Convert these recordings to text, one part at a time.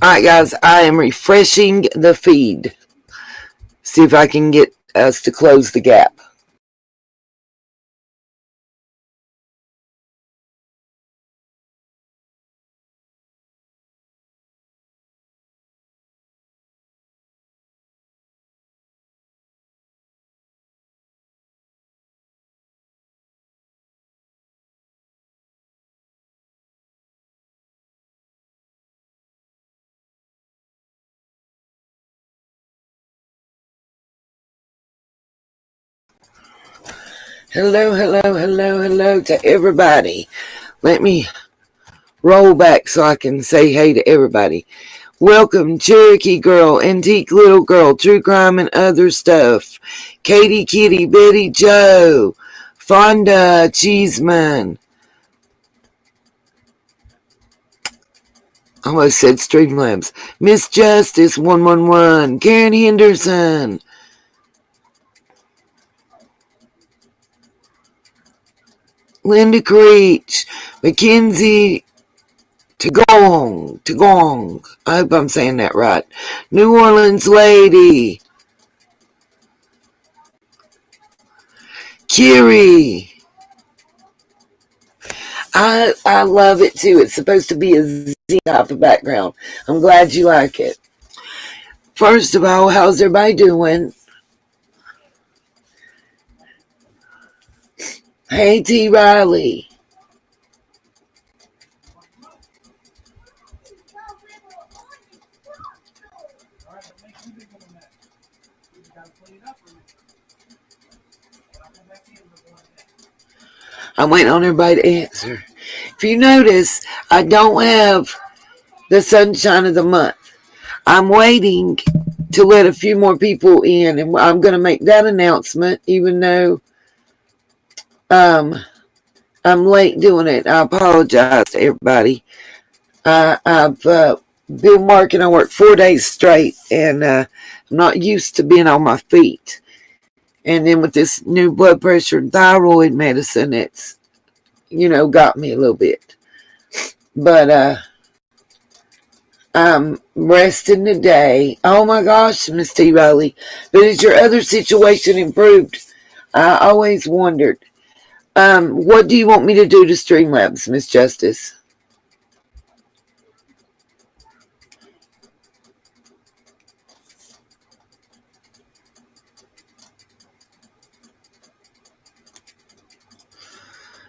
Alright guys, I am refreshing the feed. See if I can get us to close the gap. Hello to everybody. Let me roll back so I can say hey to everybody. Welcome, Cherokee Girl, Antique Little Girl, True Crime and Other Stuff, Katie Kitty, Betty Joe, Fonda Cheeseman. I almost said Streamlabs. Miss Justice 111, Karen Henderson, Linda Creech, Mackenzie Tagong. I hope I'm saying that right. New Orleans Lady, Kiri. I love it too. It's supposed to be a Z type of background. I'm glad you like it. First of all, how's everybody doing? Hey, T. Riley. I'm waiting on everybody to answer. If you notice, I don't have the sunshine of the month. I'm waiting to let a few more people in, and I'm going to make that announcement, even though I'm late doing it. I apologize to everybody. I've been working. I worked 4 days straight, and I'm not used to being on my feet. And then with this new blood pressure and thyroid medicine, it's, got me a little bit. But I'm resting today. Oh my gosh, Miss T. Riley. But has your other situation improved? I always wondered. What do you want me to do to Streamlabs, Miss Justice?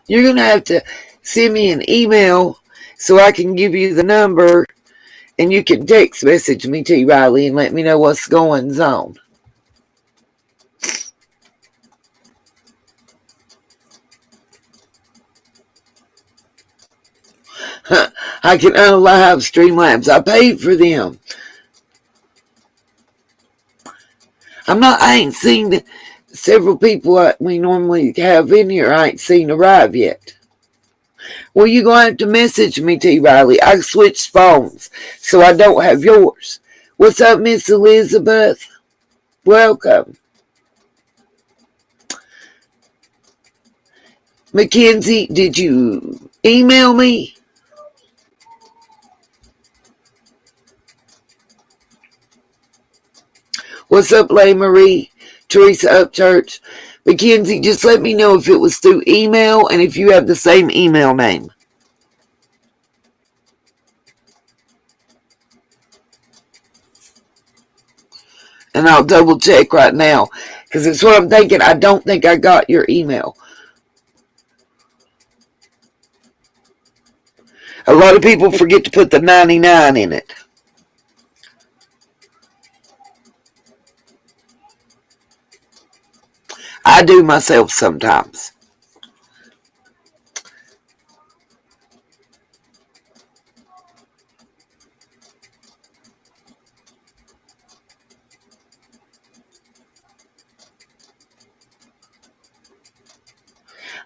You're going to have to send me an email so I can give you the number, and you can text message me, T. Riley, and let me know what's going on. I can unalive Streamlabs. I paid for them. I ain't seen several people we normally have in here. I ain't seen arrive yet. Well, you're going to have to message me, T. Riley. I switched phones, so I don't have yours. What's up, Miss Elizabeth? Welcome. Mackenzie, did you email me? What's up, Leigh Marie? Teresa Upchurch. Mackenzie, just let me know if it was through email and if you have the same email name. And I'll double check right now, because it's what I'm thinking. I don't think I got your email. A lot of people forget to put the 99 in it. I do myself sometimes.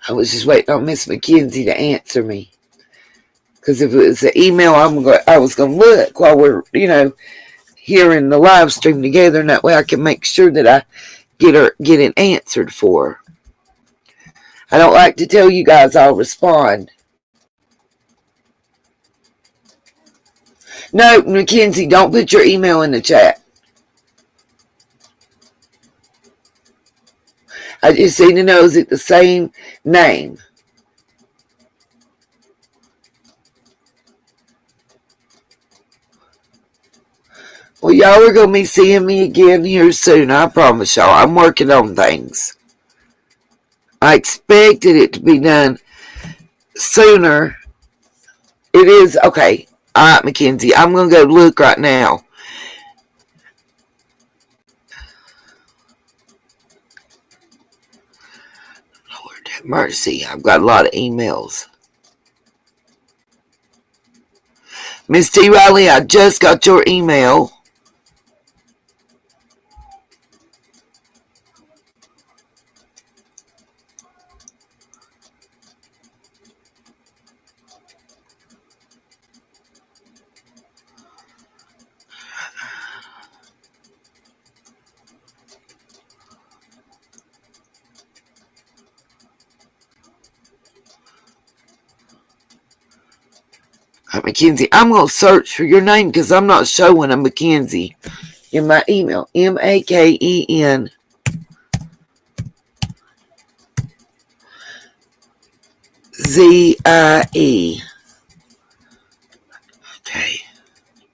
I was just waiting on Miss Mackenzie to answer me. Because if it was an email, I was going to look while we're, here in the live stream together, and that way I can make sure that I get it answered for her. I don't like to tell you guys I'll respond. No, Mackenzie, don't put your email in the chat. I just need to know, is it the same name? Well, y'all are going to be seeing me again here soon. I promise y'all. I'm working on things. I expected it to be done sooner. It is. Okay. All right, Mackenzie. I'm going to go look right now. Lord have mercy. I've got a lot of emails. Miss T. Riley, I just got your email. Mackenzie, I'm going to search for your name because I'm not showing a Mackenzie in my email. MAKENZIE. Okay.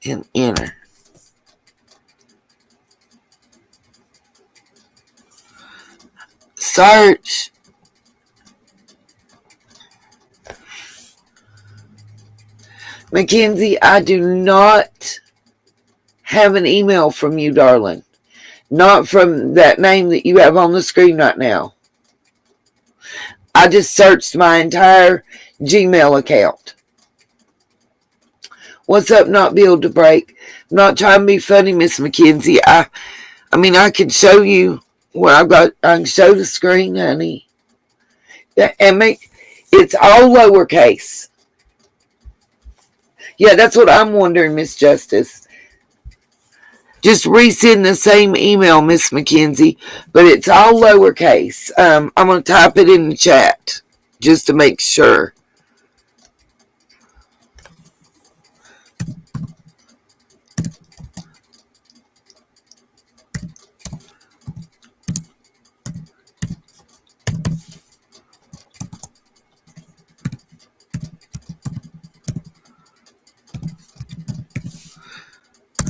And enter. Search. Mackenzie, I do not have an email from you, darling. Not from that name that you have on the screen right now. I just searched my entire Gmail account. What's up, not be able to break? I'm not trying to be funny, Miss Mackenzie. I mean, I can show you what I've got. I can show the screen, honey. And it's all lowercase. Yeah, that's what I'm wondering, Miss Justice. Just resend the same email, Miss Mackenzie, but it's all lowercase. I'm going to type it in the chat just to make sure.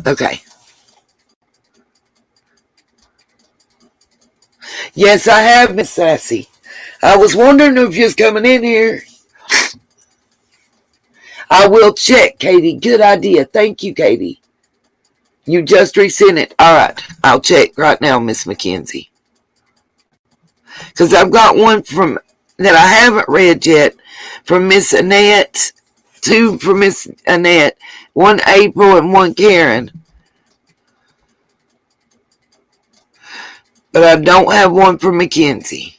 Okay. Yes, I have, Miss Sassy. I was wondering if you was coming in here. I will check, Katie. Good idea. Thank you, Katie. You just resent it. All right. I'll check right now, Miss Mackenzie. Because I've got one from that I haven't read yet from Miss Annette. Two from Miss Annette. One April and one Karen. But I don't have one for Mackenzie.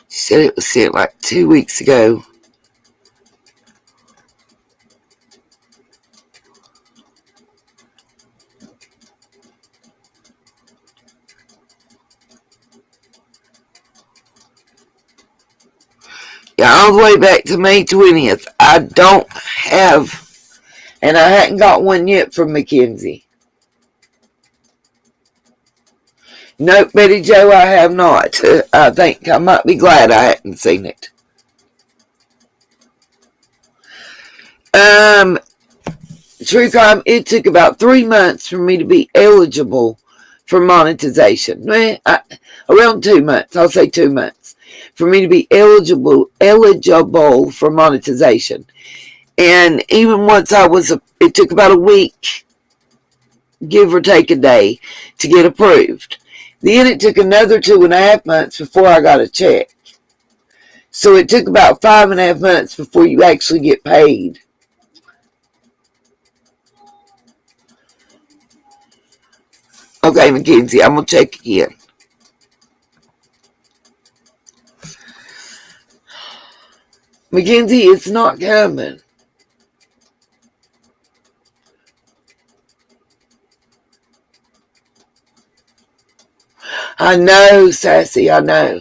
She said it was sent like 2 weeks ago. Yeah, all the way back to May 20th. I don't have, and I hadn't got one yet from Mackenzie. Nope, Betty Jo, I have not. I think I might be glad I hadn't seen it. True crime, it took about 3 months for me to be eligible for monetization. Around 2 months, I'll say 2 months, for me to be eligible for monetization. And even once it took about a week, give or take a day, to get approved. Then it took another 2.5 months before I got a check. So it took about 5.5 months before you actually get paid. Okay, Mackenzie, I'm going to check again. Mackenzie, it's not coming. I know, Sassy, I know.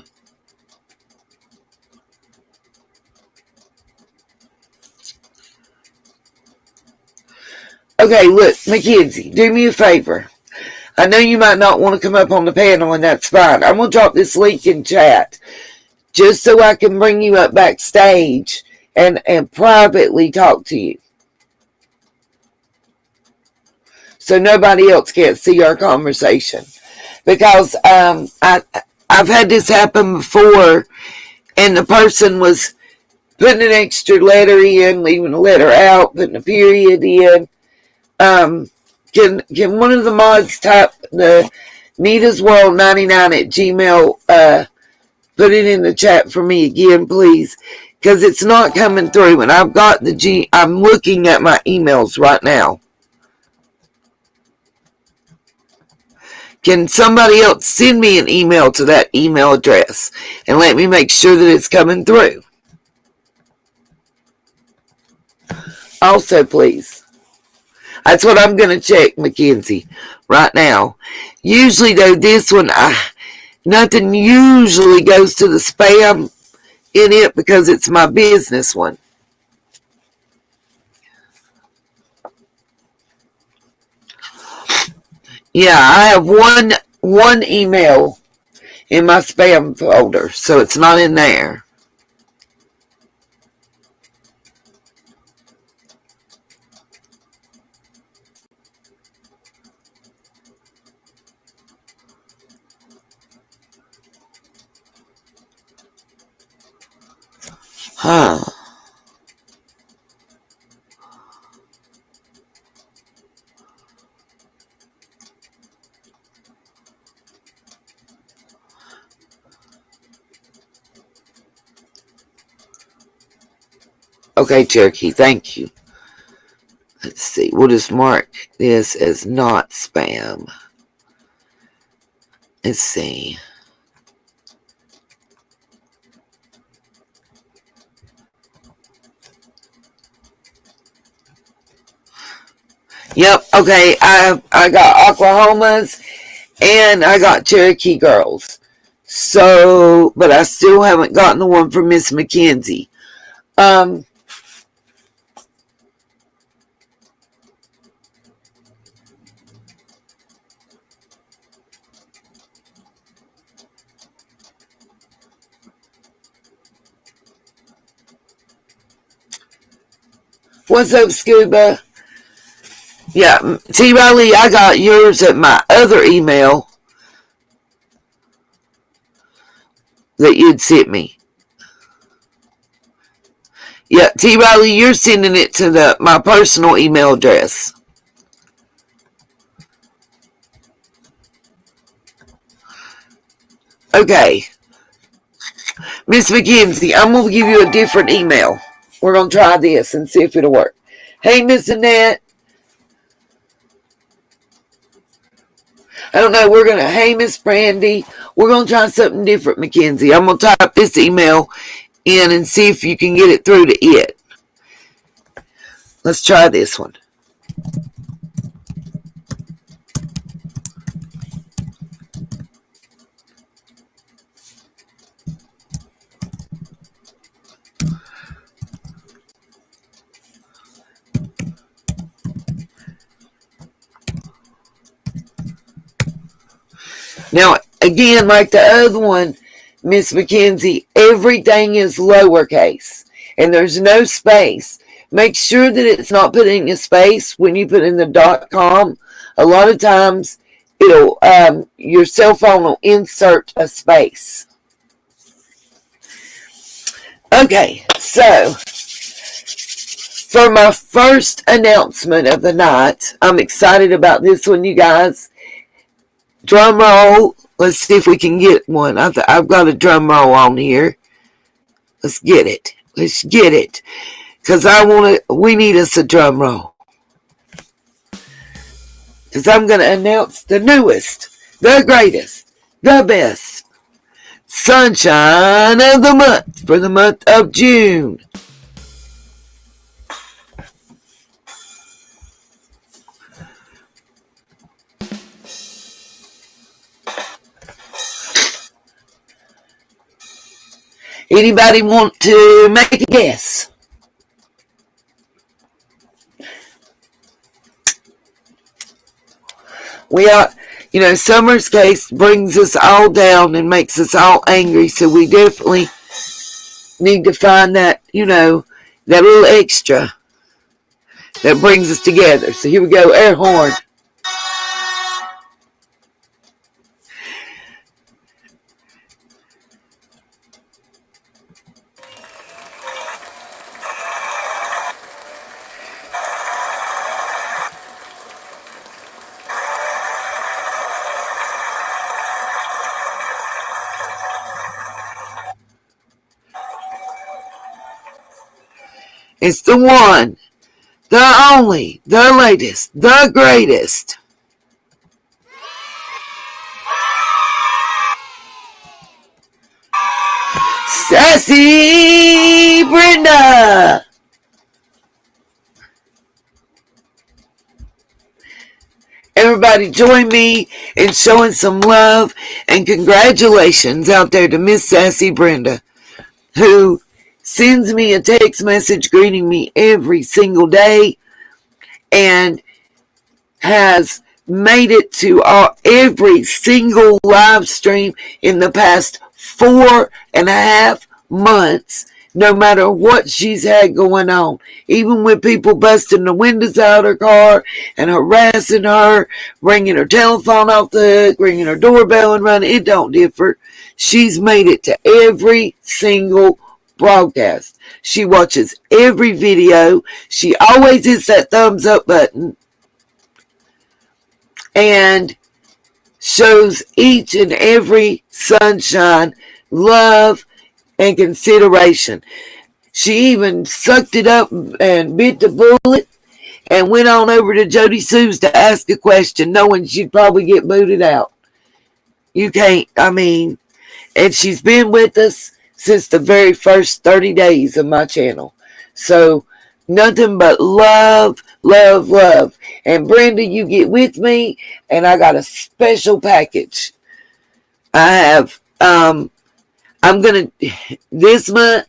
Okay, look, Mackenzie, do me a favor. I know you might not want to come up on the panel, and that's fine. I'm going to drop this link in chat just so I can bring you up backstage and privately talk to you. So nobody else can't see our conversation. Because I've had this happen before, and the person was putting an extra letter in, leaving a letter out, putting a period in. Can one of the mods type the needasworld99@gmail, put it in the chat for me again, please? Because it's not coming through, and I've got I'm looking at my emails right now. Can somebody else send me an email to that email address and let me make sure that it's coming through? Also, please. That's what I'm going to check, Mackenzie, right now. Usually, though, this one, nothing usually goes to the spam in it because it's my business one. Yeah, I have one email in my spam folder, so it's not in there. Huh. Okay, Cherokee, thank you. Let's see. We'll just mark this as not spam. Let's see. Yep, okay. I got Oklahomas and I got Cherokee girls. So, but I still haven't gotten the one from Miss Mackenzie. What's up, Scuba? Yeah, T. Riley, I got yours at my other email that you'd sent me. Yeah, T. Riley, you're sending it to my personal email address. Okay. Miss Mackenzie, I'm going to give you a different email. We're going to try this and see if it'll work. Hey, Miss Annette. I don't know. We're going to, hey, Miss Brandy. We're going to try something different, Mackenzie. I'm going to type this email in and see if you can get it through to it. Let's try this one. Now, again, like the other one, Miss Mackenzie, everything is lowercase and there's no space. Make sure that it's not putting a space when you put in the .com. A lot of times, it'll your cell phone will insert a space. Okay, so for my first announcement of the night, I'm excited about this one, you guys. Drum roll. Let's see if we can get one. I've got a drum roll on here. Let's get it. Let's get it. Because we need us a drum roll. Because I'm going to announce the newest, the greatest, the best sunshine of the month for the month of June. Anybody want to make a guess? We are, Summer's case brings us all down and makes us all angry, so we definitely need to find that, that little extra that brings us together. So here we go, air horn. It's the one, the only, the latest, the greatest. Sassy Brenda. Everybody join me in showing some love and congratulations out there to Miss Sassy Brenda, who sends me a text message greeting me every single day and has made it to every single live stream in the past 4.5 months, no matter what she's had going on. Even with people busting the windows out of her car and harassing her, ringing her telephone off the hook, ringing her doorbell and running, it don't differ. She's made it to every single broadcast. She watches every video. She always hits that thumbs up button and shows each and every sunshine love and consideration. She even sucked it up and bit the bullet and went on over to Jody Sue's to ask a question, knowing she'd probably get booted out. You can't, and she's been with us since the very first 30 days of my channel. So, nothing but love, love, love. And Brenda, you get with me, and I got a special package. I have, this month,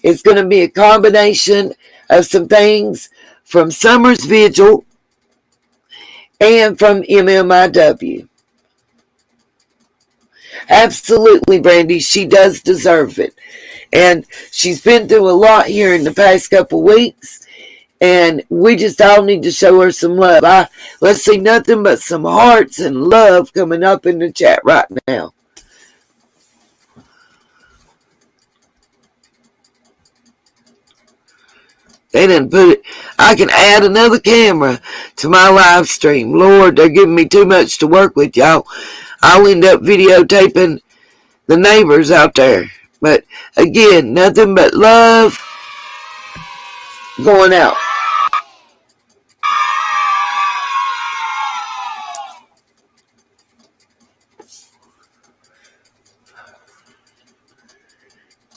it's going to be a combination of some things from Summer's Vigil and from MMIW. Absolutely, Brandy, she does deserve it. And she's been through a lot here in the past couple weeks, and we just all need to show her some love. Let's see nothing but some hearts and love coming up in the chat right now. They didn't put it. I can add another camera to my live stream. Lord, they're giving me too much to work with, y'all. I'll end up videotaping the neighbors out there. But again, nothing but love going out.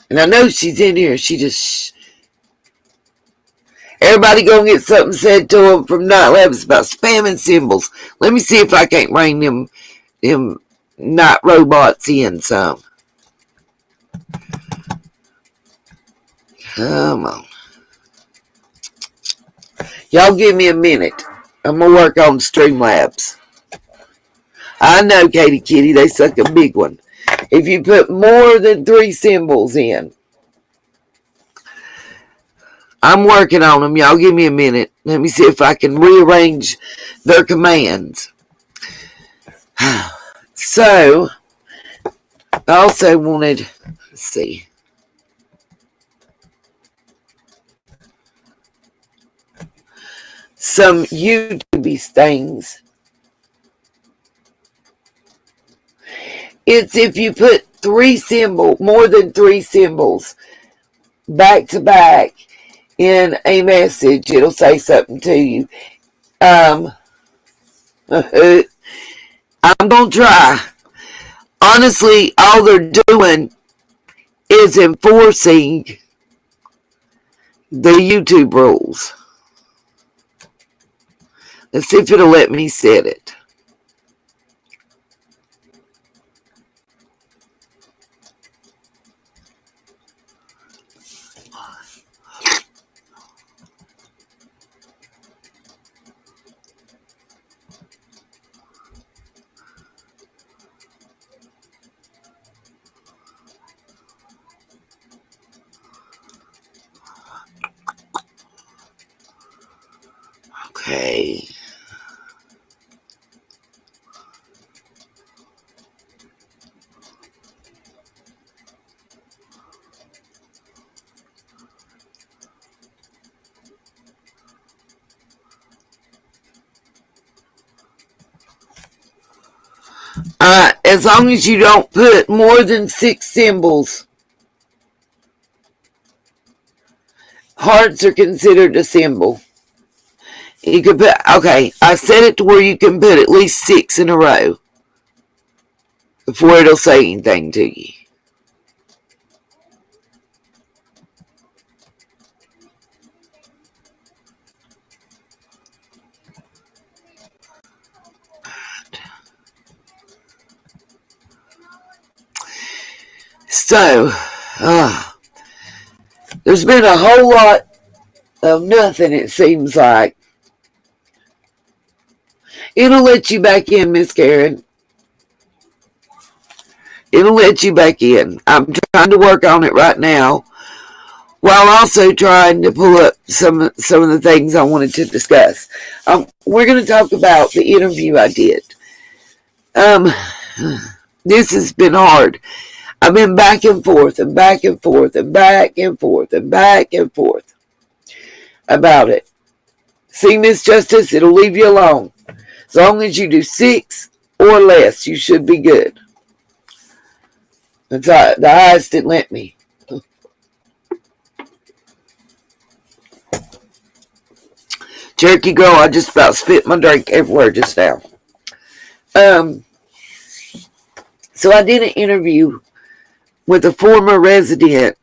And I know she's in here. Everybody gonna get something said to them from Night Labs about spamming symbols. Let me see if I can't bring them night robots in some. Come on. Y'all give me a minute. I'm gonna work on Streamlabs. I know, Katie Kitty, they suck a big one. If you put more than 3 symbols in. I'm working on them. Y'all give me a minute. Let me see if I can rearrange their commands. So, I also wanted, let's see. Some YouTube things. It's if you put more than 3 symbols back to back in a message, it'll say something to you. I'm gonna try. Honestly, all they're doing is enforcing the YouTube rules. Let's see if it'll let me set it. Okay. As long as you don't put more than 6 symbols. Hearts are considered a symbol. You could put, okay, I set it to where you can put at least 6 in a row before it'll say anything to you. So, there's been a whole lot of nothing, it seems like. It'll let you back in, Miss Karen. It'll let you back in. I'm trying to work on it right now, while also trying to pull up some of the things I wanted to discuss. We're going to talk about the interview I did. This has been hard. I've been back and forth and back and forth and back and forth and back and forth about it. See, Miss Justice, it'll leave you alone. As long as you do 6 or less, you should be good. The highest didn't let me. Cherokee Girl, I just about spit my drink everywhere just now. So I did an interview with a former resident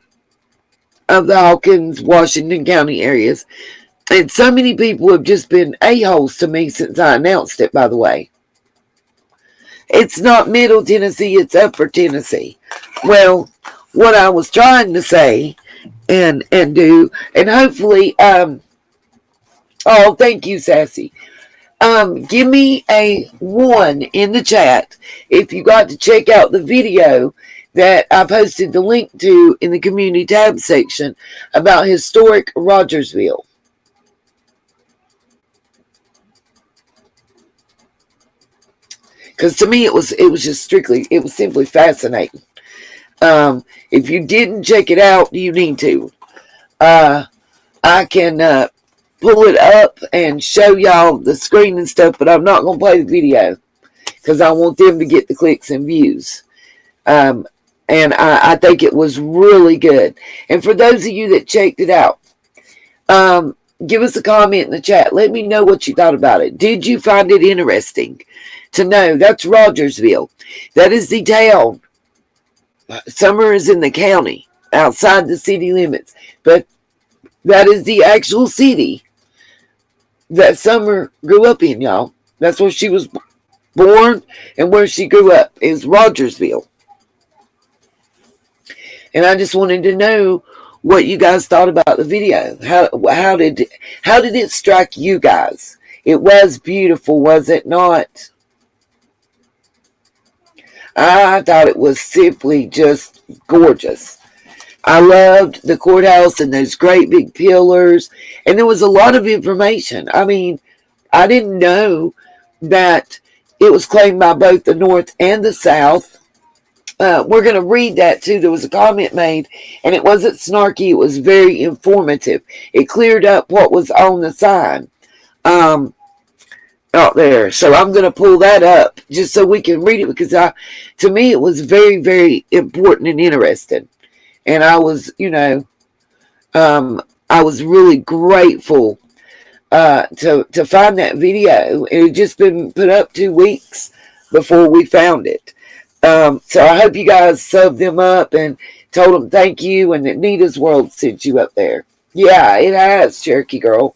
of the Hawkins, Washington County areas. And so many people have just been a-holes to me since I announced it, by the way. It's not Middle Tennessee, it's Upper Tennessee. Well, what I was trying to say and do, and hopefully, oh, thank you, Sassy. Give me a 1 in the chat if you got to check out the video that I posted the link to in the community tab section about historic Rogersville. Because to me it was simply fascinating. If you didn't check it out, you need to. I can pull it up and show y'all the screen and stuff, but I'm not going to play the video because I want them to get the clicks and views. And I think it was really good. And for those of you that checked it out, give us a comment in the chat. Let me know what you thought about it. Did you find it interesting to know? That's Rogersville. That is the town. Summer is in the county, outside the city limits. But that is the actual city that Summer grew up in, y'all. That's where she was born and where she grew up is Rogersville. And I just wanted to know what you guys thought about the video. How did it strike you guys? It was beautiful, was it not? I thought it was simply just gorgeous. I loved the courthouse and those great big pillars. And there was a lot of information. I mean, I didn't know that it was claimed by both the North and the South. We're going to read that too. There was a comment made, and it wasn't snarky. It was very informative. It cleared up what was on the sign out there. So I'm going to pull that up just so we can read it because to me, it was very, very important and interesting. And I was, I was really grateful to find that video. It had just been put up 2 weeks before we found it. So I hope you guys subbed them up and told them thank you and that Nita's World sent you up there. Yeah, it has, Cherokee Girl.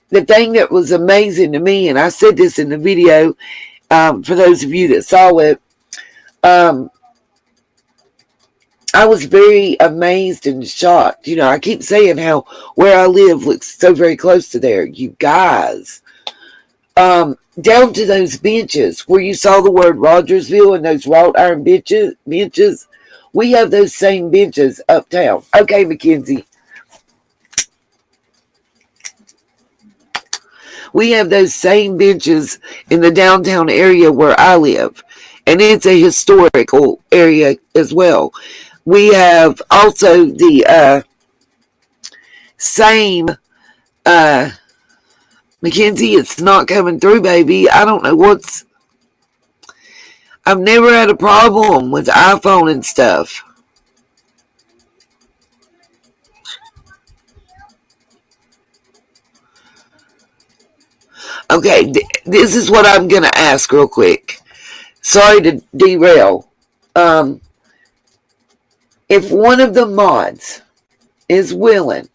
The thing that was amazing to me, and I said this in the video, for those of you that saw it, I was very amazed and shocked. I keep saying how where I live looks so very close to there. You guys, down to those benches where you saw the word Rogersville and those wrought iron benches, we have those same benches uptown. Okay, Mackenzie. We have those same benches in the downtown area where I live, and it's a historical area as well. We have also the same Mackenzie. It's not coming through, baby. I don't know what's. I've never had a problem with iPhone and stuff. Okay, this is what I'm going to ask real quick. Sorry to derail. Um, if one of the mods is willing,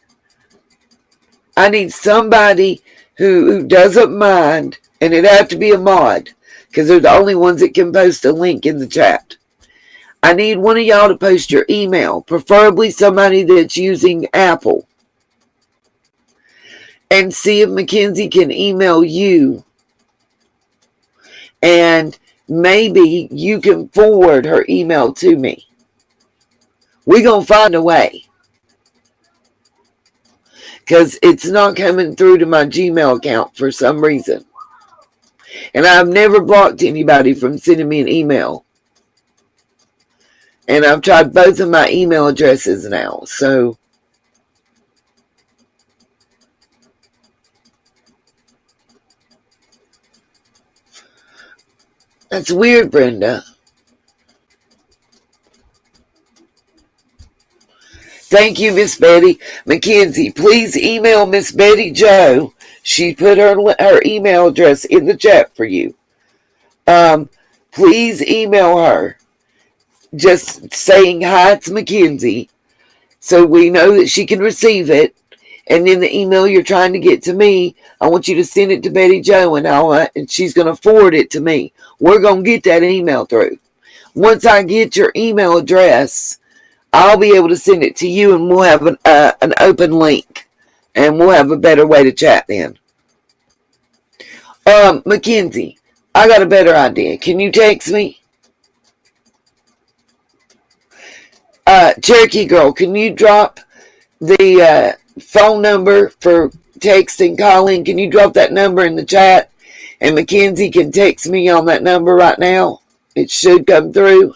I need somebody who doesn't mind, and it'd have to be a mod, because they're the only ones that can post a link in the chat. I need one of y'all to post your email, preferably somebody that's using Apple, and see if Mackenzie can email you, and maybe you can forward her email to me. We're going to find a way, because it's not coming through to my Gmail account for some reason. And I've never blocked anybody from sending me an email. And I've tried both of my email addresses now. So that's weird, Brenda. Thank you, Miss Betty. Mackenzie, please email Miss Betty Joe. She put her email address in the chat for you. Please email her. Just saying hi, it's Mackenzie, so we know that she can receive it. And then the email you're trying to get to me, I want you to send it to Betty Joe, and she's going to forward it to me. We're going to get that email through. Once I get your email address, I'll be able to send it to you, and we'll have an open link, and we'll have a better way to chat then. Mackenzie, I got a better idea. Can you text me? Cherokee Girl, can you drop the phone number for texting, calling? Can you drop that number in the chat? And Mackenzie can text me on that number right now. It should come through.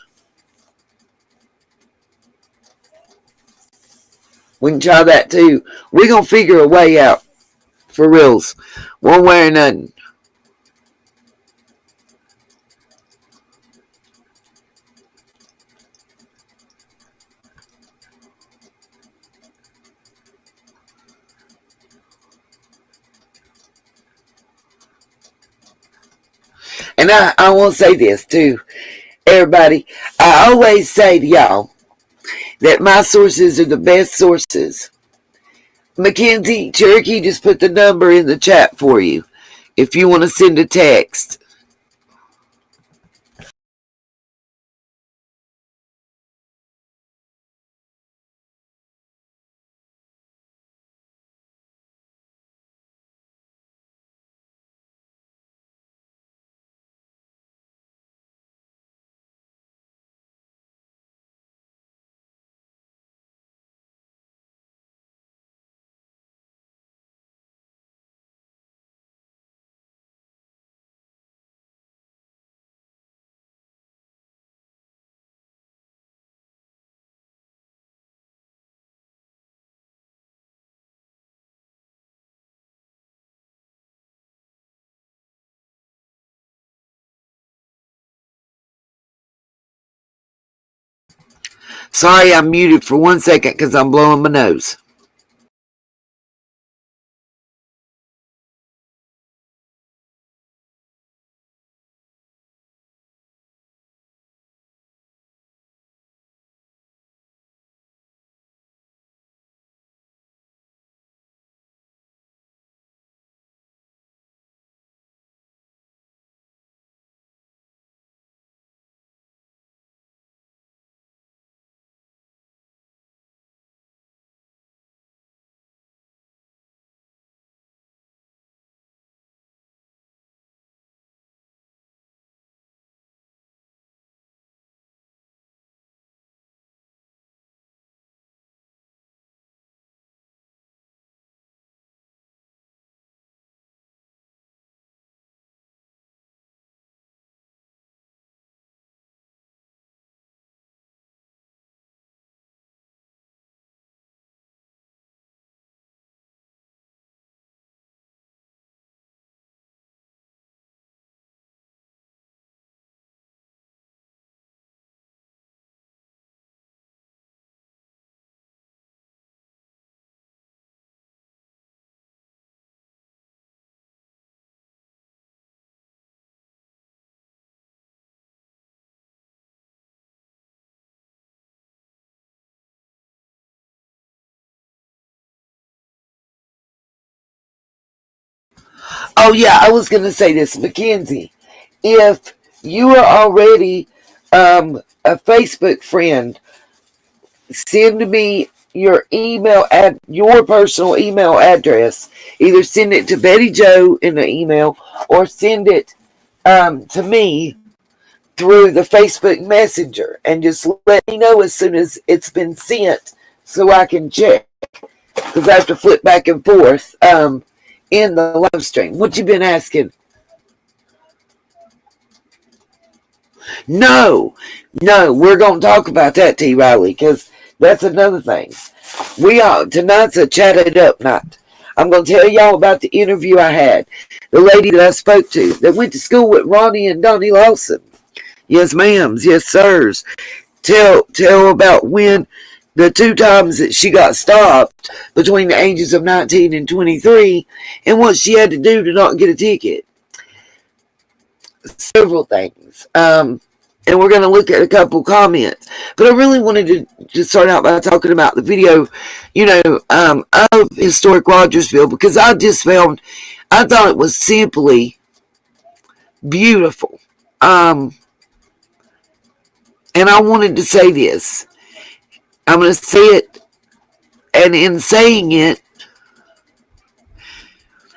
We can try that too. We're going to figure a way out. For reals. One way or nothing. And I will say this too, everybody. I always say to y'all that my sources are the best sources. Mackenzie, Cherokee just put the number in the chat for you if you want to send a text. Sorry, I'm muted for 1 second because I'm blowing my nose. Oh yeah, I was gonna say this, Mackenzie. If you are already a Facebook friend, send me your personal email address. Either send it to Betty Joe in the email, or send it to me through the Facebook Messenger, and just let me know as soon as it's been sent, so I can check, because I have to flip back and forth in the live stream. What you been asking? No, we're gonna talk about that, T. Riley, because that's another thing. Tonight's a chatted up night. I'm gonna tell y'all about the interview I had. The lady that I spoke to that went to school with Ronnie and Donnie Lawson. Yes, ma'ams. Yes, sirs. Tell about when the 2 times that she got stopped between the ages of 19 and 23, and what she had to do to not get a ticket. Several things. And we're going to look at a couple comments. But I really wanted to start out by talking about the video, of historic Rogersville, because I thought it was simply beautiful. And I wanted to say this. I'm going to say it, and in saying it,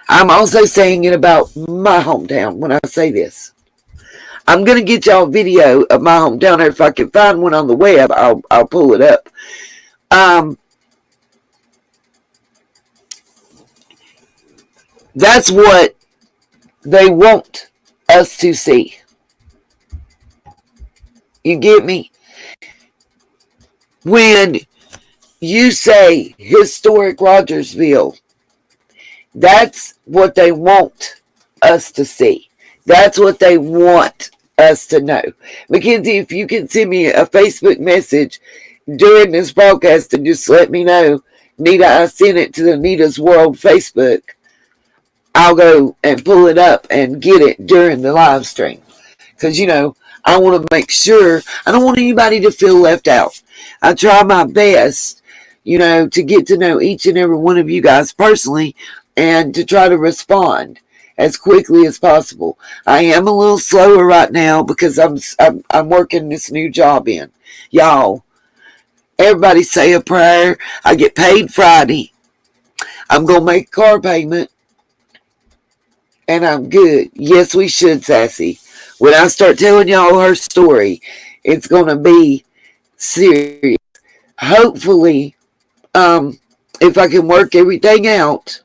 I'm also saying it about my hometown when I say this. I'm going to get y'all a video of my hometown. If I can find one on the web, I'll pull it up. That's what they want us to see. You get me? When you say historic Rogersville, that's what they want us to see. That's what they want us to know. Mackenzie, if you can send me a Facebook message during this broadcast and just let me know, Nita, I sent it to the Nita's World Facebook, I'll go and pull it up and get it during the live stream. Because, I want to make sure, I don't want anybody to feel left out. I try my best, to get to know each and every one of you guys personally, and to try to respond as quickly as possible. I am a little slower right now because I'm working this new job in. Y'all, everybody say a prayer. I get paid Friday. I'm going to make a car payment, and I'm good. Yes, we should, Sassy. When I start telling y'all her story, it's going to be serious. Hopefully, if I can work everything out,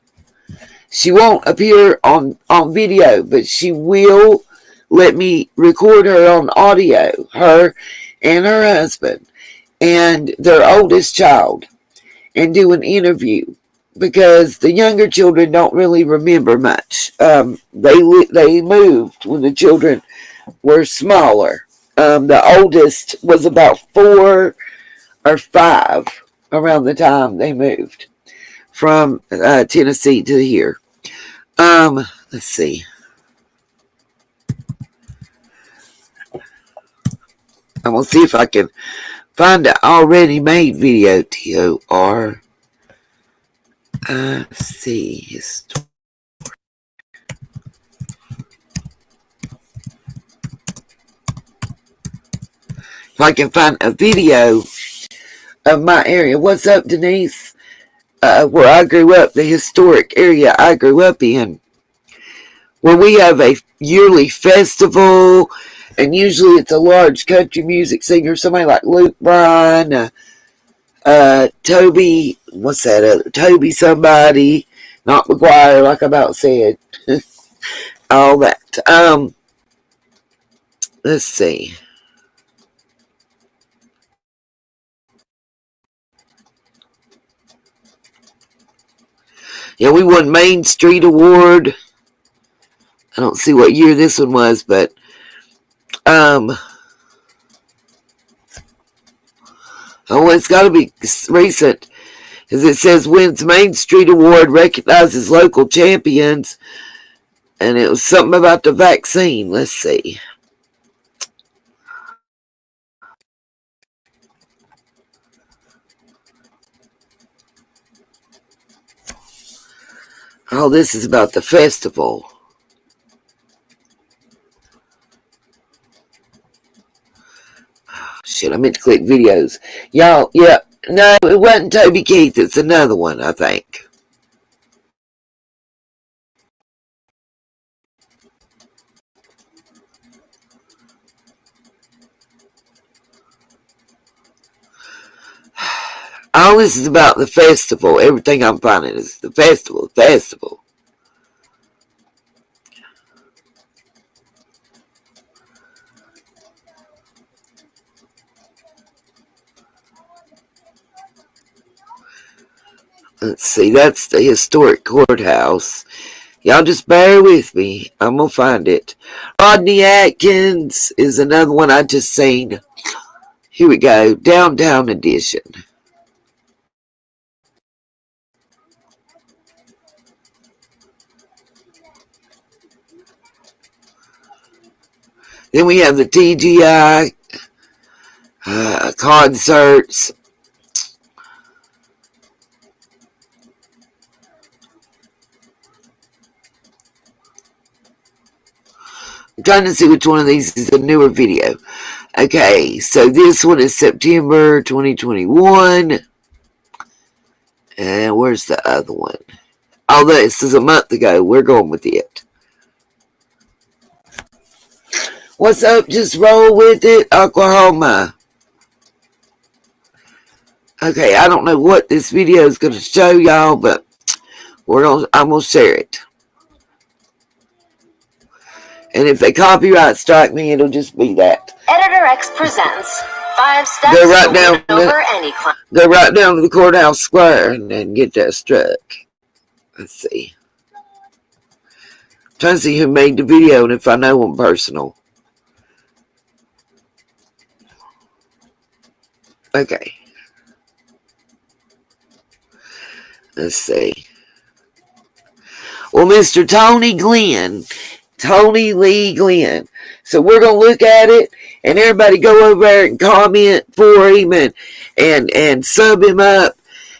she won't appear on video, but she will let me record her on audio, her and her husband and their oldest child, and do an interview, because the younger children don't really remember much. They moved when the children were smaller. The oldest was about 4 or 5 around the time they moved from Tennessee to here. Let's see. I'm going to see if I can find an already made video, TOR. Let's see. If I can find a video of my area. What's up, Denise? Where I grew up, the historic area I grew up in, where we have a yearly festival, and usually it's a large country music singer, somebody like Luke Bryan, Toby, what's that other? Toby somebody, not McGuire, like I about said. All that. Let's see. Yeah, we won Main Street Award. I don't see what year this one was, but oh, it's got to be recent, because it says wins Main Street Award, recognizes local champions, and it was something about the vaccine. Let's see. Oh, this is about the festival. Shit, I meant to click videos. Y'all, yeah. No, it wasn't Toby Keith. It's another one, I think. All this is about the festival. Everything I'm finding is the festival. Let's see, that's the historic courthouse. Y'all just bear with me. I'm going to find it. Rodney Atkins is another one I just seen. Here we go. Downtown edition. Then we have the TGI concerts. I'm trying to see which one of these is a newer video. Okay, so this one is September 2021. And where's the other one? Oh, this is a month ago. We're going with it. What's up? Just roll with it, Oklahoma. Okay, I don't know what this video is going to show y'all, but I'm going to share it. And if they copyright strike me, it'll just be that. Editor X presents 5 steps to win over any client. Go right down to the courthouse square and get that struck. Let's see. I'm trying to see who made the video and if I know them personal. Okay. Let's see. Well, Mr. Tony Lee Glenn. So we're going to look at it, and everybody go over there and comment for him and sub him up.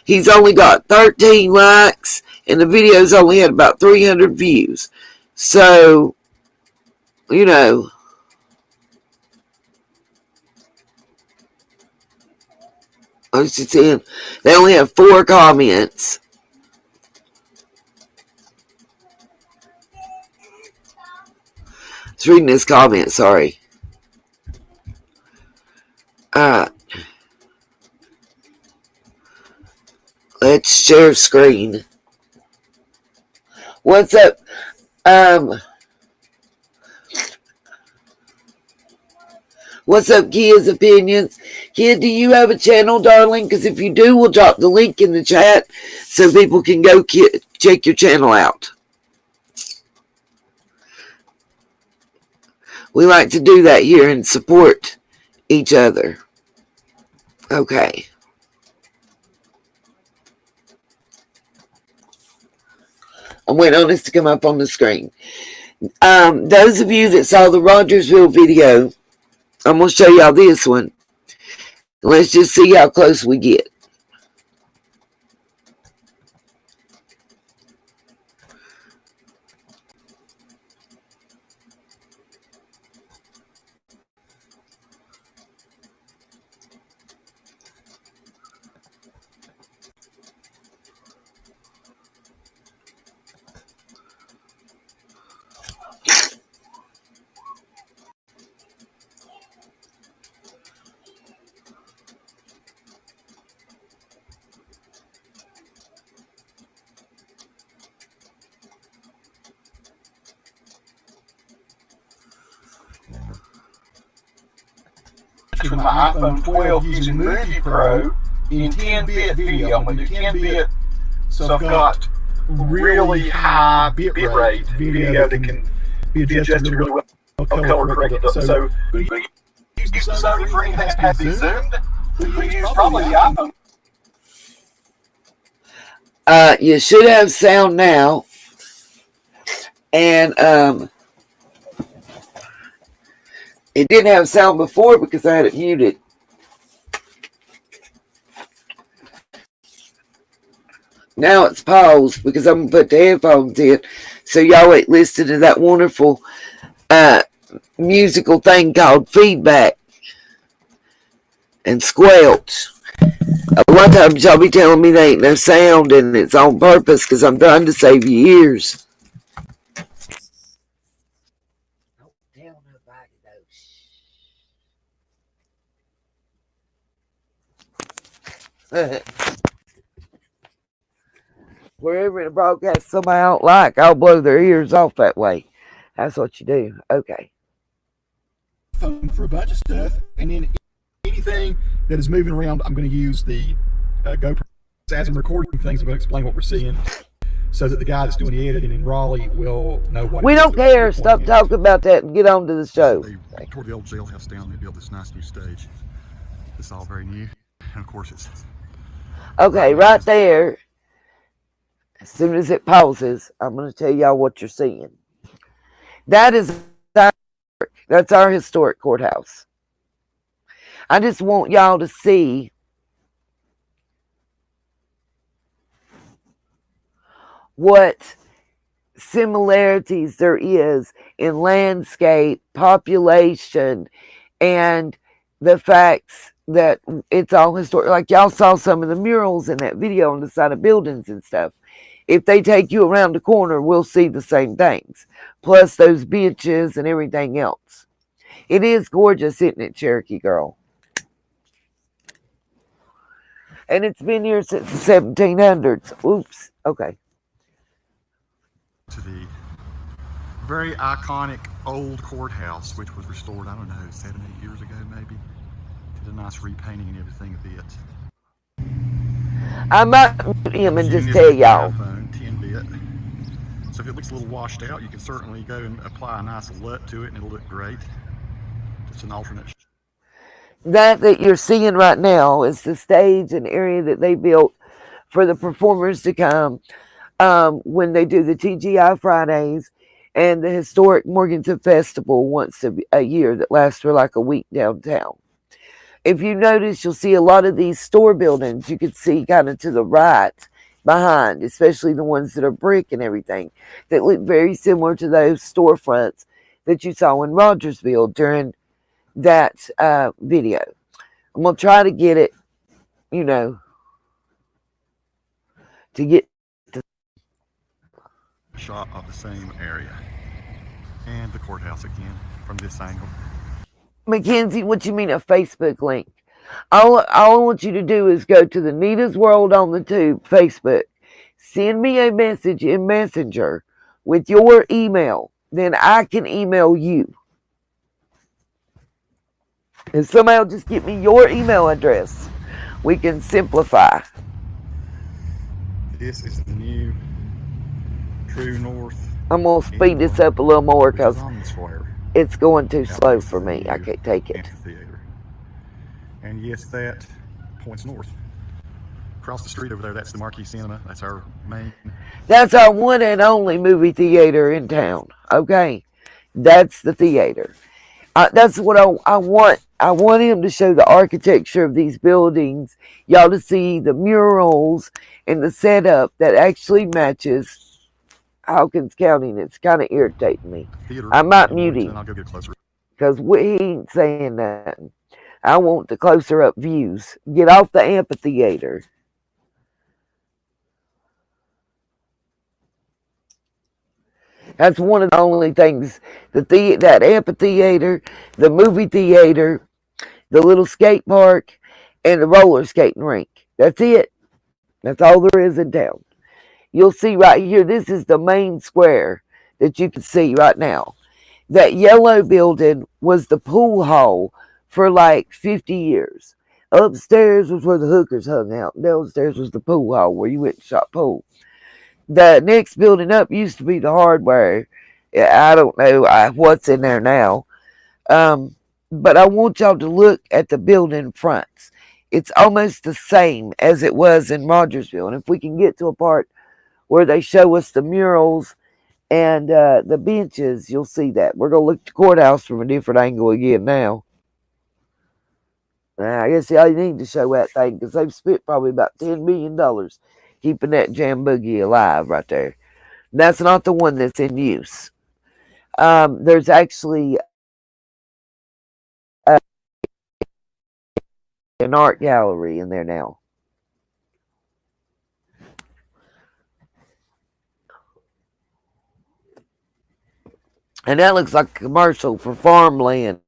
He's only got 13 likes, and the video's only had about 300 views. So, you know, they only have 4 comments. I was reading this comment, sorry. Alright. Let's share screen. What's up? What's up, Kia's Opinions? Kia, do you have a channel, darling? Because if you do, we'll drop the link in the chat so people can go check your channel out. We like to do that here and support each other. Okay. I'm waiting on this to come up on the screen. Those of you that saw the Rogersville video, I'm going to show y'all this one. Let's just see how close we get. With my iPhone 12 using Movie Pro in 10-bit video. I'm going to do 10-bit, so I've got really high bit rate video that can be adjusted really well, color corrected. So who used the Sony free has been zoomed? Who used probably the iPhone? You should have sound now. And it didn't have sound before because I had it muted. Now it's paused because I'm going to put the headphones in so y'all ain't listening to that wonderful musical thing called feedback. and squelch. A lot of times y'all be telling me there ain't no sound and it's on purpose because I'm trying to save your ears. Don't tell nobody though. Wherever the broadcast somebody I don't like, I'll blow their ears off that way. That's what you do. Okay. Phone for a bunch of stuff, and then anything that is moving around, I'm going to use the GoPro as I'm recording things. I'm going to explain what we're seeing, so that the guy that's doing the editing in Raleigh will know what. We don't care. Stop talking about that and get on to the show. They tore the old jailhouse down and they built this nice new stage. It's all very new, and of course it's. Okay, right there. As soon as it pauses, I'm going to tell y'all what you're seeing. That's our historic courthouse. I just want y'all to see what similarities there is in landscape, population, and the facts that it's all historic. Like y'all saw some of the murals in that video on the side of buildings and stuff. If they take you around the corner, we'll see the same things. Plus those benches and everything else. It is gorgeous, isn't it, Cherokee Girl? And it's been here since the 1700s. Oops. Okay. To the very iconic old courthouse, which was restored, I don't know, 7, 8 years ago maybe. Did a nice repainting and everything of it. I might mute him and just tell y'all. 10-bit. So if it looks a little washed out, you can certainly go and apply a nice LUT to it and it'll look great. It's an alternate. That you're seeing right now is the stage and area that they built for the performers to come when they do the TGI Fridays and the historic Morganton Festival once a year that lasts for like a week downtown. If you notice, you'll see a lot of these store buildings you could see kind of to the right behind, especially the ones that are brick and everything, that look very similar to those storefronts that you saw in Rogersville during that video. I'm going to try to get it, to get to shot of the same area. And the courthouse again from this angle. Mackenzie, what you mean a Facebook link? All I want you to do is go to the Nita's World on the Tube Facebook. Send me a message in Messenger with your email. Then I can email you. And somehow just get me your email address. We can simplify. This is the new True North. I'm going to speed this up a little more because it's going too slow for me. I can't take it. Amphitheater. And yes, that points north. Across the street over there, that's the Marquee Cinema. That's our main. That's our one and only movie theater in town. Okay? That's the theater. That's what I want. I want him to show the architecture of these buildings. Y'all to see the murals and the setup that actually matches Hawkins County, and it's kind of irritating me. I might mute him. I'll go get closer. Because he ain't saying nothing. I want the closer up views. Get off the amphitheater. That's one of the only things. That amphitheater, the movie theater, the little skate park, and the roller skating rink. That's it. That's all there is in town. You'll see right here, this is the main square that you can see right now. That yellow building was the pool hall for like 50 years. Upstairs was where the hookers hung out. Downstairs was the pool hall where you went and shot pool. The next building up used to be the hardware. I don't know what's in there now. But I want y'all to look at the building fronts. It's almost the same as it was in Rogersville. And if we can get to a part where they show us the murals and the benches, you'll see that. We're going to look at the courthouse from a different angle again now. I guess y'all need to show that thing because they've spent probably about $10 million keeping that jam boogie alive right there. That's not the one that's in use. There's actually an art gallery in there now. And that looks like a commercial for farmland.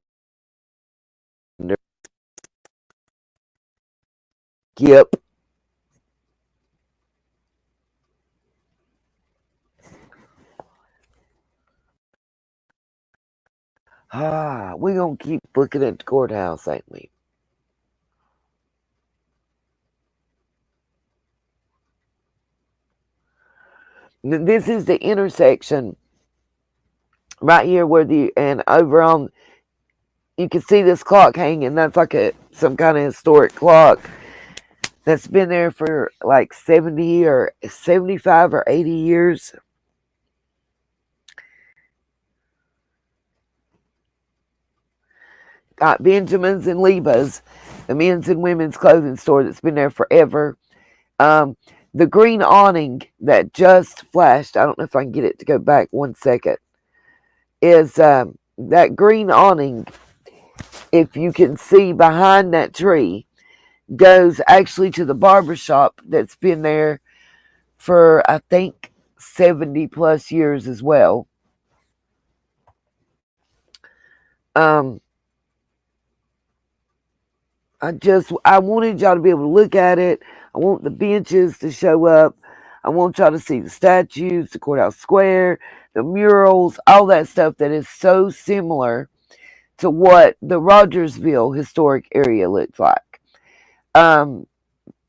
Yep. We're going to keep looking at the courthouse, ain't we? This is the intersection right here and over on, you can see this clock hanging. That's like some kind of historic clock that's been there for like 70 or 75 or 80 years. Got Benjamin's and Leba's, the men's and women's clothing store that's been there forever. The green awning that just flashed, I don't know if I can get it to go back 1 second, is that green awning, if you can see behind that tree, goes actually to the barber shop that's been there for, I think, 70 plus years as well. I wanted y'all to be able to look at it. I want the benches to show up. I want y'all to see the statues, the courthouse square, the murals, all that stuff that is so similar to what the Rogersville historic area looks like.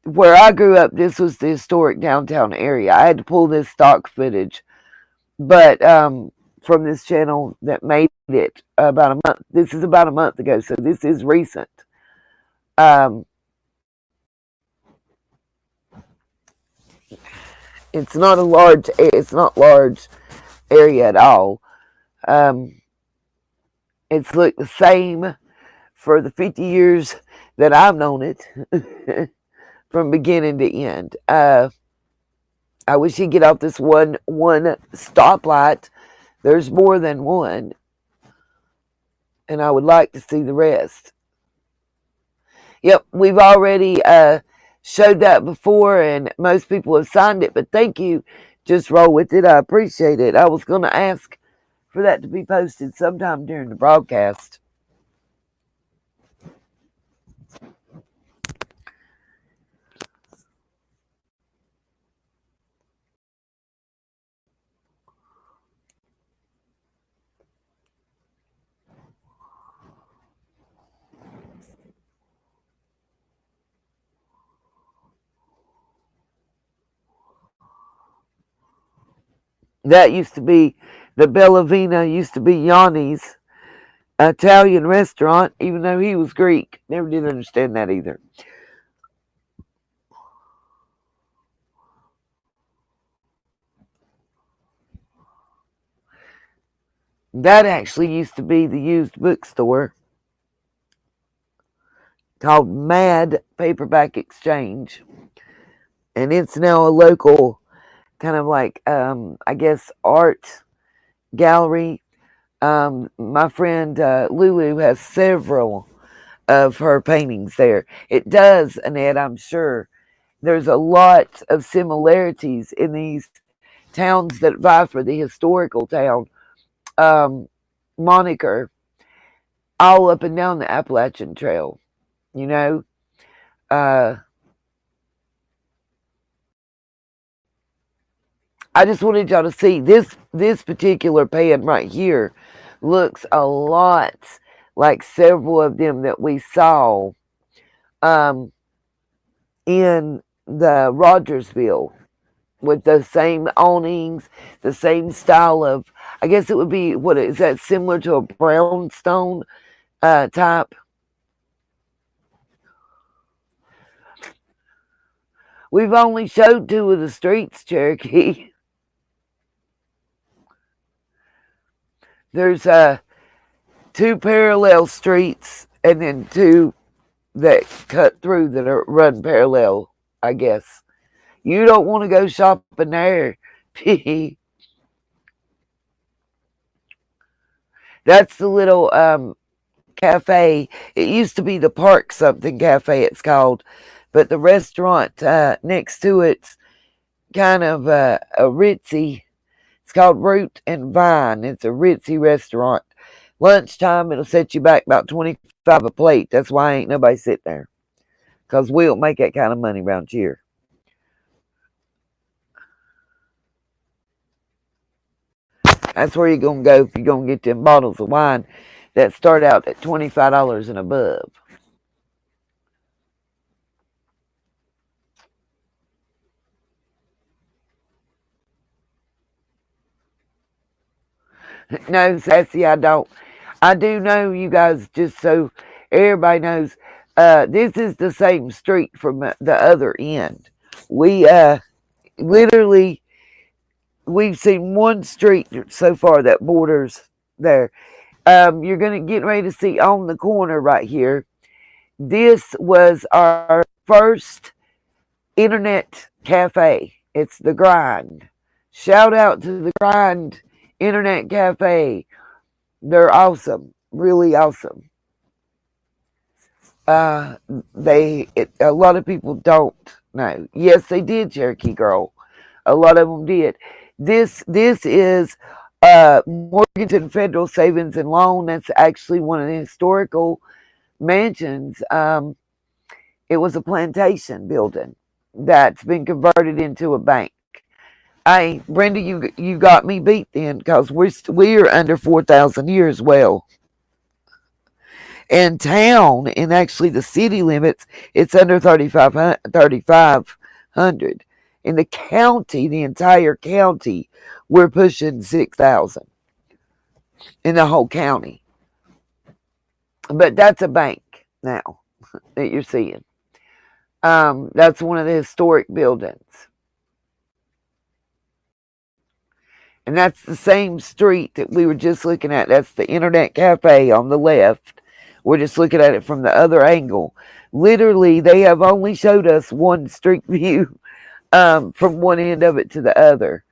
Where I grew up, this was the historic downtown area. I had to pull this stock footage, but from this channel that made it about a month. This is about a month ago, so this is recent. It's not large area at all. It's looked the same for the 50 years that I've known it, from beginning to end. I wish he'd get off this one stoplight. There's more than one, and I would like to see the rest. Yep, we've already showed that before, and most people have signed it, but thank you. Just roll with it. I appreciate it. I was going to ask for that to be posted sometime during the broadcast. That used to be the Bellavina, used to be Yanni's Italian restaurant, even though he was Greek. Never did understand that either. That actually used to be the used bookstore called Mad Paperback Exchange. And it's now a local kind of like, I guess, art gallery. My friend Lulu has several of her paintings there. It does, Annette, I'm sure. There's a lot of similarities in these towns that vie for the historical town moniker all up and down the Appalachian Trail, you know. I just wanted y'all to see this particular pan right here looks a lot like several of them that we saw in the Rogersville, with the same awnings, the same style of, I guess it would be, what is that, similar to a brownstone type? We've only showed 2 of the streets, Cherokee. There's 2 parallel streets and then 2 that cut through that are run parallel, I guess. You don't want to go shopping there. That's the little cafe. It used to be the Park something cafe, it's called, but the restaurant next to it's kind of a ritzy. It's called Root and Vine. It's a ritzy restaurant. Lunchtime, it'll set you back about 25 a plate. That's why ain't nobody sit there, because we don't make that kind of money around here. That's where you're going to go if you're going to get them bottles of wine that start out at $25 and above. No, Sassy, I don't. I do know, you guys, just so everybody knows, this is the same street from the other end. We literally, we've seen one street so far that borders there. You're going to get ready to see on the corner right here. This was our first internet cafe. It's the Grind. Shout out to the Grind Internet Cafe. They're awesome, really awesome. A lot of people don't know. Yes, they did, Cherokee Girl. A lot of them did. This is Morganton Federal Savings and Loan. That's actually one of the historical mansions. It was a plantation building that's been converted into a bank. Hey, Brenda, you got me beat then, because we're under 4,000 years. Well, in town, and actually the city limits, it's under 3,500. In the county, the entire county, we're pushing 6,000 in the whole county. But that's a bank now that you're seeing. That's one of the historic buildings. And that's the same street that we were just looking at. That's the Internet Cafe on the left. We're just looking at it from the other angle. Literally, they have only showed us one street view from one end of it to the other.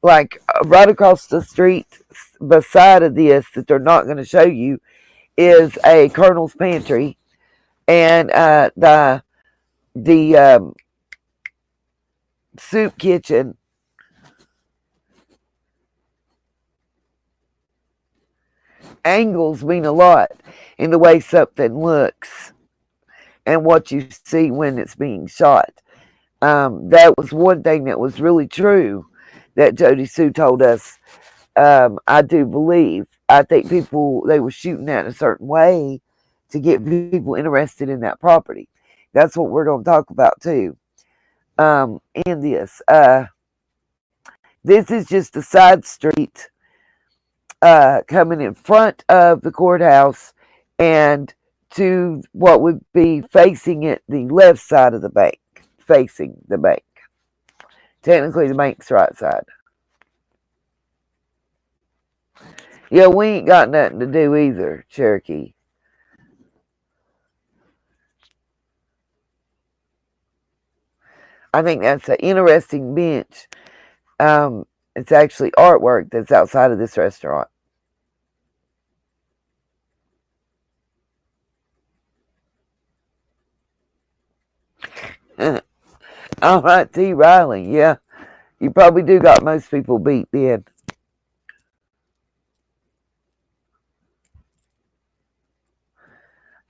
Like right across the street beside of this that they're not going to show you is a Colonel's Pantry. And the soup kitchen. Angles mean a lot in the way something looks and what you see when it's being shot. That was one thing that was really true that Jody Sue told us. I do believe. I think they were shooting that in a certain way to get people interested in that property. That's what we're going to talk about too. In this. This is just a side street coming in front of the courthouse and to what would be facing it, the left side of the bank, facing the bank. Technically, the bank's right side. Yeah, we ain't got nothing to do either, Cherokee. I think that's an interesting bench. It's actually artwork that's outside of this restaurant. All right, T. Riley. Yeah, you probably do got most people beat then.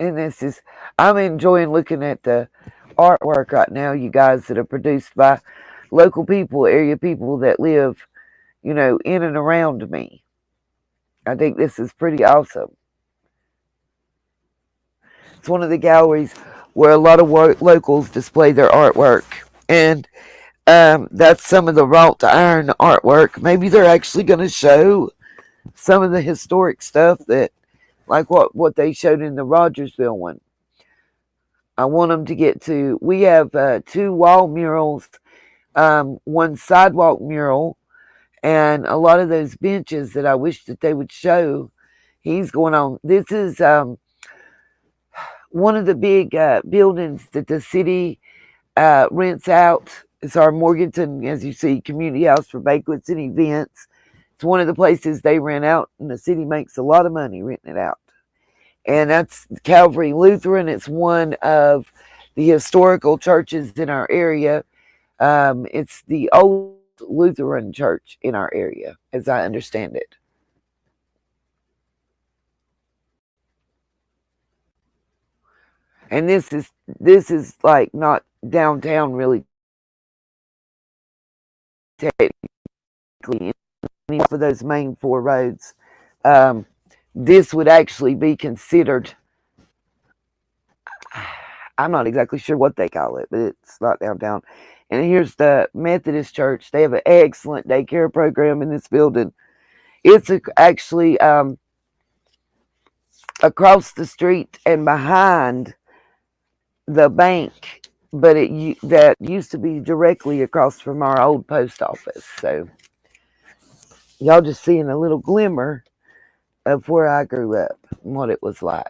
And I'm enjoying looking at the artwork right now, you guys, that are produced by local people, area people that live, in and around me. I think this is pretty awesome. It's one of the galleries where a lot of locals display their artwork. And that's some of the wrought iron artwork. Maybe they're actually going to show some of the historic stuff that, like what they showed in the Rogersville one. I want them to get to, we have 2 wall murals, one sidewalk mural, and a lot of those benches that I wish that they would show. He's going on. This is one of the big buildings that the city rents out. It's our Morganton, as you see, community house for banquets and events. It's one of the places they rent out, and the city makes a lot of money renting it out. And that's Calvary Lutheran. It's one of the historical churches in our area. It's the old Lutheran church in our area, as I understand it. And this is like not downtown really technically for those main four roads. Um, this would actually be considered, I'm not exactly sure what they call it, but it's not downtown. And here's the Methodist Church. They have an excellent daycare program in this building. It's actually across the street and behind the bank, but that used to be directly across from our old post office. So y'all just seeing a little glimmer of where I grew up and what it was like.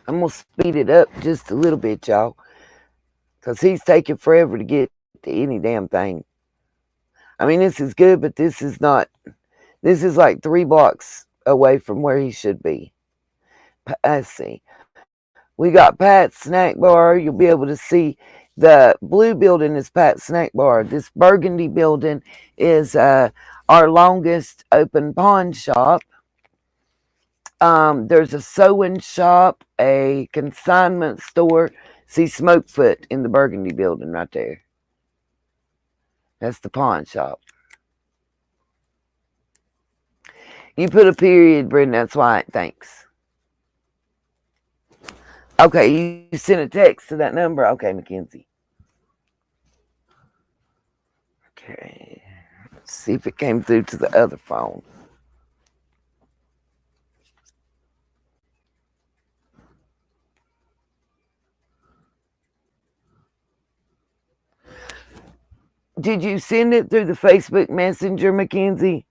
I'm going to speed it up just a little bit, y'all, because he's taking forever to get to any damn thing. I mean, this is good, but this is not. This is like 3 blocks away from where he should be. Let's see. We got Pat's Snack Bar. You'll be able to see the blue building is Pat's Snack Bar. This burgundy building is our longest open pawn shop. There's a sewing shop, a consignment store. See Smokefoot in the burgundy building right there. That's the pawn shop. You put a period, Brenda. That's why. Thanks. Okay, you sent a text to that number. Okay, Mackenzie. Okay. Let's see if it came through to the other phone. Did you send it through the Facebook Messenger, Mackenzie?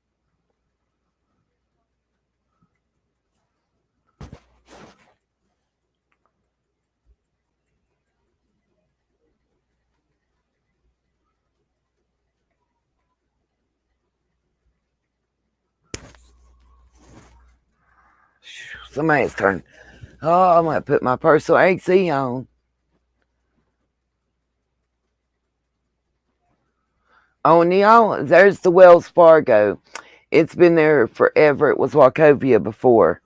Somebody's turn. Oh, I'm going to put my personal AC on. Oh, Neil, there's the Wells Fargo. It's been there forever. It was Wachovia before.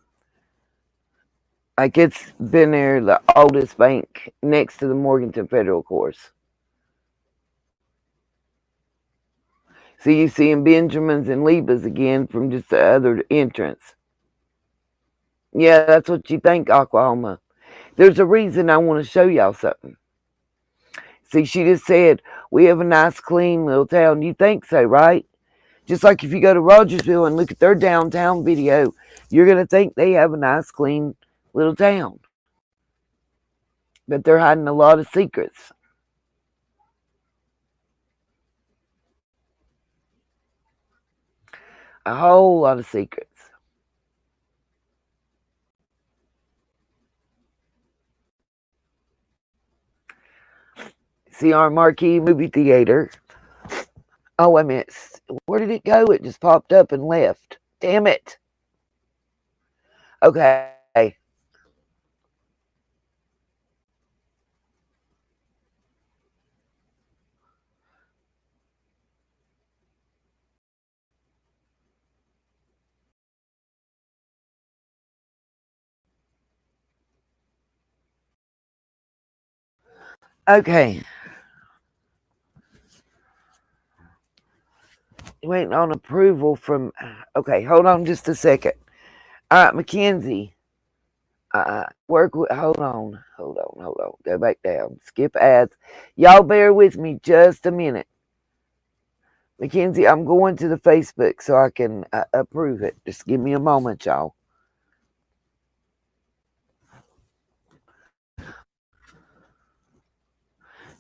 Like, it's been there, the oldest bank next to the Morganton Federal Course. So you seeing Benjamin's and Liba's again from just the other entrance. Yeah, that's what you think, Oklahoma. There's a reason I want to show y'all something. See, she just said, we have a nice, clean little town. You think so, right? Just like if you go to Rogersville and look at their downtown video, you're going to think they have a nice, clean little town. But they're hiding a lot of secrets. A whole lot of secrets. See our marquee movie theater. Oh, wait a minute. Where did it go? It just popped up and left. Damn it. Okay. Okay. Waiting on approval from. Okay, hold on just a second. All right, Mackenzie. Work with. Hold on. Go back down. Skip ads. Y'all bear with me just a minute. Mackenzie, I'm going to the Facebook so I can approve it. Just give me a moment, y'all.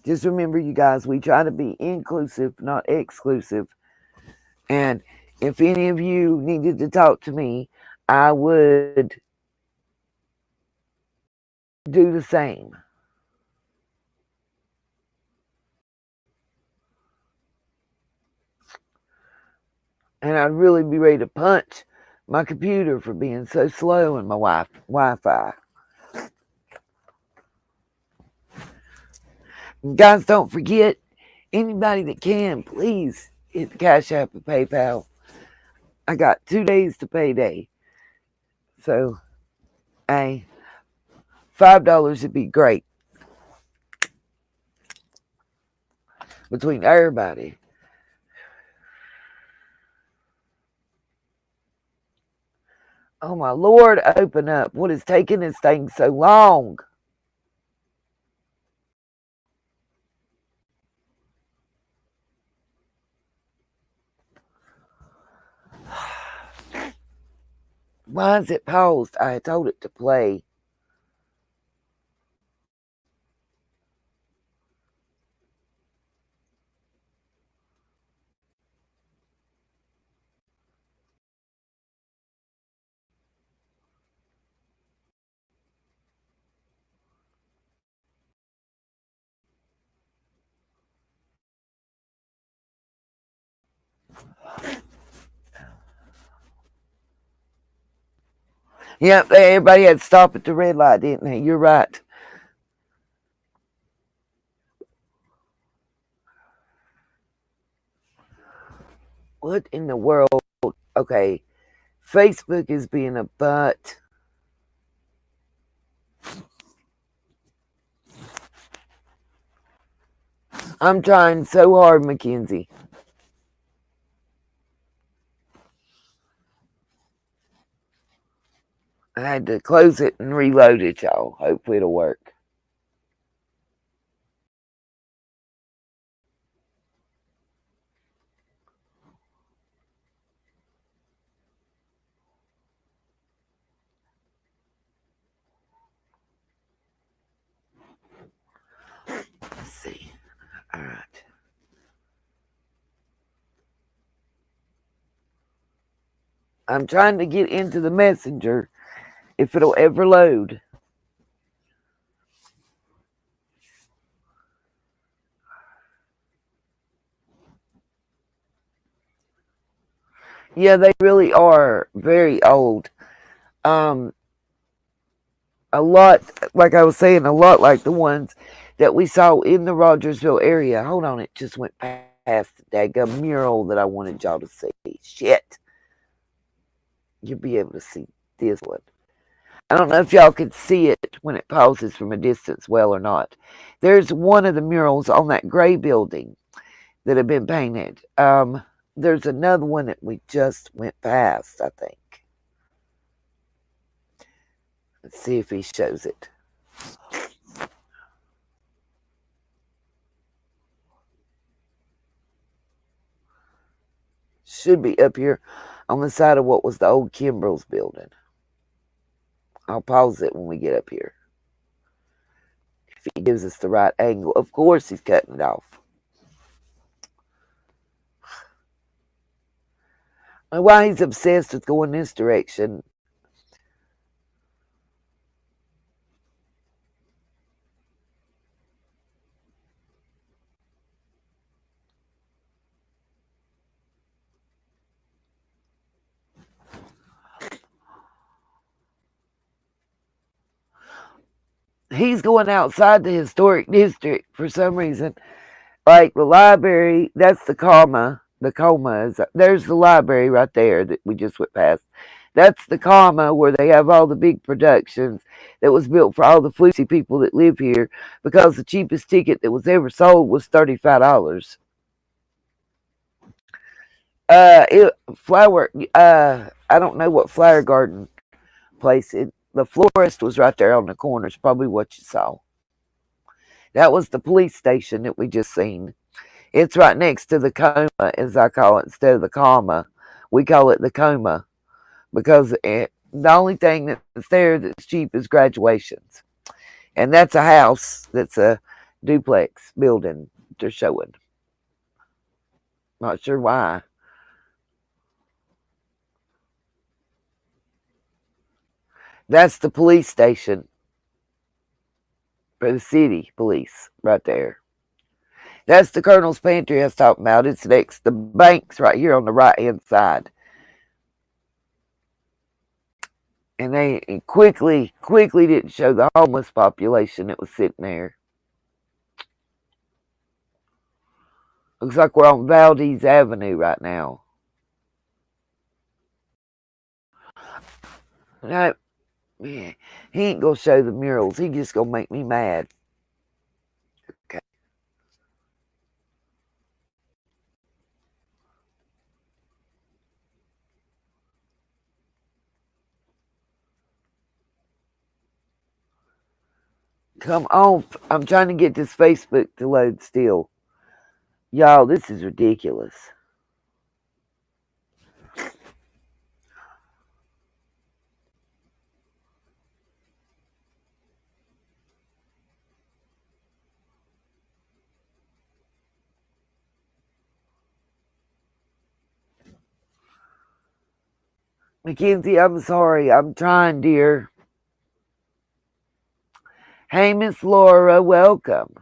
Just remember, you guys, we try to be inclusive, not exclusive. And if any of you needed to talk to me, I would do the same. And I'd really be ready to punch my computer for being so slow and my Wi-Fi. And guys, don't forget, anybody that can, please hit the Cash App and PayPal. I got 2 days to payday. So, hey, $5 would be great. Between everybody. Oh my Lord, open up. What is taking this thing so long? Why is it paused? I told it to play. Yep, everybody had to stop at the red light, didn't they? You're right. What in the world? Okay, Facebook is being a butt. I'm trying so hard, Mackenzie. I had to close it and reload it, y'all. Hopefully it'll work. Let's see. All right. I'm trying to get into the messenger if it'll ever load. Yeah, they really are very old. A lot, like I was saying, a lot like the ones that we saw in the Rogersville area. Hold on, it just went past the daggum mural that I wanted y'all to see. Shit. You'll be able to see this one. I don't know if y'all could see it when it pauses from a distance well or not. There's one of the murals on that gray building that have been painted. There's another one that we just went past, I think. Let's see if he shows it. Should be up here on the side of what was the old Kimbrell's building. I'll pause it when we get up here. If he gives us the right angle. Of course he's cutting it off. And why he's obsessed with going this direction. He's going outside the historic district for some reason. Like the library, that's the comma. The coma is, there's the library right there that we just went past. That's the comma where they have all the big productions that was built for all the floofy people that live here, because the cheapest ticket that was ever sold was $35. I don't know what flower garden place it. The florist was right there on the corner. It's probably what you saw. That was the police station that we just seen. It's right next to the coma, as I call it, instead of the comma. We call it the coma because the only thing that's there that's cheap is graduations. And that's a house that's a duplex building they're showing. Not sure why. That's the police station for the city police right there. That's the Colonel's Pantry I was talking about. It's next to the bank's right here on the right-hand side. And they quickly didn't show the homeless population that was sitting there. Looks like we're on Valdez Avenue right now. No, yeah, he ain't gonna show the murals. He just gonna make me mad. Okay. Come on. I'm trying to get this Facebook to load still. Y'all, this is ridiculous. Mackenzie, I'm sorry. I'm trying, dear. Hey, Miss Laura, welcome.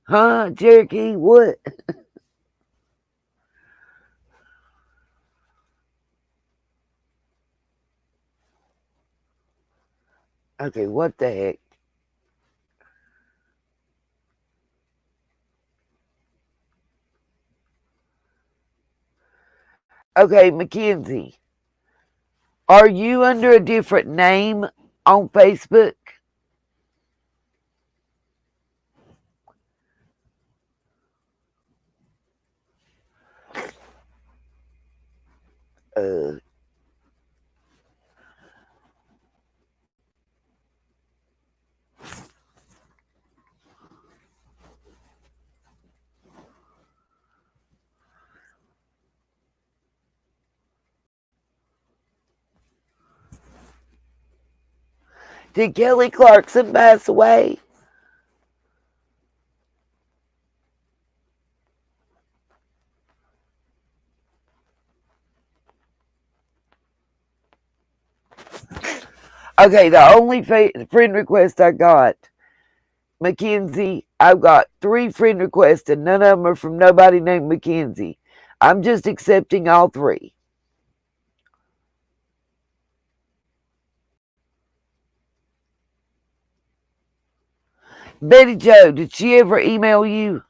Huh, Cherokee? What? Okay, what the heck? Okay, Mackenzie, are you under a different name on Facebook? Did Kelly Clarkson pass away? Okay, the only friend request I got, Mackenzie, I've got 3 friend requests and none of them are from nobody named Mackenzie. I'm just accepting all 3. Betty Jo, did she ever email you?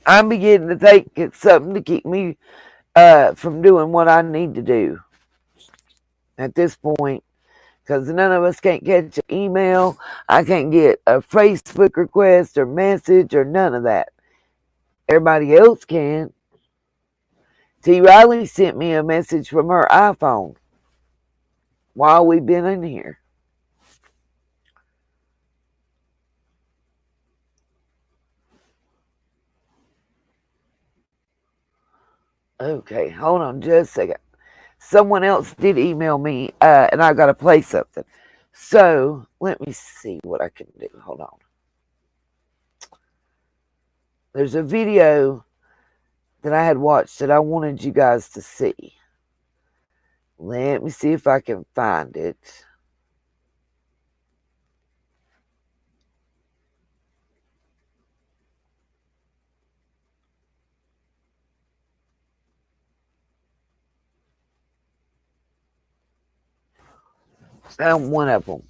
I'm beginning to think it's something to keep me from doing what I need to do at this point, because none of us can't catch an email. I can't get a Facebook request or message or none of that. Everybody else can. T. Riley sent me a message from her iPhone while we've been in here. Okay, hold on just a second. Someone else did email me, and I got to play something. So, let me see what I can do. Hold on. There's a video that I had watched that I wanted you guys to see. Let me see if I can find it. Found one of them.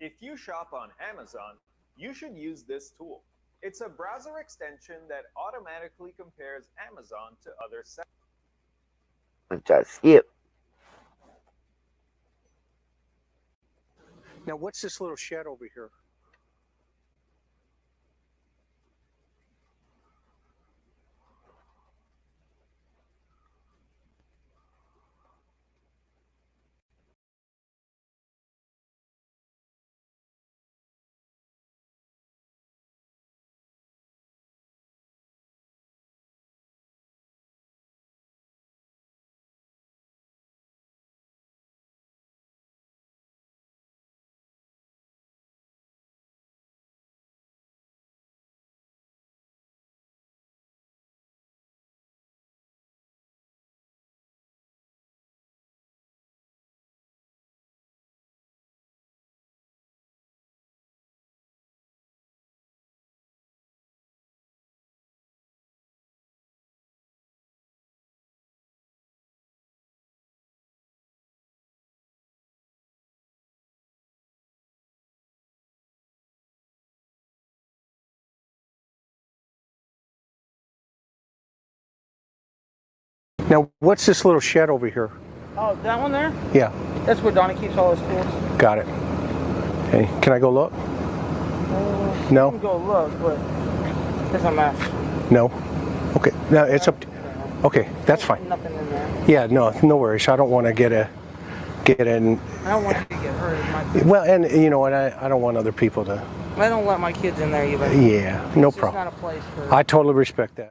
If you shop on Amazon, you should use this tool. It's a browser extension that automatically compares Amazon to other sites. Let's try to skip. Now, what's this little shed over here? Now, what's this little shed over here? Oh, that one there? Yeah, That's where Donnie keeps all his tools. got it. Hey, can I go look? You No? can go look, but it's a mess. No? Okay, now it's up to, okay, that's fine. Nothing in there. Yeah, no worries. I don't want to get in. I don't want you to get hurt. Well, and you know what? I don't want other people to. I don't let my kids in there either. Yeah, no It's just problem. not a place for. I totally respect that.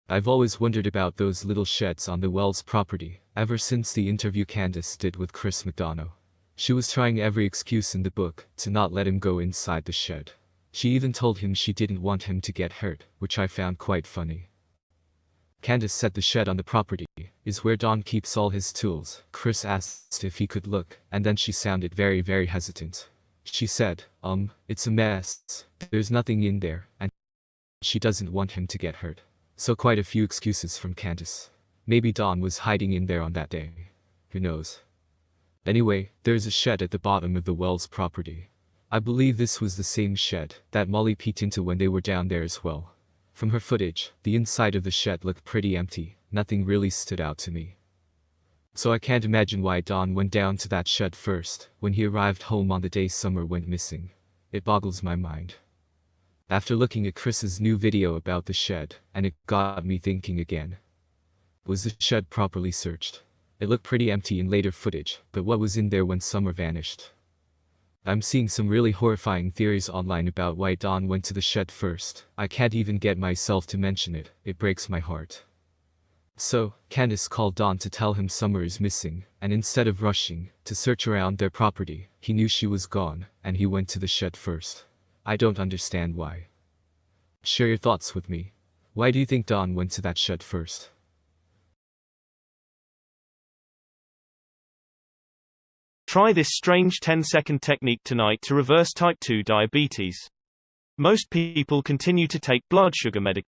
I've always wondered about those little sheds on the Wells property, ever since the interview Candace did with Chris McDonough. She was trying every excuse in the book to not let him go inside the shed. She even told him she didn't want him to get hurt, which I found quite funny. Candace said the shed on the property is where Don keeps all his tools. Chris asked if he could look, and then she sounded very, very hesitant. She said, it's a mess, there's nothing in there, and she doesn't want him to get hurt. So quite a few excuses from Candace. Maybe Don was hiding in there on that day. Who knows? Anyway, there's a shed at the bottom of the Wells property. I believe this was the same shed that Molly peeked into when they were down there as well. From her footage, the inside of the shed looked pretty empty. Nothing really stood out to me. So I can't imagine why Don went down to that shed first, when he arrived home on the day Summer went missing. It boggles my mind. After looking at Chris's new video about the shed, and it got me thinking again. Was the shed properly searched? It looked pretty empty in later footage, but what was in there when Summer vanished? I'm seeing some really horrifying theories online about why Don went to the shed first. I can't even get myself to mention it. It breaks my heart. So, Candace called Don to tell him Summer is missing, and instead of rushing to search around their property, he knew she was gone, and he went to the shed first. I don't understand why. Share your thoughts with me. Why do you think Don went to that shed first? Try this strange 10-second technique tonight to reverse type 2 diabetes. Most people continue to take blood sugar medication.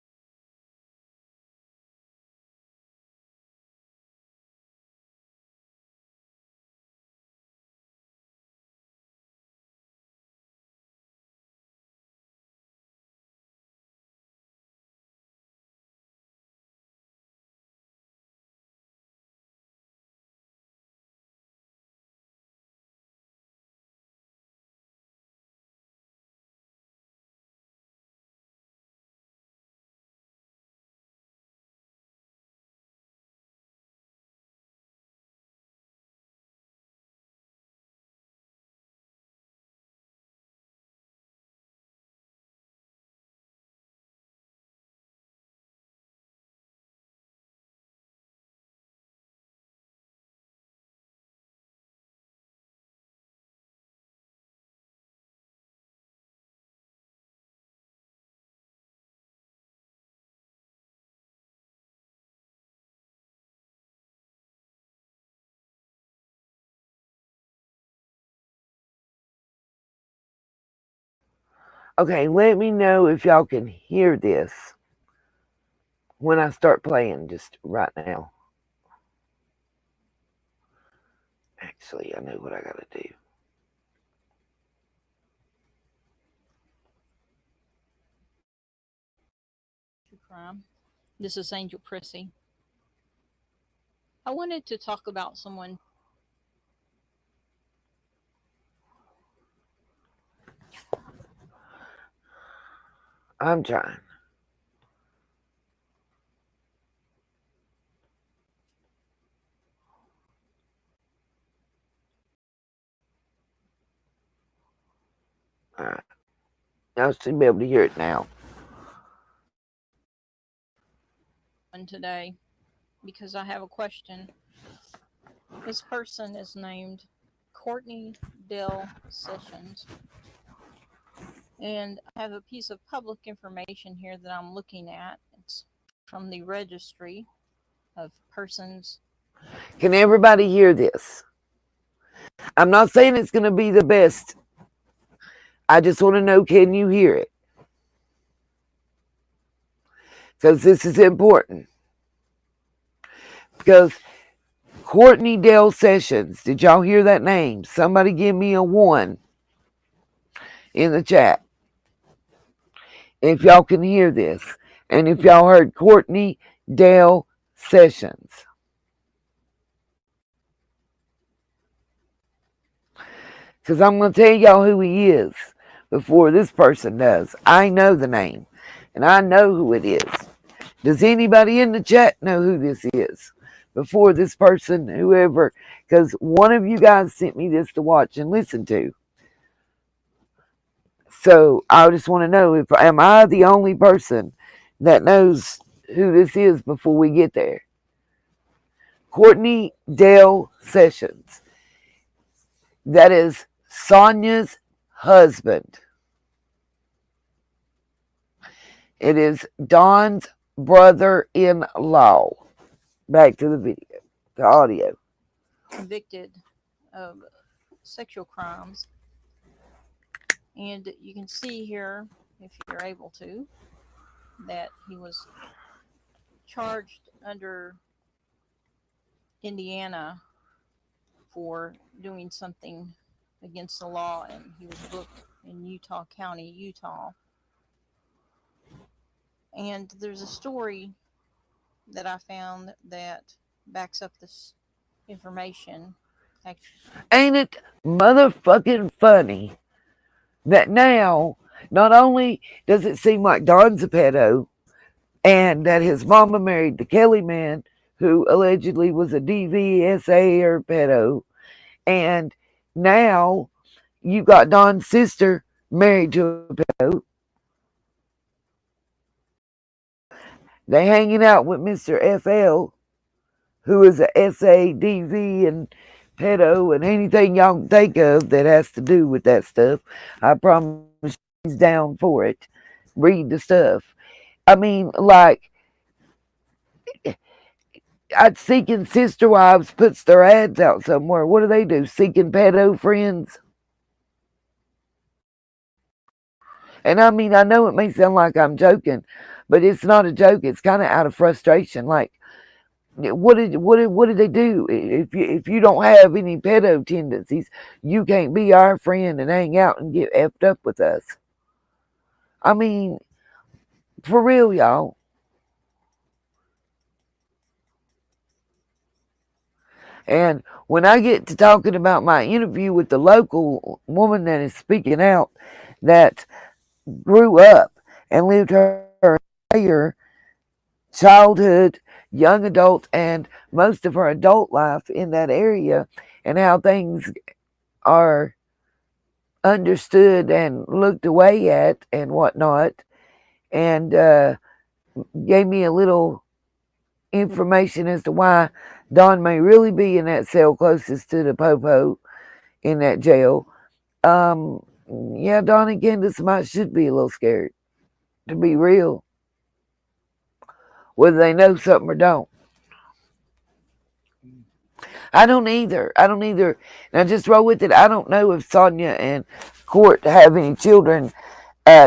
Okay, let me know if y'all can hear this when I start playing, just right now. Actually, I know what I gotta do. Crime. This is Angel Prissy. I wanted to talk about someone I'm trying. All right. Y'all should be able to hear it now. Today, because I have a question. This person is named Courtney Dell Sessions. And I have a piece of public information here that I'm looking at. It's from the registry of persons. Can everybody hear this? I'm not saying it's going to be the best. I just want to know, can you hear it? Because this is important. Because Courtney Dell Sessions, did y'all hear that name? Somebody give me a 1 in the chat if y'all can hear this. And if y'all heard Courtney Dell Sessions. Because I'm going to tell y'all who he is before this person does. I know the name. And I know who it is. Does anybody in the chat know who this is? Before this person, whoever, because one of you guys sent me this to watch and listen to. So I just want to know, am I the only person that knows who this is before we get there? Courtney Dell Sessions. That is Sonia's husband. It is Don's brother-in-law. Back to the video, the audio. Convicted of sexual crimes. And you can see here, if you're able to, that he was charged under Indiana for doing something against the law, and he was booked in Utah County, Utah. And there's a story that I found that backs up this information. Ain't it motherfucking funny that now, not only does it seem like Don's a pedo, and that his mama married the Kelly man, who allegedly was a DVSA or pedo, and now you got Don's sister married to a pedo. They hanging out with Mr. FL, who is a SADV and pedo and anything y'all can think of that has to do with that stuff. I promise he's down for it. Read the stuff. I mean, like, Seeking Sister Wives puts their ads out somewhere. What do? Seeking pedo friends? And I mean, I know it may sound like I'm joking, but it's not a joke. It's kind of out of frustration. Like, what did they do? If you don't have any pedo tendencies, you can't be our friend and hang out and get effed up with us. I mean, for real, y'all. And when I get to talking about my interview with the local woman that is speaking out, that grew up and lived her entire childhood, young adult, and most of her adult life in that area, and how things are understood and looked away at and whatnot, and gave me a little information as to why Don may really be in that cell closest to the popo in that jail. Yeah, Don and Candace should be a little scared, to be real, whether they know something or don't. I don't either. Now just roll with it. I don't know if Sonia and Court have any children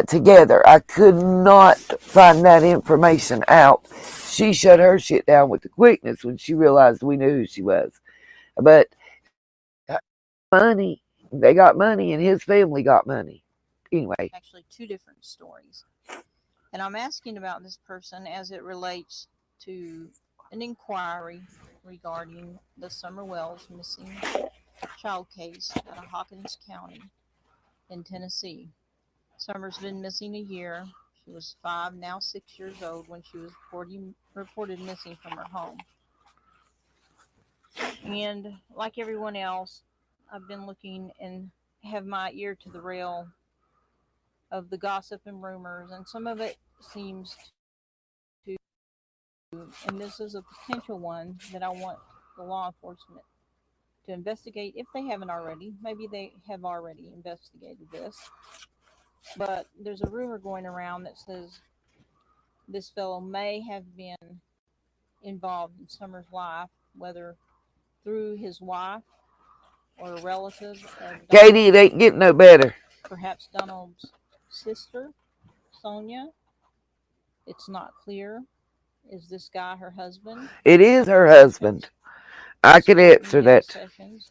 together. I could not find that information out. She shut her shit down with the quickness when she realized we knew who she was. But money, they got money, and his family got money. Anyway. Actually, two different stories. And I'm asking about this person as it relates to an inquiry regarding the Summer Wells missing child case out of Hawkins County in Tennessee. Summer's been missing a year. She was 5, now 6 years old, when she was reported missing from her home. And like everyone else, I've been looking and have my ear to the rail of the gossip and rumors, and some of it seems to, and this is a potential one that I want the law enforcement to investigate if they haven't already. Maybe they have already investigated this, but there's a rumor going around that says this fellow may have been involved in Summer's life, whether through his wife or a relative of Katie, it ain't getting no better. perhaps Donald's sister, Sonia. It's not clear. Is this guy her husband? It is her husband. I can answer that. Sessions.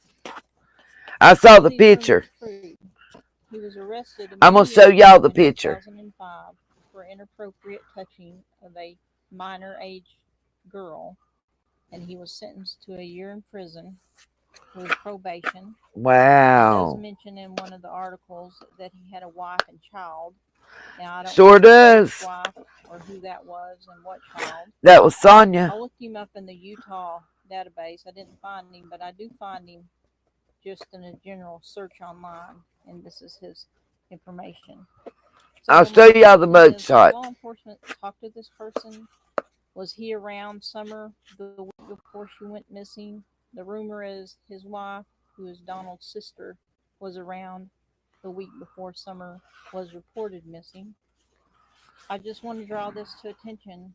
I saw the picture. He was arrested. I'm going to show y'all the picture. 2005 for inappropriate touching of a minor age girl, and he was sentenced to a year in prison with probation. Wow. It does mention in one of the articles that he had a wife and child. Now, I don't Sure know does. his wife or who that was and what child. That was Sonia. I looked him up in the Utah database. I didn't find him, but I do find him just in a general search online, and this is his information. So I'll show y'all the mugshot. Law enforcement talked to this person. Was he around Summer the week before she went missing? The rumor is his wife, who is Donald's sister, was around the week before Summer was reported missing. I just want to draw this to attention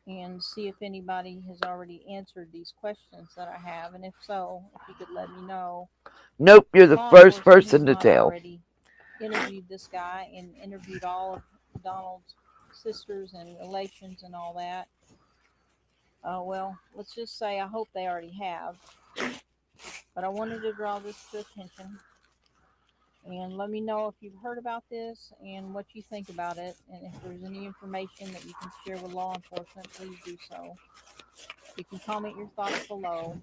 and see if anybody has already answered these questions that I have, and if so, if you could let me know. Nope, you're the first person to tell. Already interviewed this guy and interviewed all of Donald's sisters and relations and all that. Well, let's just say I hope they already have, but I wanted to draw this to attention. And let me know if you've heard about this and what you think about it. And if there's any information that you can share with law enforcement, please do so. You can comment your thoughts below.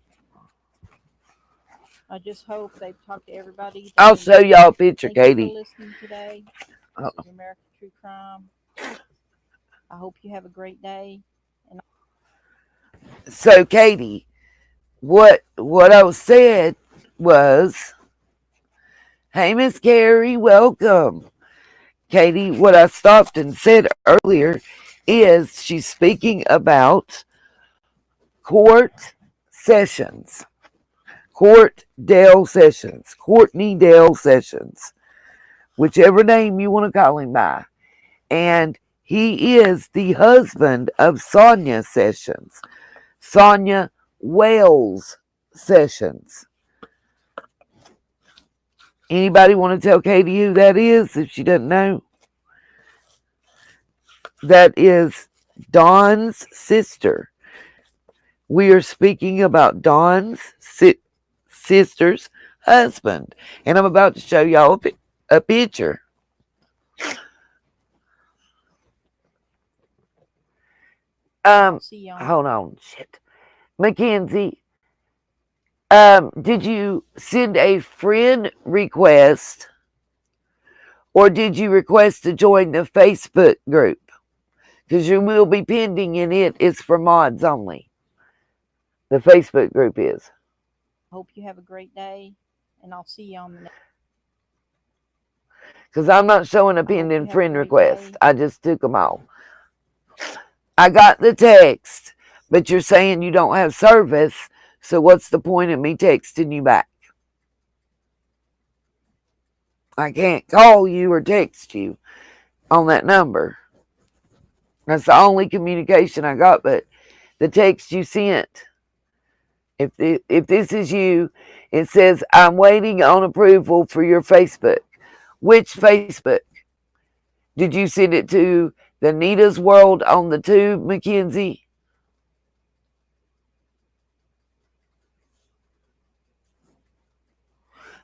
I just hope they've talked to everybody. I'll show y'all a picture, Thank Katie. you for listening today. This is American True Crime. I hope you have a great day. And so, Katie, what I said was, hey, Miss Carrie, welcome. Katie, what I stopped and said earlier is she's speaking about court sessions. Courtney Dale Sessions, whichever name you want to call him by. And he is the husband of Sonia Sessions, Sonia Wells Sessions. Anybody want to tell Katie who that is if she doesn't know? That is Dawn's sister. We are speaking about Dawn's sister's husband. And I'm about to show y'all a picture. Hold on. Shit. Mackenzie, did you send a friend request or did you request to join the Facebook group? Because you will be pending in it. It's for mods only. The Facebook group is. hope you have a great day, and I'll see you on the next. Because I'm not showing a pending friend request. I just took them all. I got the text, but you're saying you don't have service, so what's the point of me texting you back? I can't call you or text you on that number. That's the only communication I got, but the text you sent. If this is you, it says, I'm waiting on approval for your Facebook. Which Facebook? Did you send it to the Nita's World on the tube, Mackenzie?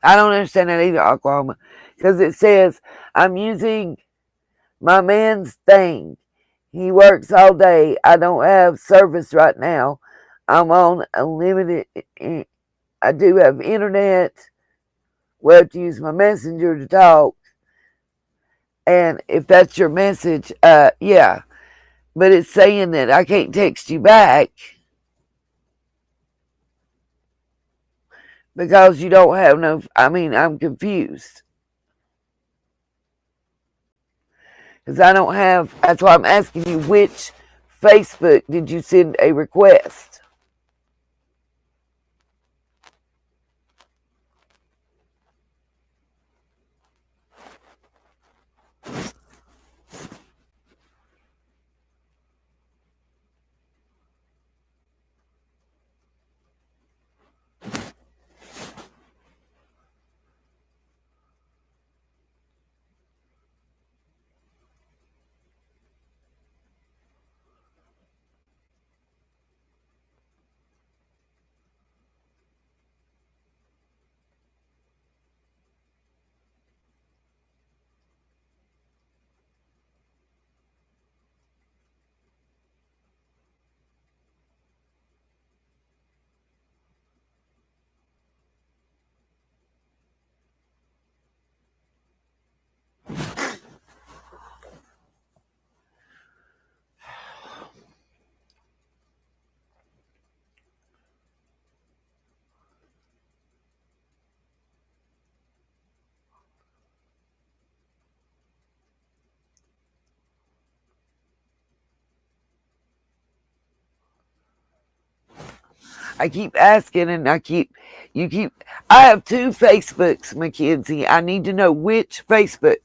I don't understand that either, Oklahoma. Because it says, I'm using my man's thing. He works all day. I don't have service right now. I'm on unlimited. I do have internet. We'll have to use my messenger to talk. And if that's your message, yeah. But it's saying that I can't text you back because you don't have no, I'm confused. Because I don't have, that's why I'm asking you, which Facebook did you send a request? I keep asking and I have two Facebooks, Mackenzie. I need to know which Facebook.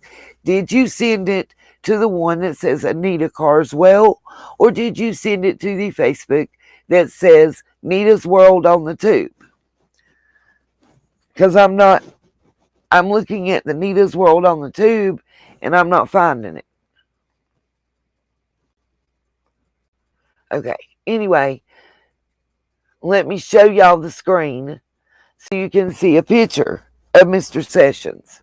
Did you send it to the one that says Anita Carswell, or did you send it to the Facebook that says Nita's World on the Tube? Because I'm looking at the Nita's World on the Tube and I'm not finding it. Okay, anyway, let me show y'all the screen so you can see a picture of Mr. Sessions.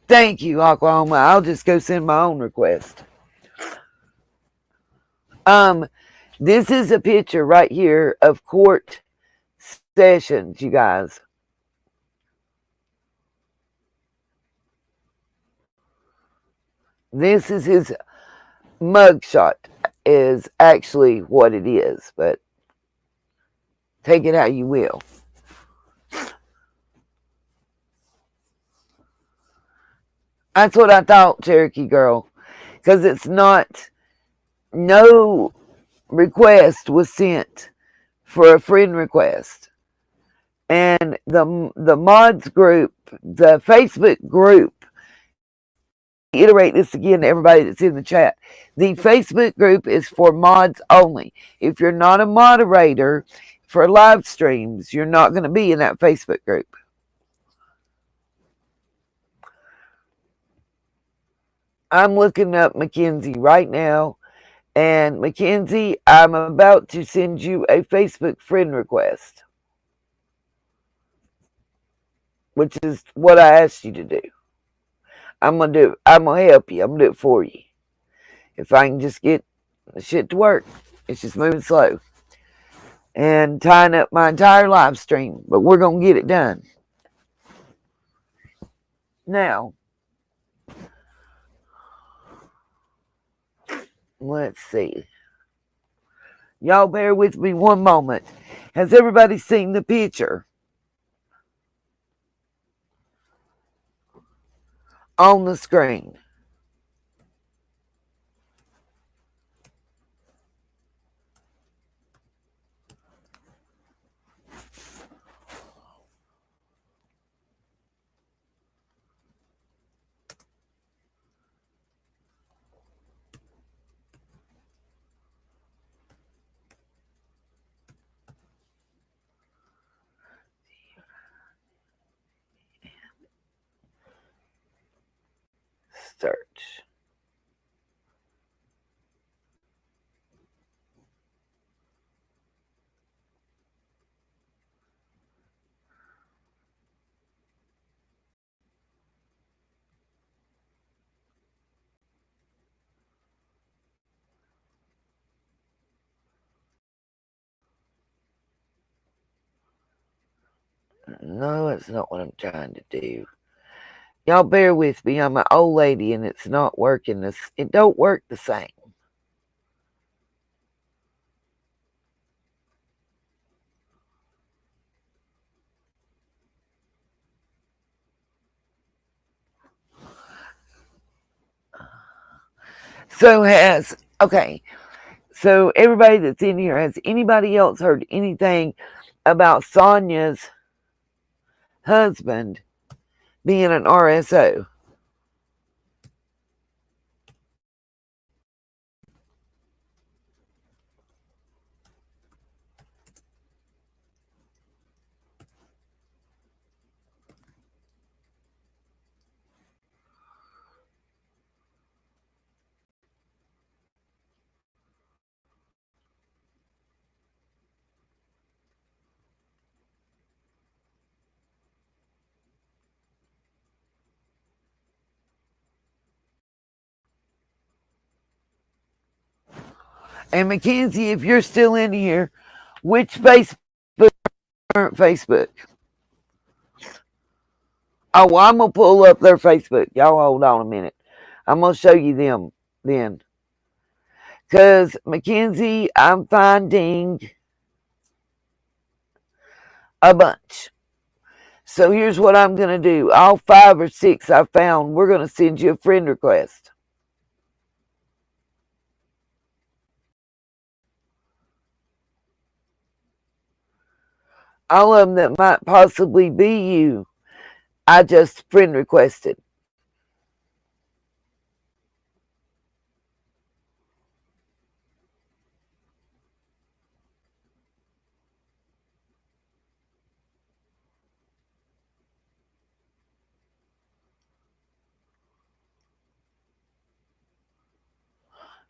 Thank you, Oklahoma. I'll just go send my own request. This is a picture right here of Court Sessions, you guys. This is his mugshot, is actually what it is, but take it how you will. That's what I thought, Cherokee Girl, because it's not, no request was sent for a friend request. And the mods group, the Facebook group, iterate this again to everybody that's in the chat. The Facebook group is for mods only. If you're not a moderator for live streams, you're not going to be in that Facebook group. I'm looking up Mackenzie right now, and Mackenzie, I'm about to send you a Facebook friend request, which is what I asked you to do. I'm gonna do it. I'm gonna help you. I'm gonna do it for you. If I can just get the shit to work. It's just moving slow. And tying up my entire live stream. But we're gonna get it done. Now, let's see. Y'all bear with me one moment. Has everybody seen the picture on the screen? search. No, it's not what I'm trying to do. Y'all bear with me. I'm an old lady and it's not working. It don't work the same. So everybody that's in here, has anybody else heard anything about Sonia's husband being an RSO? And Mackenzie, if you're still in here, which Facebook, current Facebook? Oh, well, I'm going to pull up their Facebook. Y'all hold on a minute. I'm going to show you them then. Because, Mackenzie, I'm finding a bunch. So here's what I'm going to do. All 5 or 6 I found, we're going to send you a friend request. All of them that might possibly be you, I just friend requested.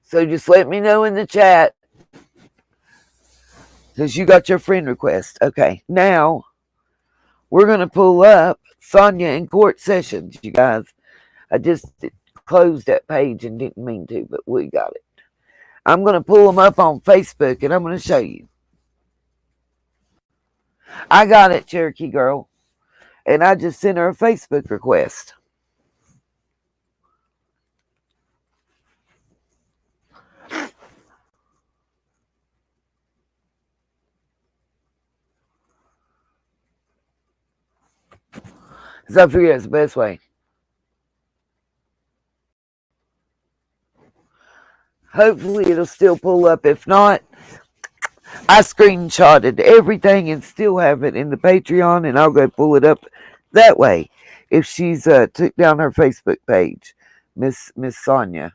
So just let me know in the chat, because you got your friend request. Okay, now we're going to pull up Sonia in court sessions, you guys. I just closed that page and didn't mean to, but we got it. I'm going to pull them up on Facebook, and I'm going to show you. I got it, Cherokee Girl, and I just sent her a Facebook request. So I figure that's the best way. Hopefully it'll still pull up. If not, I screenshotted everything and still have it in the Patreon, and I'll go pull it up that way. If she's took down her Facebook page, Miss Sonia.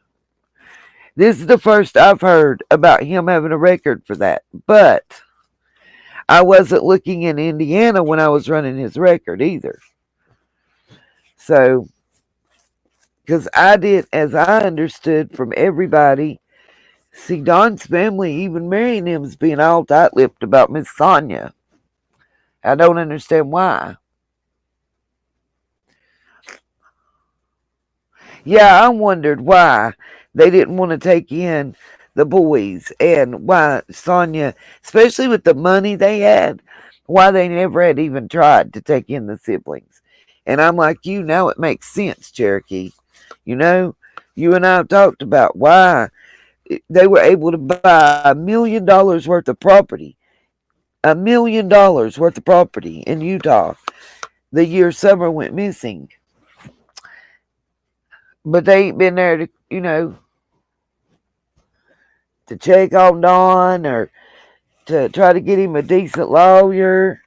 This is the first I've heard about him having a record for that. But I wasn't looking in Indiana when I was running his record either. So, because I did, as I understood from everybody, see, Don's family, even marrying him, is being all tight-lipped about Miss Sonia. I don't understand why. Yeah, I wondered why they didn't want to take in the boys, and why Sonia, especially with the money they had, why they never had even tried to take in the siblings. And I'm like you, now it makes sense, Cherokee. You know, you and I have talked about why they were able to buy $1 million worth of property. $1 million worth of property in Utah the year Summer went missing. But they ain't been there to, to check on Don or to try to get him a decent lawyer.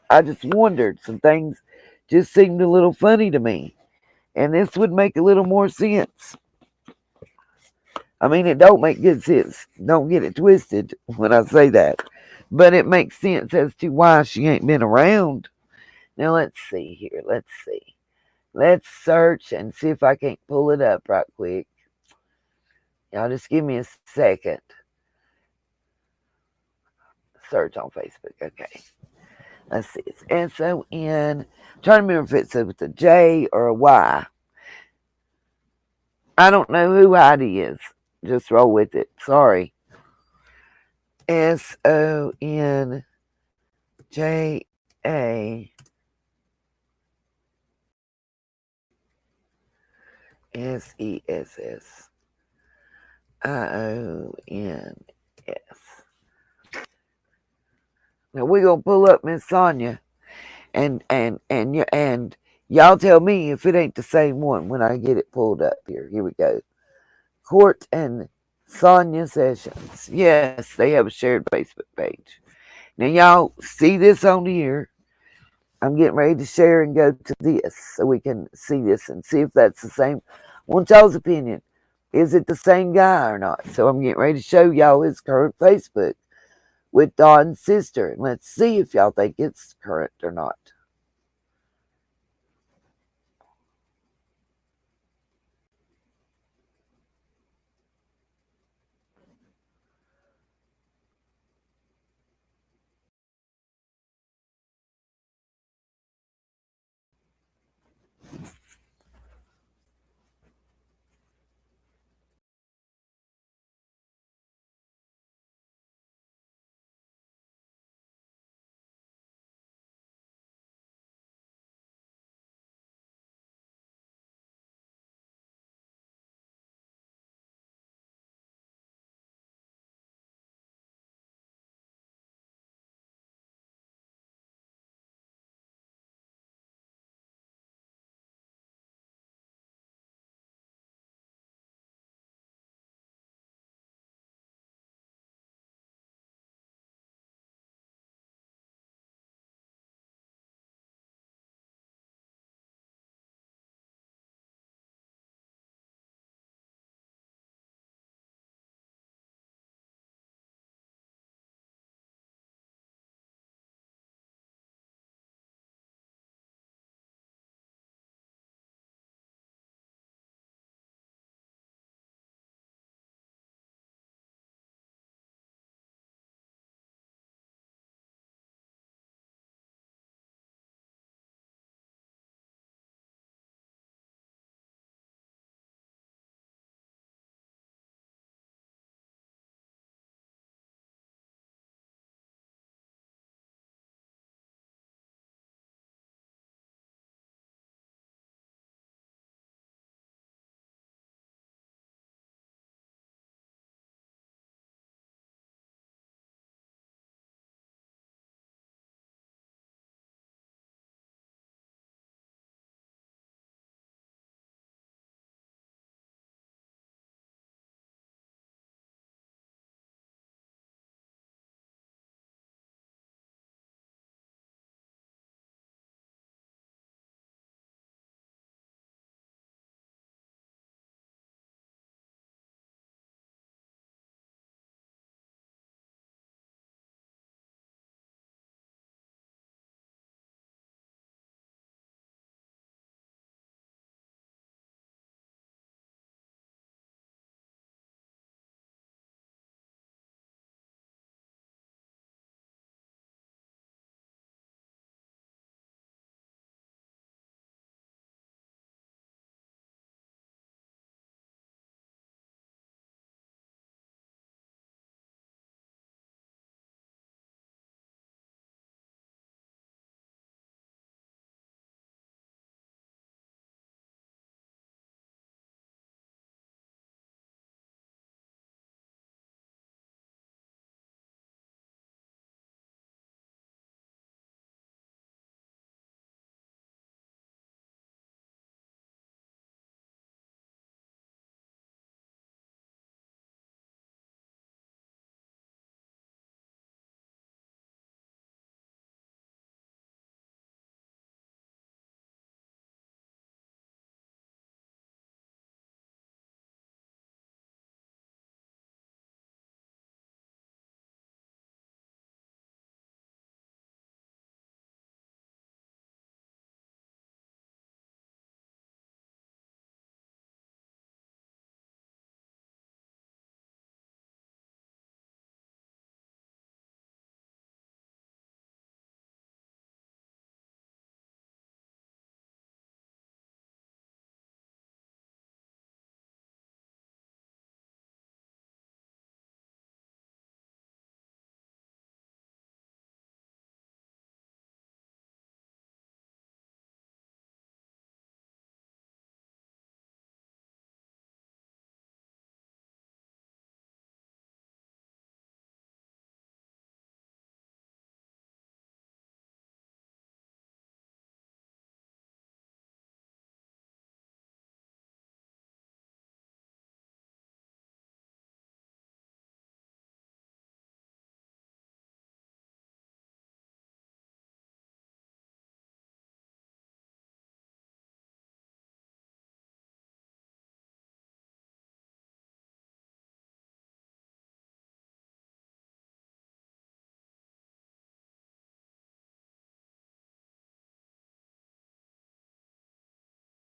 I just wondered. Some things just seemed a little funny to me. And this would make a little more sense. I mean, it don't make good sense. Don't get it twisted when I say that. But it makes sense as to why she ain't been around. Now, let's see here. Let's see. Let's search and see if I can't pull it up right quick. Y'all just give me a second. Search on Facebook. Okay. Let's see. It's S-O-N. Trying to remember if it's with a J or a Y. I don't know who Heidi is. Just roll with it. Sorry. SONJASSIONS. Now we're gonna pull up Miss Sonia, and y'all tell me if it ain't the same one when I get it pulled up here. Here we go. Court and Sonia Sessions. Yes, they have a shared Facebook page. Now y'all see this on here. I'm getting ready to share and go to this so we can see this and see if that's the same. I want y'all's opinion. Is it the same guy or not? So I'm getting ready to show y'all his current Facebook with Dawn's sister. And let's see if y'all think it's current or not.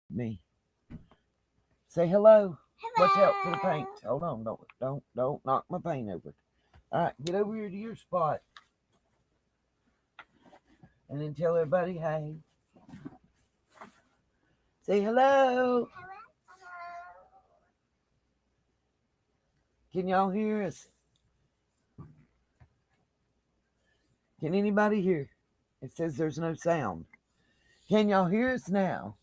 me. Say hello. Watch out for the paint. Hold on, don't knock my paint over. All right, get over here to your spot, and then tell everybody hey. Say hello. Can y'all hear us? Can anybody hear? It says there's no sound. Can y'all hear us now?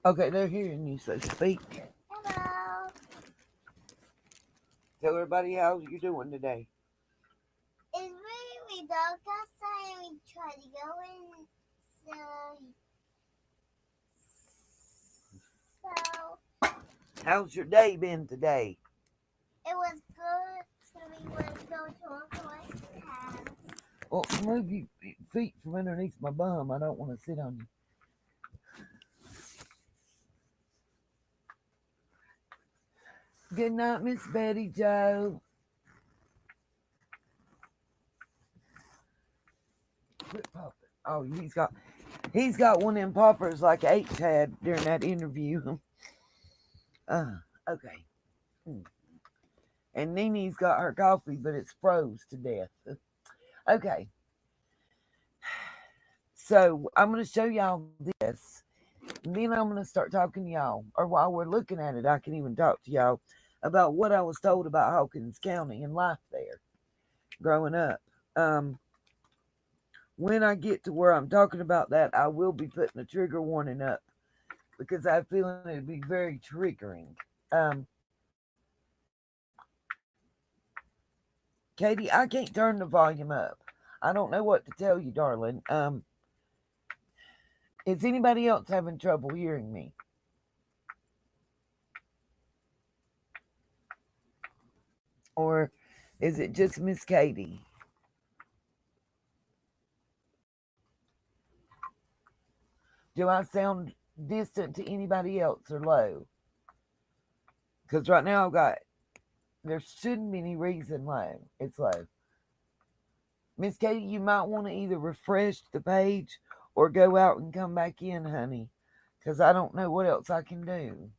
Okay, they're hearing you, so speak. Hello. Tell everybody how you're doing today. It's really dark outside and we try to go in. So How's your day been today? it was good. So we went to go to Uncle Mike's house. Well, move your feet from underneath my bum. I don't want to sit on you. Good night, Miss Betty Joe. Quit popping. Oh, he's got one of them poppers like H had during that interview. Okay. And Nini's got her coffee, but it's froze to death. Okay. So I'm going to show y'all this. And then I'm going to start talking to y'all. Or while we're looking at it, I can even talk to y'all about what I was told about Hawkins County and life there growing up. When I get to where I'm talking about that, I will be putting a trigger warning up because I feel it would be very triggering. Katie, I can't turn the volume up. I don't know what to tell you, darling. Is anybody else having trouble hearing me? Or is it just Miss Katie? Do I sound distant to anybody else or low? Because right now there shouldn't be any reason low. It's low. Miss Katie, you might want to either refresh the page or go out and come back in, honey. Because I don't know what else I can do.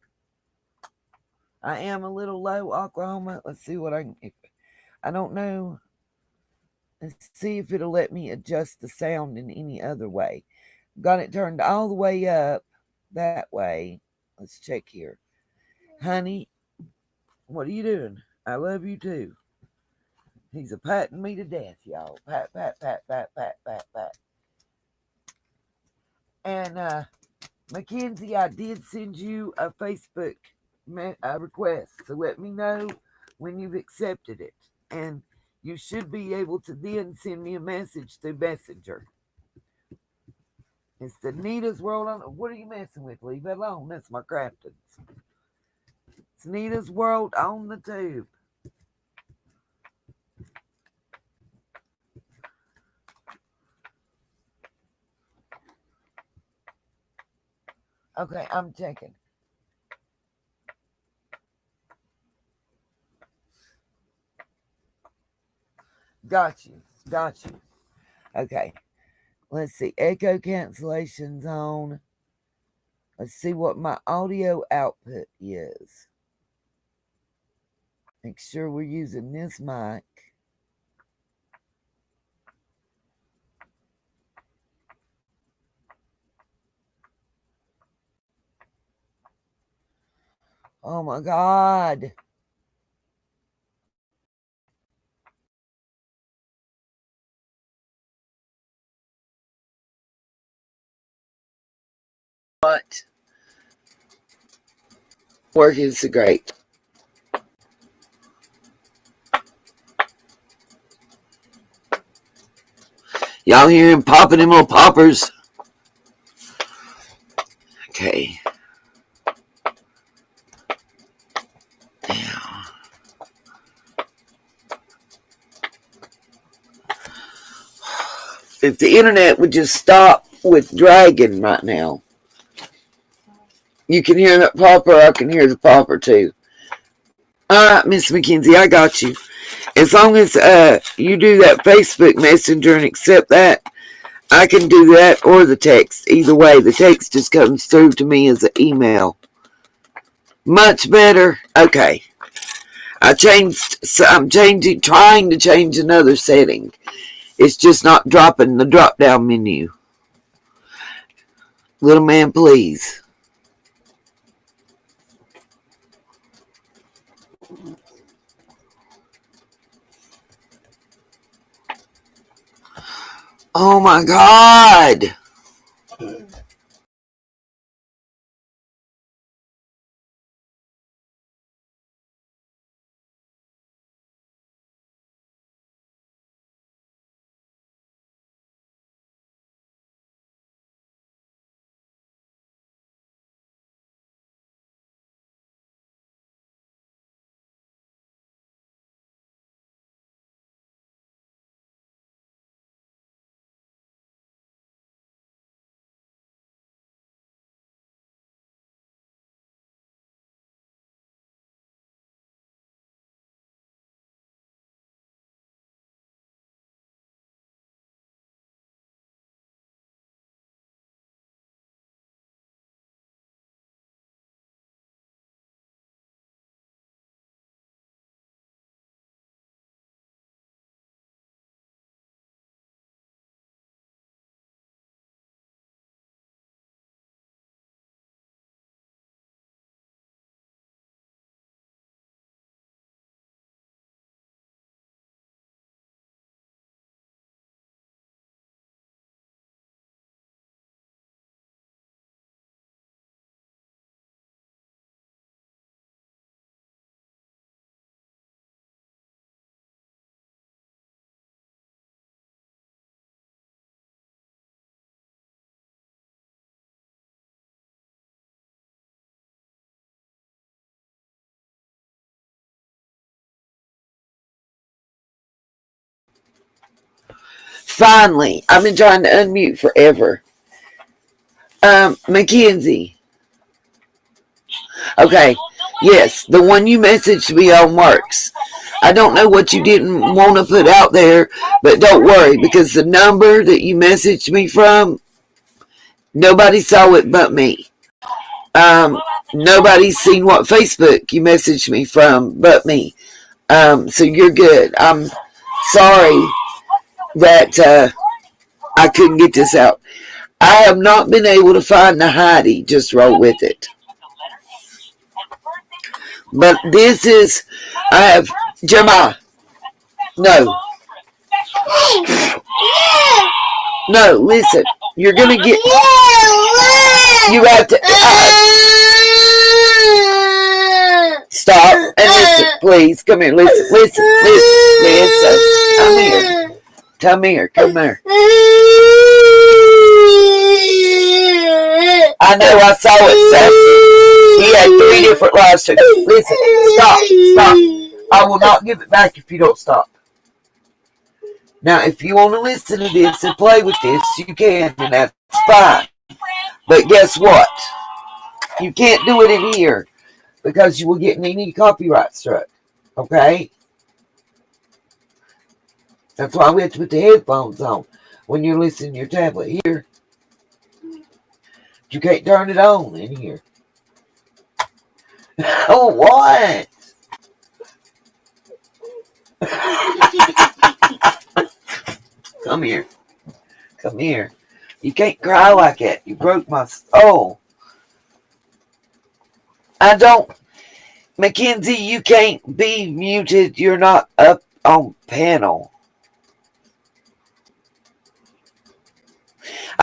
I am a little low, Oklahoma. Let's see what I can... I don't know. Let's see if it'll let me adjust the sound in any other way. Got it turned all the way up that way. Let's check here. Honey, what are you doing? I love you too. He's a patting me to death, y'all. Pat, pat, pat, pat, pat, pat, pat. And Mackenzie, I did send you a Facebook request. So let me know when you've accepted it. And you should be able to then send me a message through Messenger. It's the Nita's World. What are you messing with? Leave it alone. That's my craftings. It's Nita's World on the tube. Okay, I'm checking. Got you. Okay. Let's see. Echo cancellation's on. Let's see what my audio output is. Make sure we're using this mic. Oh my God. But work is great. Y'all hear him popping them little poppers? Okay. Now. if the internet would just stop with dragging right now. You can hear that popper. I can hear the popper too. All right, Miss McKenzie, I got you. As long as you do that Facebook Messenger and accept that, I can do that or the text. Either way, the text just comes through to me as an email. Much better. Okay. I'm trying to change another setting. It's just not dropping the drop down menu. Little man, please. Oh my God. Finally, I've been trying to unmute forever. Mackenzie. Okay. Yes, the one you messaged me on works. I don't know what you didn't want to put out there, but don't worry, because the number that you messaged me from, nobody saw it but me. Nobody's seen what Facebook you messaged me from but me. So you're good. I'm sorry that I couldn't get this out. I have not been able to find the Heidi. Just roll with it. But this is, I have, Jeremiah. No. No, listen. You're going to get, you have to, stop and listen, please. Come here, listen. Come here. I know I saw it, Seth. He had 3 different lives too. Listen, stop. I will not give it back if you don't stop. Now, if you want to listen to this and play with this, you can, and that's fine. But guess what? You can't do it in here because you will get any copyright struck. Okay? That's why we have to put the headphones on when you're listening to your tablet here. You can't turn it on in here. Oh, what? Come here. You can't cry like that. You broke my soul. I don't. Mackenzie, you can't be muted. You're not up on panel.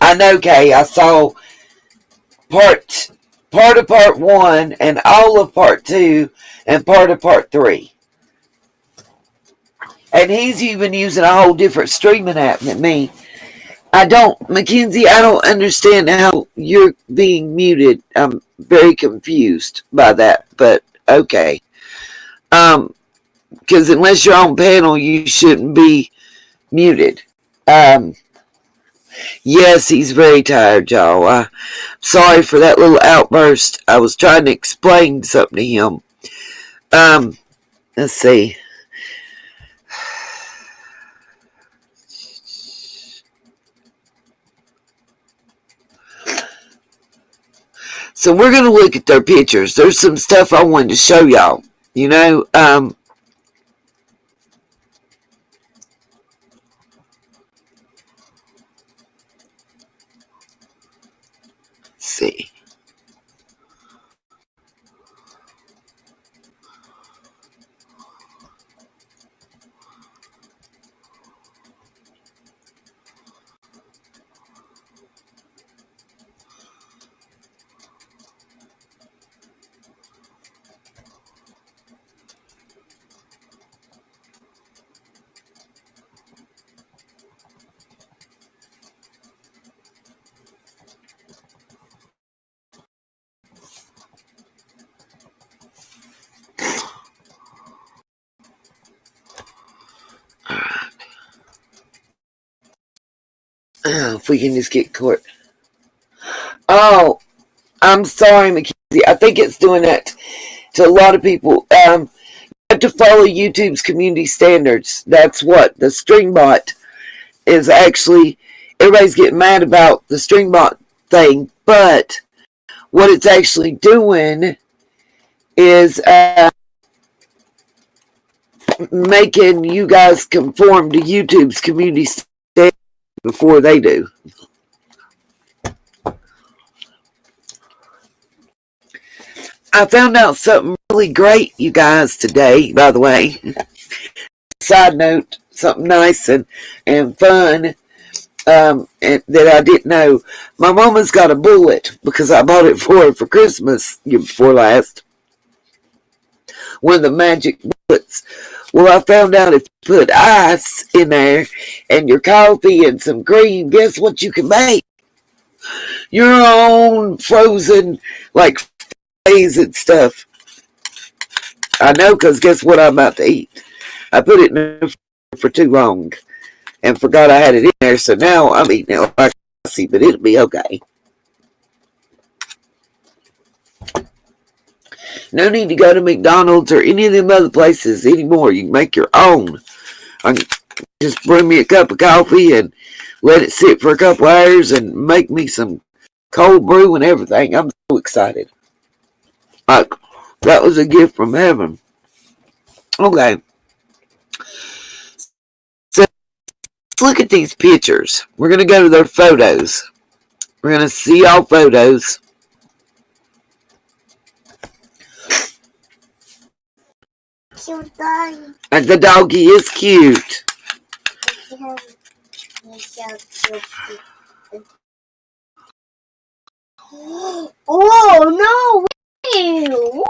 I know, Kay. I saw part of part 1 and all of part 2 and part of part 3. And he's even using a whole different streaming app than me. Mackenzie, I don't understand how you're being muted. I'm very confused by that, but okay. Because unless you're on panel, you shouldn't be muted. Yes, he's very tired, y'all. I'm sorry for that little outburst. I was trying to explain something to him. Let's see. So we're going to look at their pictures. There's some stuff I wanted to show y'all. You know, let's see. If we can just get Court. Oh, I'm sorry, Mackenzie. I think it's doing that to a lot of people. You have to follow YouTube's community standards. That's what the Stringbot is actually. Everybody's getting mad about the Stringbot thing, but what it's actually doing is making you guys conform to YouTube's community standards before they do. I found out something really great, you guys, today, by the way. Side note, something nice and fun and that I didn't know. My mama's got a bullet because I bought it for her for Christmas year before last. One of the magic bullets. Well, I found out if you put ice in there and your coffee and some cream, guess what you can make? Your own frozen, like, and stuff. I know, because guess what I'm about to eat? I put it in there for too long and forgot I had it in there, so now I'm eating it like I see, but it'll be okay. No need to go to McDonald's or any of them other places anymore. You can make your own. I can just bring me a cup of coffee and let it sit for a couple hours and make me some cold brew and everything. I'm so excited. That was a gift from heaven. Okay. So let's look at these pictures. We're going to go to their photos. We're going to see all photos. Cute doggy. And the doggy is cute. Oh, no. Ew. Ooh,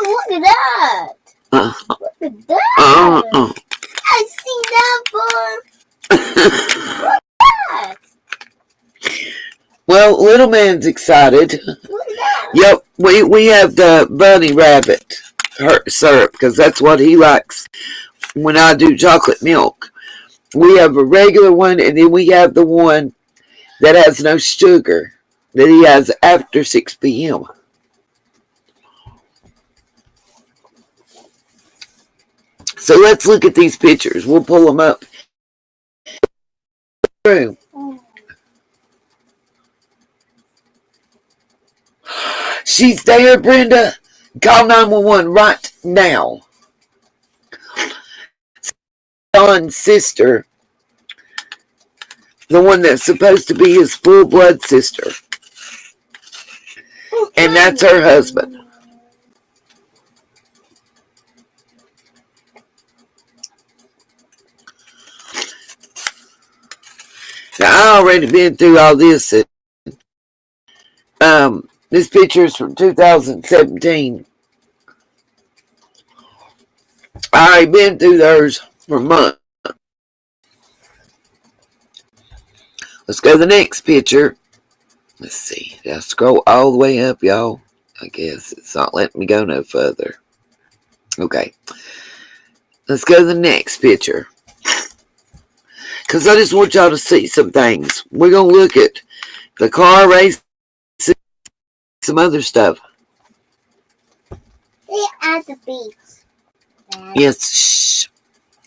look at that. Look at that. I see that one. Look at that. Well, little man's excited. Look at that. Yep, we have the bunny rabbit syrup because that's what he likes when I do chocolate milk. We have a regular one, and then we have the one that has no sugar that he has after 6 p.m. So let's look at these pictures. We'll pull them up. She's there, Brenda. Call 911 right now. Don's sister, the one that's supposed to be his full blood sister. And that's her husband. Now, I already been through all this. This picture is from 2017. I already been through theirs for months. Let's go to the next picture. Let's see. Did I scroll all the way up, y'all? I guess it's not letting me go no further. Okay. Let's go to the next picture. Because I just want y'all to see some things. We're going to look at the car race, some other stuff. We're at the beach. Dad. Yes, shh.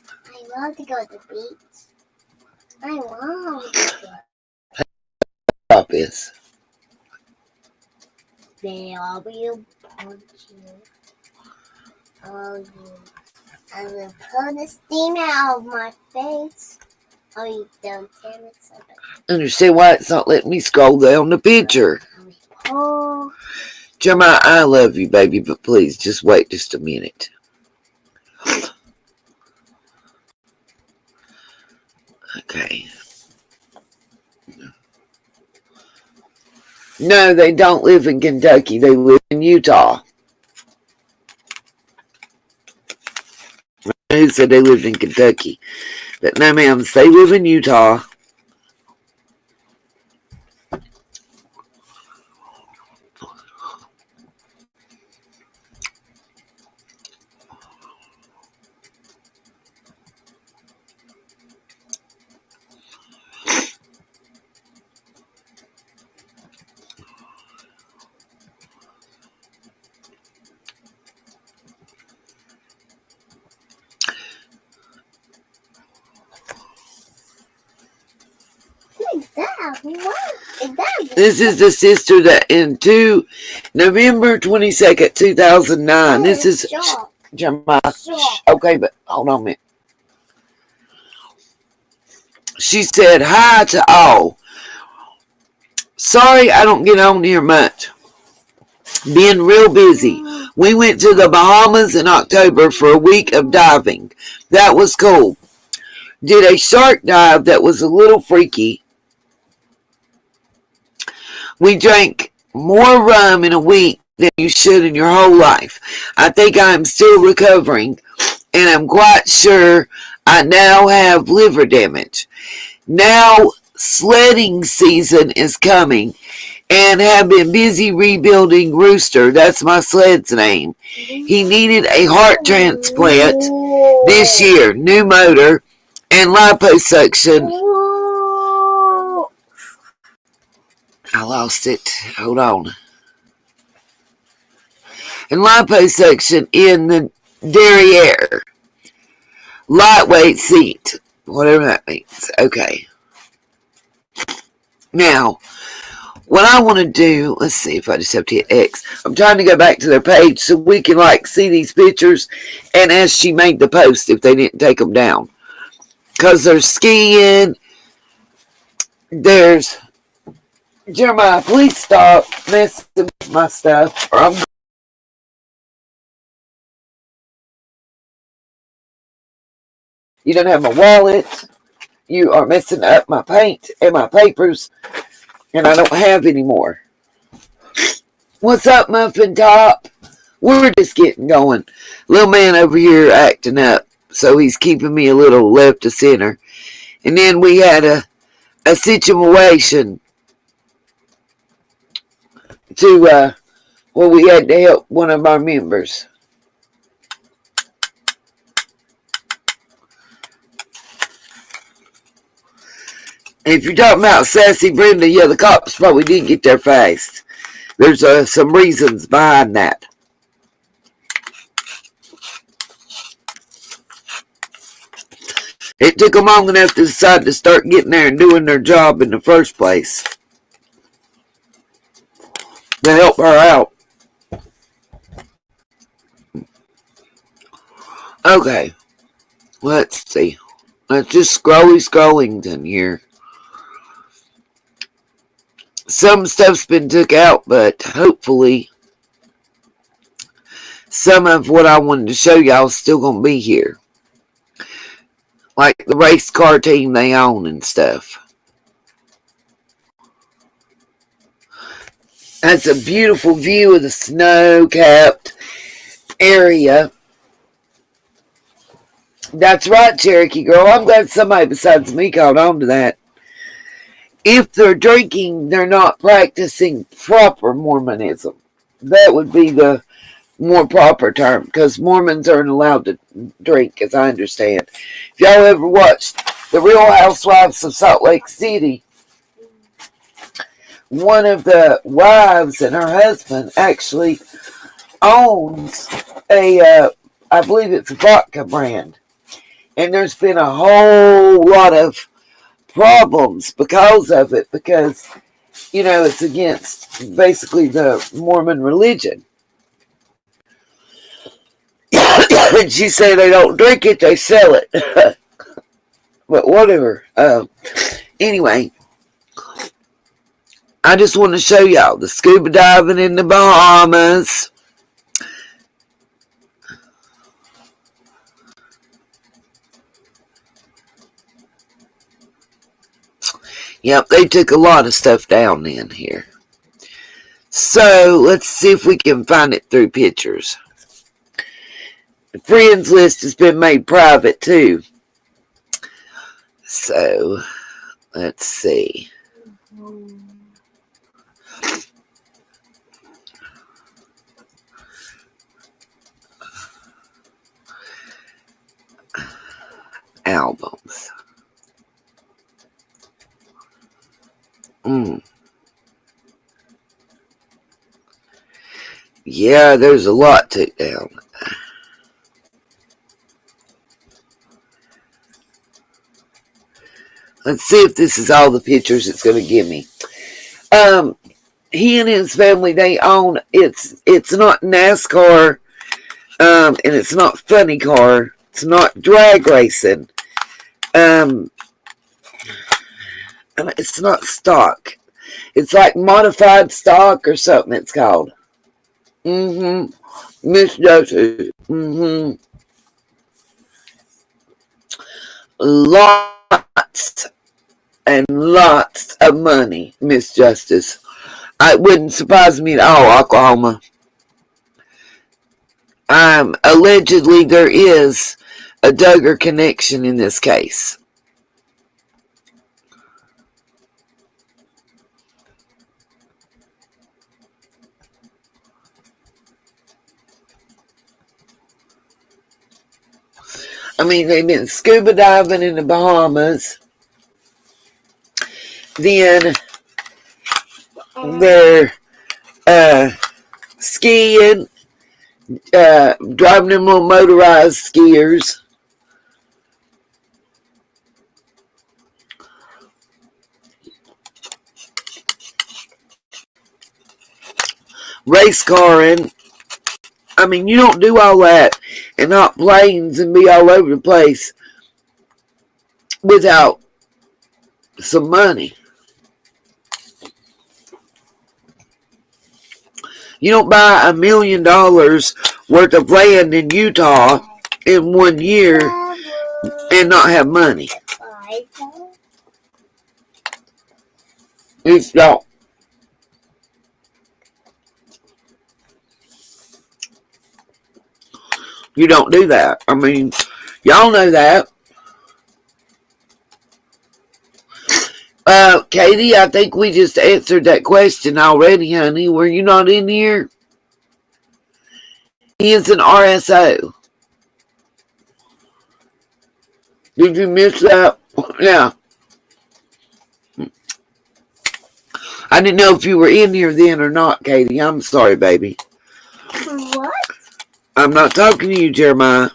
I love to go to the beach. I want to. Stop this. They all will punch you. Oh, you. I will pull the steam out of my face. Oh, you don't damn it so bad. Understand why it's not letting me scroll down the picture. Oh. Jeremiah, I love you, baby, but please just wait just a minute. Okay. No, they don't live in Kentucky. They live in Utah. Who said they lived in Kentucky? But no, ma'am, they live in Utah. This is the sister that in November 22nd, 2009. This is Jeremiah. Okay, but hold on a minute. She said, hi to all. Sorry I don't get on here much. Being real busy. We went to the Bahamas in October for a week of diving. That was cool. Did a shark dive that was a little freaky. We drank more rum in a week than you should in your whole life. I think I am still recovering, and I'm quite sure I now have liver damage. Now sledding season is coming, and have been busy rebuilding Rooster. That's my sled's name. He needed a heart transplant this year, new motor, and liposuction. I lost it. Hold on. And liposuction in the derriere. Lightweight seat. Whatever that means. Okay. Now, what I want to do, let's see if I just have to hit X. I'm trying to go back to their page so we can see these pictures and as she made the post if they didn't take them down. Because they're skiing. There's Jeremiah, please stop messing with my stuff. Or I'm You don't have my wallet. You are messing up my paint and my papers. And I don't have any more. What's up, Muffin Top? We're just getting going. Little man over here acting up. So he's keeping me a little left to center. And then we had a situation to where we had to help one of our members. And if you're talking about Sassy Brenda, yeah, the cops probably didn't get there fast. There's some reasons behind that. It took them long enough to decide to start getting there and doing their job in the first place. To help her out. Okay. Let's see. Let's just scrolling here. Some stuff's been took out, but hopefully some of what I wanted to show y'all is still going to be here. Like the race car team they own and stuff. That's a beautiful view of the snow-capped area. That's right, Cherokee girl. I'm glad somebody besides me caught on to that. If they're drinking, they're not practicing proper Mormonism. That would be the more proper term, because Mormons aren't allowed to drink, as I understand. If y'all ever watched the Real Housewives of Salt Lake City, one of the wives and her husband actually owns a, I believe it's a vodka brand. And there's been a whole lot of problems because of it, because, you know, it's against basically the Mormon religion. And she said they don't drink it, they sell it. But whatever. Anyway, I just want to show y'all the scuba diving in the Bahamas. Yep, they took a lot of stuff down in here. So, let's see if we can find it through pictures. The friends list has been made private too. So, let's see. Albums. Yeah, there's a lot took down. Let's see if this is all the pictures it's going to give me. He and his family, they own, it's not NASCAR, and it's not funny car. It's not drag racing. It's not stock. It's like modified stock or something it's called. Miss Justice. Lots and lots of money, Miss Justice. It wouldn't surprise me at all, Oklahoma. Allegedly there is a Duggar connection in this case. I mean, they've been scuba diving in the Bahamas. Then they're skiing, driving them little motorized skiers. Race carring. I mean, you don't do all that and hop planes and be all over the place without some money. You don't buy $1 million worth of land in Utah in 1 year and not have money. You don't. You don't do that. I mean, y'all know that. Katie, I think we just answered that question already, honey. Were you not in here? He is an RSO. Did you miss that? Yeah. I didn't know if you were in here then or not, Katie. I'm sorry, baby. What? I'm not talking to you, Jeremiah.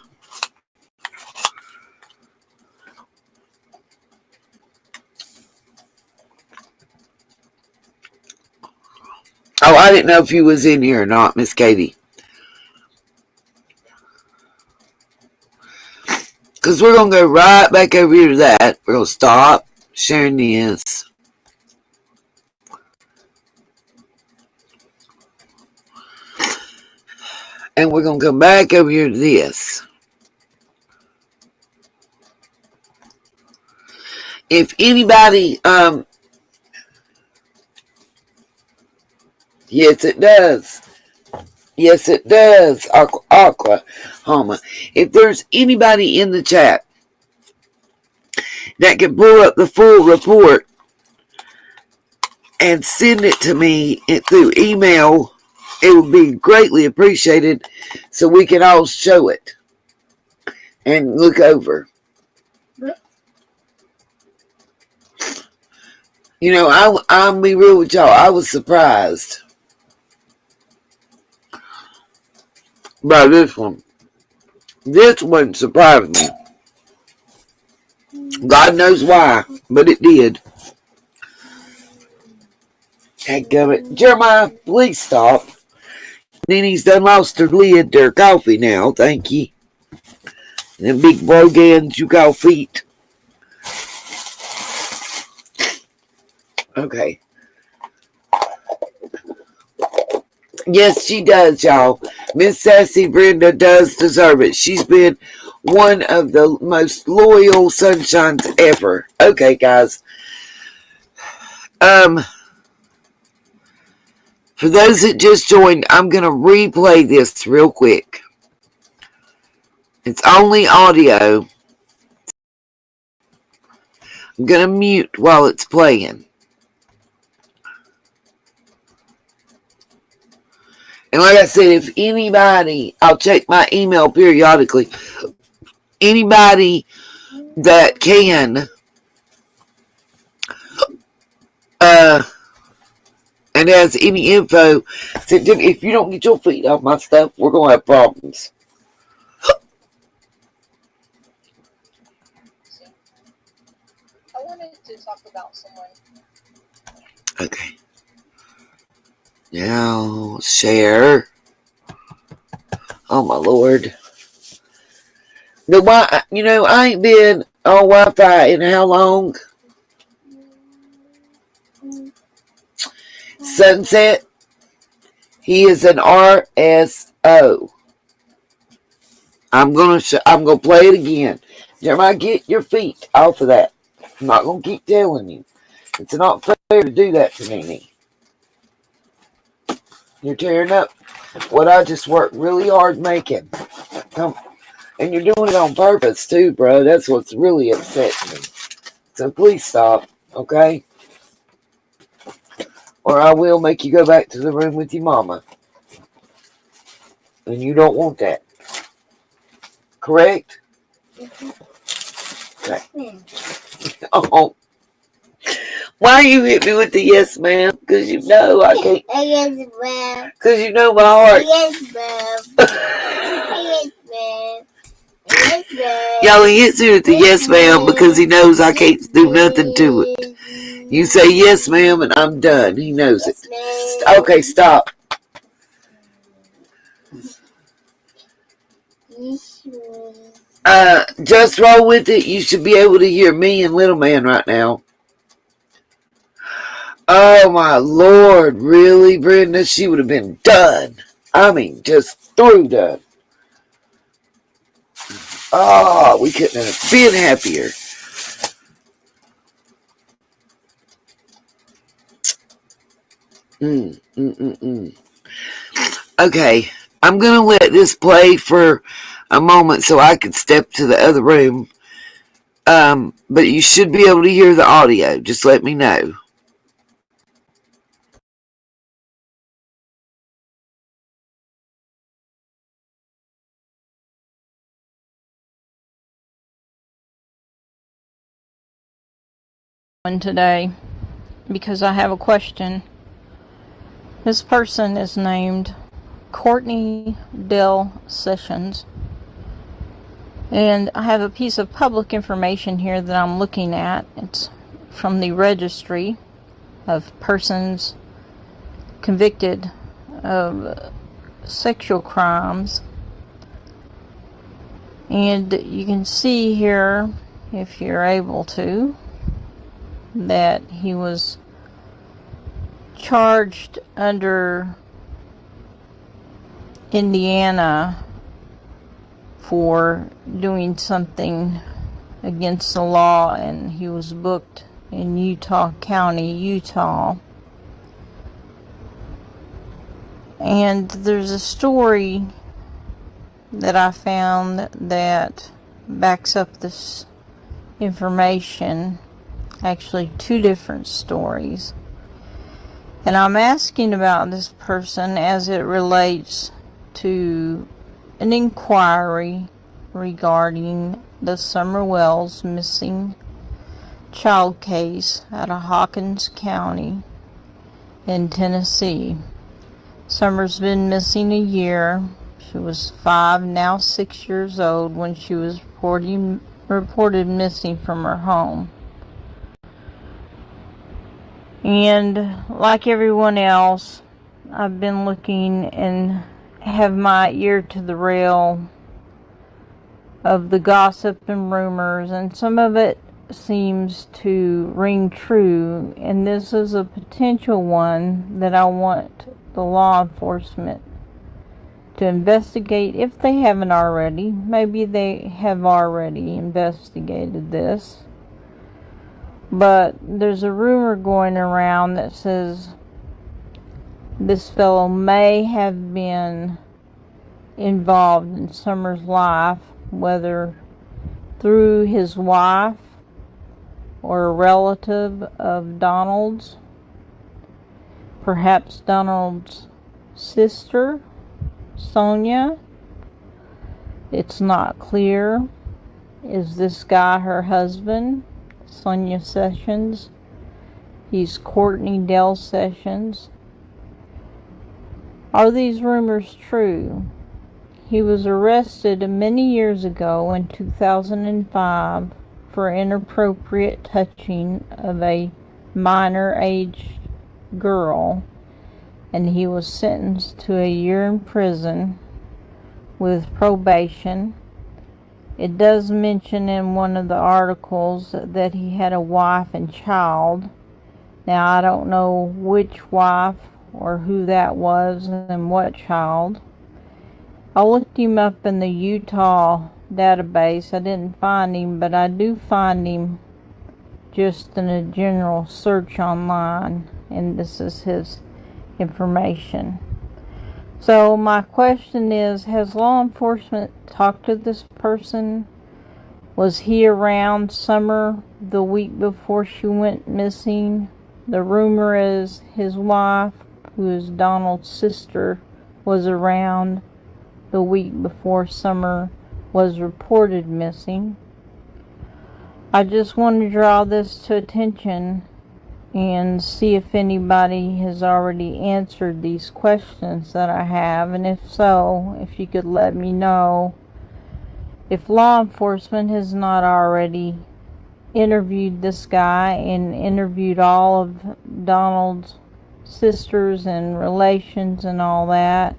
Oh, I didn't know if you was in here or not, Miss Katie. Because we're going to go right back over here to that. We're going to stop sharing this. And we're going to come back over here to this. If anybody, yes it does. Yes it does, Oklahoma. If there's anybody in the chat that can pull up the full report and send it to me through email, it would be greatly appreciated so we can all show it and look over. You know, I'll be real with y'all. I was surprised by this one. This one surprised me. God knows why, but it did. Dadgummit. Jeremiah, please stop. Nenny's done lost her lid to her coffee now, thank you. And them big brogans you call feet. Okay. Yes, she does, y'all. Miss Sassy Brenda does deserve it. She's been one of the most loyal sunshines ever. Okay, guys. For those that just joined, I'm going to replay this real quick. It's only audio. I'm going to mute while it's playing. And like I said, if anybody, I'll check my email periodically. Anybody that can, and has any info, if you don't get your feet off my stuff, we're going to have problems. I wanted to talk about someone. Okay. Now, share. Oh, my Lord. You know, I ain't been on Wi-Fi in how long? Sunset. He is an RSO. I'm gonna play it again. Jeremiah, get your feet off of that. I'm not gonna keep telling you. It's not fair to do that to me. You're tearing up what I just worked really hard making. Come, and you're doing it on purpose too, bro. That's what's really upsetting me. So please stop, okay? Or I will make you go back to the room with your mama. And you don't want that. Correct? Okay. Oh. Why you hit me with the yes, ma'am? Because you know I can't. Yes, ma'am. Because you know my heart. Yes, ma'am. Yes, ma'am. Yes, ma'am. Y'all, he hits me with the yes, ma'am, because he knows I can't do nothing to it. You say yes, ma'am, and I'm done. He knows it. Okay, stop. Just roll with it. You should be able to hear me and Little Man right now. Oh, my Lord. Really, Brenda? She would have been done. I mean, just through done. Oh, we couldn't have been happier. Okay, I'm going to let this play for a moment so I can step to the other room. But you should be able to hear the audio. Just let me know. Today because I have a question. This person is named Courtney Dell Sessions, and I have a piece of public information here that I'm looking at. It's from the registry of persons convicted of sexual crimes, and you can see here, if you're able to, that he was charged under Indiana for doing something against the law, and he was booked in Utah County, Utah. And there's a story that I found that backs up this information. Actually, two different stories. And I'm asking about this person as it relates to an inquiry regarding the Summer Wells missing child case out of Hawkins County in Tennessee. Summer's been missing a year. She was 5, now 6 years old when she was reported missing from her home. And like everyone else, I've been looking and have my ear to the rail of the gossip and rumors, and some of it seems to ring true, and this is a potential one that I want the law enforcement to investigate if they haven't already. Maybe they have already investigated this. But there's a rumor going around that says this fellow may have been involved in Summer's life, whether through his wife or a relative of Donald's, perhaps Donald's sister, Sonia. It's not clear. Is this guy her husband, Sonia Sessions? He's Courtney Dell Sessions. Are these rumors true? He was arrested many years ago in 2005 for inappropriate touching of a minor-aged girl, and he was sentenced to a year in prison with probation. It does mention in one of the articles that he had a wife and child. Now, I don't know which wife or who that was and what child. I looked him up in the Utah database. I didn't find him, but I do find him just in a general search online, and this is his information. So my question is, has law enforcement talked to this person? Was he around Summer the week before she went missing? The rumor is his wife, who is Donald's sister, was around the week before Summer was reported missing. I just want to draw this to attention and see if anybody has already answered these questions that I have, and if so, if you could let me know if law enforcement has not already interviewed this guy and interviewed all of Donald's sisters and relations and all that.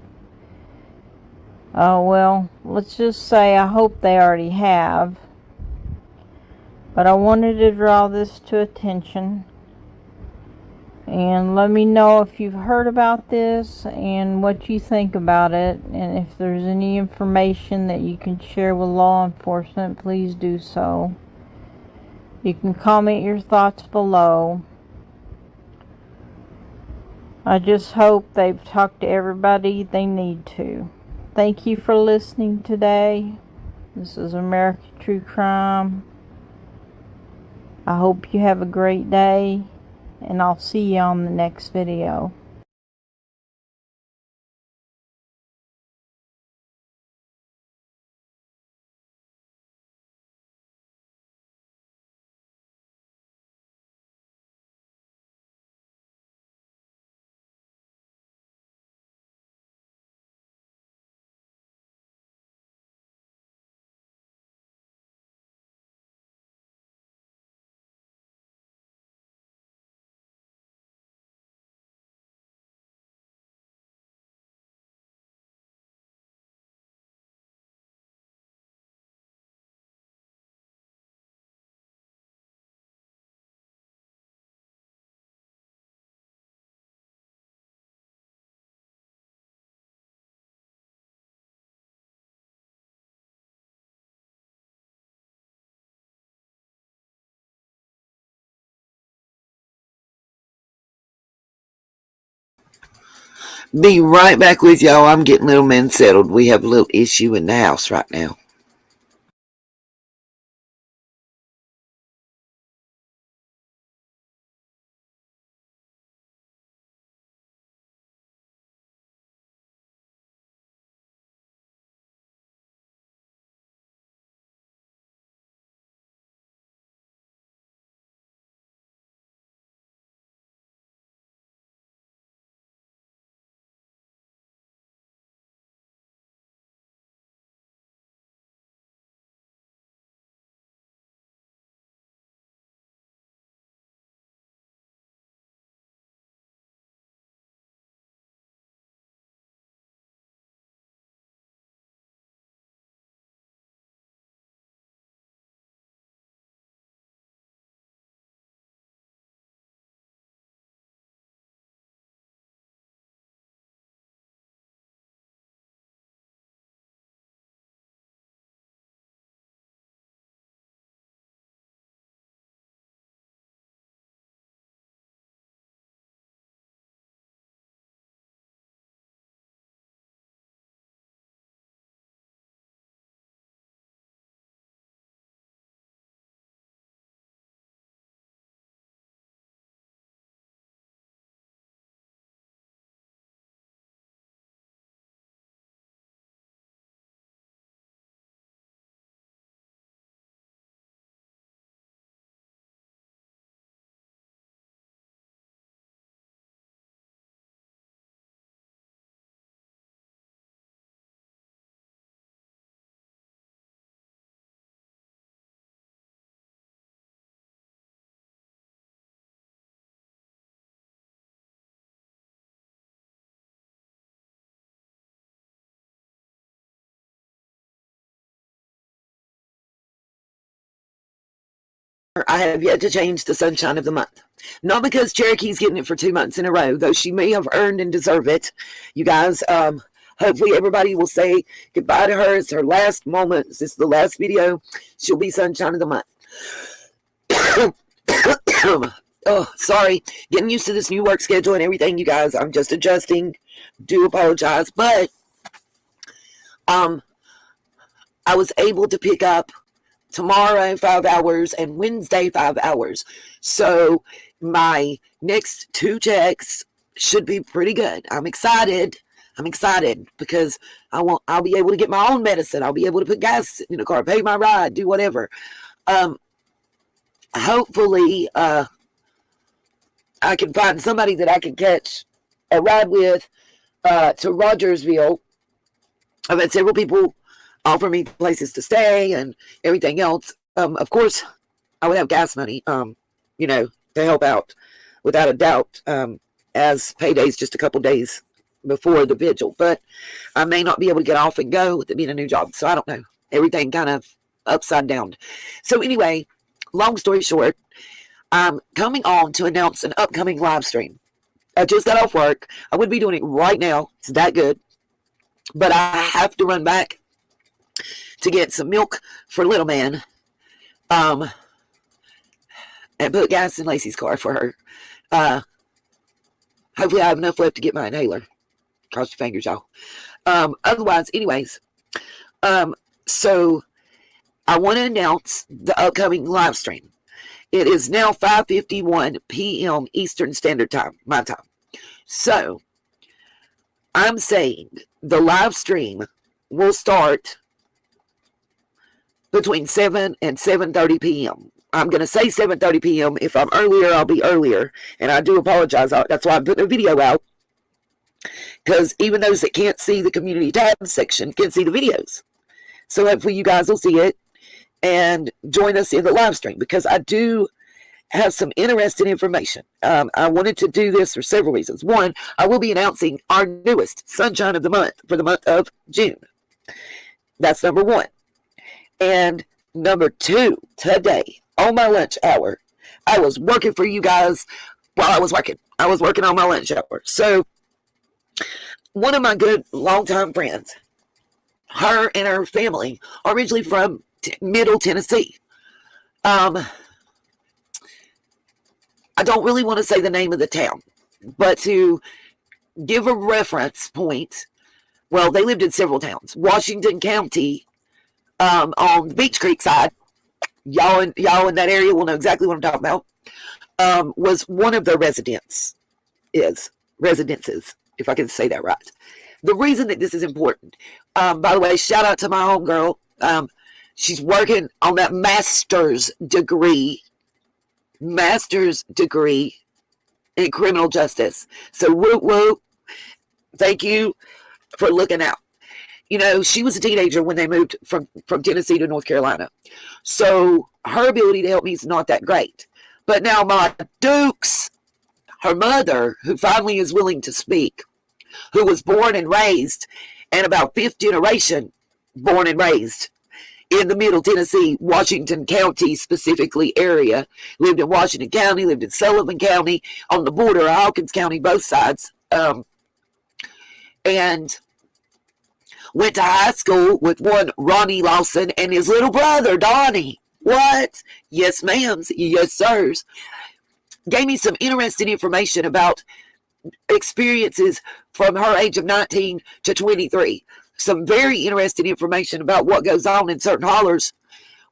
Well, let's just say I hope they already have. But I wanted to draw this to attention. And let me know if you've heard about this and what you think about it. And if there's any information that you can share with law enforcement, please do so. You can comment your thoughts below. I just hope they've talked to everybody they need to. Thank you for listening today. This is American True Crime. I hope you have a great day, and I'll see you on the next video. Be right back with y'all. I'm getting little men settled. We have a little issue in the house right now. I have yet to change the sunshine of the month. Not because Cherokee's getting it for 2 months in a row, though she may have earned and deserve it. You guys, hopefully everybody will say goodbye to her. It's her last moment. This is the last video. She'll be sunshine of the month. Oh, sorry. Getting used to this new work schedule and everything, you guys. I'm just adjusting. Do apologize. But I was able to pick up tomorrow 5 hours and Wednesday 5 hours. So my next 2 checks should be pretty good. I'm excited. I'm excited because I'll be able to get my own medicine. I'll be able to put gas in the car, pay my ride, do whatever. Hopefully I can find somebody that I can catch a ride with to Rogersville. I've had several people offer me places to stay and everything else. Of course, I would have gas money, you know, to help out without a doubt, as payday's just a couple days before the vigil. But I may not be able to get off and go with it being a new job. So I don't know. Everything kind of upside down. So anyway, long story short, I'm coming on to announce an upcoming live stream. I just got off work. I would be doing it right now. It's that good. But I have to run back to get some milk for little man, and put gas in Lacey's car for her. Hopefully I have enough left to get my inhaler. Cross your fingers, y'all. Otherwise, anyways, so I want to announce the upcoming live stream. It is now 5:51 p.m. Eastern Standard Time, my time. So I'm saying the live stream will start between 7 and 7:30 p.m. I'm going to say 7:30 p.m. If I'm earlier, I'll be earlier. And I do apologize. That's why I'm putting a video out. Because even those that can't see the community tab section can see the videos. So hopefully you guys will see it and join us in the live stream. Because I do have some interesting information. I wanted to do this for several reasons. One, I will be announcing our newest Sunshine of the Month for the month of June. That's number one. And number two, today, on my lunch hour, I was working for you guys while I was working. I was working on my lunch hour. So, one of my good longtime friends, her and her family are originally from Middle Tennessee. I don't really want to say the name of the town, but to give a reference point, well, they lived in several towns. Washington County, on the Beach Creek side, y'all in that area will know exactly what I'm talking about, was one of their residences, if I can say that right. The reason that this is important, by the way, shout out to my homegirl. She's working on that master's degree in criminal justice. So whoop whoop. Thank you for looking out. You know, she was a teenager when they moved from Tennessee to North Carolina. So her ability to help me is not that great. But now my Dukes, her mother, who finally is willing to speak, who was born and raised, and about fifth generation born and raised in the Middle Tennessee, Washington County specifically area, lived in Washington County, lived in Sullivan County, on the border of Hawkins County, both sides, and went to high school with one Ronnie Lawson and his little brother, Donnie. What? Yes, ma'ams. Yes, sirs. Gave me some interesting information about experiences from her age of 19 to 23. Some very interesting information about what goes on in certain hollers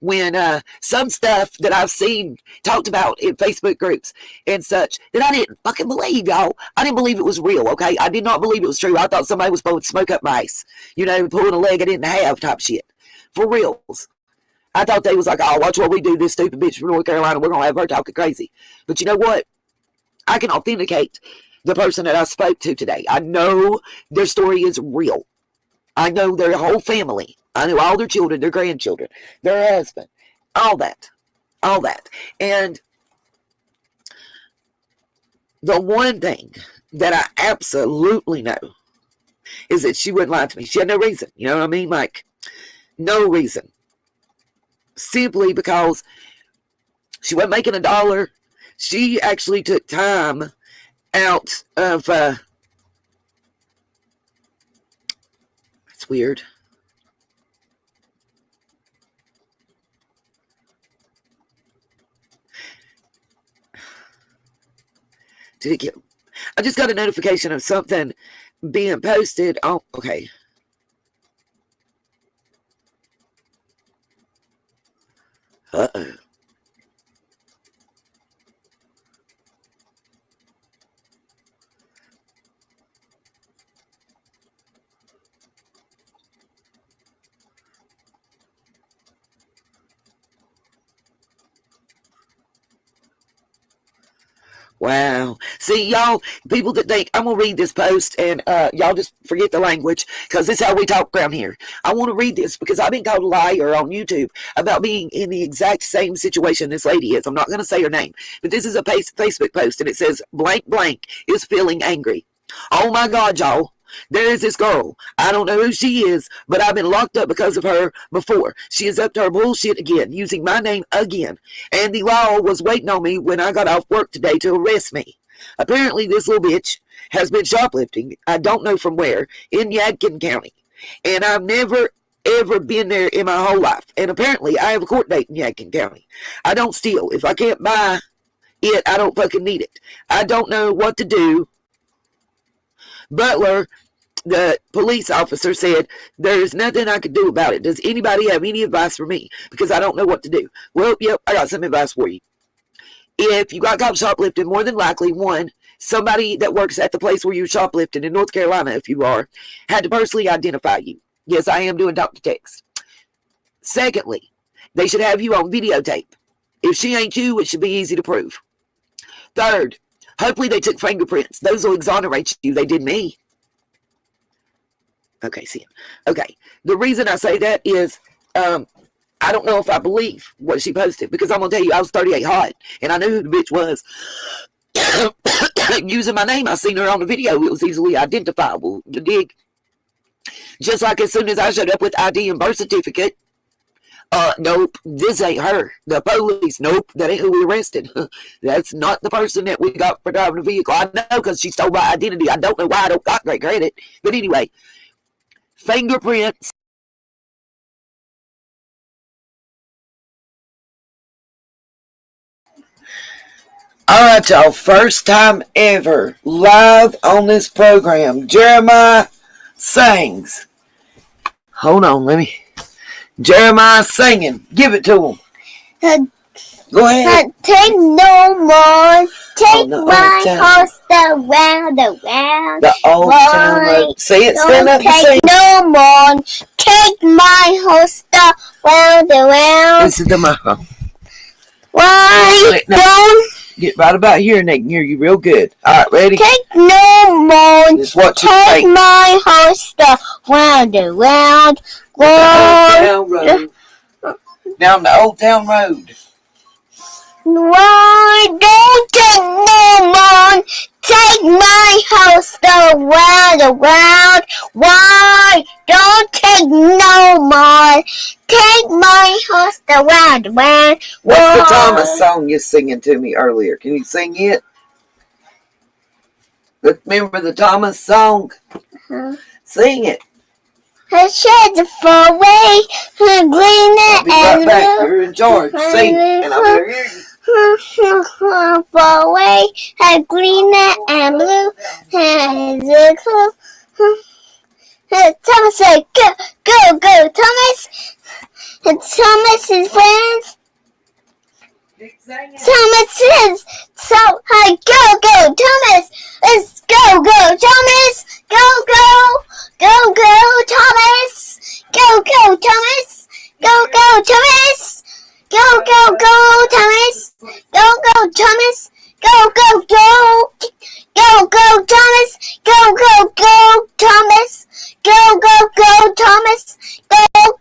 when some stuff that I've seen talked about in Facebook groups and such that I didn't fucking believe, y'all. I didn't believe it was real, okay? I did not believe it was true. I thought somebody was blowing smoke up my ass, you know, pulling a leg I didn't have type shit. For reals. I thought they was like, oh, watch what we do, this stupid bitch from North Carolina. We're going to have her talking crazy. But you know what? I can authenticate the person that I spoke to today. I know their story is real. I know their whole family. I know all their children, their grandchildren, their husband, all that. And the one thing that I absolutely know is that she wouldn't lie to me. She had no reason. You know what I mean? Like, no reason. Simply because She wasn't making $1. She actually took time out of, it's weird. Did it get, I just got a notification of something being posted. Oh, okay. Uh-oh. Wow. See, y'all, people that think, I'm going to read this post, and y'all just forget the language, because this is how we talk around here. I want to read this because I've been called a liar on YouTube about being in the exact same situation this lady is. I'm not going to say her name, but this is a Facebook post, and it says, blank blank is feeling angry. Oh my God, y'all. There is this girl. I don't know who she is, but I've been locked up because of her before. She is up to her bullshit again, using my name again. And the law was waiting on me when I got off work today to arrest me. Apparently, this little bitch has been shoplifting, I don't know from where, in Yadkin County. And I've never, ever been there in my whole life. And apparently, I have a court date in Yadkin County. I don't steal. If I can't buy it, I don't fucking need it. I don't know what to do. Butler, the police officer, said, there's nothing I could do about it. Does anybody have any advice for me? Because I don't know what to do. Well, yep, I got some advice for you. If you got caught shoplifting, more than likely, one, somebody that works at the place where you're shoplifting in North Carolina, if you are, had to personally identify you. Yes, I am doing talk to text. Secondly, they should have you on videotape. If she ain't you, it should be easy to prove. Third, hopefully they took fingerprints. Those will exonerate you. They did me. Okay, see. Okay. The reason I say that is I don't know if I believe what she posted, because I'm going to tell you, I was 38 hot, and I knew who the bitch was. Using my name, I seen her on the video. It was easily identifiable. You dig? Just like as soon as I showed up with ID and birth certificate, nope, this ain't her. The police, nope, that ain't who we arrested. That's not the person that we got for driving the vehicle. I know, because she stole my identity. I don't know why I don't got great credit. But anyway, fingerprints. All right, y'all, first time ever live on this program. Jeremiah sings. Hold on, Jeremiah singing. Give it to him. Go ahead. Take no more. Take my horse around. The old town road. Say it, stand up and sing. No more. Take my horse around. This is the microphone. Why don't get right about here and they can hear you real good. All right, ready? Take no more. This is what you take my horse round. Down the old town road. Why don't take no more? Take my horse around. Why don't take no more? Take my horse around. What's the Thomas song you singing to me earlier? Can you sing it? Remember the Thomas song? Sing it. Her sheds far away, her green and blue. You're in charge. Sing, and I'm going to hear you. Far away, her green and blue. Thomas said, go, Thomas. And Thomas's friends. Thomas says, go, Thomas. Let's go, Thomas. Go, Thomas. Go, Thomas. Go, Thomas. Go, Thomas. Go, Thomas. Go, Thomas. Go, Thomas. Go, Thomas. Go, Thomas.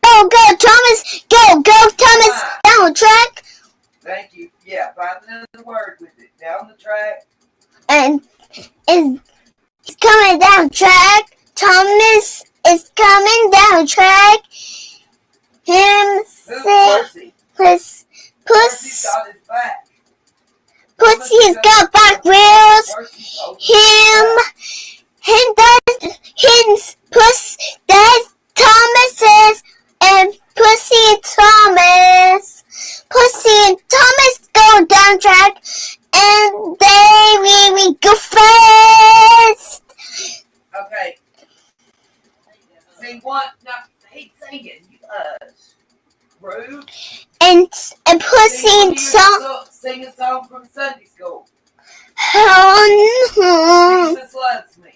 Go. Go, Thomas. Go, Thomas. Down the track. Thank you. Yeah, find another word with it. Down the track. And it's coming down track. Thomas is coming down track. Him said, Pussy's got back wheels. Him does Puss does Thomas's and Pussy and Thomas. Pussy and Thomas go down track and they really go fast. Okay. Sing one. No, he's singing. Rude. And Pussy and Thomas. Sing a song from Sunday school. Jesus loves me.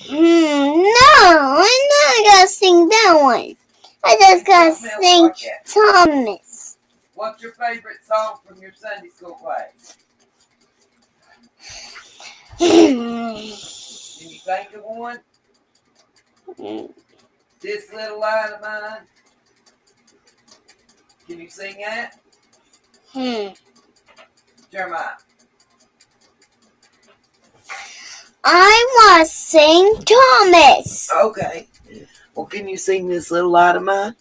No, I'm not gonna sing that one. I just gotta sing Thomas. What's your favorite song from your Sunday school class? Can you think of one? This little light of mine. Can you sing that? Jeremiah. I want to sing Thomas. Okay. Well, can you sing This Little Light of Mine?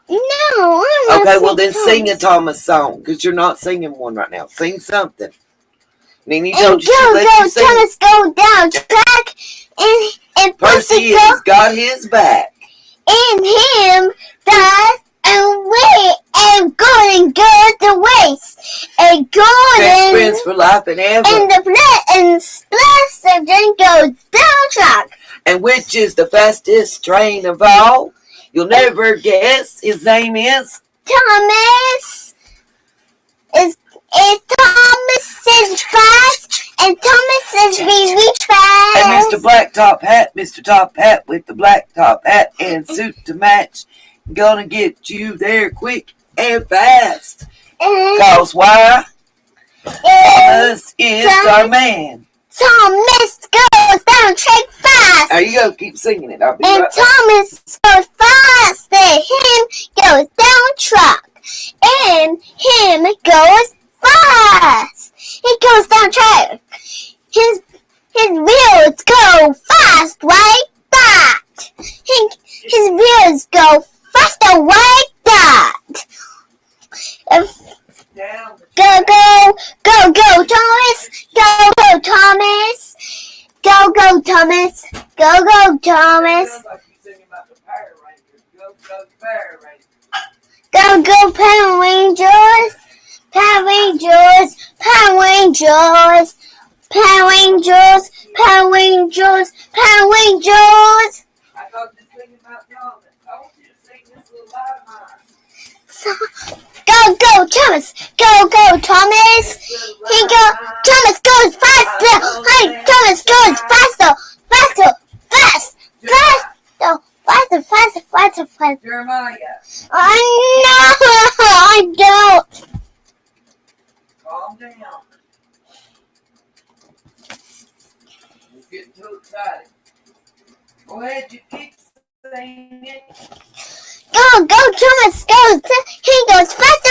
No, I want to Okay, sing well then Thomas. sing a Thomas song, because you're not singing one right now. Sing something. Nene And told you to let you sing. Thomas go down track, and Percy Pussy has got his back. and him does and wait and Gordon goes the race and Best Gordon friends for life and ever. and the splash surgeon goes down track. And which is the fastest train of all? You'll never guess. His name is Thomas is Thomas is fast and Thomas is really fast. and Mr. Black Top Hat, Mr. Top Hat with the black top hat and suit to match. Gonna get you there quick and fast. Cause why? Thomas is our man. Thomas goes down track fast. There you go, keep singing it. I'll be And right back. Thomas goes fast, and him goes down track, and him goes fast. He goes down track. His wheels go fast like that. His wheels go faster like that. Go, Thomas. Go, Thomas. Go, Thomas. Go, Thomas. Sounds like you're singing about the Power Rangers. Go, Power Rangers. Go, Power Rangers. Power Rangers. Power Rangers. Power Rangers. Power Rangers. Power Rangers. I thought you were singing about Thomas. I want you to sing This Little Light of Mine. Go, Thomas. Go, Thomas. Thomas goes faster. Hey, Thomas goes faster. Faster. Jeremiah. I don't. Calm down. You're getting too excited. Go ahead, you keep singing. Go, Thomas goes. He goes faster.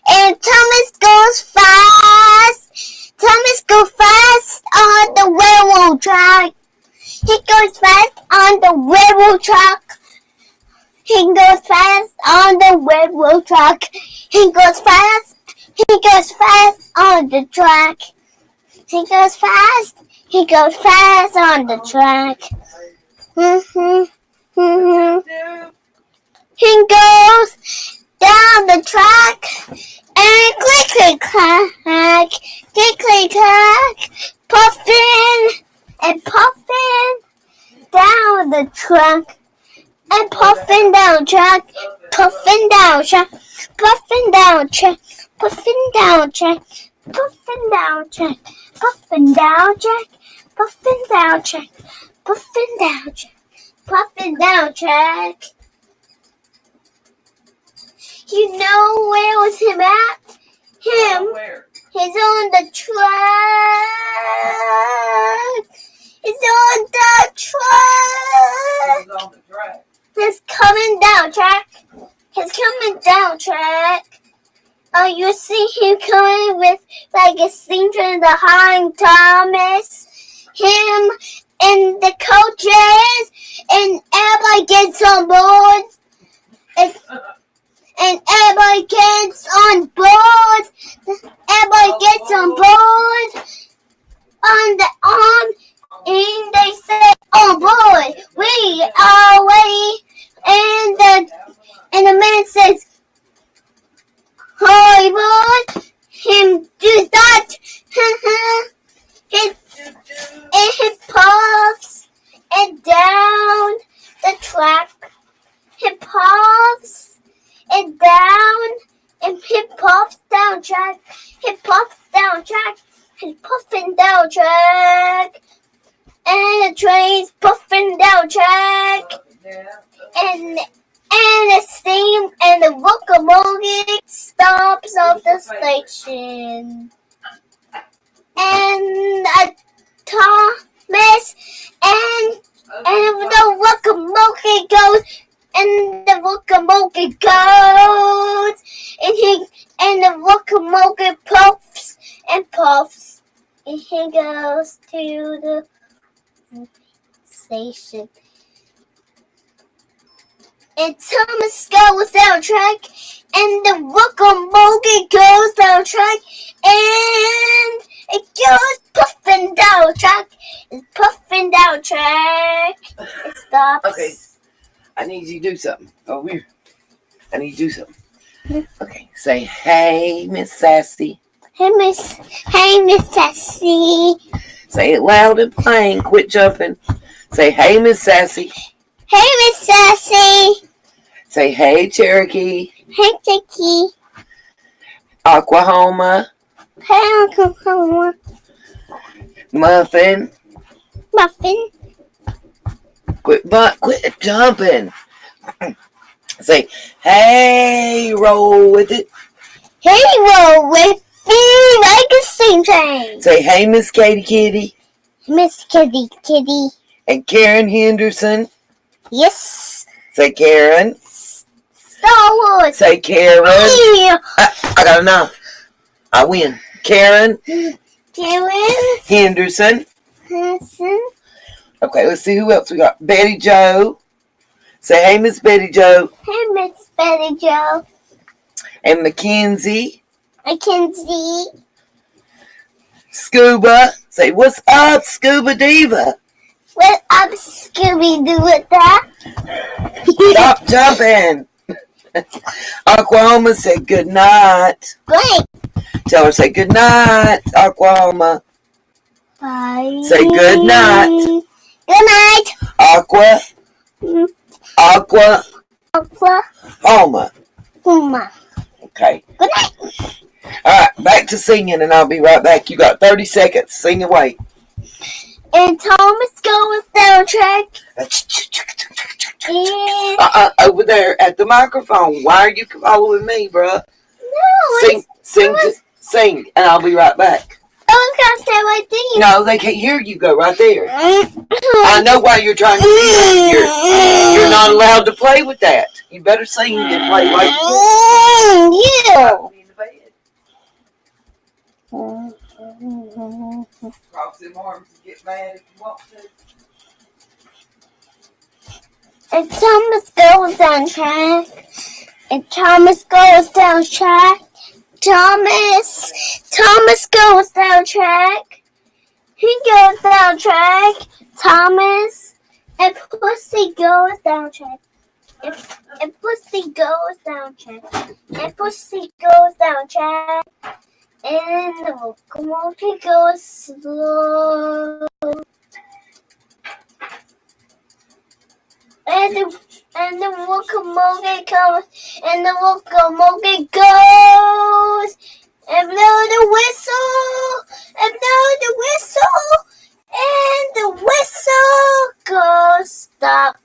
And Thomas goes fast. Thomas goes fast on the railroad track. He goes fast on the railroad track. He goes fast on the railroad track. He goes fast on the track. He goes fast on the track. He goes down the track and click, clack, puffing and puffing down the track and puffing down track, puffing down track, puffing down track, puffing down track, puffing down track, puffing down track, puffing down track, puffing down track, puffing down track. You know where was him at? Him. Where? He's on the track. He's on the track. He's on the track. He's coming down track. He's coming down track. You see him coming with like a steamer behind Thomas. Him and the coaches and everybody gets on board. the man says, Hollywood, him do that. It puffs and down the track. It puffs and down, and it puffs down track. It puffs down track. It's puffing down track. And the train's puffing down track. And the steam and the locomotive stops off the station. And Thomas and the locomotive goes, and the locomotive goes, and the locomotive puffs and puffs, and he goes to the station. And Thomas goes down track, and the locomotive goes down track, and it goes puffing down track. It's puffing down track. It stops. Okay. I need you to do something. Over here. I need you to do something. Okay. Say, hey, Miss Sassy. Hey, Miss Sassy. Say it loud and plain. Quit jumping. Say, hey, Miss Sassy. Hey, Miss Sassy. Say, hey, Cherokee. Hey, Cherokee. Oklahoma. Hey, Oklahoma. Muffin. Muffin. Quit jumping. Say, hey, roll with it. Hey, roll with me like a steam train. Say, hey, Miss Katie Kitty. Miss Kitty Kitty. And Karen Henderson. Yes. Say, Karen. Star Wars. Say, Karen. Yeah. I got enough. I win. Karen. Karen. Henderson. Henderson. Okay, let's see who else we got. Betty Jo. Say, hey, Miss Betty Jo. Hey, Miss Betty Jo. And Mackenzie. Mackenzie. Scuba. Say, what's up, Scuba Diva? What up, Scooby-Doo with that? Stop jumping. Oklahoma, say good night. Great. Tell her, say good night, Oklahoma. Bye. Say good night. Good night. Aqua. Oklahoma. Homa. Okay. Good night. All right, back to singing, and I'll be right back. You got 30 seconds. Sing away. And Thomas goes down track. Over there at the microphone. Why are you following me, bruh? No, sing, and I'll be right back. I was gonna say right there. No, they can't hear you. Go right there. I know why you're trying to do that. You're not allowed to play with that. You better sing and play like Yeah. Cross them arms and get mad if you want to. And Thomas goes down track. And Thomas goes down track. Thomas goes down track. He goes down track. Thomas. And Pussy goes down track. And Pussy goes down track. And Pussy goes down track. And the locomotive goes slow. And the locomotive comes, and the locomotive goes, and blow the whistle, and blow the whistle, and the whistle goes stop.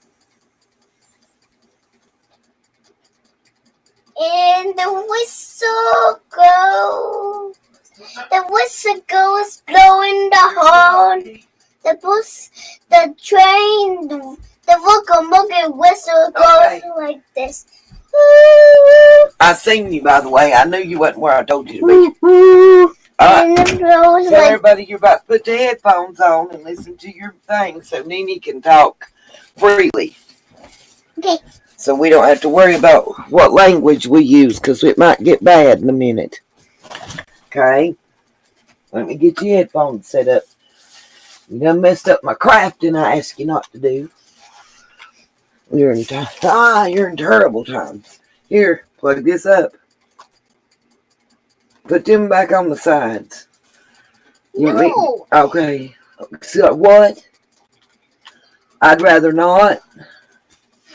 And the whistle goes blowing the horn. The bus, the train, the locomotive whistle goes like this. I seen you, by the way. I knew you wasn't where I told you to be. And it goes Tell like, everybody you're about to put your headphones on and listen to your thing so Nene can talk freely. okay. So we don't have to worry about what language we use because it might get bad in a minute. Okay? Let me get your headphones set up. You done messed up my crafting I asked you not to do. You're in terrible times. Here, plug this up. Put them back on the sides. No. Okay. So what? I'd rather not.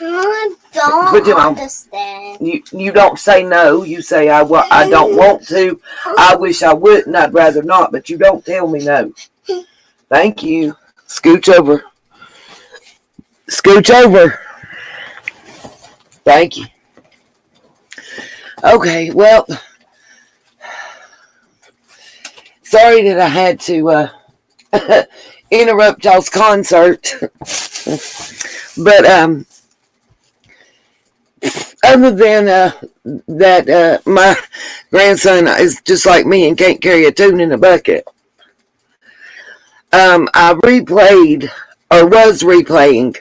I Put them don't on. understand. You don't say no. You say I don't want to. I wish I wouldn't. I'd rather not. But you don't tell me no. Thank you. Scooch over. Scooch over. Thank you. Okay, well, sorry that I had to interrupt y'all's concert. But other than that, my grandson is just like me and can't carry a tune in a bucket. I replayed, or was replaying,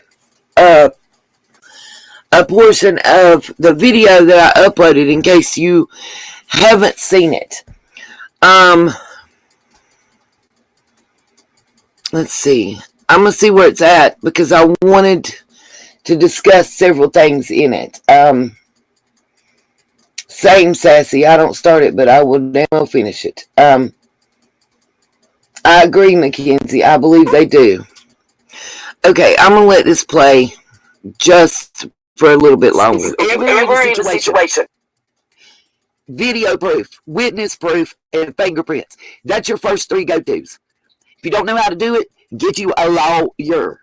a portion of the video that I uploaded in case you haven't seen it. Let's see. I'm going to see where it's at because I wanted to discuss several things in it. Same, Sassy. I don't start it, but I will now finish it. I agree, Mackenzie. I believe they do. Okay, I'm going to let this play just for a little bit longer. If we're in a situation. Video proof, witness proof, and fingerprints. That's your first three go-tos. If you don't know how to do it, get you a lawyer.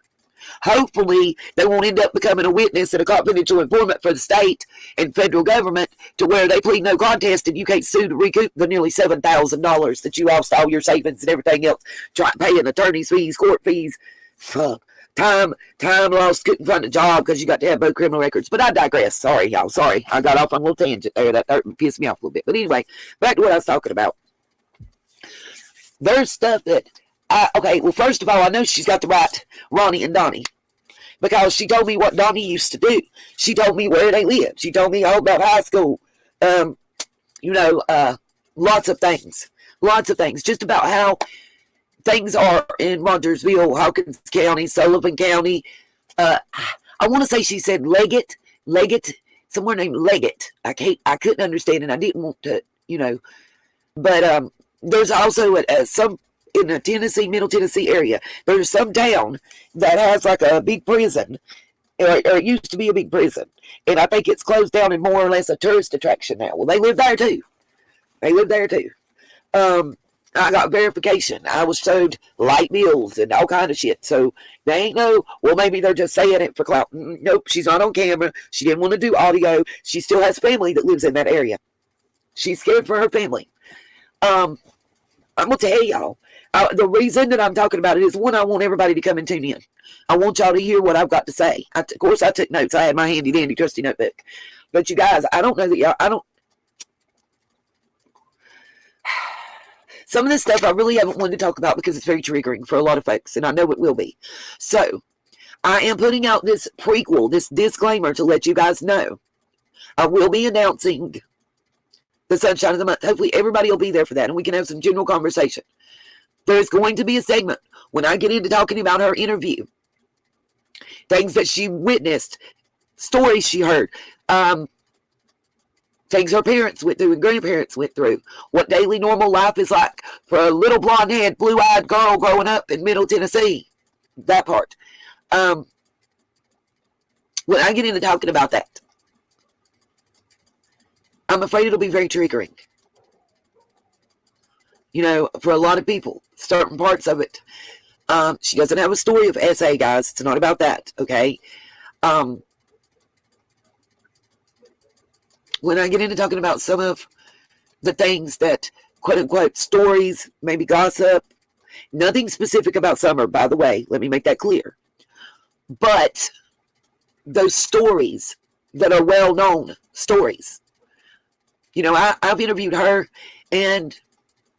Hopefully, they won't end up becoming a witness and a confidential informant for the state and federal government to where they plead no contest and you can't sue to recoup the nearly $7,000 that you lost all your savings and everything else, paying attorney's fees, court fees, time lost, couldn't find a job because you got to have both criminal records. But I digress. Sorry, y'all. Sorry. I got off on a little tangent there. That pissed me off a little bit. But anyway, back to what I was talking about. There's stuff that okay, well, first of all, I know she's got to write Ronnie and Donnie because she told me what Donnie used to do. She told me where they lived. She told me all about high school. Lots of things. Lots of things. Just about how things are in Rogersville, Hawkins County, Sullivan County. I want to say she said Leggett, somewhere named Leggett. I couldn't understand it. I didn't want to, But there's also some in the Tennessee, Middle Tennessee area. There's some town that has like a big prison, or it used to be a big prison, and I think it's closed down and more or less a tourist attraction now. Well, they live there too. I got verification. I was showed light bills and all kind of shit. So they ain't well, maybe they're just saying it for clout. Nope, she's not on camera. She didn't want to do audio. She still has family that lives in that area. She's scared for her family. I'm going to tell y'all, the reason that I'm talking about it is, one, I want everybody to come and tune in. I want y'all to hear what I've got to say. Of course, I took notes. I had my handy dandy trusty notebook. But you guys, I don't know that y'all, some of this stuff I really haven't wanted to talk about because it's very triggering for a lot of folks, and I know it will be. So, I am putting out this prequel, this disclaimer to let you guys know. I will be announcing the Sunshine of the Month. Hopefully, everybody will be there for that, and we can have some general conversation. There's going to be a segment when I get into talking about her interview, things that she witnessed, stories she heard, things her parents went through and grandparents went through, what daily normal life is like for a little blonde-haired, blue-eyed girl growing up in Middle Tennessee. That part. When I get into talking about that, I'm afraid it'll be very triggering. For a lot of people, certain parts of it. She doesn't have a story of SA, guys. It's not about that, okay? When I get into talking about some of the things that, quote-unquote, stories, maybe gossip, nothing specific about Summer, by the way. Let me make that clear. But those stories that are well-known stories. I've interviewed her and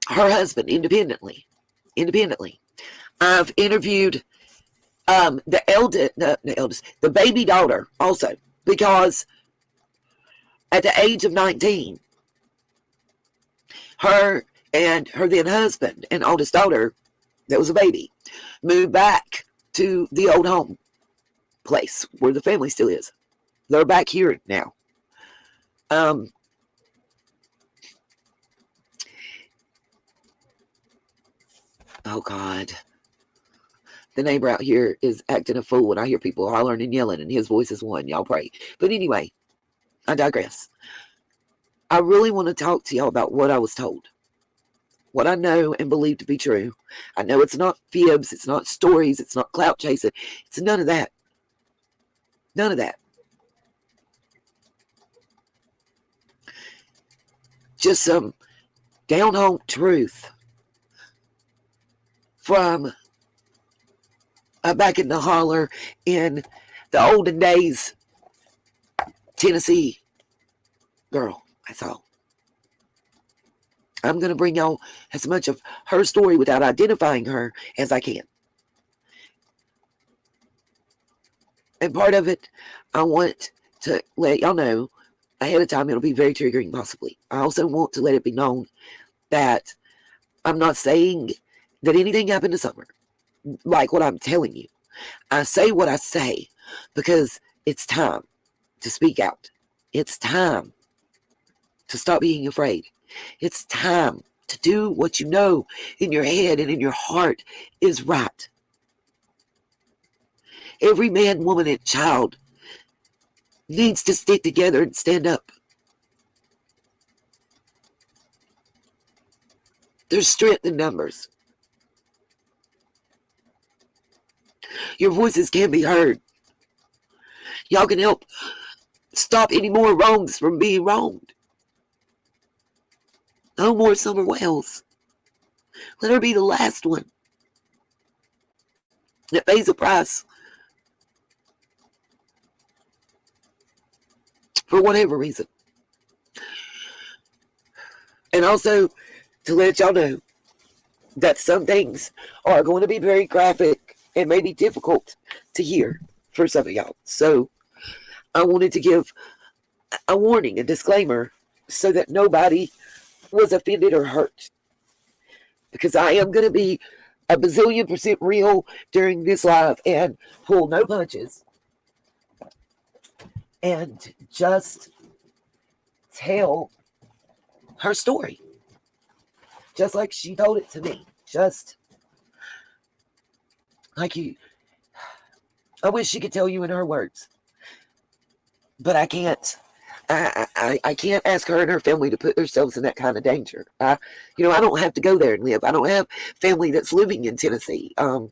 her husband independently. I've interviewed the baby daughter also, because at the age of 19, her and her then husband and oldest daughter, that was a baby, moved back to the old home place where the family still is. They're back here now. Oh God. The neighbor out here is acting a fool, and I hear people hollering and yelling, and his voice is one. Y'all pray. But anyway, I digress. I really want to talk to y'all about what I was told. What I know and believe to be true. I know it's not fibs, it's not stories, it's not clout chasing. It's none of that. None of that. Just some down-home truth from back in the holler in the olden days, Tennessee girl. That's all. I'm going to bring y'all as much of her story without identifying her as I can. And part of it, I want to let y'all know ahead of time, it'll be very triggering possibly. I also want to let it be known that I'm not saying that anything happened this summer like what I'm telling you. I say what I say because it's time to speak out. It's time to stop being afraid. It's time to do what you know in your head and in your heart is right. Every man, woman, and child needs to stick together and stand up. There's strength in numbers. Your voices can be heard. Y'all can help stop any more wrongs from being wronged. No more Summer Wells. Let her be the last one that pays a price for whatever reason. And also to let y'all know that some things are going to be very graphic and maybe difficult to hear for some of y'all. So I wanted to give a warning, a disclaimer, so that nobody was offended or hurt. Because I am going to be a bazillion% real during this live and pull no punches. And just tell her story. Just like she told it to me. Just like you. I wish she could tell you in her words. But I can't. I can't ask her and her family to put themselves in that kind of danger. I don't have to go there and live. I don't have family that's living in Tennessee. And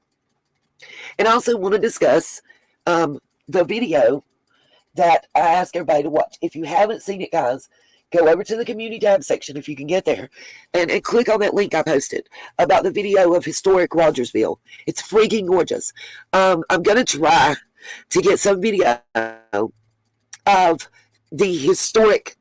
I also want to discuss the video that I ask everybody to watch. If you haven't seen it, guys, go over to the community tab section if you can get there and click on that link I posted about the video of historic Rogersville. It's freaking gorgeous. I'm going to try to get some video of the historic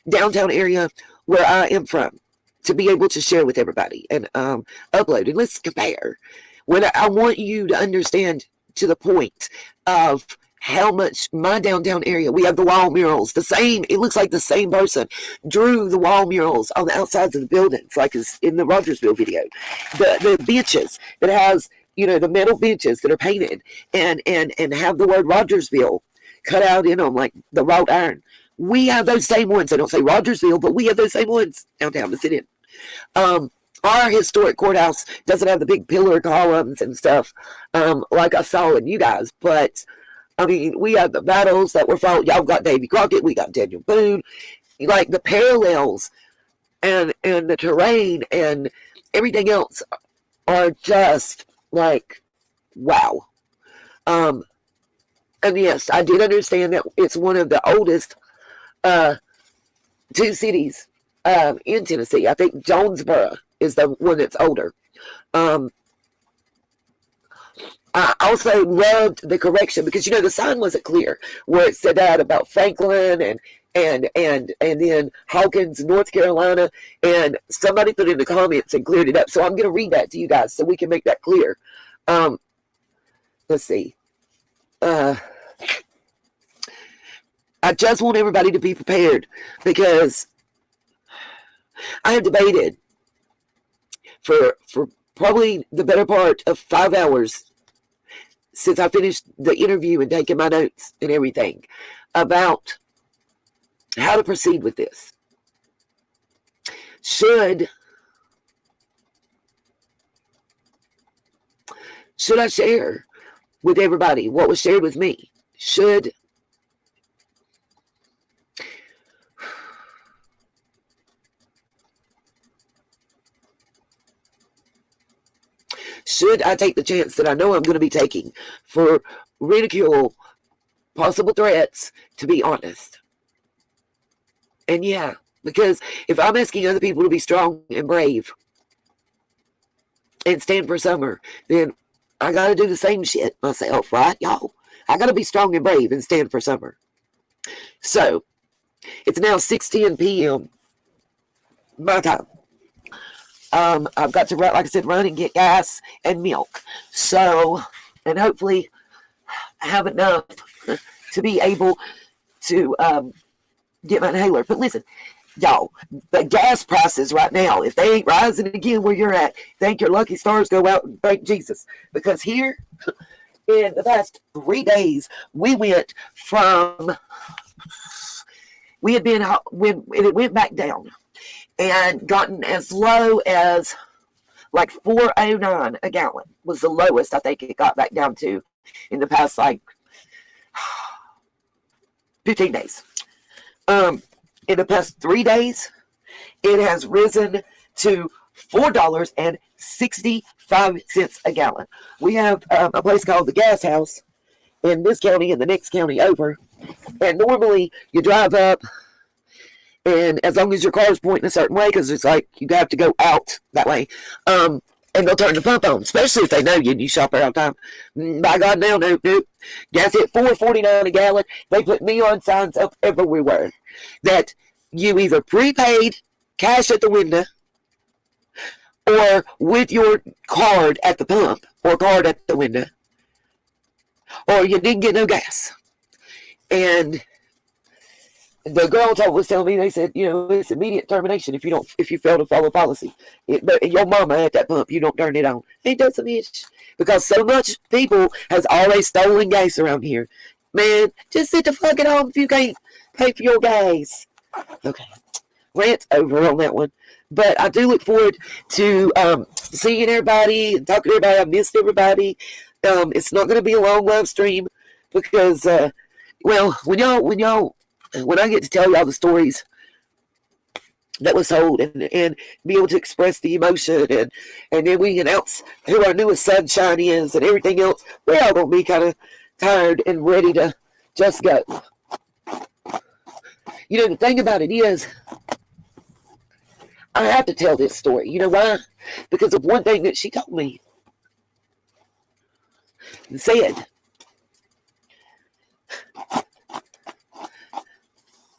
downtown area where I am from to be able to share with everybody and upload. And let's compare. When I want you to understand to the point of how much my downtown area, we have the wall murals, the same, it looks like the same person drew the wall murals on the outsides of the buildings, like in the Rogersville video. The benches that has, the metal benches that are painted and have the word Rogersville cut out in them like the wrought iron. We have those same ones. They don't say Rogersville, but we have those same ones downtown to sit in. Our historic courthouse doesn't have the big pillar columns and stuff like I saw in you guys, but I mean, we have the battles that were fought. Y'all got Davy Crockett. We got Daniel Boone. Like the parallels and the terrain and everything else are just like, wow. And yes, I did understand that it's one of the oldest two cities in Tennessee. I think Jonesboro is the one that's older. I also loved the correction because the sign wasn't clear where it said that about Franklin and then Hawkins, North Carolina, and somebody put in the comments and cleared it up. So I'm going to read that to you guys so we can make that clear. Let's see. I just want everybody to be prepared because I have debated for probably the better part of 5 hours since I finished the interview and taking my notes and everything about how to proceed with this. Should I share with everybody what was shared with me? Should I take the chance that I know I'm going to be taking for ridicule, possible threats, to be honest? And yeah, because if I'm asking other people to be strong and brave and stand for Summer, then I got to do the same shit myself, right, y'all? I got to be strong and brave and stand for Summer. So, it's now 6:10 p.m. my time. I've got to, like I said, run and get gas and milk. So, and hopefully have enough to be able to get my inhaler. But listen, y'all, the gas prices right now, if they ain't rising again where you're at, thank your lucky stars, go out and thank Jesus. Because here, in the past 3 days, we went from, we had been, when it went back down and gotten as low as like $4.09 a gallon was the lowest I think it got back down to in the past like 15 days. In the past 3 days, it has risen to $4.65 a gallon. We have a place called the Gas House in this county and the next county over. And normally you drive up, and as long as your car is pointing a certain way, because it's like you have to go out that way, and they'll turn the pump on, especially if they know you and you shop there all the time. By God, now, nope. Gas at $4.49 a gallon. They put neon signs up everywhere that you either prepaid cash at the window or with your card at the pump or card at the window, or you didn't get no gas. And the girl was telling me, they said, you know, it's immediate termination if you fail to follow policy. But your mama at that pump, you don't turn it on. Ain't that some itch? Because so much people has always stolen gas around here. Man, just sit the fuck at home if you can't pay for your gas. Okay, rant over on that one. But I do look forward to seeing everybody and talking to everybody. I missed everybody. It's not going to be a long live stream because, well, when I get to tell y'all the stories that was told and be able to express the emotion and then we announce who our newest sunshine is and everything else, we're all going to be kind of tired and ready to just go. You know, the thing about it is, I have to tell this story. You know why? Because of one thing that she told me and said.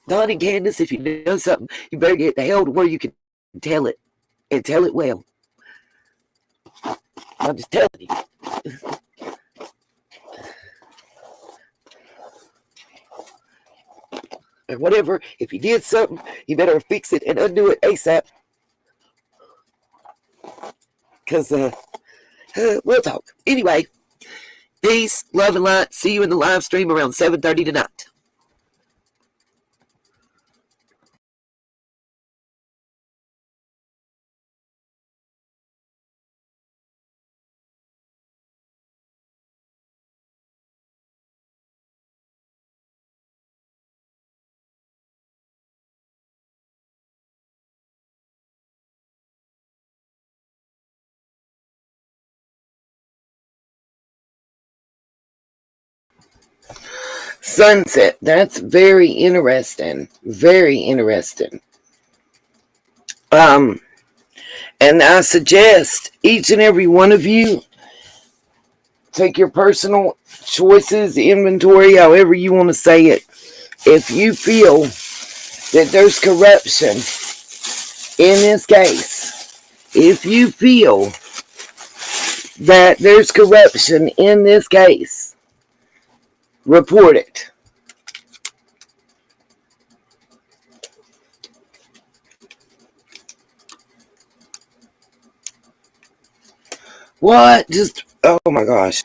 Don and Candace, if you know something, you better get the hell to where you can tell it and tell it well. I'm just telling you. And whatever, if you did something, you better fix it and undo it ASAP. Because we'll talk. Anyway, peace, love, and light. See you in the live stream around 7:30 tonight. Sunset. That's very interesting. Very interesting. And I suggest each and every one of you take your personal choices, inventory, however you want to say it. If you feel that there's corruption in this case, if you feel that there's corruption in this case, report it. What? Just, oh my gosh.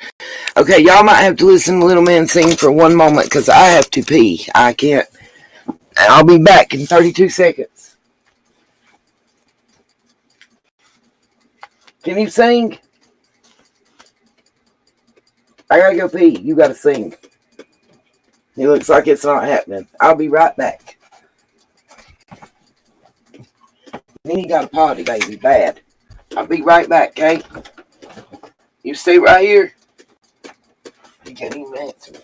Okay, y'all might have to listen to Little Man sing for one moment because I have to pee. I can't And I'll be back in 32 seconds. Can you sing? I gotta go pee. You gotta sing. It looks like it's not happening. I'll be right back. Then you got a potty, baby. Bad. I'll be right back, Kate. You stay right here. You can't even answer me.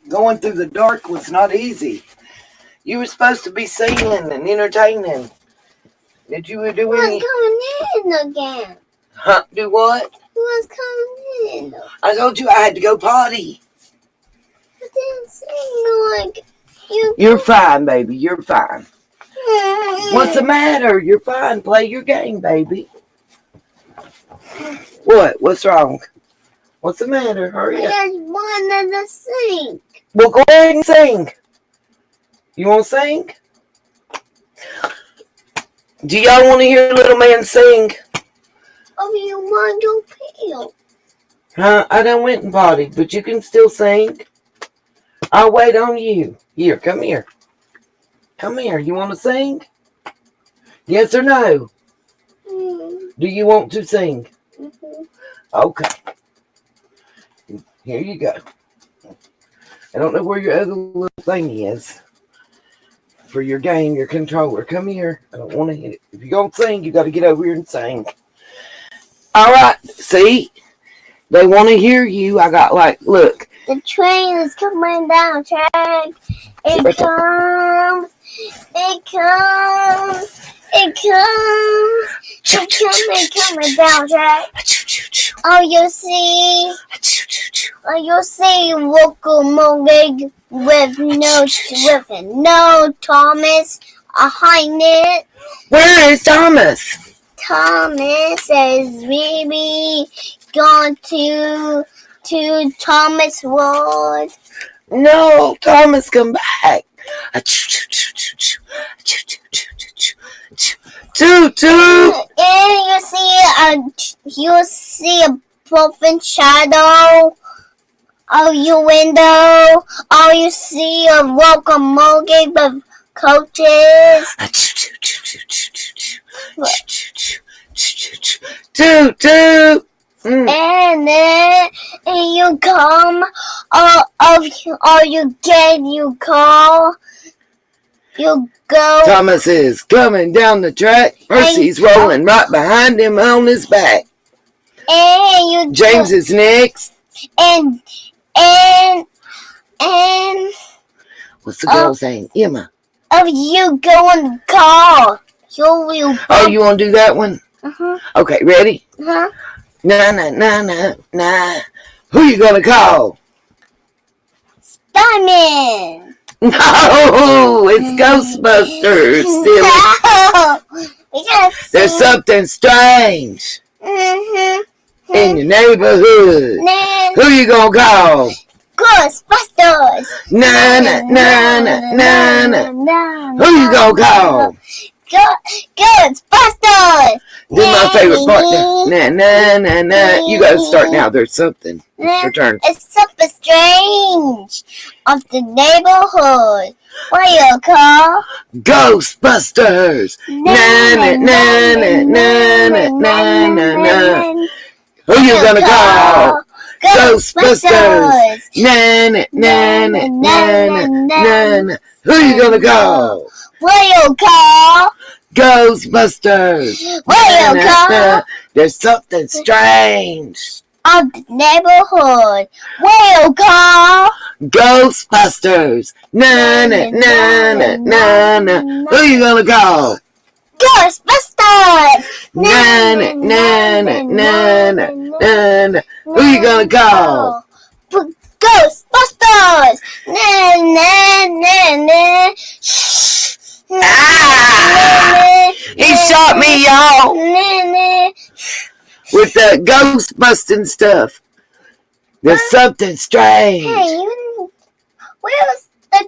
Going through the dark was not easy. You were supposed to be singing and entertaining. Did you do any? Who was coming in again? Huh? Do what? Who was coming in? I told you I had to go potty. I didn't sing like you. You're fine, baby. You're fine. What's the matter? You're fine. Play your game, baby. What? What's wrong? What's the matter? Hurry up. I just wanted to sing. Well, go ahead and sing. You want to sing? Do y'all want to hear little man sing? Oh, you want to peel? Huh? I done went and potty, but you can still sing. I'll wait on you. Here, come here. Come here. You want to sing? Yes or no? Do you want to sing? Okay. Here you go. I don't know where your other little thing is for your game, your controller. Come here. I don't want to hit it. If you're going to sing, you got to get over here and sing. All right. See? They want to hear you. I got like, look. The train is coming down track. It comes. It comes. It comes. It's coming down track. Oh, you see. Oh, you see locomotive with no Thomas behind it. Where is Thomas? Thomas is maybe gone to Thomas World. No, Thomas, come back. Toot toot. And you see a puffin shadow of your window. Oh, you see a locomotive of coaches. Toot toot. And then you come, you call, you go. Thomas is coming down the track. Percy's rolling right behind him on his back. And you James is next. And What's the girl's name? Emma. Oh, you go and call. Oh, you want to do that one? Okay, ready? Uh-huh. Nah. Who you gonna call? Diamond. No, it's Ghostbusters, silly. There's something strange in your neighborhood. Who you gonna call? Ghostbusters. Na na na na na na. Who you gonna call? Ghostbusters. This is my favorite part. Na na na na. You gotta start now. There's something. It's your turn. It's something strange of the neighborhood. What you call? Ghostbusters. Na na na na na na na na. Who you gonna call? Ghostbusters. Na na na na na na na. Who you gonna call? What you call? Ghostbusters. What you call? There's something strange of the neighborhood. What you call? Ghostbusters. Na na na na na na. Who you gonna call? Ghostbusters. Na na na na na na na na. Who you gonna call? Ghostbusters. Na na na na. Ah! He shot me, y'all, with the ghost busting stuff. There's something strange. Hey, where's the?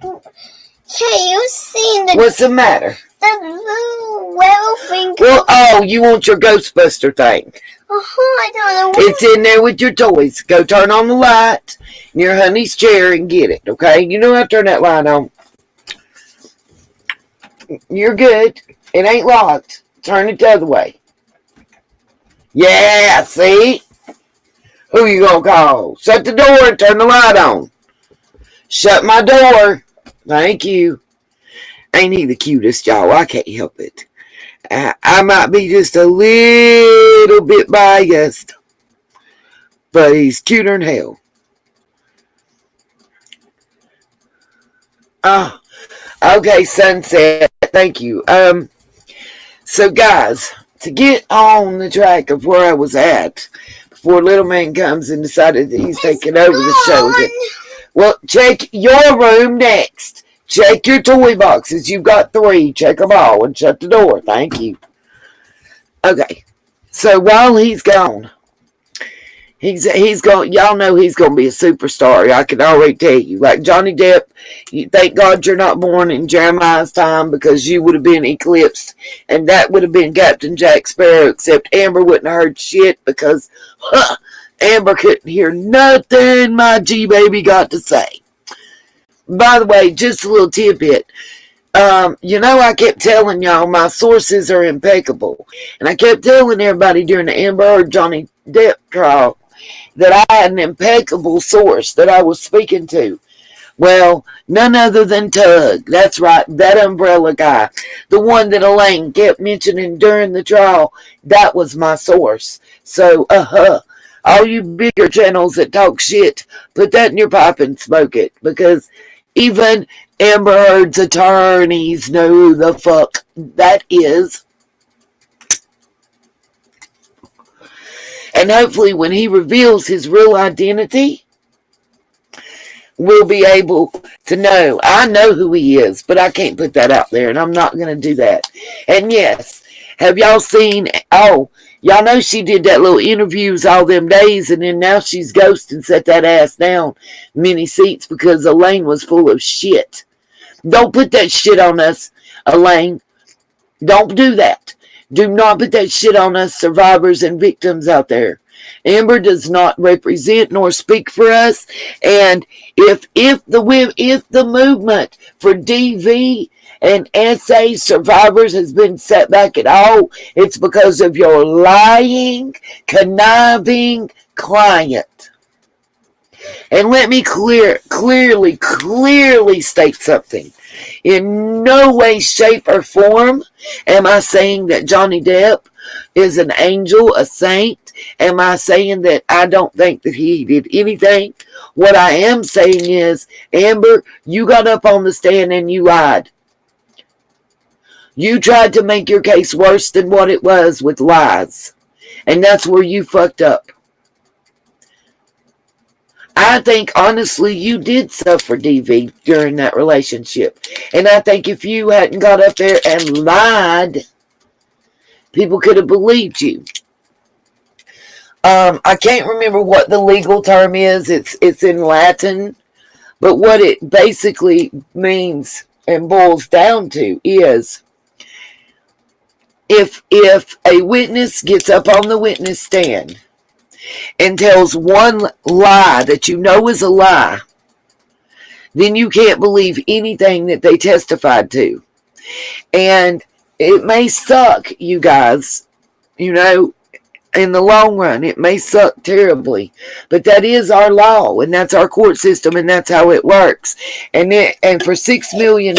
Hey, you seen the? What's the matter? The little werewolf thing. Well, oh, you want your Ghostbuster thing? I don't know. It's in there with your toys. Go turn on the light in your honey's chair and get it. Okay? You know how to turn that light on. You're good. It ain't locked. Turn it the other way. Yeah, see? Who you gonna call? Shut the door and turn the light on. Shut my door. Thank you. Ain't he the cutest, y'all? I can't help it. I might be just a little bit biased, but he's cuter than hell. Oh, okay, sunset. Thank you. So guys, to get on the track of where I was at before Little Man comes and decided that he's taking over the show again. Well, check your room next. Check your toy boxes. You've got 3. Check them all and shut the door. Thank you. Okay. So while he's gone, he's going. Y'all know he's going to be a superstar. I can already tell you. Like Johnny Depp, thank God you're not born in Jeremiah's time, because you would have been eclipsed, and that would have been Captain Jack Sparrow. Except Amber wouldn't have heard shit, because Amber couldn't hear nothing my G baby got to say. By the way, just a little tidbit. I kept telling y'all my sources are impeccable. And I kept telling everybody during the Amber Heard Johnny Depp trial that I had an impeccable source that I was speaking to. Well, none other than Tug. That's right, that umbrella guy. The one that Elaine kept mentioning during the trial. That was my source. So, all you bigger channels that talk shit, put that in your pipe and smoke it. Because even Amber Heard's attorneys know who the fuck that is. And hopefully when he reveals his real identity, we'll be able to know. I know who he is, but I can't put that out there, and I'm not going to do that. And yes, have y'all seen, y'all know she did that little interviews all them days, and then now she's ghosted and set that ass down many seats because Elaine was full of shit. Don't put that shit on us, Elaine. Don't do that. Do not put that shit on us survivors and victims out there. Amber does not represent nor speak for us. And if the movement for DV and SA survivors has been set back at all, it's because of your lying, conniving client. And let me clearly state something. In no way, shape, or form am I saying that Johnny Depp is an angel, a saint. Am I saying that I don't think that he did anything? What I am saying is, Amber, you got up on the stand and you lied. You tried to make your case worse than what it was with lies. And that's where you fucked up. I think, honestly, you did suffer DV during that relationship. And I think if you hadn't got up there and lied, People could have believed you. I can't remember what the legal term is. It's in Latin, but what it basically means and boils down to is if a witness gets up on the witness stand and tells one lie that you know is a lie, then you can't believe anything that they testified to. And it may suck, you guys, you know, in the long run, it may suck terribly, but that is our law, and that's our court system, and that's how it works. And for $6 million,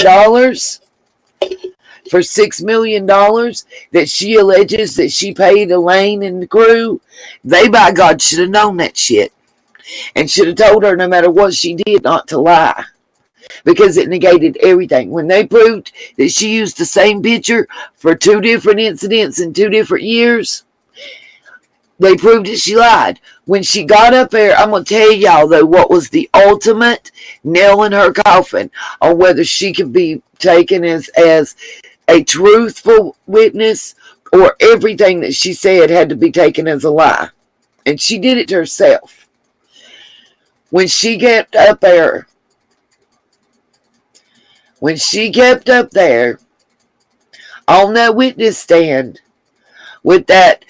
that she alleges that she paid Elaine and the crew, they by God should have known that shit, and should have told her no matter what she did not to lie, because it negated everything. When they proved that she used the same picture for 2 different incidents in 2 different years, they proved that she lied. When she got up there, I'm going to tell y'all, though, what was the ultimate nail in her coffin on whether she could be taken as a truthful witness, or everything that she said had to be taken as a lie. And she did it to herself. When she kept up there on that witness stand with that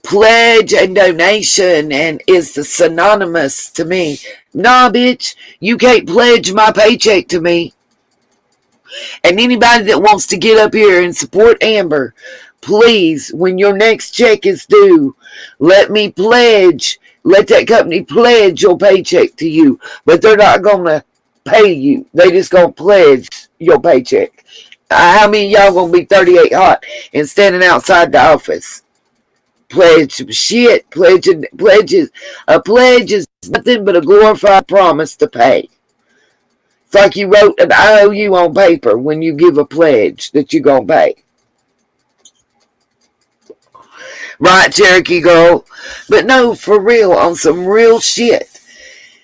pledge and donation, and is the synonymous to me. Nah, bitch, you can't pledge my paycheck to me. And anybody that wants to get up here and support Amber, please, when your next check is due, let that company pledge your paycheck to you. But they're not going to pay you. They just going to pledge your paycheck. How many of y'all going to be 38 hot and standing outside the office? Pledge shit. Pledges. A pledge is nothing but a glorified promise to pay. It's like you wrote an IOU on paper when you give a pledge that you're going to pay. Right, Cherokee girl? But no, for real, on some real shit.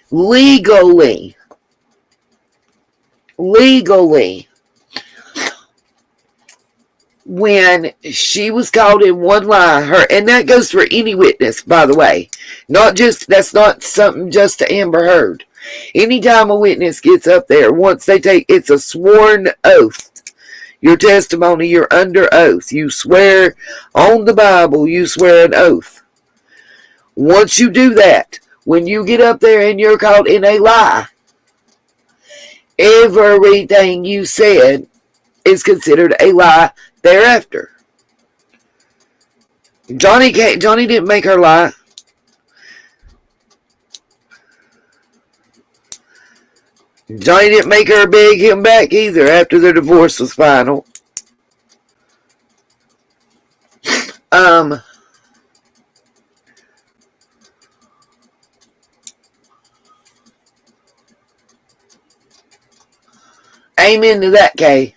Legally, when she was caught in one lie, and that goes for any witness, by the way, that's not something just to Amber Heard. Anytime a witness gets up there, once they it's a sworn oath. Your testimony, you're under oath. You swear on the Bible, you swear an oath. Once you do that, when you get up there and you're caught in a lie, everything you said is considered a lie thereafter. Johnny didn't make her lie. Johnny didn't make her beg him back either after their divorce was final. Amen to that, Kay.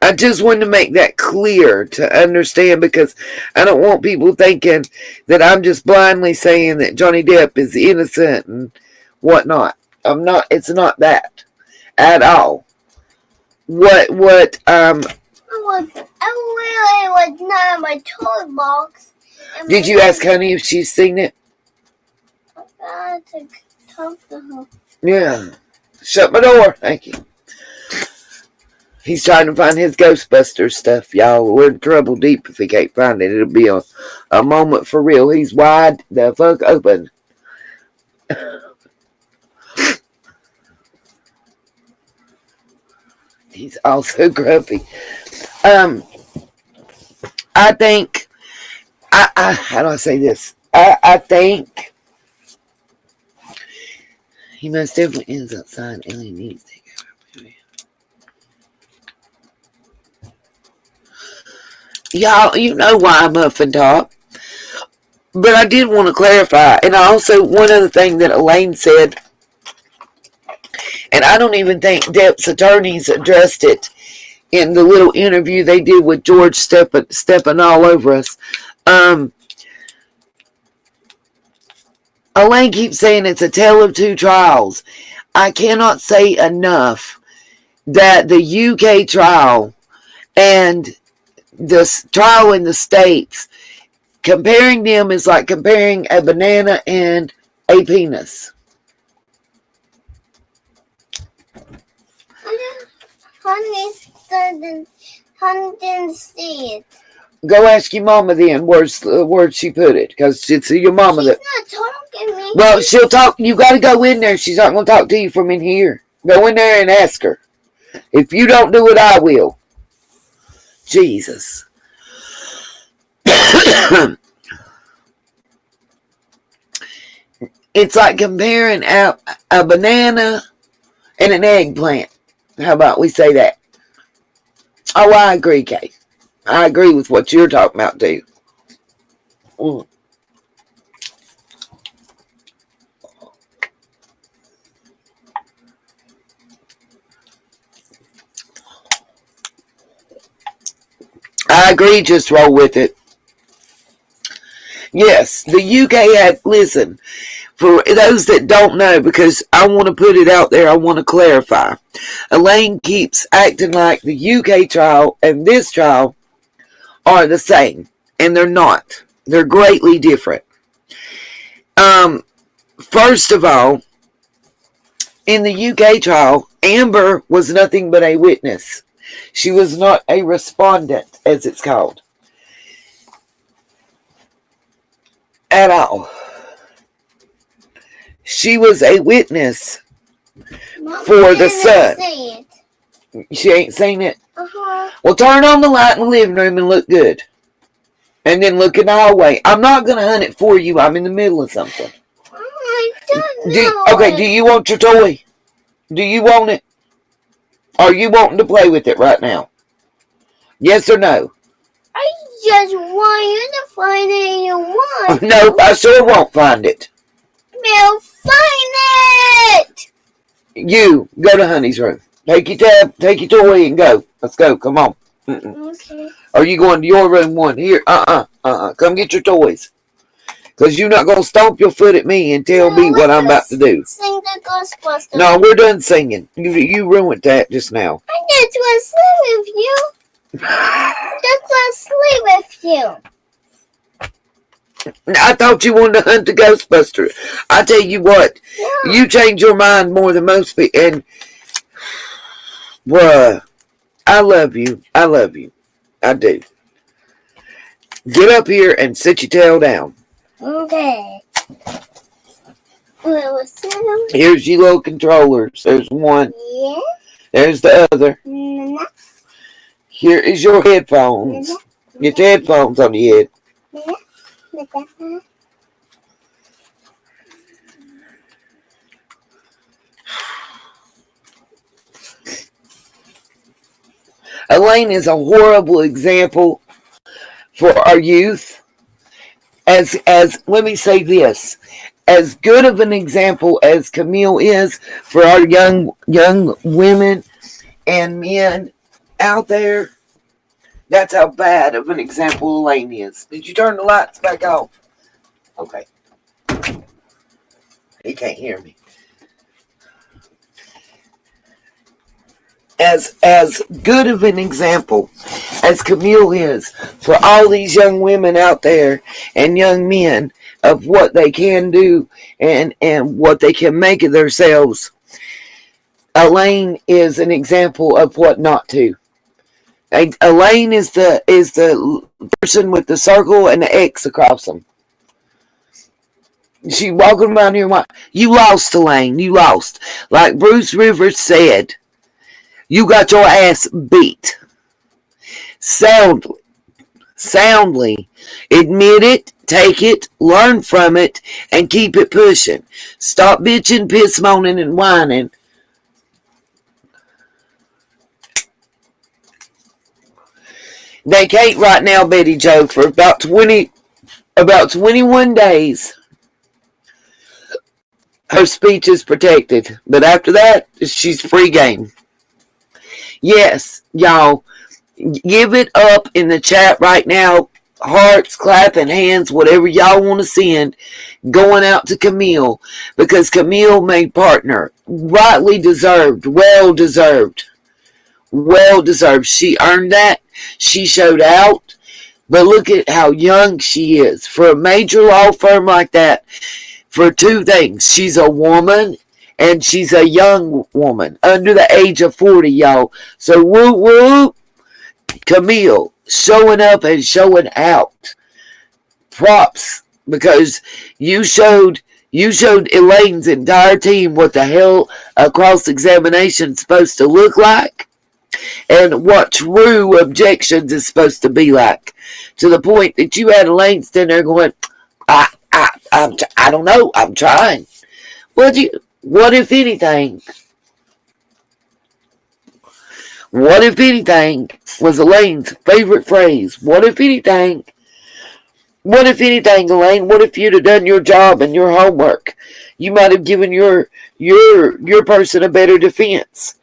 I just wanted to make that clear to understand, because I don't want people thinking that I'm just blindly saying that Johnny Depp is innocent and whatnot. I'm not. It's not that at all. I really was not in my toolbox. Did you ask Honey if she's seen it? I got to talk to her. Yeah. Shut my door. Thank you. He's trying to find his Ghostbusters stuff, y'all. We're in trouble deep if he can't find it. It'll be a moment for real. He's wide the fuck open. He's also grumpy. I think, how do I say this? I think he most definitely ends outside. Ellie needs to go. Y'all, you know why I'm Muffin Top. But I did want to clarify. And I also, one other thing that Elaine said, and I don't even think Depp's attorneys addressed it in the little interview they did with George stepping all over us. Elaine keeps saying it's a tale of two trials. I cannot say enough that the UK trial and this trial in the States, comparing them is like comparing a banana and a penis. Honey didn't see it. Go ask your mama then where she put it, because it's your mama She's that. not talking to me. Well, she'll talk. You got to go in there. She's not going to talk to you from in here. Go in there and ask her. If you don't do it, I will. Jesus. It's like comparing a banana and an eggplant. How about we say that? Oh, I agree, Kate. I agree with what you're talking about, too. I agree, just roll with it. Yes, the UK had, listen, for those that don't know, because I want to put it out there, I want to clarify. Elaine keeps acting like the UK trial and this trial are the same, and they're not. They're greatly different. First of all, in the UK trial, Amber was nothing but a witness. She was not a respondent, as it's called, at all. She was a witness for the son. She ain't seen it? Well, turn on the light in the living room and look good. And then look in the hallway. I'm not going to hunt it for you. I'm in the middle of something. I don't know. Okay, do you want your toy? Do you want it? Are you wanting to play with it right now? Yes or no? I just want you to find it you want. No, I sure won't find it. We'll find it! You, go to Honey's room. Take your tab, take your toy, and go. Let's go. Come on. Okay. Are you going to your room one? Here. Come get your toys. Because you're not going to stomp your foot at me and tell me what I'm about to do. Sing the Ghostbusters. No, we're done singing. You ruined that just now. I just want to sleep with you. Just want to sleep with you. I thought you wanted to hunt the Ghostbuster. I tell you what, you change your mind more than most people. And, bruh, I love you. I love you. I do. Get up here and sit your tail down. Okay. Here's your little controllers. There's one. Yeah. There's the other. Here is your headphones. Get your headphones on your head. Elaine is a horrible example for our youth. As let me say this, as good of an example as Camille is for our young women and men out there, that's how bad of an example Elaine is. Did you turn the lights back off? Okay. He can't hear me. As good of an example as Camille is for all these young women out there and young men of what they can do and what they can make of themselves, Elaine is an example of what not to. Elaine is the person with the circle and the X across them. She walking around here. You lost, Elaine. You lost. Like Bruce Rivers said, you got your ass beat. Soundly. Admit it, take it, learn from it, and keep it pushing. Stop bitching, piss moaning, and whining. They can't right now, Betty Joe, for about 21 days. Her speech is protected. But after that, she's free game. Yes, y'all, give it up in the chat right now. Hearts, clapping, hands, whatever y'all want to send, going out to Camille. Because Camille made partner. Rightly deserved. Well deserved. well deserved. She earned that. She showed out. But look at how young she is. For a major law firm like that, for two things. She's a woman and she's a young woman. Under the age of 40, y'all. So whoop whoop. Camille showing up and showing out. Props. Because you showed Elaine's entire team what the hell a cross-examination is supposed to look like and what true objections is supposed to be like, to the point that you had Elaine standing there going, I don't know, I'm trying. What if anything was Elaine's favorite phrase? What if anything, Elaine? What if you'd have done your job and your homework? You might have given your person a better defense.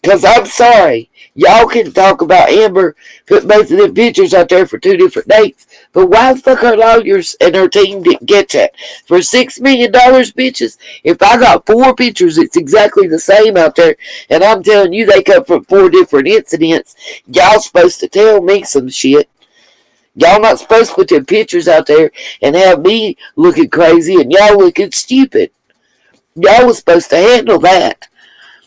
Because I'm sorry, y'all can talk about Amber put both of them pictures out there for 2 different dates, but why the fuck her lawyers and her team didn't get that? For $6 million, bitches, if I got 4 pictures, it's exactly the same out there, and I'm telling you they come from 4 different incidents, y'all supposed to tell me some shit. Y'all not supposed to put them pictures out there and have me looking crazy and y'all looking stupid. Y'all was supposed to handle that.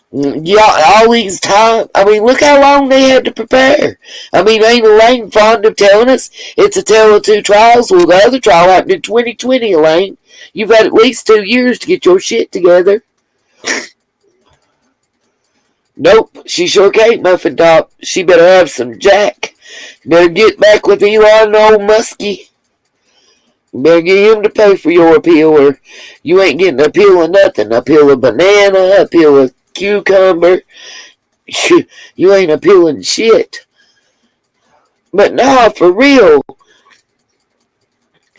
Y'all, all these time, I mean, look how long they had to prepare. I mean, ain't Elaine fond of telling us it's a tale of 2 trials? Well, the other trial happened in 2020, Elaine. You've had at least 2 years to get your shit together. Nope, she sure can't, Muffin Top. She better have some Jack. Better get back with Elon and old Muskie. Better get him to pay for your appeal, or you ain't getting an appeal of nothing. Appeal of banana, appeal of cucumber. You ain't appealing shit. But nah, for real.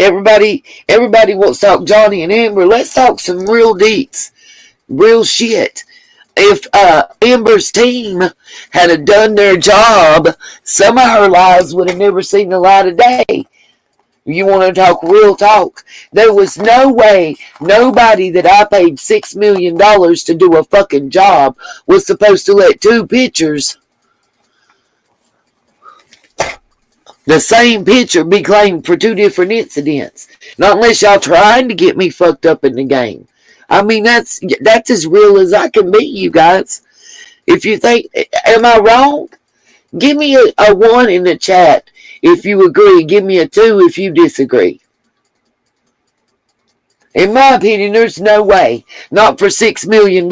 Everybody wants to talk Johnny and Amber. Let's talk some real deets. Real shit. If Amber's team had done their job, some of her lies would have never seen the light of day. You want to talk real talk? There was no way nobody that I paid $6 million to do a fucking job was supposed to let 2 pictures, the same picture, be claimed for 2 different incidents. Not unless y'all trying to get me fucked up in the game. I mean, that's as real as I can be, you guys. If you think, am I wrong? Give me a 1 in the chat if you agree. Give me a 2 if you disagree. In my opinion, there's no way. Not for $6 million.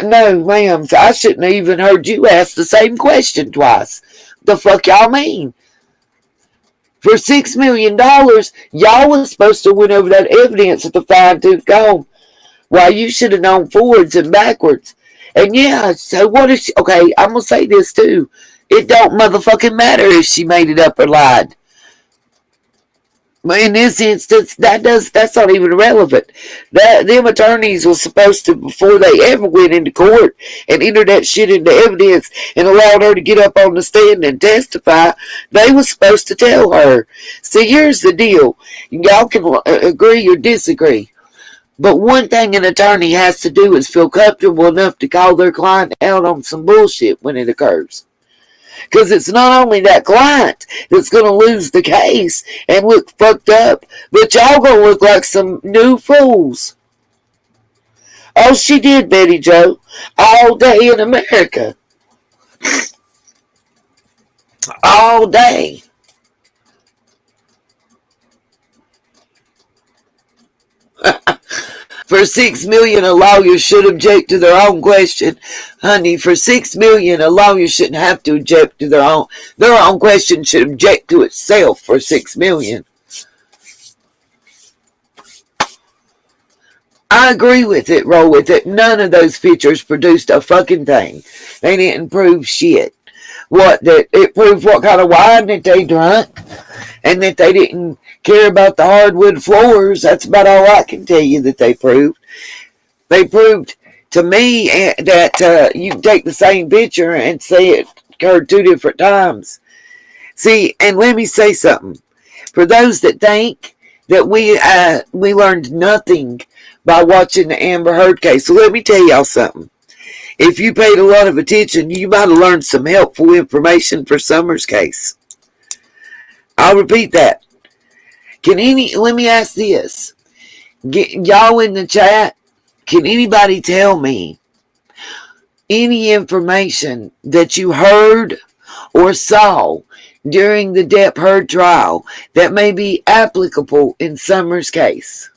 No, ma'am. I shouldn't have even heard you ask the same question twice. The fuck y'all mean? For $6 million, y'all was supposed to win over that evidence with the fine-tooth comb. Well, you should have known forwards and backwards. And yeah, so what if she... Okay, I'm going to say this too. It don't motherfucking matter if she made it up or lied. In this instance, that's not even relevant. Them attorneys were supposed to, before they ever went into court and entered that shit into evidence and allowed her to get up on the stand and testify, they were supposed to tell her. See, here's the deal. Y'all can agree or disagree. But one thing an attorney has to do is feel comfortable enough to call their client out on some bullshit when it occurs. Because it's not only that client that's going to lose the case and look fucked up, but y'all going to look like some new fools. Oh, she did, Betty Joe. All day in America. All day. For $6 million, a lawyer should object to their own question. Honey, for $6 million, a lawyer shouldn't have to object to their own question should object to itself for $6 million. I agree with it, roll with it. None of those pictures produced a fucking thing. They didn't prove shit. It proved what kind of wine that they drank, and that they didn't care about the hardwood floors. That's about all I can tell you that they proved. They proved to me that you can take the same picture and say it occurred 2 different times. See, and let me say something. For those that think that we learned nothing by watching the Amber Heard case, so let me tell y'all something. If you paid a lot of attention, you might have learned some helpful information for Summer's case. I'll repeat that. Let me ask this. Y'all in the chat, can anybody tell me any information that you heard or saw during the Depp Heard trial that may be applicable in Summer's case?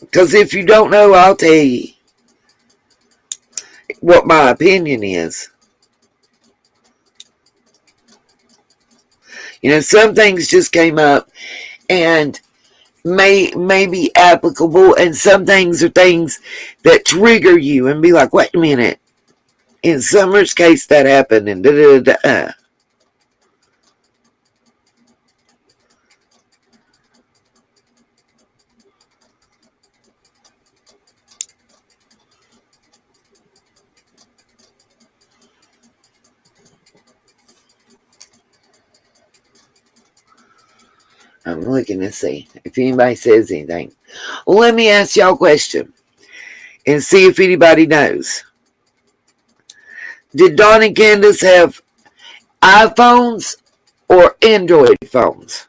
Because if you don't know, I'll tell you what my opinion is. You know, some things just came up and may be applicable, and some things are things that trigger you and be like, wait a minute, in Summer's case that happened, and da-da-da-da. I'm looking to see if anybody says anything. Well, let me ask y'all a question and see if anybody knows. Did Dawn and Candace have iPhones or Android phones?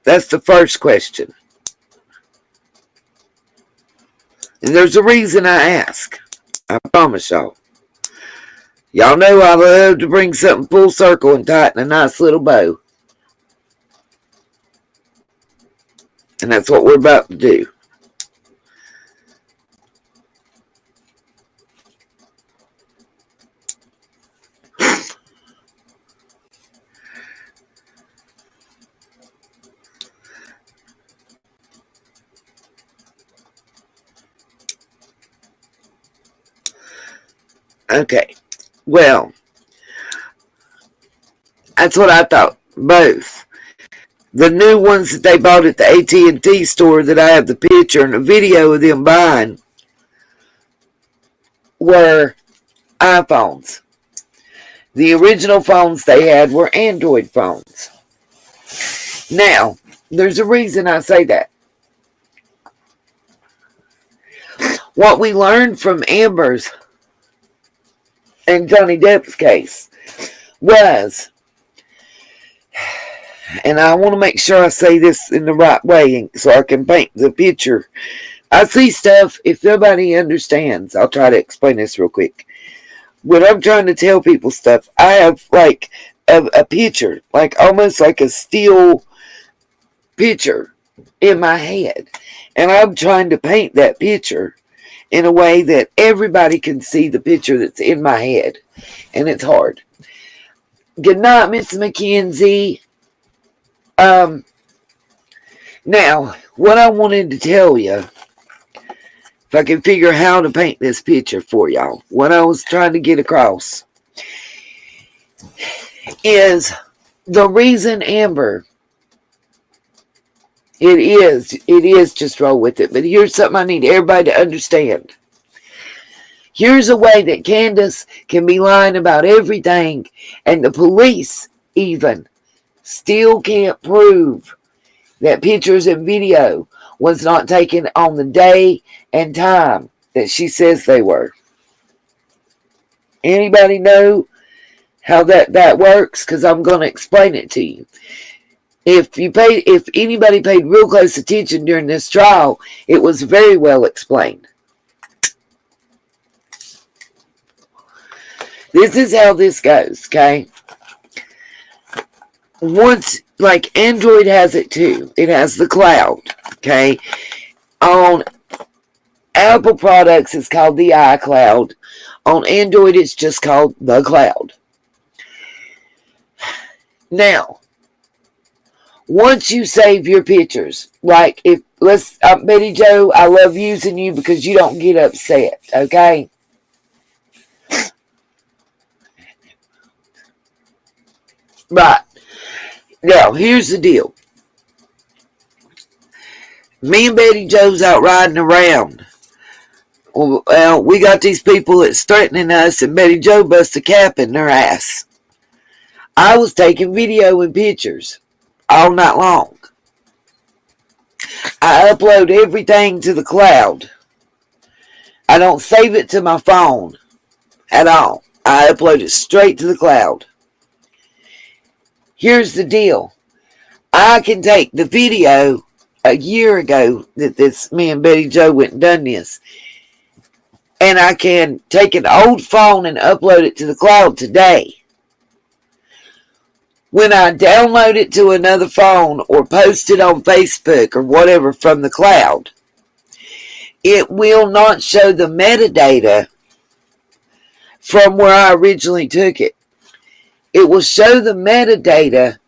That's the first question. And there's a reason I ask. I promise y'all. Y'all know I love to bring something full circle and tie it in a nice little bow. And that's what we're about to do. Okay. Well, that's what I thought. Both. The new ones that they bought at the AT&T store that I have the picture and the video of them buying were iPhones. The original phones they had were Android phones. Now, there's a reason I say that. What we learned from Amber's and Johnny Depp's case was, and I want to make sure I say this in the right way so I can paint the picture. I see stuff, if nobody understands, I'll try to explain this real quick. When I'm trying to tell people stuff, I have like a picture, like almost like a still picture in my head. And I'm trying to paint that picture in a way that everybody can see the picture that's in my head. And it's hard. Good night, Miss McKenzie. Now, what I wanted to tell you, if I can figure how to paint this picture for y'all, what I was trying to get across is the reason Amber, it is just roll with it, but here's something I need everybody to understand. Here's a way that Candace can be lying about everything, and the police even still can't prove that pictures and video was not taken on the day and time that she says they were. Anybody know how that works? Because I'm going to explain it to you. If anybody paid real close attention during this trial, it was very well explained. This is how this goes, okay? Once, like Android has it too. It has the cloud, okay? On Apple products, it's called the iCloud. On Android, it's just called the cloud. Now, once you save your pictures, like if, Betty Joe, I love using you because you don't get upset, okay? Right. Now, here's the deal. Me and Betty Joe's out riding around. Well, we got these people that's threatening us, and Betty Joe busts a cap in their ass. I was taking video and pictures all night long. I upload everything to the cloud. I don't save it to my phone at all. I upload it straight to the cloud. Here's the deal. I can take the video a year ago that me and Betty Joe went and done this. And I can take an old phone and upload it to the cloud today. When I download it to another phone or post it on Facebook or whatever from the cloud, it will not show the metadata from where I originally took it. It will show the metadata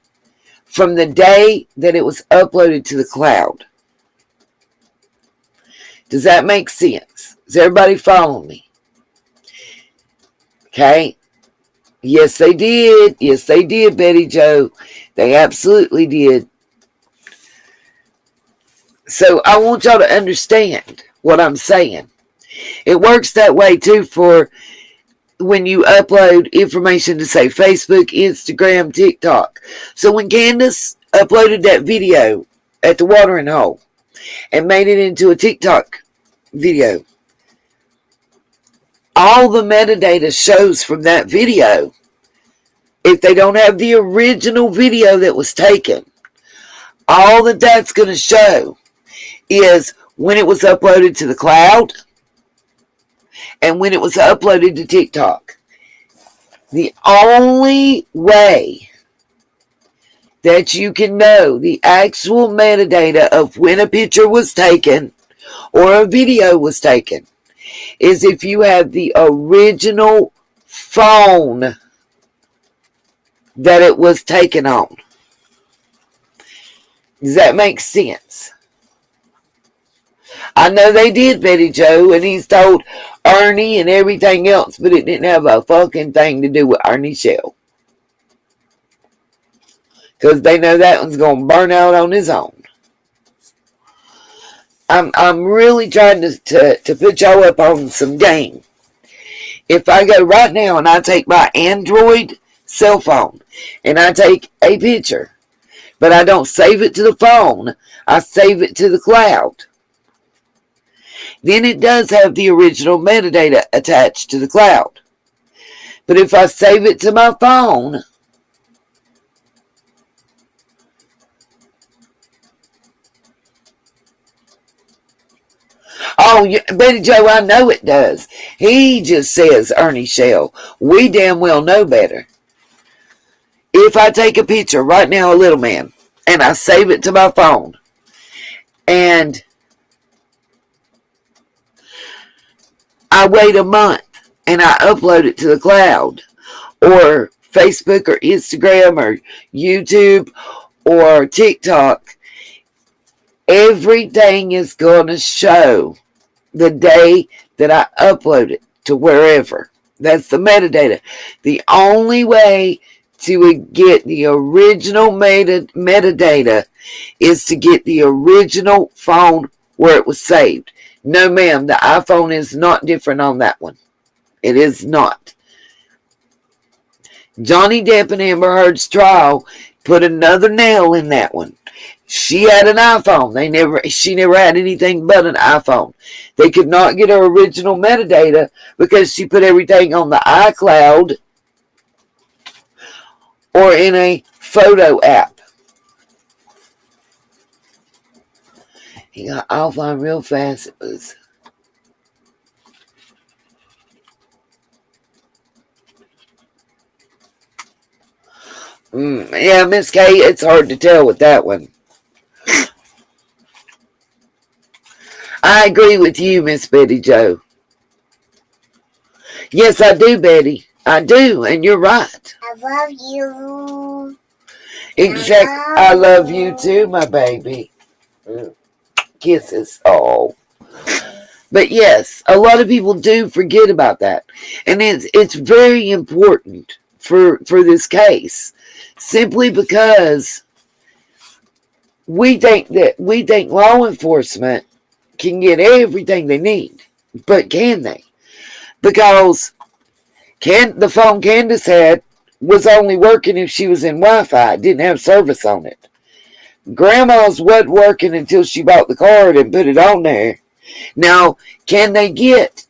from the day that it was uploaded to the cloud. Does that make sense? Does everybody follow me? Okay. Yes, they did. Yes, they did, Betty Joe. They absolutely did. So I want y'all to understand what I'm saying. It works that way too for when you upload information to, say, Facebook, Instagram, TikTok. So when Candace uploaded that video at the watering hole and made it into a TikTok video, all the metadata shows from that video. If they don't have the original video that was taken, all that that's going to show is when it was uploaded to the cloud and when it was uploaded to TikTok. The only way that you can know the actual metadata of when a picture was taken or a video was taken is if you have the original phone that it was taken on. Does that make sense? I know they did, Betty Joe, and he's told Ernie and everything else, but it didn't have a fucking thing to do with Ernie Shell. Because they know that one's going to burn out on his own. I'm really trying to put y'all up on some game. If I go right now and I take my Android cell phone and I take a picture, but I don't save it to the phone, I save it to the cloud, then it does have the original metadata attached to the cloud. But if I save it to my phone, oh, Betty Joe, I know it does. He just says Ernie Shell. We damn well know better. If I take a picture right now, a little man, and I save it to my phone, and I wait a month, and I upload it to the cloud, or Facebook, or Instagram, or YouTube, or TikTok, everything is going to show the day that I upload it to wherever. That's the metadata. The only way to get the original metadata is to get the original phone where it was saved. No, ma'am, the iPhone is not different on that one. It is not. Johnny Depp and Amber Heard's trial put another nail in that one. She had an iPhone. She never had anything but an iPhone. They could not get her original metadata because she put everything on the iCloud or in a photo app. He got offline real fast. It was. Yeah, Miss K, it's hard to tell with that one. I agree with you, Miss Betty Joe. Yes, I do, Betty. I do, and you're right. I love you. Exactly. I love you too, my baby. Kisses. Oh. But yes, a lot of people do forget about that. And it's very important for this case. Simply because we think law enforcement can get everything they need. But can they? Because the phone Candace had was only working if she was in Wi-Fi. It didn't have service on it. Grandma's wasn't working until she bought the card and put it on there. Now, can they get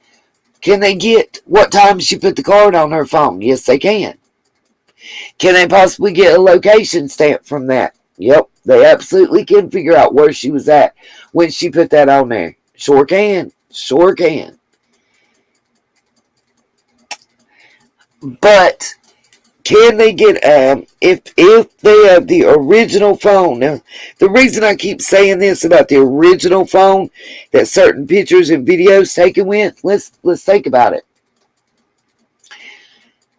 what time she put the card on her phone? Yes, they can. Can they possibly get a location stamp from that? Yep, they absolutely can figure out where she was at when she put that on there. Sure can. Sure can. But can they get if they have the original phone? Now, the reason I keep saying this about the original phone that certain pictures and videos taken with, let's think about it.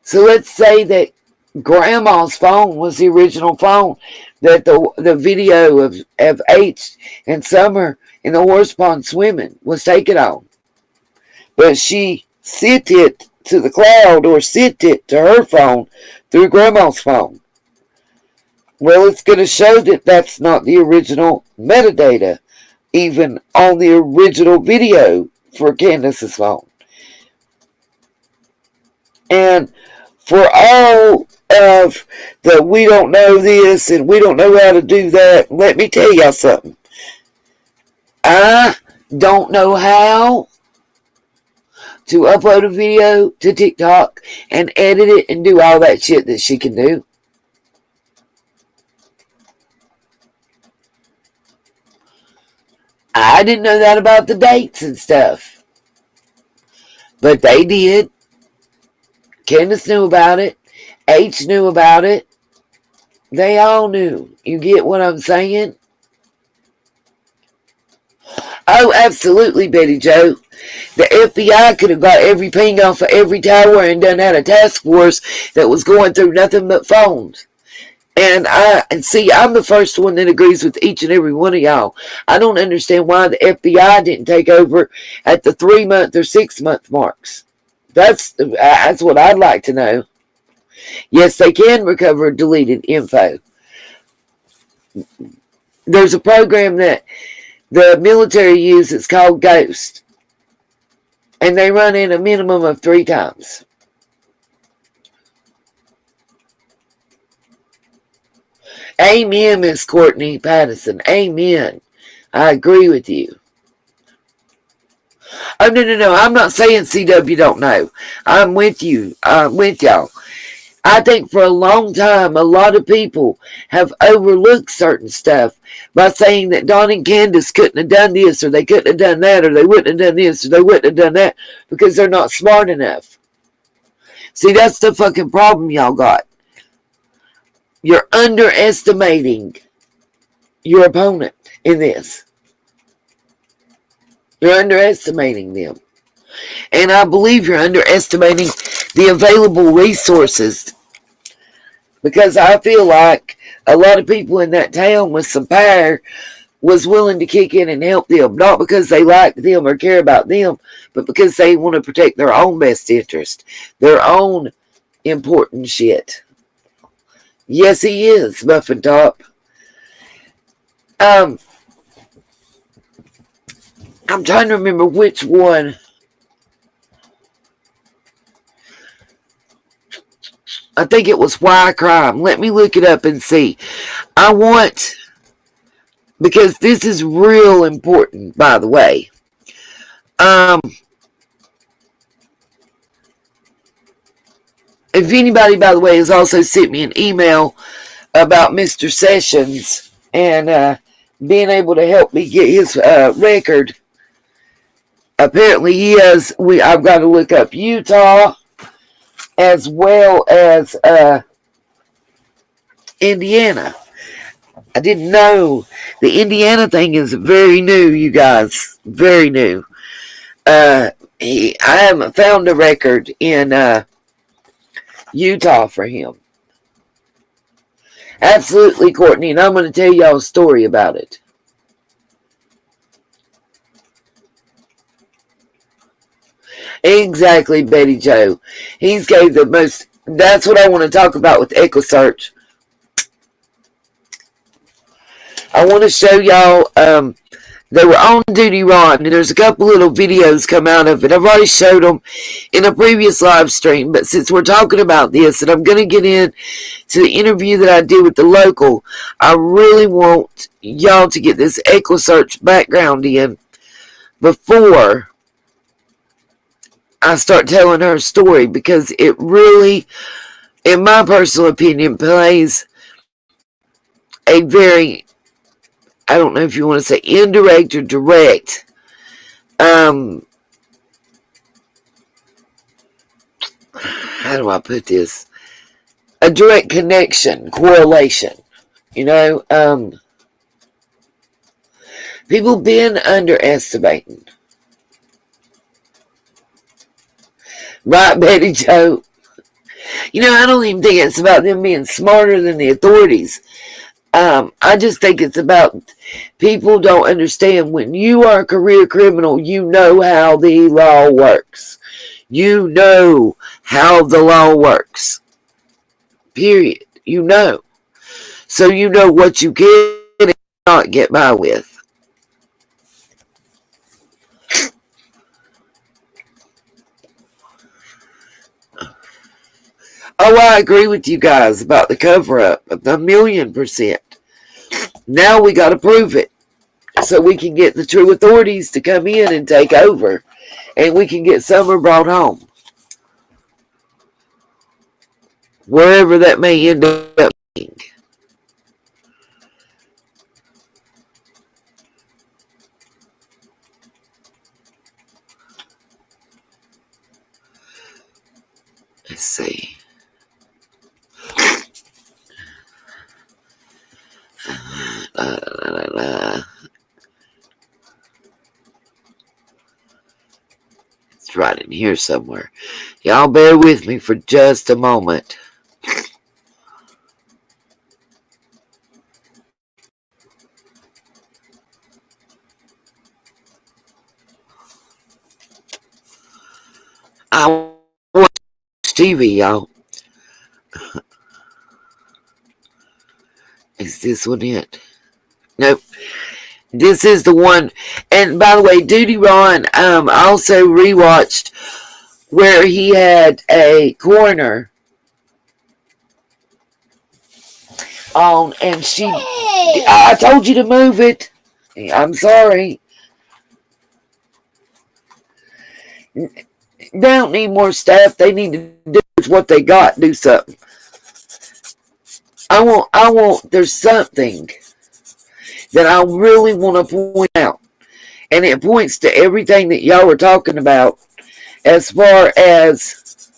So let's say that Grandma's phone was the original phone that the video of H and Summer in the horse pond swimming was taken on. But she sent it to the cloud or sent it to her phone through Grandma's phone. Well, it's going to show that that's not the original metadata, even on the original video for Candace's phone. And for all of the we don't know this and we don't know how to do that, let me tell y'all something. I don't know how to upload a video to TikTok and edit it and do all that shit that she can do. I didn't know that about the dates and stuff. But they did. Candace knew about it. H knew about it. They all knew. You get what I'm saying? Oh, absolutely, Betty Joe. The FBI could have got every ping off of every tower and done had a task force that was going through nothing but phones. And I'm the first one that agrees with each and every one of y'all. I don't understand why the FBI didn't take over at the 3-month or 6-month marks. That's what I'd like to know. Yes, they can recover deleted info. There's a program that the military uses. It's called Ghost. And they run in a minimum of 3 times. Amen, Miss Courtney Patterson. Amen. I agree with you. Oh, no. I'm not saying CW don't know. I'm with you. I'm with y'all. I think for a long time, a lot of people have overlooked certain stuff by saying that Dawn and Candace couldn't have done this, or they couldn't have done that, or they wouldn't have done this, or they wouldn't have done that, because they're not smart enough. See, that's the fucking problem y'all got. You're underestimating your opponent in this. You're underestimating them. And I believe you're underestimating the available resources. Because I feel like a lot of people in that town with some power was willing to kick in and help them. Not because they like them or care about them, but because they want to protect their own best interest. Their own important shit. Yes, he is, Muffin Top. I'm trying to remember which one. I think it was Why Crime. Let me look it up and see. Because this is real important, by the way. If anybody, by the way, has also sent me an email about Mr. Sessions and being able to help me get his record. Apparently he has, I've got to look up Utah as well as Indiana. I didn't know. The Indiana thing is very new, you guys. Very new. I haven't found a record in Utah for him. Absolutely, Courtney, and I'm going to tell y'all a story about it. Exactly, Betty Joe. He's gave the most. That's what I want to talk about with EchoSearch. I want to show y'all They were on duty, Ron, and there's a couple little videos come out of it. I've already showed them in a previous live stream, but since we're talking about this, and I'm going to get in to the interview that I did with the local, I really want y'all to get this EquiSearch background in before I start telling her story, because it really, in my personal opinion, plays a very, I don't know if you want to say indirect or direct, how do I put this? A direct connection, correlation. You know, people been underestimating. Right, Betty Joe? You know, I don't even think it's about them being smarter than the authorities. I just think it's about people don't understand when you are a career criminal, you know how the law works. You know how the law works. Period. You know. So you know what you can and not get by with. Oh, I agree with you guys about the cover-up. 1,000,000%. Now we got to prove it, so we can get the true authorities to come in and take over, and we can get Summer brought home, wherever that may end up being. Let's see. It's right in here somewhere. Y'all bear with me for just a moment. I watch TV, y'all. Is this one it? Nope. This is the one. And by the way, Duty Ron also rewatched where he had a coroner on, and she, I told you to move it. I'm sorry. They don't need more staff. They need to do what they got. Do something. I want, there's something that I really want to point out. And it points to everything that y'all were talking about as far as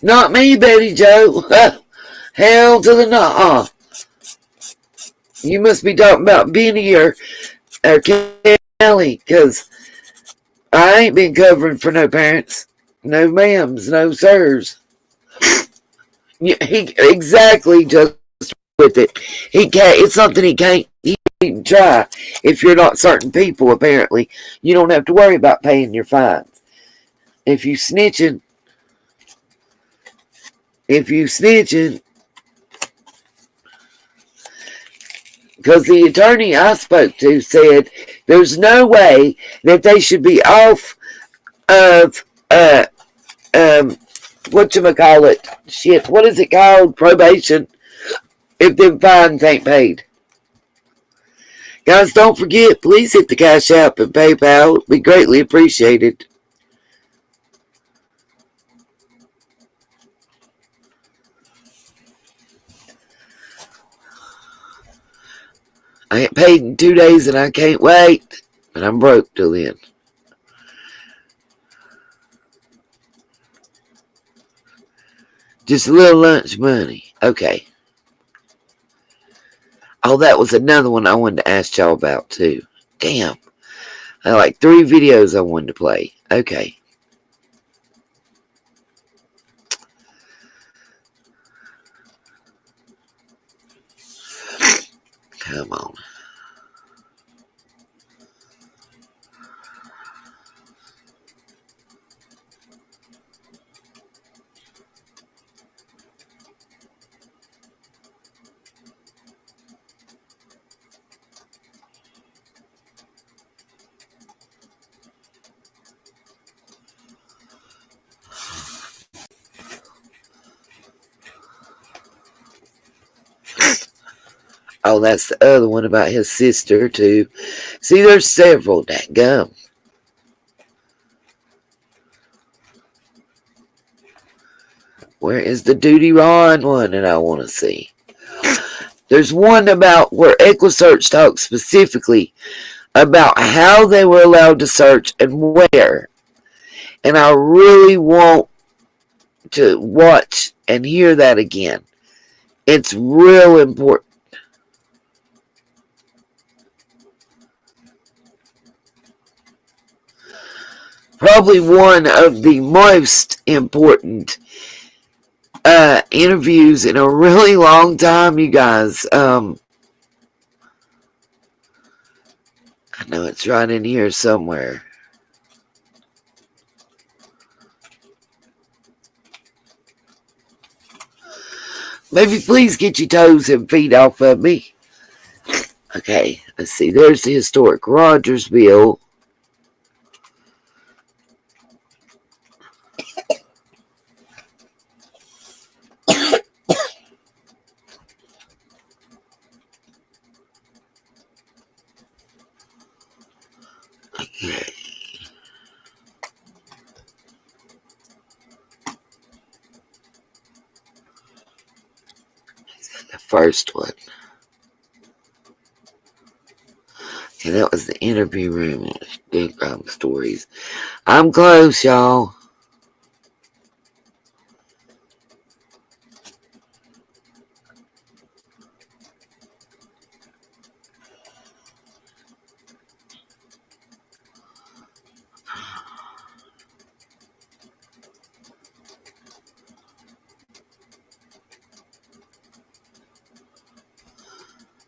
not me, Betty Joe. Hell to the no. You must be talking about Benny or Kelly, because I ain't been covering for no parents. No ma'ams, no sirs. He exactly just with it. He can't. It's something he can't even try. If you're not certain people, apparently, you don't have to worry about paying your fines. If you snitching, because the attorney I spoke to said there's no way that they should be off of whatchamacallit, shit, what is it called, probation, if them fines ain't paid. Guys, don't forget, please hit the Cash App and PayPal. It'd be greatly appreciated. I ain't paid in 2 days and I can't wait. But I'm broke till then. Just a little lunch money. Okay. Oh, that was another one I wanted to ask y'all about too. Damn. I had like 3 videos I wanted to play. Okay. Come on. Oh, that's the other one about his sister, too. See, there's several. That gum. Where is the Duty Ron one that I want to see? There's one about where EquiSearch talks specifically about how they were allowed to search and where. And I really want to watch and hear that again. It's real important. Probably one of the most important interviews in a really long time, you guys. I know it's right in here somewhere. Maybe please get your toes and feet off of me. Okay, let's see. There's the historic Rogersville. Okay. The first one. Okay, that was the interview room. Big stories. I'm close, y'all.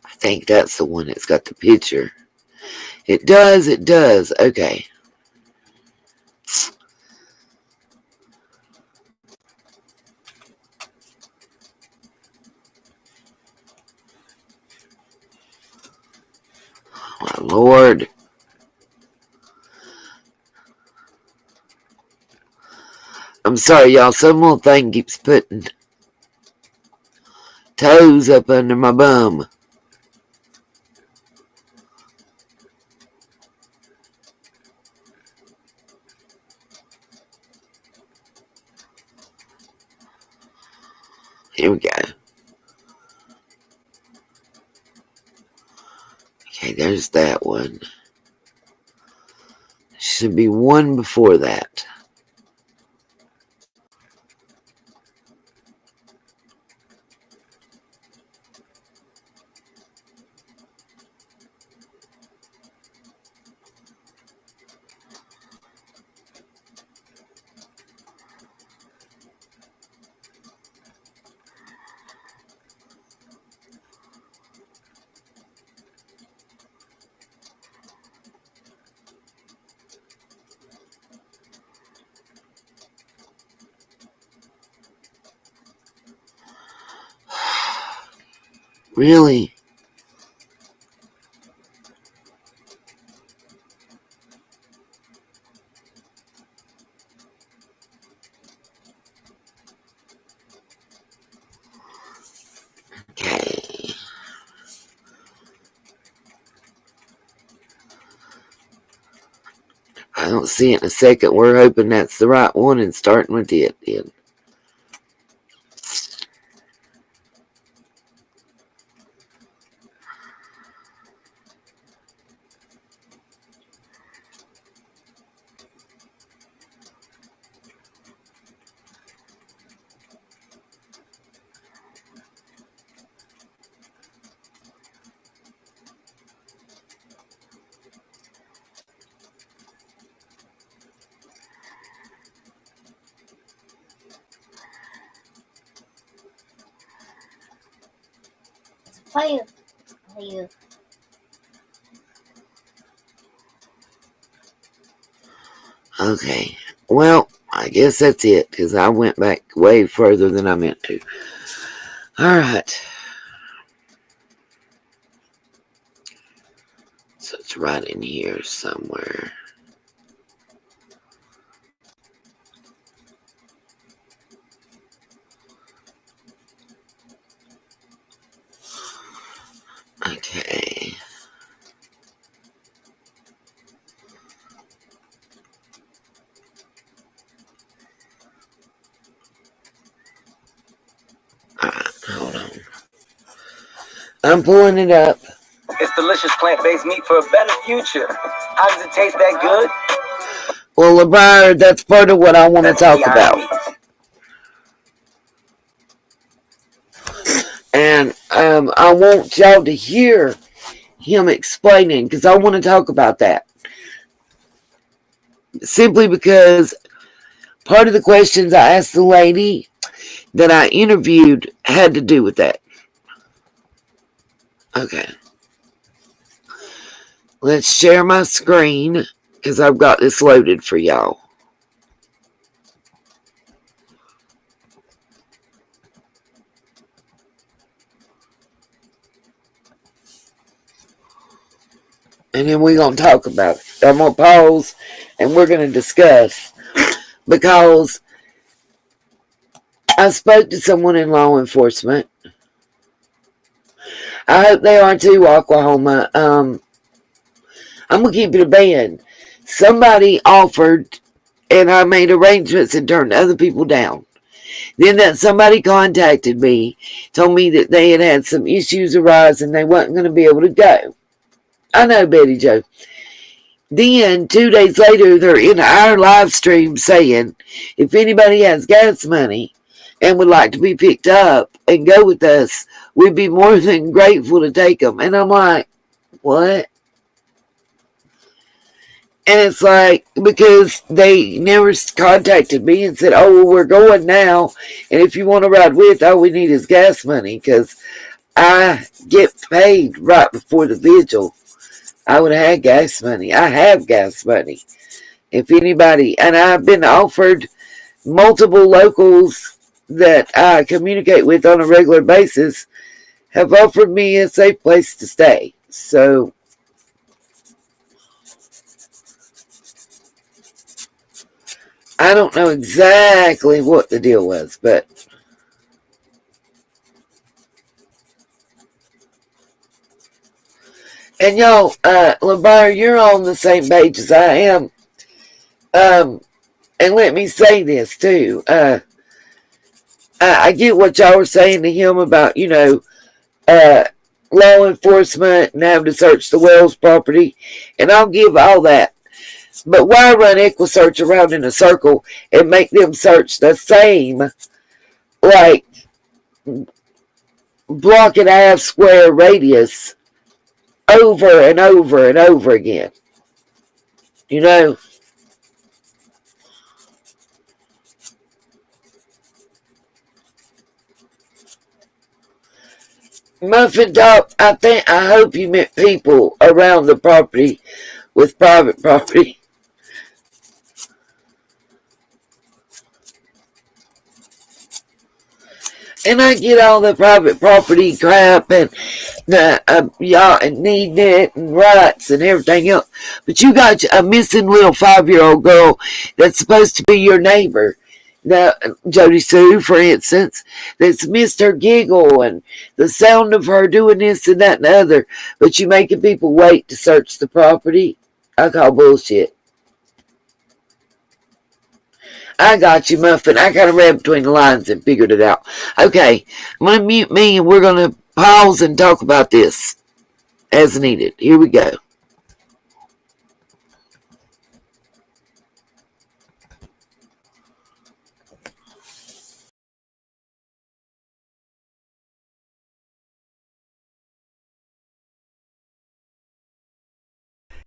I think that's the one that's got the picture. It does, it does. Okay. My Lord. I'm sorry, y'all. Some little thing keeps putting toes up under my bum. Here we go. Okay, there's that one. Should be one before that. Really? Okay. I don't see it in a second. We're hoping that's the right one and starting with it then. Fire. Okay. Well, I guess that's it, because I went back way further than I meant to. Alright. So it's right in here somewhere. Okay. Hold on. I'm pulling it up. It's delicious plant-based meat for a better future. How does it taste that good? Well, LeBron, that's part of what I want to talk about. And I want y'all to hear him explaining, because I want to talk about that. Simply because part of the questions I asked the lady that I interviewed had to do with that. Okay. Let's share my screen, because I've got this loaded for y'all. And then we're going to talk about it. I'm going to pause and we're going to discuss. Because I spoke to someone in law enforcement. I hope they are too, Oklahoma. I'm going to keep it a band. Somebody offered, and I made arrangements and turned other people down. Then that somebody contacted me, told me that they had had some issues arise and they wasn't going to be able to go. I know, Betty Joe. Then, 2 days later, they're in our live stream saying, if anybody has gas money and would like to be picked up and go with us, we'd be more than grateful to take them. And I'm like, what? And it's like, because they never contacted me and said, oh, well, we're going now. And if you want to ride with, all we need is gas money. Because I get paid right before the vigil. I would have had gas money. I have gas money. If anybody, and I've been offered multiple locals that I communicate with on a regular basis have offered me a safe place to stay. So, I don't know exactly what the deal was, but and y'all, LeBar, you're on the same page as I am. And let me say this too. I get what y'all were saying to him about, law enforcement and having to search the Wells property. And I'll give all that. But why run EquiSearch around in a circle and make them search the same, like, block and a half square radius over and over and over again? You know? Muffin Top, I hope you met people around the property with private property. And I get all the private property crap and y'all needing it and rights and everything else. But you got a missing little 5-year-old girl that's supposed to be your neighbor. Now, Jody Sue, for instance, that's missed her giggle and the sound of her doing this and that and the other. But you making people wait to search the property? I call bullshit. I got you, Muffin. I kind of read between the lines and figured it out. Okay, I'm going to mute me and we're going to pause and talk about this as needed. Here we go.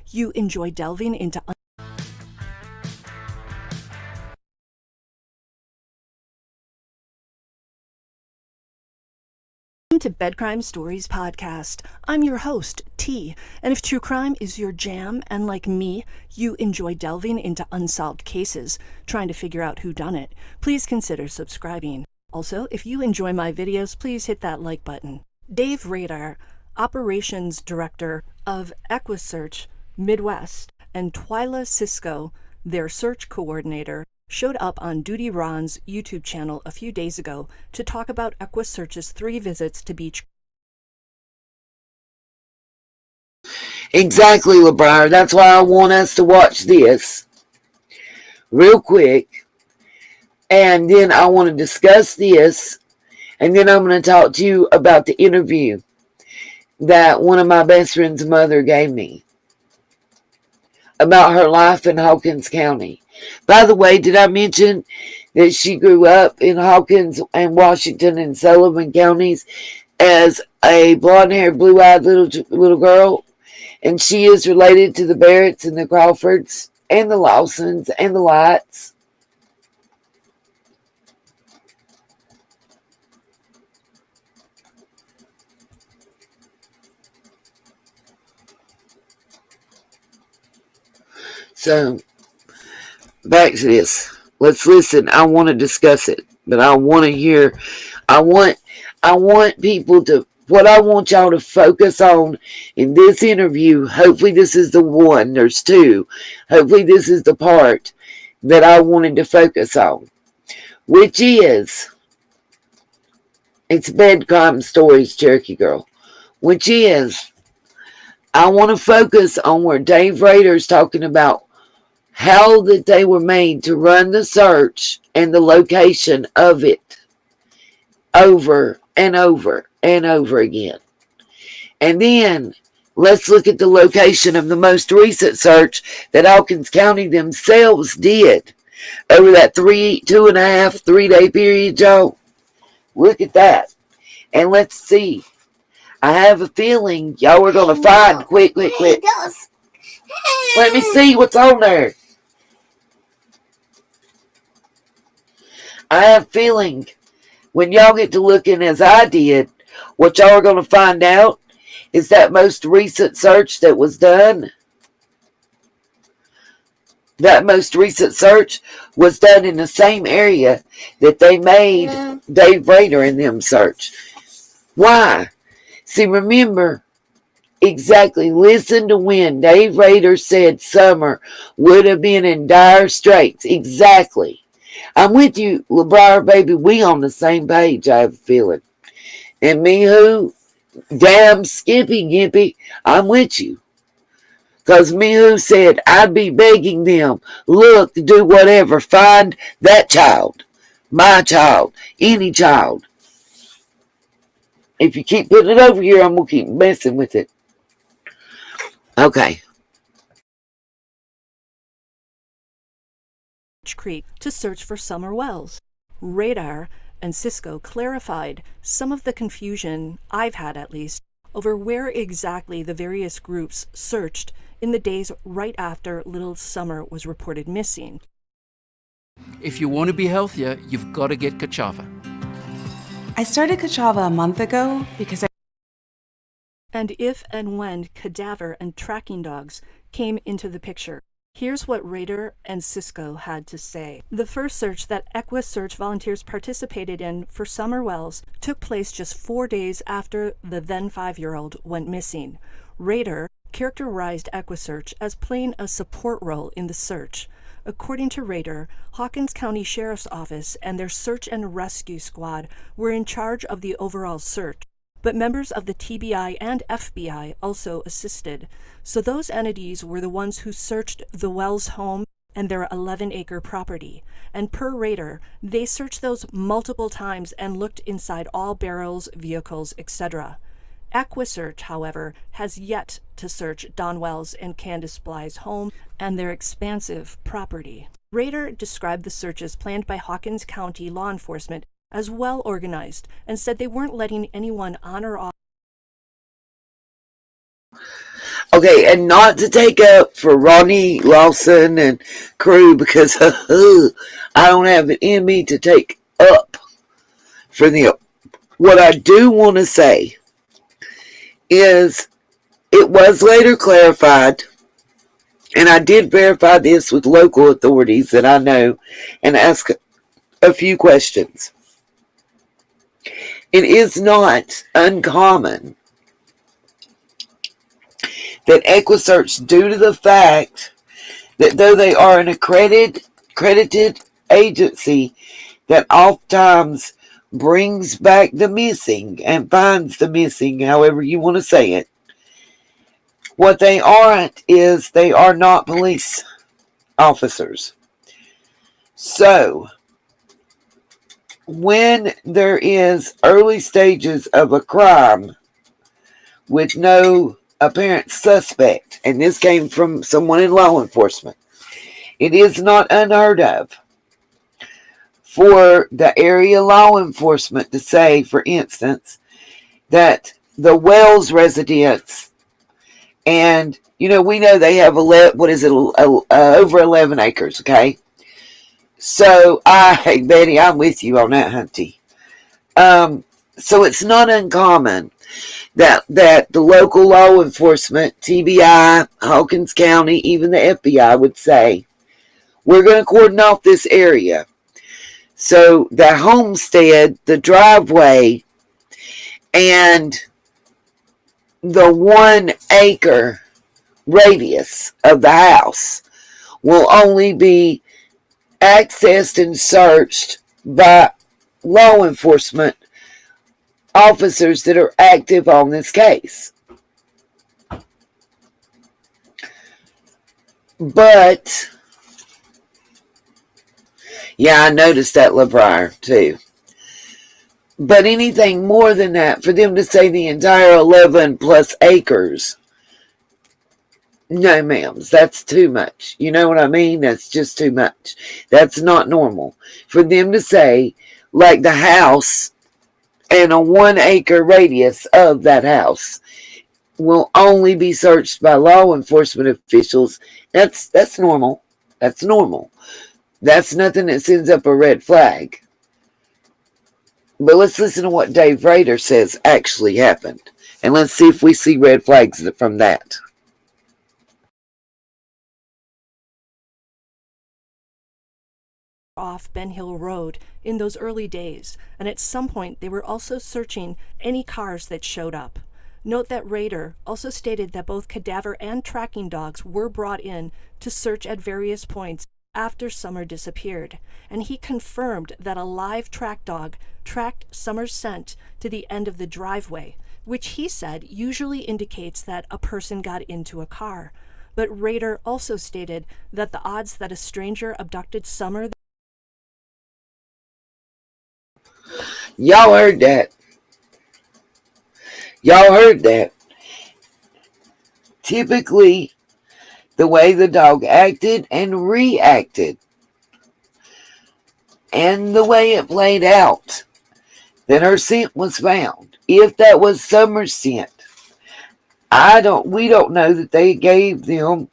You enjoy delving into to Bed Crime Stories podcast. I'm your host, T, and if true crime is your jam, and like me, you enjoy delving into unsolved cases, trying to figure out who done it, please consider subscribing. Also, if you enjoy my videos, please hit that like button. Dave Radar, Operations Director of EquiSearch Midwest, and Twyla Cisco, their search coordinator, showed up on Duty Ron's YouTube channel a few days ago to talk about EquiSearch's 3 visits to Beach Exactly, LeBrier. That's why I want us to watch this real quick. And then I want to discuss this. And then I'm going to talk to you about the interview that one of my best friend's mother gave me about her life in Hawkins County. By the way, did I mention that she grew up in Hawkins and Washington and Sullivan counties as a blonde-haired, blue-eyed little girl? And she is related to the Barretts and the Crawfords and the Lawsons and the Lights. So, back to this. Let's listen. I want to discuss it, but I want to hear. I want people to. What I want y'all to focus on in this interview. Hopefully, this is the one. There's two. Hopefully, this is the part that I wanted to focus on, which is it's bedtime stories, Cherokee Girl. Which is I want to focus on where Dave Rader's talking about how that they were made to run the search and the location of it over and over and over again. And then let's look at the location of the most recent search that Hawkins County themselves did over that 2.5, 3 day period, Joe. Look at that. And let's see. I have a feeling y'all are going to find quick. Let me see what's on there. I have a feeling when y'all get to looking as I did, what y'all are going to find out is that most recent search that was done. That most recent search was done in the same area that they made Dave Rader and them search. Why? See, remember, exactly, listen to when Dave Rader said Summer would have been in dire straits. Exactly. I'm with you, LeBrier, baby. We on the same page, I have a feeling. And me who? Damn Skippy Gimpy, I'm with you. Because me who said I'd be begging them, look, to do whatever, find that child, my child, any child. If you keep putting it over here, I'm going to keep messing with it. Okay. Creek to search for Summer Wells. Radar and Cisco clarified some of the confusion I've had, at least, over where exactly the various groups searched in the days right after little Summer was reported missing. If you want to be healthier, you've got to get cassava. I started cassava a month ago because And if and when cadaver and tracking dogs came into the picture. Here's what Rader and Cisco had to say. The first search that EquiSearch volunteers participated in for Summer Wells took place just 4 days after the then 5-year-old went missing. Rader characterized EquiSearch as playing a support role in the search. According to Rader, Hawkins County Sheriff's Office and their search and rescue squad were in charge of the overall search, but members of the TBI and FBI also assisted. So those entities were the ones who searched the Wells home and their 11-acre property. And per Rader, they searched those multiple times and looked inside all barrels, vehicles, etc. EquiSearch, however, has yet to search Don Wells and Candace Bly's home and their expansive property. Rader described the searches planned by Hawkins County law enforcement as well organized and said they weren't letting anyone on or off. Okay, and not to take up for Ronnie Lawson and crew because I don't have it in me to take up for them. What I do want to say is it was later clarified, and I did verify this with local authorities that I know and ask a few questions. It is not uncommon that EquiSearch, due to the fact that though they are an accredited agency that oftentimes brings back the missing and finds the missing, however you want to say it, What they aren't is they are not police officers. So, when there is early stages of a crime with no apparent suspect, and this came from someone in law enforcement, it is not unheard of for the area law enforcement to say, for instance, that the Wells residents, and we know they have over 11 acres, okay? So, hey, Betty, I'm with you on that, hunty. So it's not uncommon that the local law enforcement, TBI, Hawkins County, even the FBI would say, we're going to cordon off this area. So the homestead, the driveway, and the 1 acre radius of the house will only be accessed and searched by law enforcement officers that are active on this case. But, yeah, I noticed that, LeBrier, too. But anything more than that, for them to say the entire 11 plus acres, no, ma'ams, that's too much. You know what I mean? That's just too much. That's not normal. For them to say, like the house and a 1 acre radius of that house will only be searched by law enforcement officials, that's normal. That's normal. That's nothing that sends up a red flag. But let's listen to what Dave Rader says actually happened. And let's see if we see red flags from that. Off Ben Hill Road in those early days, and at some point they were also searching any cars that showed up. Note that Rader also stated that both cadaver and tracking dogs were brought in to search at various points after Summer disappeared, and he confirmed that a live track dog tracked Summer's scent to the end of the driveway, which he said usually indicates that a person got into a car. But Rader also stated that the odds that a stranger abducted Summer... Y'all heard that. Y'all heard that. Typically, the way the dog acted and reacted, and the way it played out, that her scent was found. If that was Summer's scent, we don't know that they gave them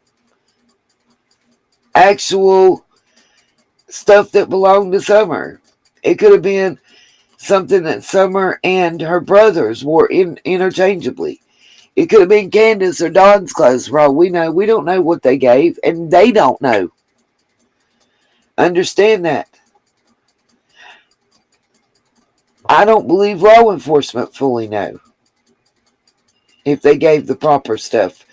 actual stuff that belonged to Summer. It could have been something that Summer and her brothers wore interchangeably. It could have been Candace or Dawn's clothes, for all we know. We don't know what they gave, and they don't know. Understand that. I don't believe law enforcement fully know if they gave the proper stuff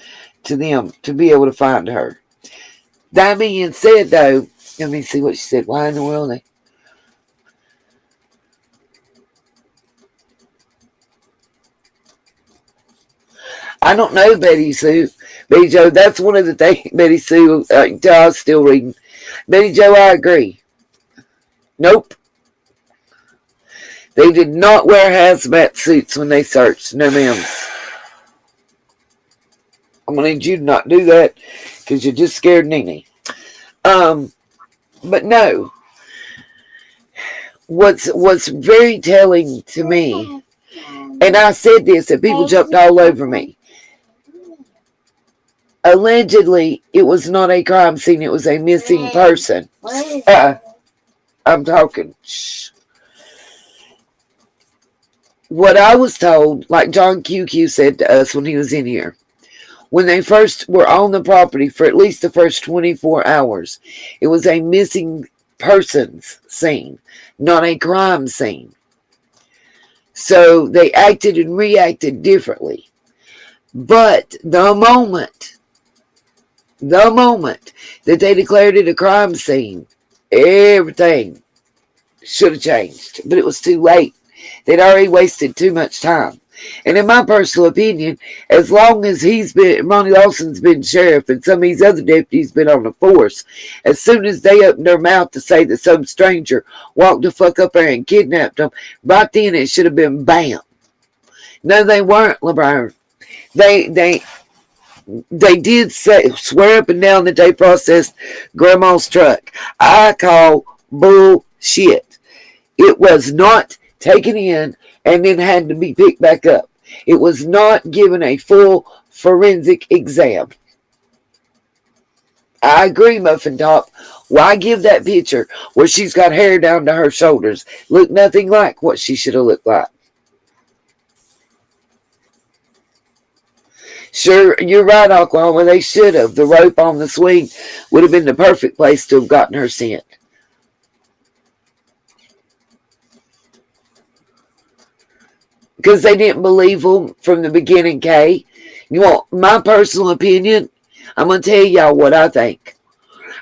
to them to be able to find her. That being said, though, let me see what she said. Why in the world? I don't know, Betty Sue. Betty Joe, that's one of the things, Betty Sue, I was still reading. Betty Joe, I agree. Nope. They did not wear hazmat suits when they searched. No, ma'am. I'm going to need you to not do that because you're just scared Nene. But no. What's very telling to me, and I said this, and people jumped all over me. Allegedly, it was not a crime scene. It was a missing person. I'm talking. Shh. What I was told, like John QQ said to us when he was in here, when they first were on the property for at least the first 24 hours, it was a missing persons scene, not a crime scene. So they acted and reacted differently. But the moment that they declared it a crime scene, everything should have changed. But it was too late. They'd already wasted too much time. And in my personal opinion, as long as Ronnie Lawson's been sheriff and some of these other deputies been on the force, as soon as they opened their mouth to say that some stranger walked the fuck up there and kidnapped them, right then it should have been bam. No, they weren't, LeBron. They did swear up and down that they processed Grandma's truck. I call bullshit. It was not taken in and then had to be picked back up. It was not given a full forensic exam. I agree, Muffin Top. Why give that picture where she's got hair down to her shoulders? Look nothing like what she should have looked like. Sure, you're right, Oklahoma. They should have. The rope on the swing would have been the perfect place to have gotten her sent. Because they didn't believe them from the beginning, Kay. You want my personal opinion? I'm going to tell y'all what I think.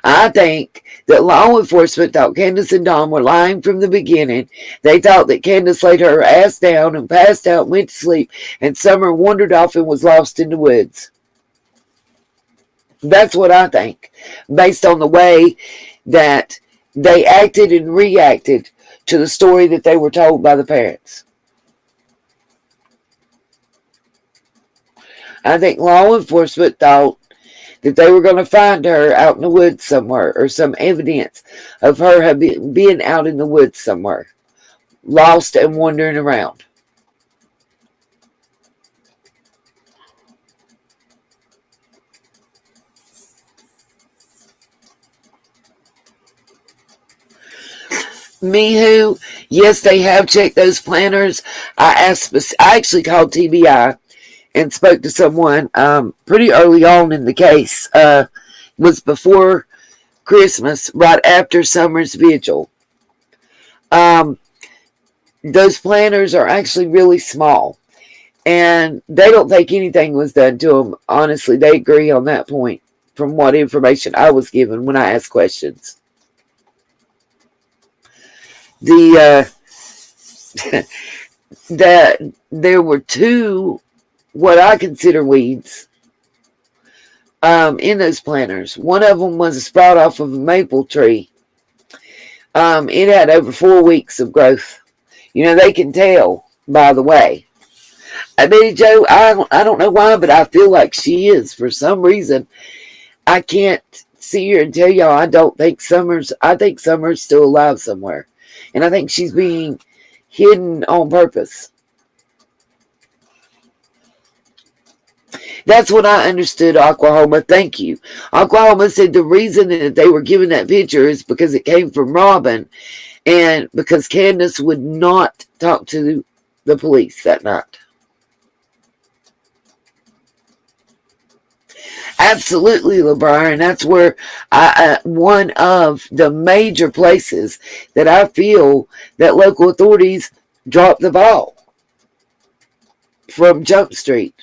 I think that law enforcement thought Candace and Dawn were lying from the beginning. They thought that Candace laid her ass down and passed out and went to sleep, and Summer wandered off and was lost in the woods. That's what I think, based on the way that they acted and reacted to the story that they were told by the parents. I think law enforcement thought that they were going to find her out in the woods somewhere, or some evidence of her being out in the woods somewhere, lost and wandering around. Mihu, yes, they have checked those planners. I actually called TBI and spoke to someone pretty early on in the case. Was before Christmas, right after Summer's vigil. Those planners are actually really small, and they don't think anything was done to them. Honestly, they agree on that point from what information I was given when I asked questions. That there were two what I consider weeds in those planters. One of them was a sprout off of a maple tree. It had over 4 weeks of growth. You know, they can tell by the way. I mean, Joe, I don't know why, but I feel like she is. For some reason, I can't see her and tell y'all I think Summer's still alive somewhere. And I think she's being hidden on purpose. That's what I understood, Oklahoma. Thank you. Oklahoma said the reason that they were given that picture is because it came from Robin, and because Candace would not talk to the police that night. Absolutely, LeBron. That's where one of the major places that I feel that local authorities dropped the ball from Jump Street.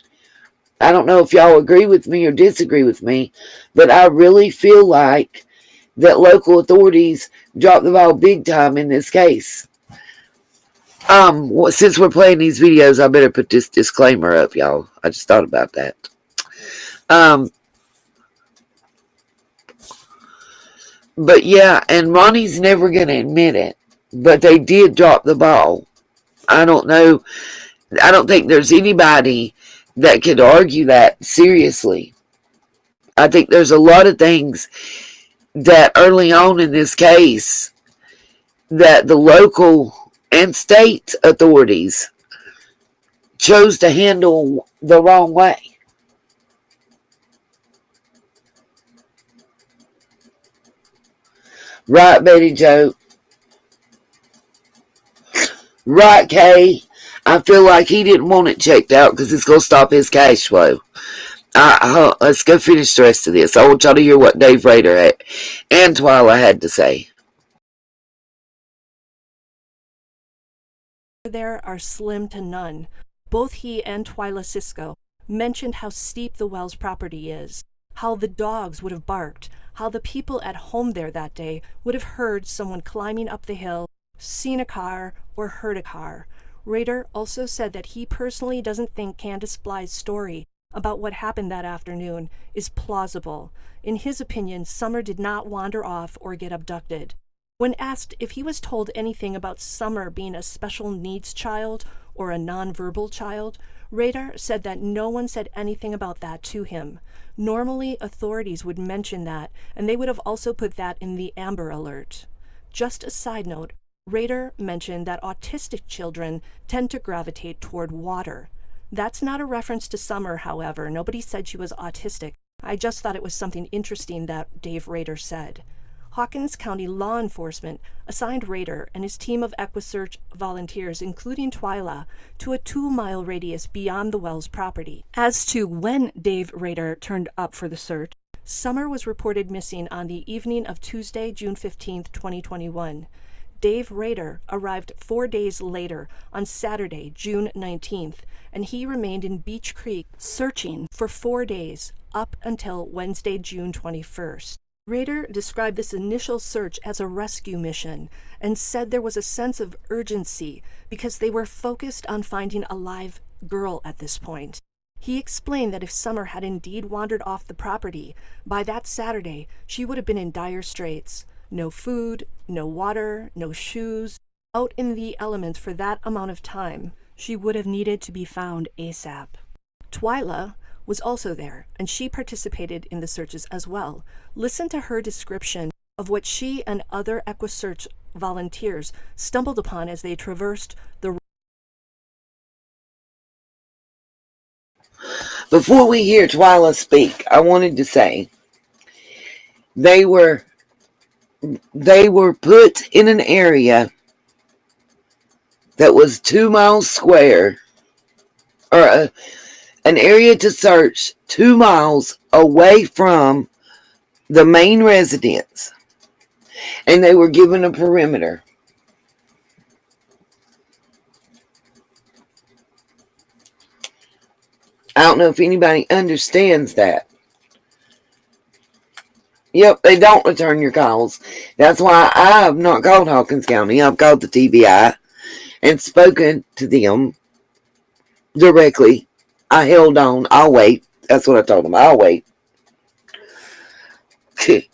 I don't know if y'all agree with me or disagree with me, but I really feel like that local authorities dropped the ball big time in this case. Since we're playing these videos, I better put this disclaimer up, y'all. I just thought about that. But yeah, and Ronnie's never going to admit it, but they did drop the ball. I don't know. I don't think there's anybody that could argue that seriously. I think there's a lot of things that early on in this case that the local and state authorities chose to handle the wrong way. Right, Betty Joe? Right, Kay? I feel like he didn't want it checked out because it's going to stop his cash flow. Let's go finish the rest of this. I want y'all to hear what Dave Rader and Twyla had to say. There are slim to none. Both he and Twyla Cisco mentioned how steep the Wells property is, how the dogs would have barked, how the people at home there that day would have heard someone climbing up the hill, seen a car, or heard a car. Rader also said that he personally doesn't think Candace Bly's story about what happened that afternoon is plausible. In his opinion, Summer did not wander off or get abducted. When asked if he was told anything about Summer being a special needs child or a nonverbal child, Rader said that no one said anything about that to him. Normally, authorities would mention that, and they would have also put that in the Amber Alert. Just a side note, Rader mentioned that autistic children tend to gravitate toward water. That's not a reference to Summer, however. Nobody said she was autistic. I just thought it was something interesting that Dave Rader said. Hawkins County law enforcement assigned Rader and his team of EquiSearch volunteers, including Twyla, to a 2-mile radius beyond the Wells property. As to when Dave Rader turned up for the search, Summer was reported missing on the evening of Tuesday, June 15, 2021. Dave Rader arrived 4 days later on Saturday, June 19th, and he remained in Beach Creek searching for 4 days up until Wednesday, June 21st. Rader described this initial search as a rescue mission and said there was a sense of urgency because they were focused on finding a live girl at this point. He explained that if Summer had indeed wandered off the property, by that Saturday she would have been in dire straits. No food, no water, no shoes. Out in the elements for that amount of time, she would have needed to be found ASAP. Twyla was also there, and she participated in the searches as well. Listen to her description of what she and other EquiSearch volunteers stumbled upon as they traversed the... Before we hear Twyla speak, I wanted to say they were put in an area that was 2 miles square, or an area to search 2 miles away from the main residence, and they were given a perimeter. I don't know if anybody understands that. Yep, they don't return your calls. That's why I have not called Hawkins County. I've called the TBI and spoken to them directly. I held on. I'll wait. That's what I told them. I'll wait.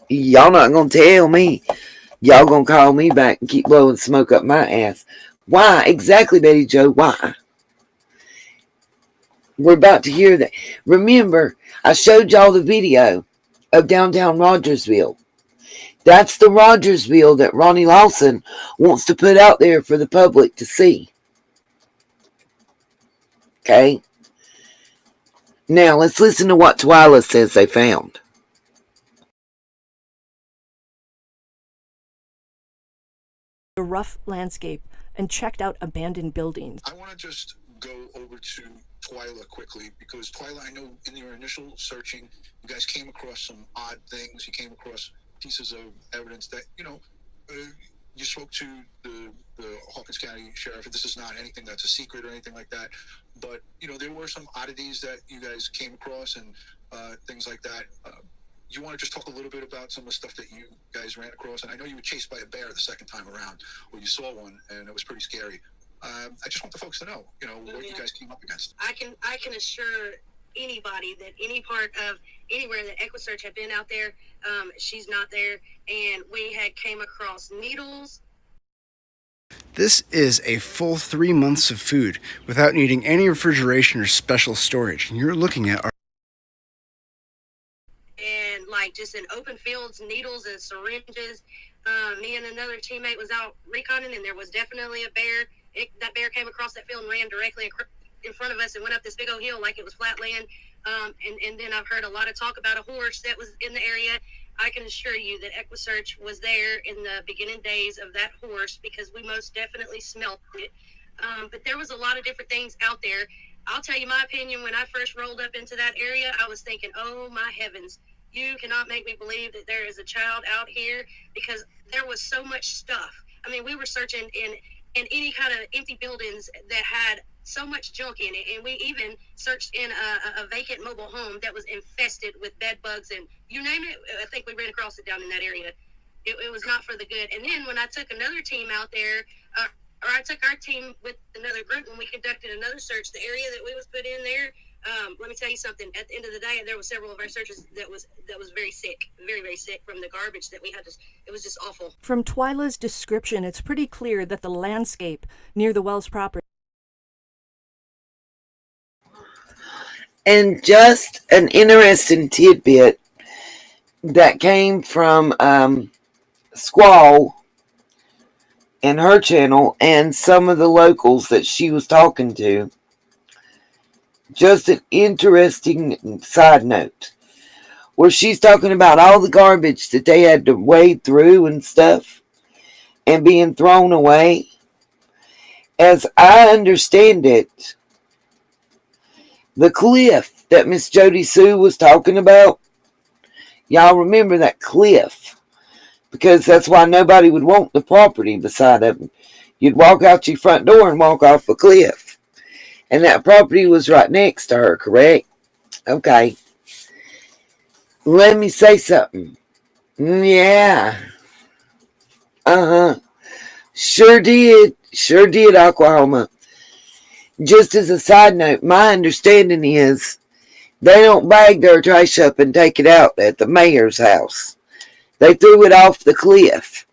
Y'all not going to tell me. Y'all going to call me back and keep blowing smoke up my ass. Why? Exactly, Betty Joe. Why? We're about to hear that. Remember, I showed y'all the video of downtown Rogersville. That's the Rogersville that Ronnie Lawson wants to put out there for the public to see. Okay? Now, let's listen to what Twyla says they found. The rough landscape and checked out abandoned buildings. I want to just go over to Twyla quickly, because Twyla, I know in your initial searching, you guys came across some odd things. You came across pieces of evidence that, you spoke to the Hawkins County Sheriff. This is not anything that's a secret or anything like that, but, there were some oddities that you guys came across and things like that. You want to just talk a little bit about some of the stuff that you guys ran across? And I know you were chased by a bear the second time around, or you saw one, and it was pretty scary. I just want the folks to know, what you guys came up against. I can assure anybody that any part of anywhere that EquiSearch had been out there, she's not there, and we had came across needles. This is a full 3 months of food without needing any refrigeration or special storage. And you're looking at and just in open fields, needles and syringes. Me and another teammate was out reconning, and there was definitely a bear. That bear came across that field and ran directly in front of us and went up this big old hill like it was flat land. And then I've heard a lot of talk about a horse that was in the area. I can assure you that EquiSearch was there in the beginning days of that horse, because we most definitely smelled it. But there was a lot of different things out there. I'll tell you my opinion. When I first rolled up into that area, I was thinking, oh my heavens, you cannot make me believe that there is a child out here, because there was so much stuff. I mean, we were searching in any kind of empty buildings that had so much junk in it, and we even searched in a vacant mobile home that was infested with bed bugs and you name it. I think we ran across it down in that area. It was not for the good. And then when I took another team out there or I took our team with another group when we conducted another search. The area that we was put in there, let me tell you something. At the end of the day, there were several of our searchers that was very sick, very, very sick from the garbage that we had to. It was just awful. From Twyla's description, it's pretty clear that the landscape near the Wells property. And just an interesting tidbit that came from Squall and her channel and some of the locals that she was talking to. Just an interesting side note where she's talking about all the garbage that they had to wade through and stuff and being thrown away. As I understand it, the cliff that Miss Jody Sue was talking about, y'all remember that cliff, because that's why nobody would want the property beside it. You'd walk out your front door and walk off a cliff. And that property was right next to her, correct? Okay. Let me say something. Yeah. Sure did, Oklahoma. Just as a side note, my understanding is they don't bag their trash up and take it out at the mayor's house. They threw it off the cliff.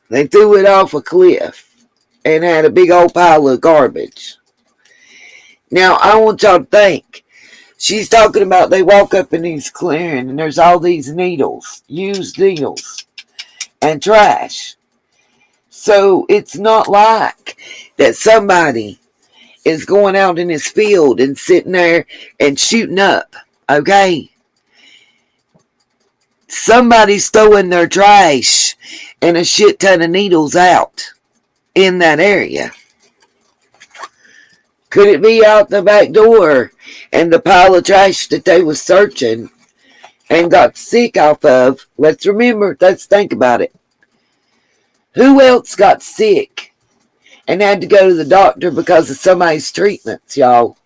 They threw it off a cliff and had a big old pile of garbage. Now, I want y'all to think. She's talking about they walk up in these clearing and there's all these needles, used needles, and trash. So it's not like that somebody is going out in his field and sitting there and shooting up, okay? Somebody's throwing their trash and a shit ton of needles out in that area. Could it be out the back door and the pile of trash that they was searching and got sick off of? Let's think about it. Who else got sick and had to go to the doctor because of somebody's treatments, y'all?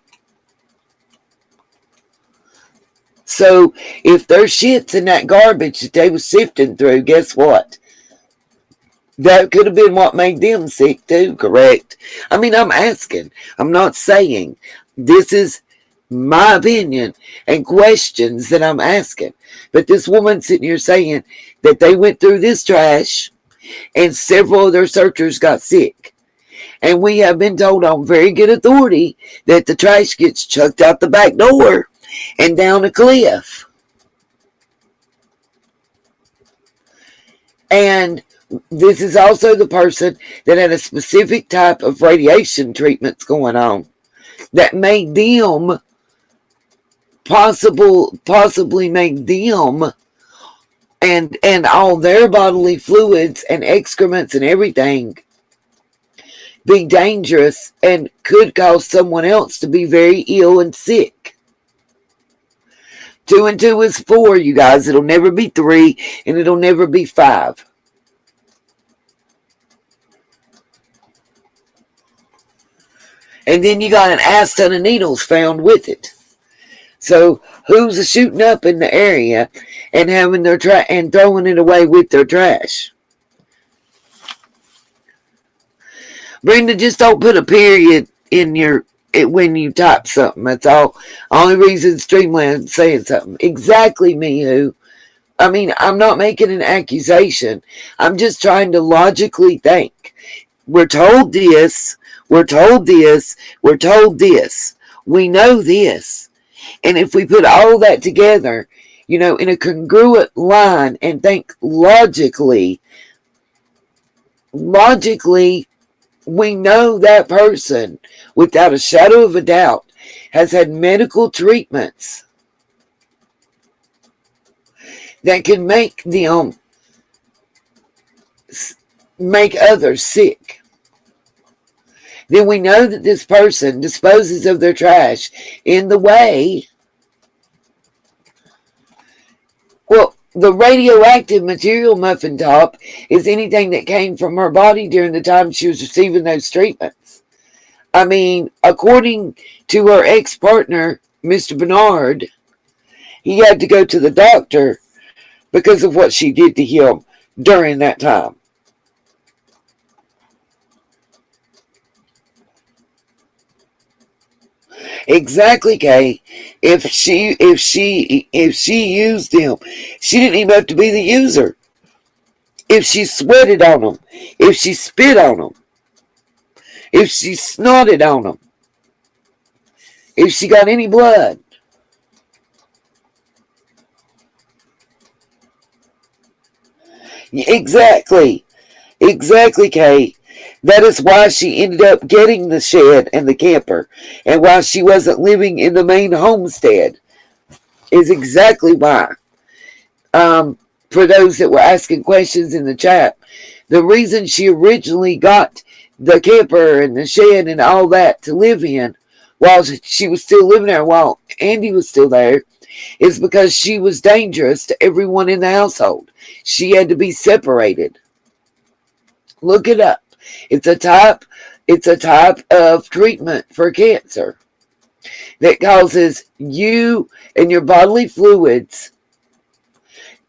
So if there's shits in that garbage that they was sifting through, guess what? That could have been what made them sick too, correct? I mean, I'm asking. I'm not saying. This is my opinion and questions that I'm asking. But this woman sitting here saying that they went through this trash and several of their searchers got sick. And we have been told on very good authority that the trash gets chucked out the back door and down a cliff. And this is also the person that had a specific type of radiation treatments going on that made them possibly made them and all their bodily fluids and excrements and everything be dangerous and could cause someone else to be very ill and sick. 2 and 2 is 4, you guys. It'll never be 3 and it'll never be 5. And then you got an ass ton of needles found with it. So who's shooting up in the area and having their and throwing it away with their trash? Brenda, just don't put a period in when you type something. That's all. Only reason Streamlabs saying something. Exactly, Mihu. I mean, I'm not making an accusation. I'm just trying to logically think. We're told this. We're told this. We're told this. We know this. And if we put all that together, in a congruent line and think logically, we know that person, without a shadow of a doubt, has had medical treatments that can make them make others sick. Then we know that this person disposes of their trash in the way, well, the radioactive material muffin top is anything that came from her body during the time she was receiving those treatments. I mean, according to her ex-partner, Mr. Bernard, he had to go to the doctor because of what she did to him during that time. Exactly, Kay. If she used him, she didn't even have to be the user. If she sweated on them, if she spit on them, if she snorted on them, if she got any blood. Exactly, Kay. That is why she ended up getting the shed and the camper, and why she wasn't living in the main homestead. Is exactly why. For those that were asking questions in the chat, the reason she originally got the camper and the shed and all that to live in while she was still living there, while Andy was still there, is because she was dangerous to everyone in the household. She had to be separated. Look it up. It's a type of treatment for cancer that causes you and your bodily fluids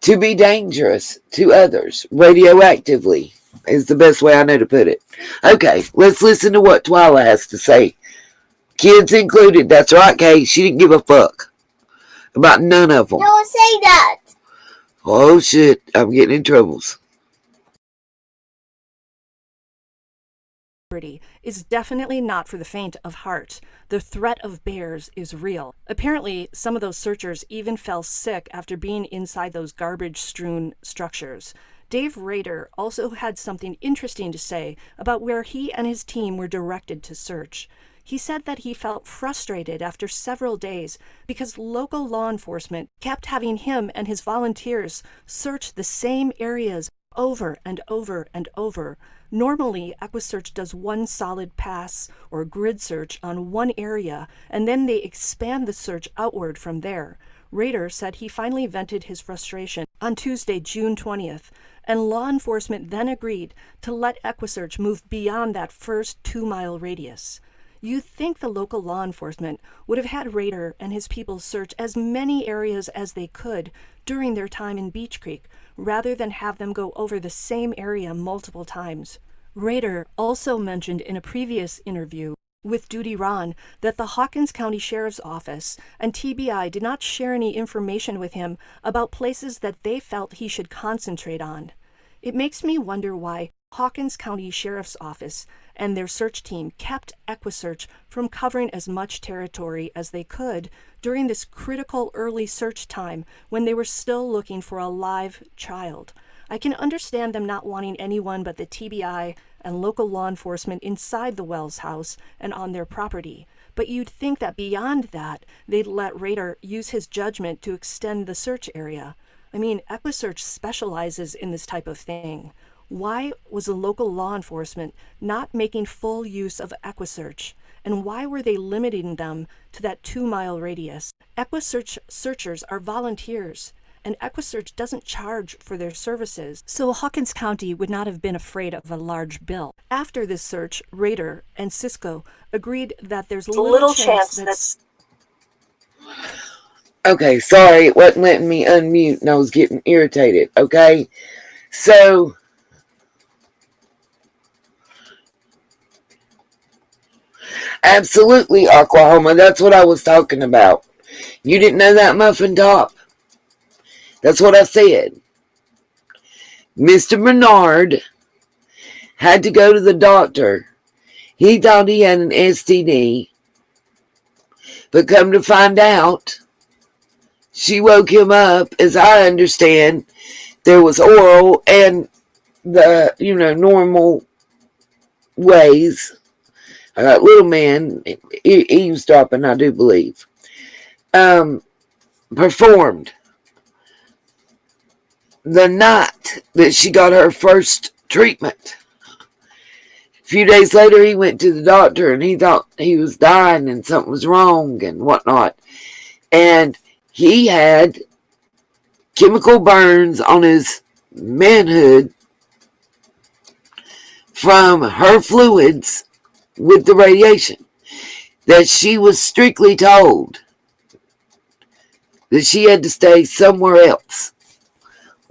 to be dangerous to others. Radioactively is the best way I know to put it. Okay, let's listen to what Twyla has to say. Kids included. That's right, Kay. She didn't give a fuck about none of them. Don't say that. Oh, shit. I'm getting in troubles. Is definitely not for the faint of heart. The threat of bears is real. Apparently, some of those searchers even fell sick after being inside those garbage-strewn structures. Dave Rader also had something interesting to say about where he and his team were directed to search. He said that he felt frustrated after several days because local law enforcement kept having him and his volunteers search the same areas over and over and over. Normally, EquiSearch does one solid pass or grid search on one area, and then they expand the search outward from there. Rader said he finally vented his frustration on Tuesday, June 20th, and law enforcement then agreed to let EquiSearch move beyond that first 2-mile radius. You'd think the local law enforcement would have had Rader and his people search as many areas as they could during their time in Beach Creek, rather than have them go over the same area multiple times. Rader also mentioned in a previous interview with Duty Ron that the Hawkins County Sheriff's Office and TBI did not share any information with him about places that they felt he should concentrate on. It makes me wonder why Hawkins County Sheriff's Office and their search team kept EquiSearch from covering as much territory as they could during this critical early search time when they were still looking for a live child. I can understand them not wanting anyone but the TBI and local law enforcement inside the Wells house and on their property, but you'd think that beyond that, they'd let Rader use his judgment to extend the search area. I mean, EquiSearch specializes in this type of thing. Why was the local law enforcement not making full use of EquiSearch? And why were they limiting them to that 2-mile radius? EquiSearch searchers are volunteers, and EquiSearch doesn't charge for their services, so Hawkins County would not have been afraid of a large bill. After this search, Rader and Cisco agreed that there's little chance that's... Okay, sorry, it wasn't letting me unmute and I was getting irritated, okay? So... absolutely, Oklahoma. That's what I was talking about. You didn't know that, Muffin Top? That's what I said. Mr. Bernard had to go to the doctor. He thought he had an STD. But come to find out, she woke him up. As I understand, there was oral and the, normal ways. Little man, eavesdropping, I do believe, performed the night that she got her first treatment. A few days later, he went to the doctor and he thought he was dying and something was wrong and whatnot. And he had chemical burns on his manhood from her fluids with the radiation, that she was strictly told that she had to stay somewhere else.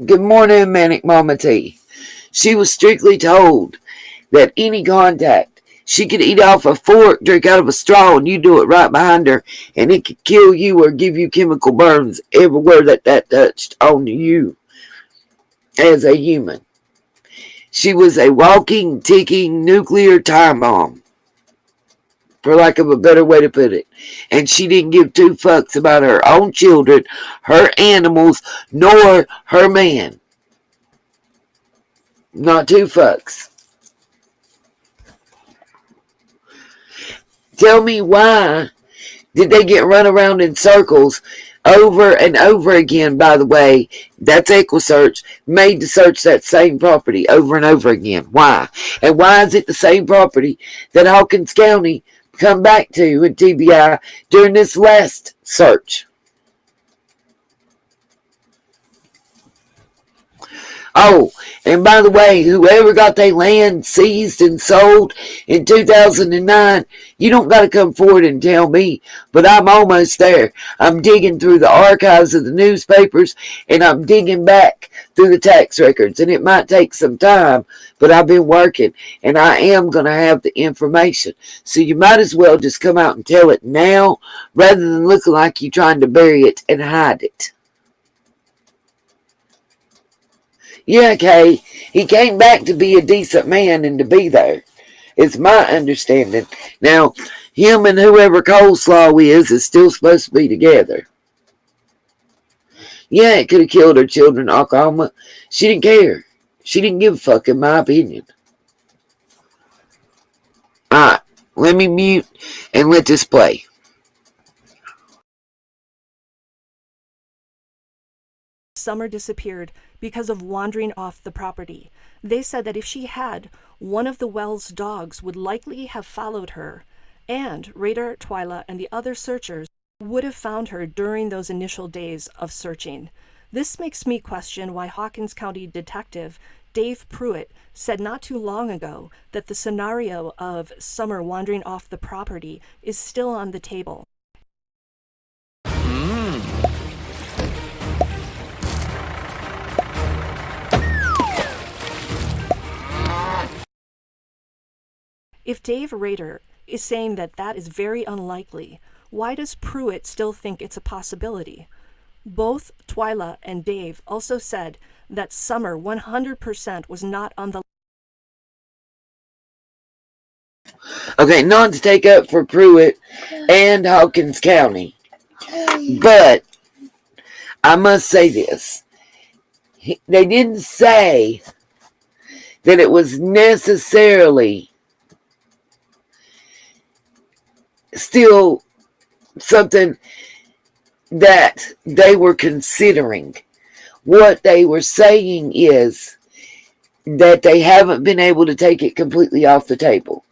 Good morning, Manic Mama T. She was strictly told that any contact She could eat off a fork, drink out of a straw, and you do it right behind her, and it could kill you or give you chemical burns everywhere that touched on you as a human. She was a walking, ticking nuclear time bomb, for lack of a better way to put it. And she didn't give two fucks about her own children, her animals, nor her man. Not two fucks. Tell me, why did they get run around in circles over and over again? By the way, that's EquiSearch, made to search that same property over and over again. Why? And why is it the same property that Hawkins County come back to in TBI during this last search? Oh, and by the way, whoever got their land seized and sold in 2009, you don't got to come forward and tell me, but I'm almost there. I'm digging through the archives of the newspapers, and I'm digging back through the tax records, and it might take some time, but I've been working, and I am going to have the information. So you might as well just come out and tell it now, rather than looking like you're trying to bury it and hide it. Yeah, Kay, he came back to be a decent man and to be there. It's my understanding. Now, him and whoever Coleslaw is still supposed to be together. Yeah, it could have killed her children, Oklahoma. She didn't care. She didn't give a fuck, in my opinion. Alright, let me mute and let this play. Summer disappeared because of wandering off the property. They said that if she had, one of the Wells dogs would likely have followed her, and Raider, Twyla, and the other searchers would have found her during those initial days of searching. This makes me question why Hawkins County Detective Dave Pruitt said not too long ago that the scenario of Summer wandering off the property is still on the table. If Dave Rader is saying that that is very unlikely, why does Pruitt still think it's a possibility? Both Twyla and Dave also said that Summer 100% was not on the... Okay, not to take up for Pruitt and Hawkins County, but I must say this. They didn't say that it was necessarily still something that they were considering. What they were saying is that they haven't been able to take it completely off the table.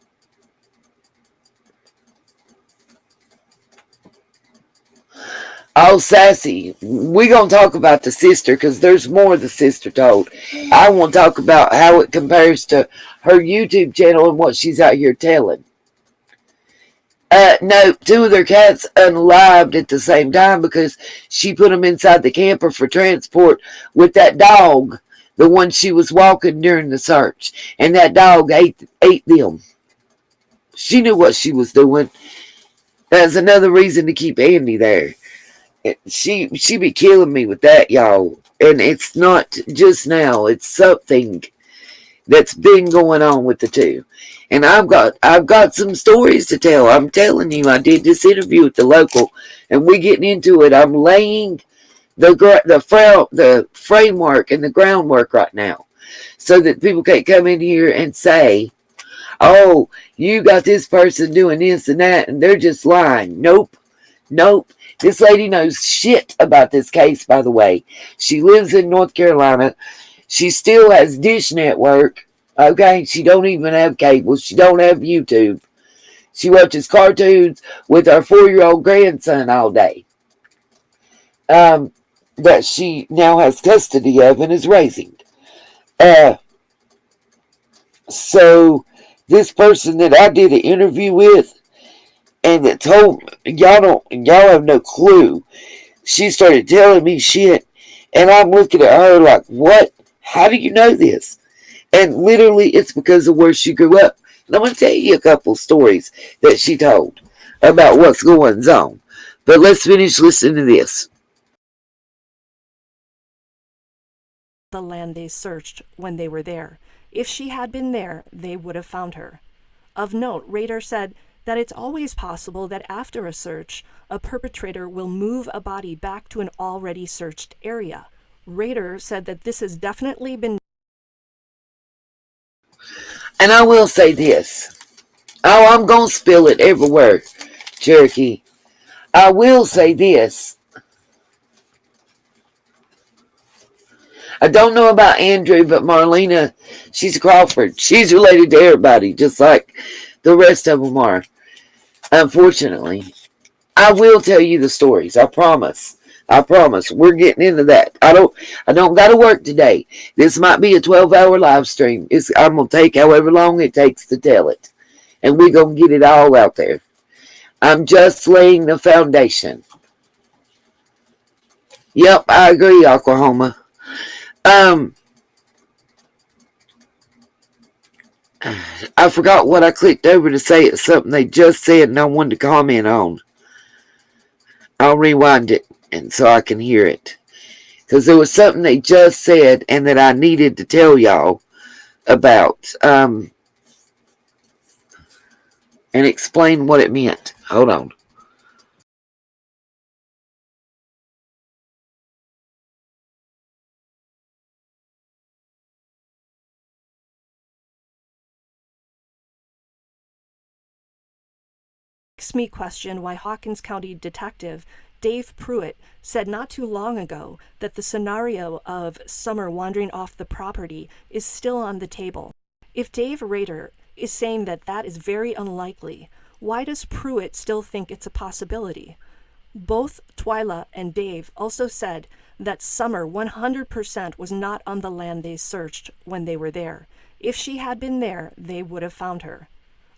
Oh, Sassy, we're going to talk about the sister because there's more the sister told. I want to talk about how it compares to her YouTube channel and what she's out here telling. No, two of their cats unalived at the same time because she put them inside the camper for transport with that dog, the one she was walking during the search. And that dog ate them. She knew what she was doing. That's another reason to keep Andy there. She be killing me with that, y'all. And it's not just now. It's something that's been going on with the two. And I've got some stories to tell. I'm telling you, I did this interview with the local, and we're getting into it. I'm laying the framework and the groundwork right now, so that people can't come in here and say, "Oh, you got this person doing this and that," and they're just lying. Nope. This lady knows shit about this case. By the way, she lives in North Carolina. She still has Dish Network. Okay, she don't even have cable. She don't have YouTube. She watches cartoons with our 4-year-old grandson all day. That she now has custody of and is raising. So this person that I did an interview with and that told y'all have no clue. She started telling me shit, and I'm looking at her like, what? How do you know this? And literally, it's because of where she grew up. And I'm going to tell you a couple stories that she told about what's going on. But let's finish listening to this. The land they searched when they were there. If she had been there, they would have found her. Of note, Rader said that it's always possible that after a search, a perpetrator will move a body back to an already searched area. Rader said that this has definitely been. And I will say this. Oh, I'm going to spill it everywhere, Cherokee. I will say this. I don't know about Andrew, but Marlena, she's Crawford. She's related to everybody, just like the rest of them are. Unfortunately. I will tell you the stories. I promise. I promise. We're getting into that. I don't got to work today. This might be a 12-hour live stream. I'm going to take however long it takes to tell it. And we're going to get it all out there. I'm just laying the foundation. Yep, I agree, Oklahoma. I forgot what I clicked over to say. It's something they just said and I wanted to comment on. I'll rewind it and so I can hear it. Because there was something they just said and that I needed to tell y'all about. And explain what it meant. Hold on. Makes me question why Hawkins County Detective Dave Pruitt said not too long ago that the scenario of Summer wandering off the property is still on the table. If Dave Rader is saying that that is very unlikely, why does Pruitt still think it's a possibility? Both Twyla and Dave also said that Summer 100% was not on the land they searched when they were there. If she had been there, they would have found her.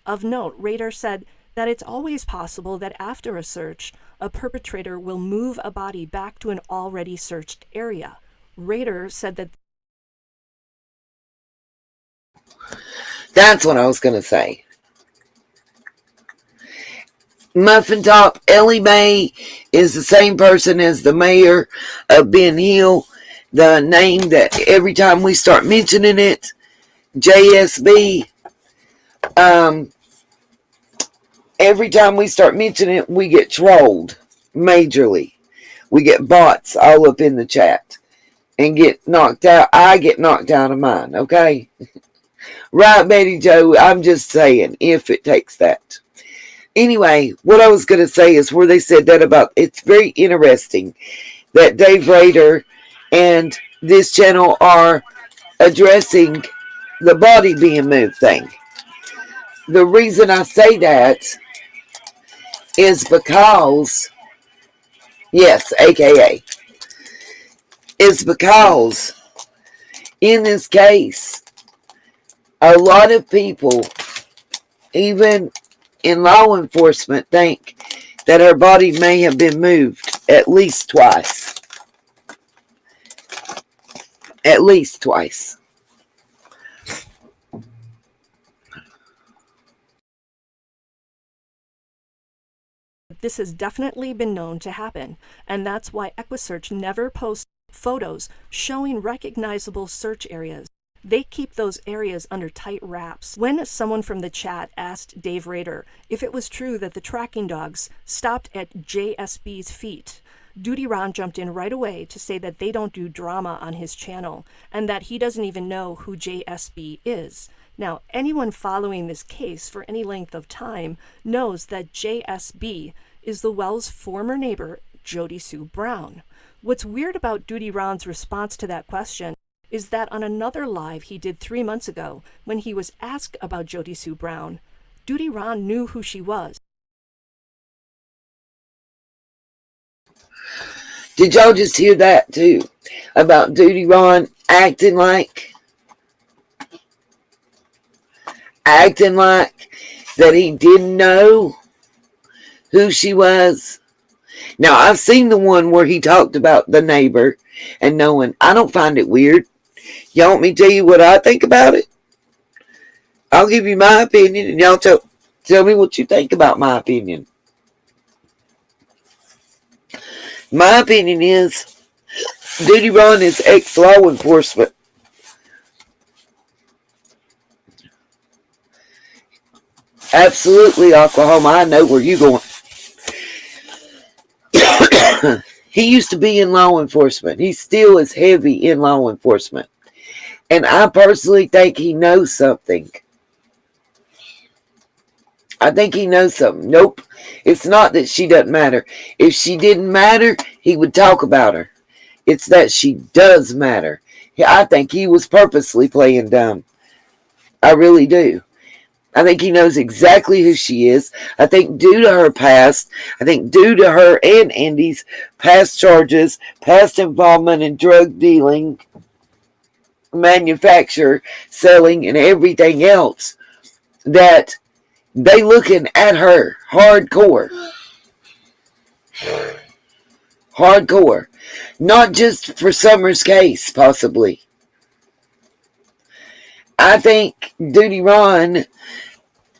Of note, Rader said that it's always possible that after a search, a perpetrator will move a body back to an already searched area. Rader said that. That's what I was going to say. Muffin Top, Ellie Mae is the same person as the mayor of Ben Hill. The name that every time we start mentioning it, JSB, every time we start mentioning it, we get trolled majorly. We get bots all up in the chat and get knocked out. I get knocked out of mine, okay? Right, Betty Joe, I'm just saying, if it takes that. Anyway, what I was going to say is where they said that about, it's very interesting that Dave Rader and this channel are addressing the body being moved thing. The reason I say that is because, yes, AKA, is because in this case, a lot of people, even in law enforcement, think that her body may have been moved at least twice. At least twice. This has definitely been known to happen, and that's why EquiSearch never posts photos showing recognizable search areas. They keep those areas under tight wraps. When someone from the chat asked Dave Rader if it was true that the tracking dogs stopped at JSB's feet, Duty Ron jumped in right away to say that they don't do drama on his channel and that he doesn't even know who JSB is. Now, anyone following this case for any length of time knows that JSB is the Wells' former neighbor, Jody Sue Brown. What's weird about Duty Ron's response to that question is that on another live he did 3 months ago, when he was asked about Jody Sue Brown, Duty Ron knew who she was. Did y'all just hear that too? About Duty Ron acting like that he didn't know who she was. Now, I've seen the one where he talked about the neighbor and knowing. I don't find it weird. Y'all want me to tell you what I think about it? I'll give you my opinion, and y'all tell me what you think about my opinion. My opinion is Duty Ron is ex-law enforcement. Absolutely, Oklahoma. I know where you're going. He used to be in law enforcement. He still is heavy in law enforcement. And I personally think he knows something. I think he knows something. Nope. It's not that she doesn't matter. If she didn't matter, he would talk about her. It's that she does matter. I think he was purposely playing dumb. I really do. I think he knows exactly who she is. I think due to her past, I think due to her and Andy's past charges, past involvement in drug dealing, manufacture, selling, and everything else, that they looking at her hardcore. Hardcore. Not just for Summer's case, possibly. I think Duty Ron,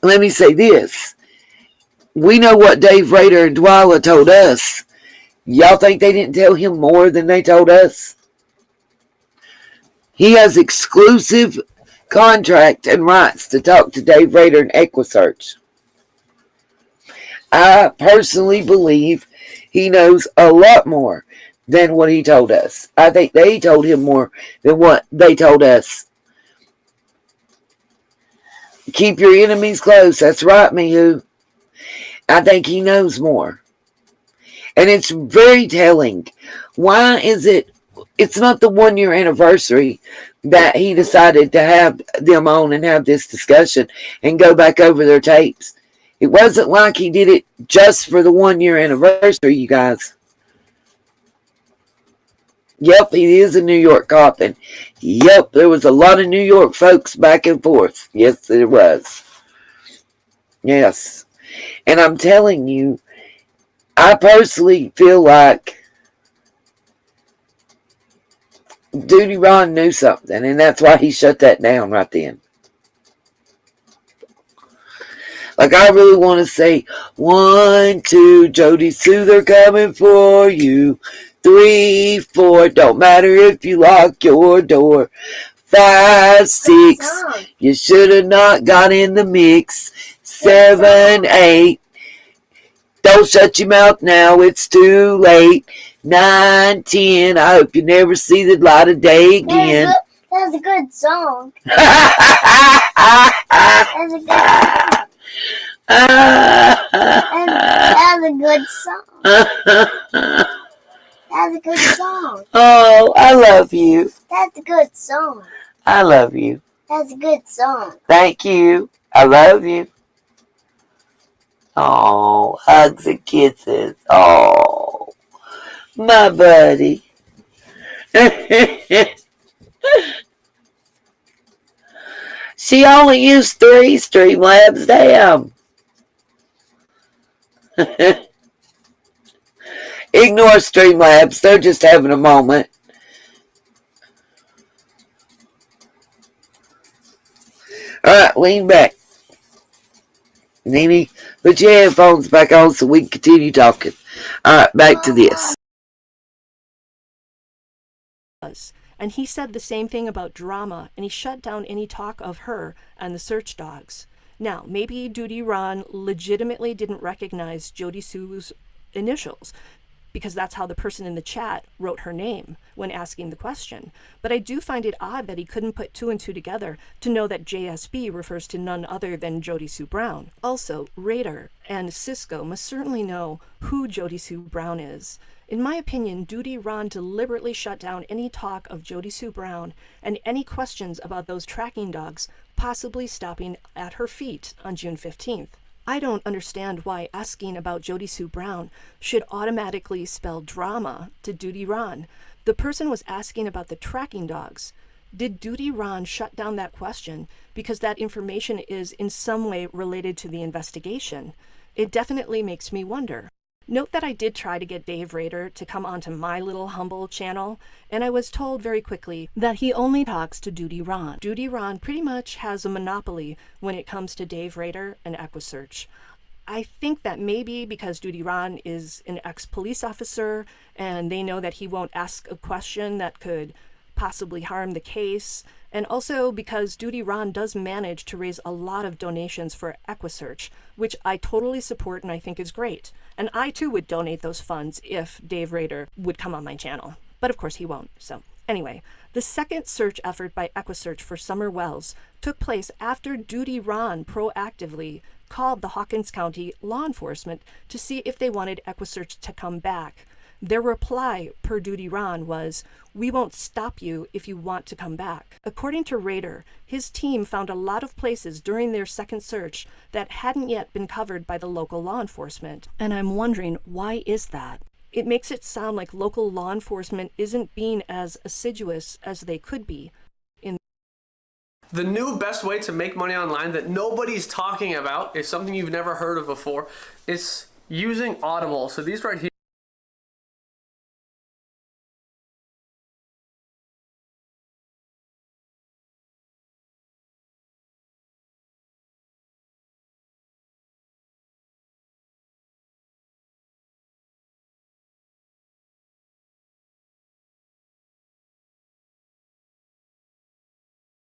let me say this. We know what Dave Rader and Dwyla told us. Y'all think they didn't tell him more than they told us? He has exclusive contract and rights to talk to Dave Rader and EquiSearch. I personally believe he knows a lot more than what he told us. I think they told him more than what they told us. Keep your enemies close. That's right, Mihu. I think he knows more. And it's very telling. Why is it, it's not the 1 year anniversary that he decided to have them on and have this discussion and go back over their tapes. It wasn't like he did it just for the 1 year anniversary, you guys. Yep, he is a New York cop, and yep, there was a lot of New York folks back and forth. Yes, there was. Yes. And I'm telling you, I personally feel like Duty Ron knew something, and that's why he shut that down right then. Like, I really want to say, 1, 2, Jody Sue, they're coming for you. 3, 4, don't matter if you lock your door. 5, 6, you should have not got in the mix. 7, 8, don't shut your mouth now, it's too late. 9, 10, I hope you never see the light of day again. That's a good song. That's a good song. That's a good song. That's a good song. Oh, I love you. That's a good song. I love you. That's a good song. Thank you. I love you. Oh, hugs and kisses. Oh, my buddy. She only used 3 Streamlabs. Damn. Ignore Streamlabs. They're just having a moment. Alright, lean back. Nene, put your headphones back on so we can continue talking. Alright, back to this. And he said the same thing about drama, and he shut down any talk of her and the search dogs. Now, maybe Duty Ron legitimately didn't recognize Jody Sue's initials, because that's how the person in the chat wrote her name when asking the question. But I do find it odd that he couldn't put 2 and 2 together to know that JSB refers to none other than Jody Sue Brown. Also, Raider and Cisco must certainly know who Jody Sue Brown is. In my opinion, Duty Ron deliberately shut down any talk of Jody Sue Brown and any questions about those tracking dogs possibly stopping at her feet on June 15th. I don't understand why asking about Jody Sue Brown should automatically spell drama to Duty Ron. The person was asking about the tracking dogs. Did Duty Ron shut down that question because that information is in some way related to the investigation? It definitely makes me wonder. Note that I did try to get Dave Rader to come onto my little humble channel, and I was told very quickly that he only talks to Duty Ron. Duty Ron pretty much has a monopoly when it comes to Dave Rader and EquiSearch. I think that maybe because Duty Ron is an ex-police officer and they know that he won't ask a question that could possibly harm the case, and also because Duty Ron does manage to raise a lot of donations for EquiSearch, which I totally support and I think is great. And I too would donate those funds if Dave Rader would come on my channel. But of course he won't. So anyway, the second search effort by EquiSearch for Summer Wells took place after Duty Ron proactively called the Hawkins County law enforcement to see if they wanted EquiSearch to come back. Their reply, per Duty Ron, was, "We won't stop you if you want to come back." According to Rader, his team found a lot of places during their second search that hadn't yet been covered by the local law enforcement. And I'm wondering, why is that? It makes it sound like local law enforcement isn't being as assiduous as they could be. The new best way to make money online that nobody's talking about is something you've never heard of before. It's using Audible. So these right here.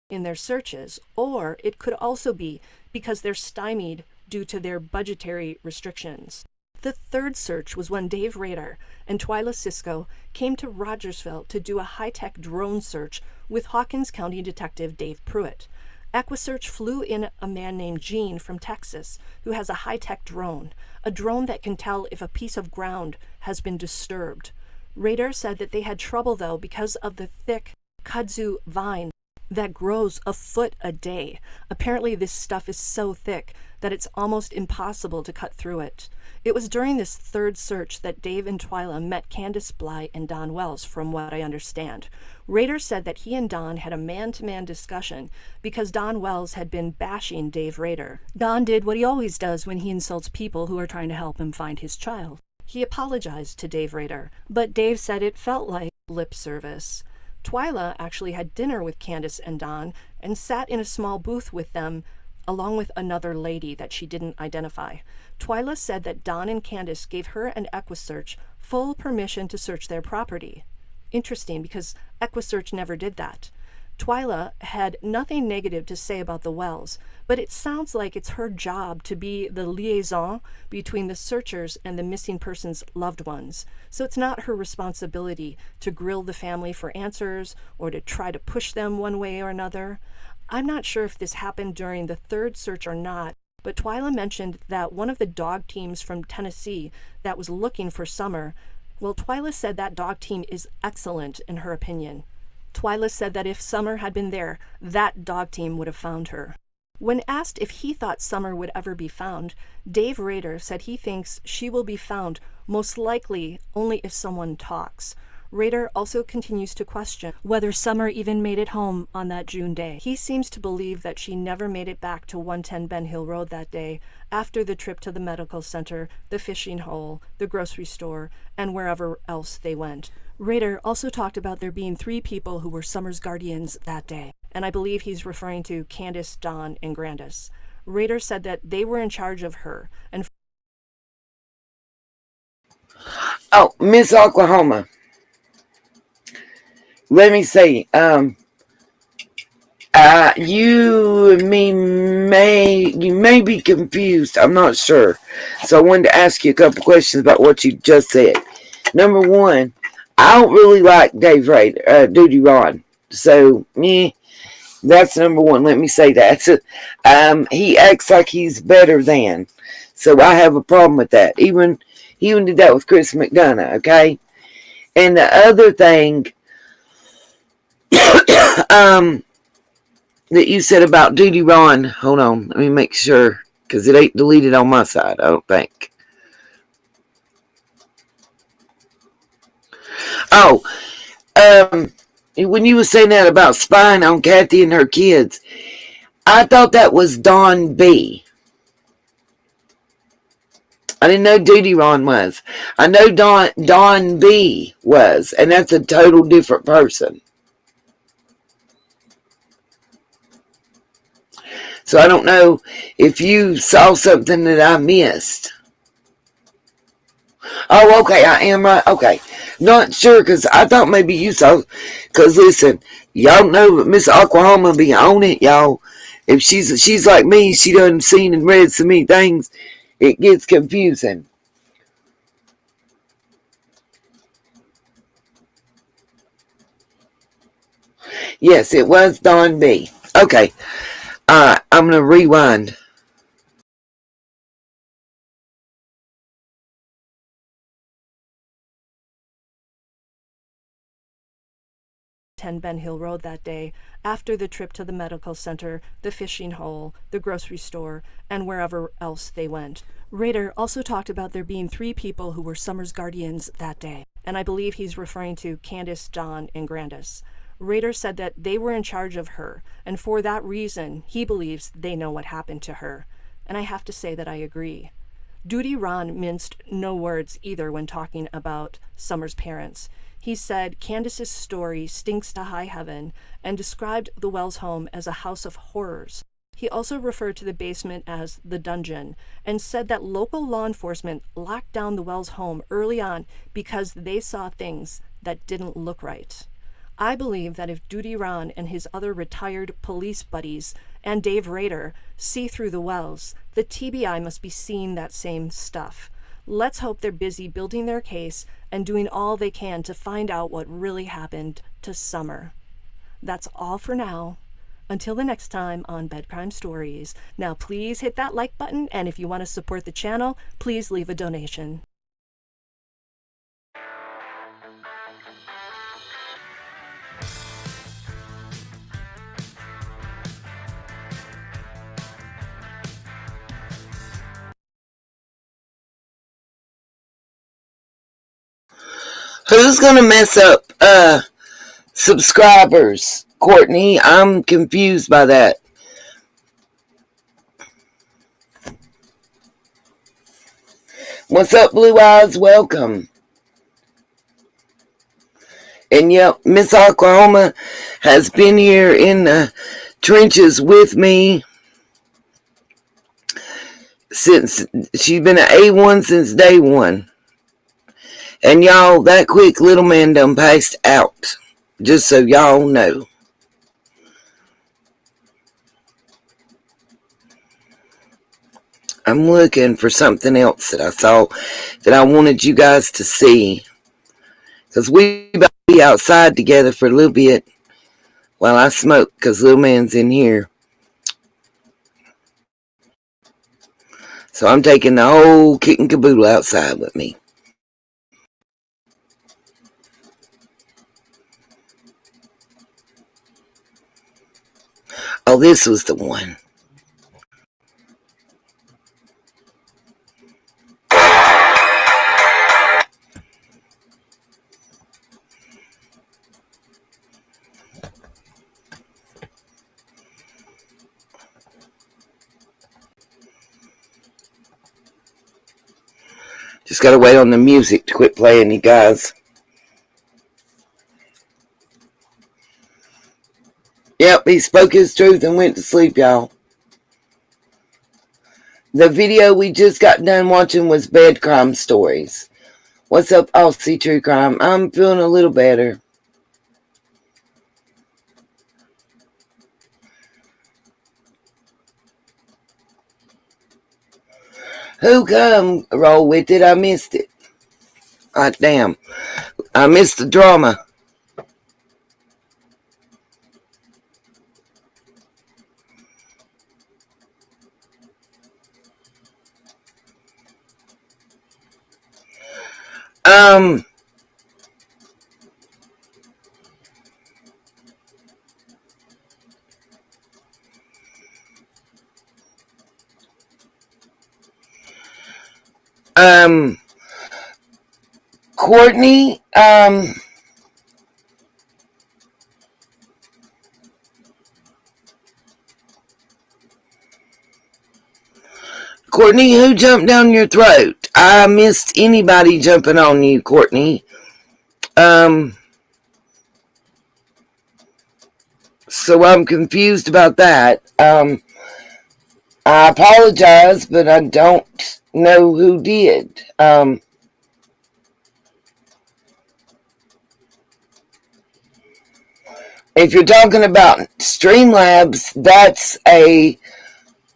In their searches, or it could also be because they're stymied due to their budgetary restrictions. The third search was when Dave Rader and Twyla Cisco came to Rogersville to do a high-tech drone search with Hawkins County Detective Dave Pruitt. EquiSearch flew in a man named Gene from Texas who has a high-tech drone, a drone that can tell if a piece of ground has been disturbed. Rader said that they had trouble though because of the thick kudzu vine that grows a foot a day. Apparently this stuff is so thick that it's almost impossible to cut through it. It was during this third search that Dave and Twyla met Candace Bly and Don Wells, from what I understand. Rader said that he and Don had a man-to-man discussion because Don Wells had been bashing Dave Rader. Don did what he always does when he insults people who are trying to help him find his child. He apologized to Dave Rader, but Dave said it felt like lip service. Twyla actually had dinner with Candace and Don and sat in a small booth with them along with another lady that she didn't identify. Twyla said that Don and Candace gave her and EquiSearch full permission to search their property. Interesting, because EquiSearch never did that. Twyla had nothing negative to say about the wells, but it sounds like it's her job to be the liaison between the searchers and the missing person's loved ones. So it's not her responsibility to grill the family for answers or to try to push them one way or another. I'm not sure if this happened during the third search or not, but Twyla mentioned that one of the dog teams from Tennessee that was looking for Summer, well, Twyla said that dog team is excellent in her opinion. Twyla said that if Summer had been there, that dog team would have found her. When asked if he thought Summer would ever be found, Dave Rader said he thinks she will be found most likely only if someone talks. Rader also continues to question whether Summer even made it home on that June day. He seems to believe that she never made it back to 110 Ben Hill Road that day after the trip to the medical center, the fishing hole, the grocery store, and wherever else they went. Rader also talked about there being 3 people who were Summer's guardians that day, and I believe he's referring to Candace, Don, and Grandis. Rader said that they were in charge of her. And Miss Oklahoma. Let me say, you may be confused. I'm not sure. So I wanted to ask you a couple questions about what you just said. Number one, I don't really like Dave Rader, Duty Ron. So, that's number one. Let me say that. He acts like he's better than. So I have a problem with that. He even did that with Chris McDonough, okay? And the other thing that you said about Duty Ron, hold on, let me make sure, because it ain't deleted on my side, I don't think. When you were saying that about spying on Kathy and her kids, I thought that was Dawn B. I didn't know Duty Ron was. I know Don B was, and that's a total different person. So I don't know if you saw something that I missed. Oh, okay, I am right. Okay. Not sure, because I thought maybe you saw. Because listen, y'all know that Miss Oklahoma be on it, y'all. If she's like me, she done seen and read so many things, it gets confusing. Yes, it was Don B. Okay. I'm going to rewind. Ben Hill Road that day, after the trip to the medical center, the fishing hole, the grocery store, and wherever else they went. Rader also talked about there being 3 people who were Summer's guardians that day, and I believe he's referring to Candace, Dawn, and Grandis. Rader said that they were in charge of her, and for that reason, he believes they know what happened to her. And I have to say that I agree. Duty Ron minced no words either when talking about Summer's parents. He said Candace's story stinks to high heaven and described the Wells home as a house of horrors. He also referred to the basement as the dungeon and said that local law enforcement locked down the Wells home early on because they saw things that didn't look right. I believe that if Duty Ron and his other retired police buddies and Dave Rader see through the Wells, the TBI must be seeing that same stuff. Let's hope they're busy building their case and doing all they can to find out what really happened to Summer. That's all for now. Until the next time on Bedcrime Stories. Now please hit that like button, and if you want to support the channel, please leave a donation. Who's going to mess up subscribers, Courtney? I'm confused by that. What's up, Blue Eyes? Welcome. And yep, Miss Oklahoma has been here in the trenches with me since she's been an A1 since day one. And y'all, that quick little man done passed out. Just so y'all know. I'm looking for something else that I saw that I wanted you guys to see. Because we about to be outside together for a little bit while I smoke, because little man's in here. So I'm taking the whole kit and caboodle outside with me. Oh, this was the one. Just gotta wait on the music to quit playing, you guys. Yep, he spoke his truth and went to sleep, y'all. The video we just got done watching was Bed Crime Stories. What's up, Aussie True Crime? I'm feeling a little better. Who come roll with it? I missed it. God damn. I missed the drama. Courtney, Courtney, who jumped down your throat? I missed anybody jumping on you, Courtney. So I'm confused about that. I apologize, but I don't know who did. If you're talking about Streamlabs, that's a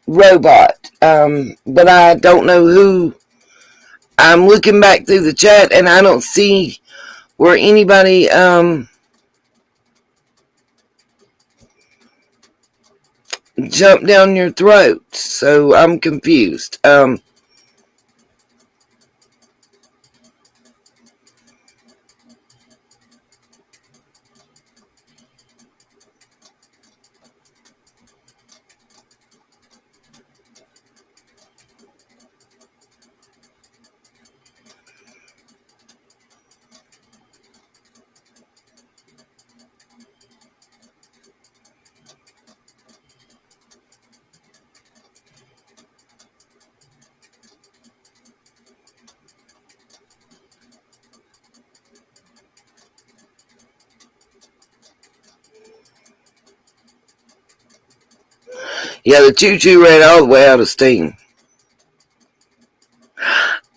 robot. But I don't know who. I'm looking back through the chat and I don't see where anybody jumped down your throat. So I'm confused. Yeah, the choo-choo ran all the way out of steam.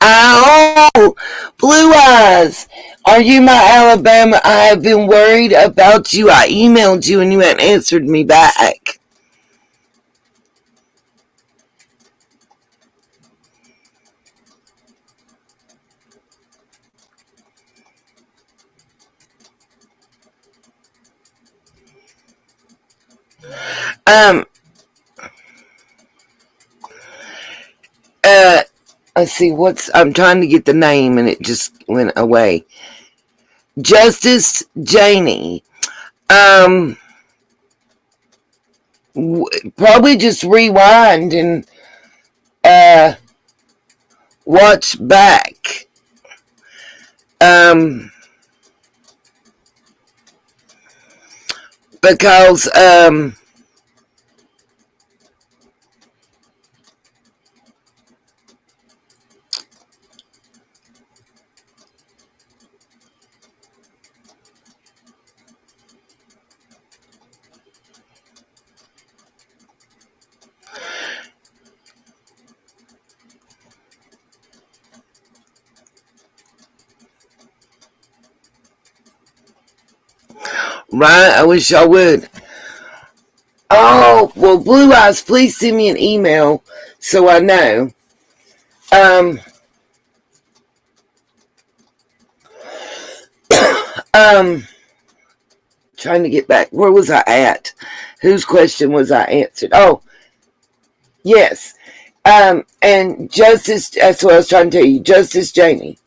Oh, Blue Eyes, are you my Alabama? I have been worried about you. I emailed you and you hadn't answered me back. Let's see, I'm trying to get the name and it just went away. Justice Janie. Probably just rewind and watch back. Because right, I wish I would. Oh, well, Blue Eyes, please send me an email so I know. Trying to get back. Where was I at? Whose question was I answered? Oh, yes. And Justice, that's what I was trying to tell you. Justice Janie.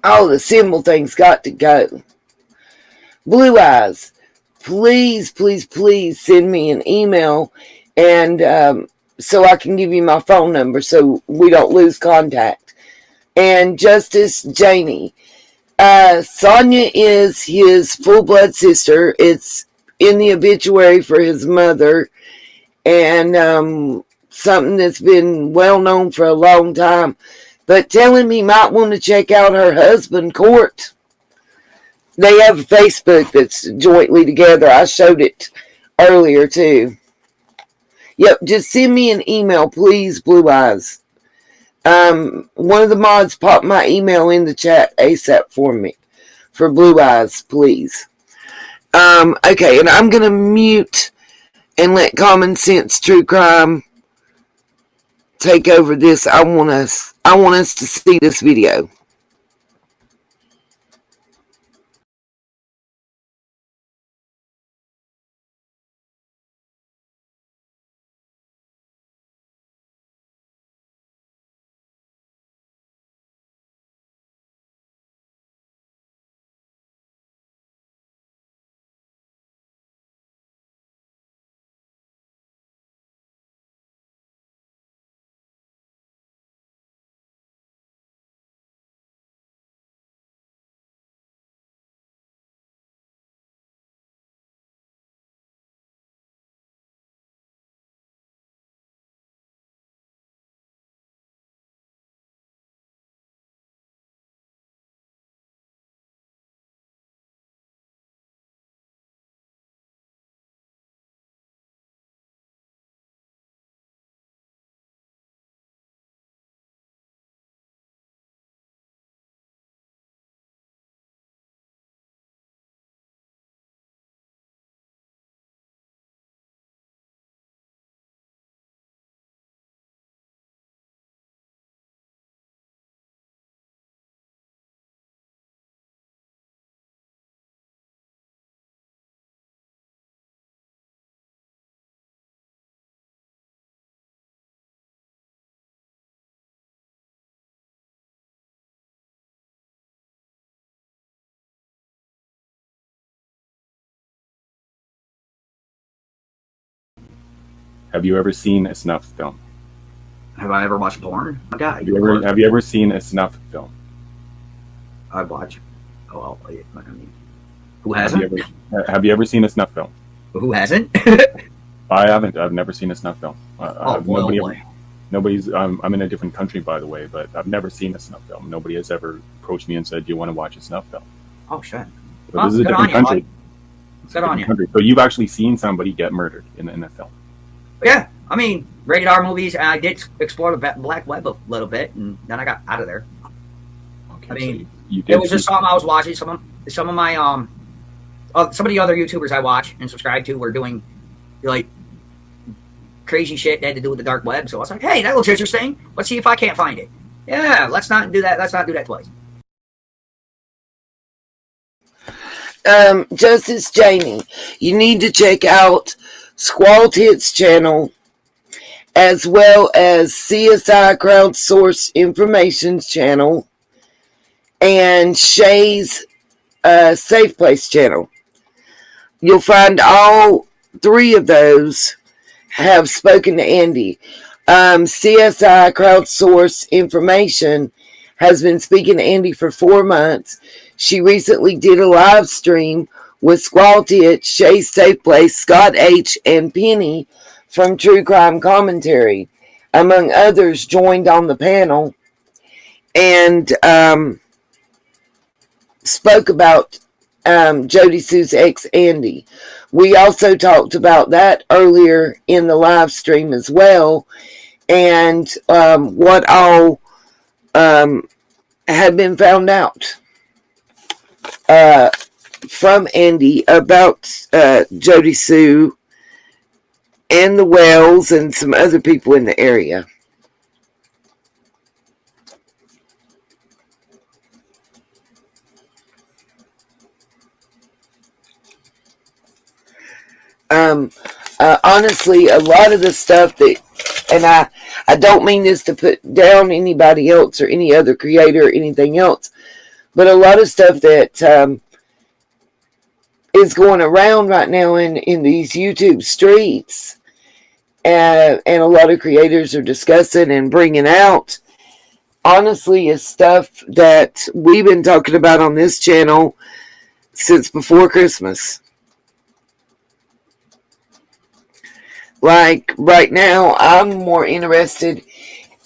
Oh, the symbol thing's got to go. Blue Eyes, please, please, please send me an email and so I can give you my phone number so we don't lose contact. And Justice Janie, Sonia is his full-blood sister. It's in the obituary for his mother, and something that's been well known for a long time. But tell him he might want to check out her husband, Court. They have a Facebook that's jointly together. I showed it earlier, too. Yep, just send me an email, please, Blue Eyes. One of the mods popped my email in the chat ASAP for me. For Blue Eyes, please. Okay, and I'm going to mute and let Common Sense True Crime take over this. I want us to see this video. Have you ever seen a snuff film? Have I ever watched porn? My God. Have you ever seen a snuff film? I watch. Oh, well, I mean, who hasn't? Have you ever seen a snuff film? Who hasn't? I haven't. I've never seen a snuff film. Boy. Nobody's. I'm in a different country, by the way, but I've never seen a snuff film. Nobody has ever approached me and said, "Do you want to watch a snuff film?" Oh shit! But this is a different country. Good on you. So you've actually seen somebody get murdered in a film? Yeah, I mean, rated R movies. I did explore the black web a little bit, and then I got out of there. Okay, I mean, you did it was just something I was watching. Some of my some of the other YouTubers I watch and subscribe to were doing like crazy shit that had to do with the dark web. So I was like, hey, that looks interesting. Let's see if I can't find it. Yeah, let's not do that. Let's not do that twice. Justice Jamie, you need to check out Squall Tits channel as well as CSI Crowdsource Information's channel and Shay's Safe Place channel. You'll find all three of those have spoken to Andy. CSI Crowdsource Information has been speaking to Andy for 4 months. She recently did a live stream with Squall Tits, Shay's Safe Place, Scott H., and Penny from True Crime Commentary, among others, joined on the panel and spoke about Jody Sue's ex, Andy. We also talked about that earlier in the live stream as well, and what all had been found out from Andy about Jody Sue and the Wells and some other people in the area. Honestly, a lot of the stuff that, and I don't mean this to put down anybody else or any other creator or anything else, but a lot of stuff that is going around right now in these YouTube streets, and a lot of creators are discussing and bringing out, honestly, is stuff that we've been talking about on this channel since before Christmas. Like, right now, I'm more interested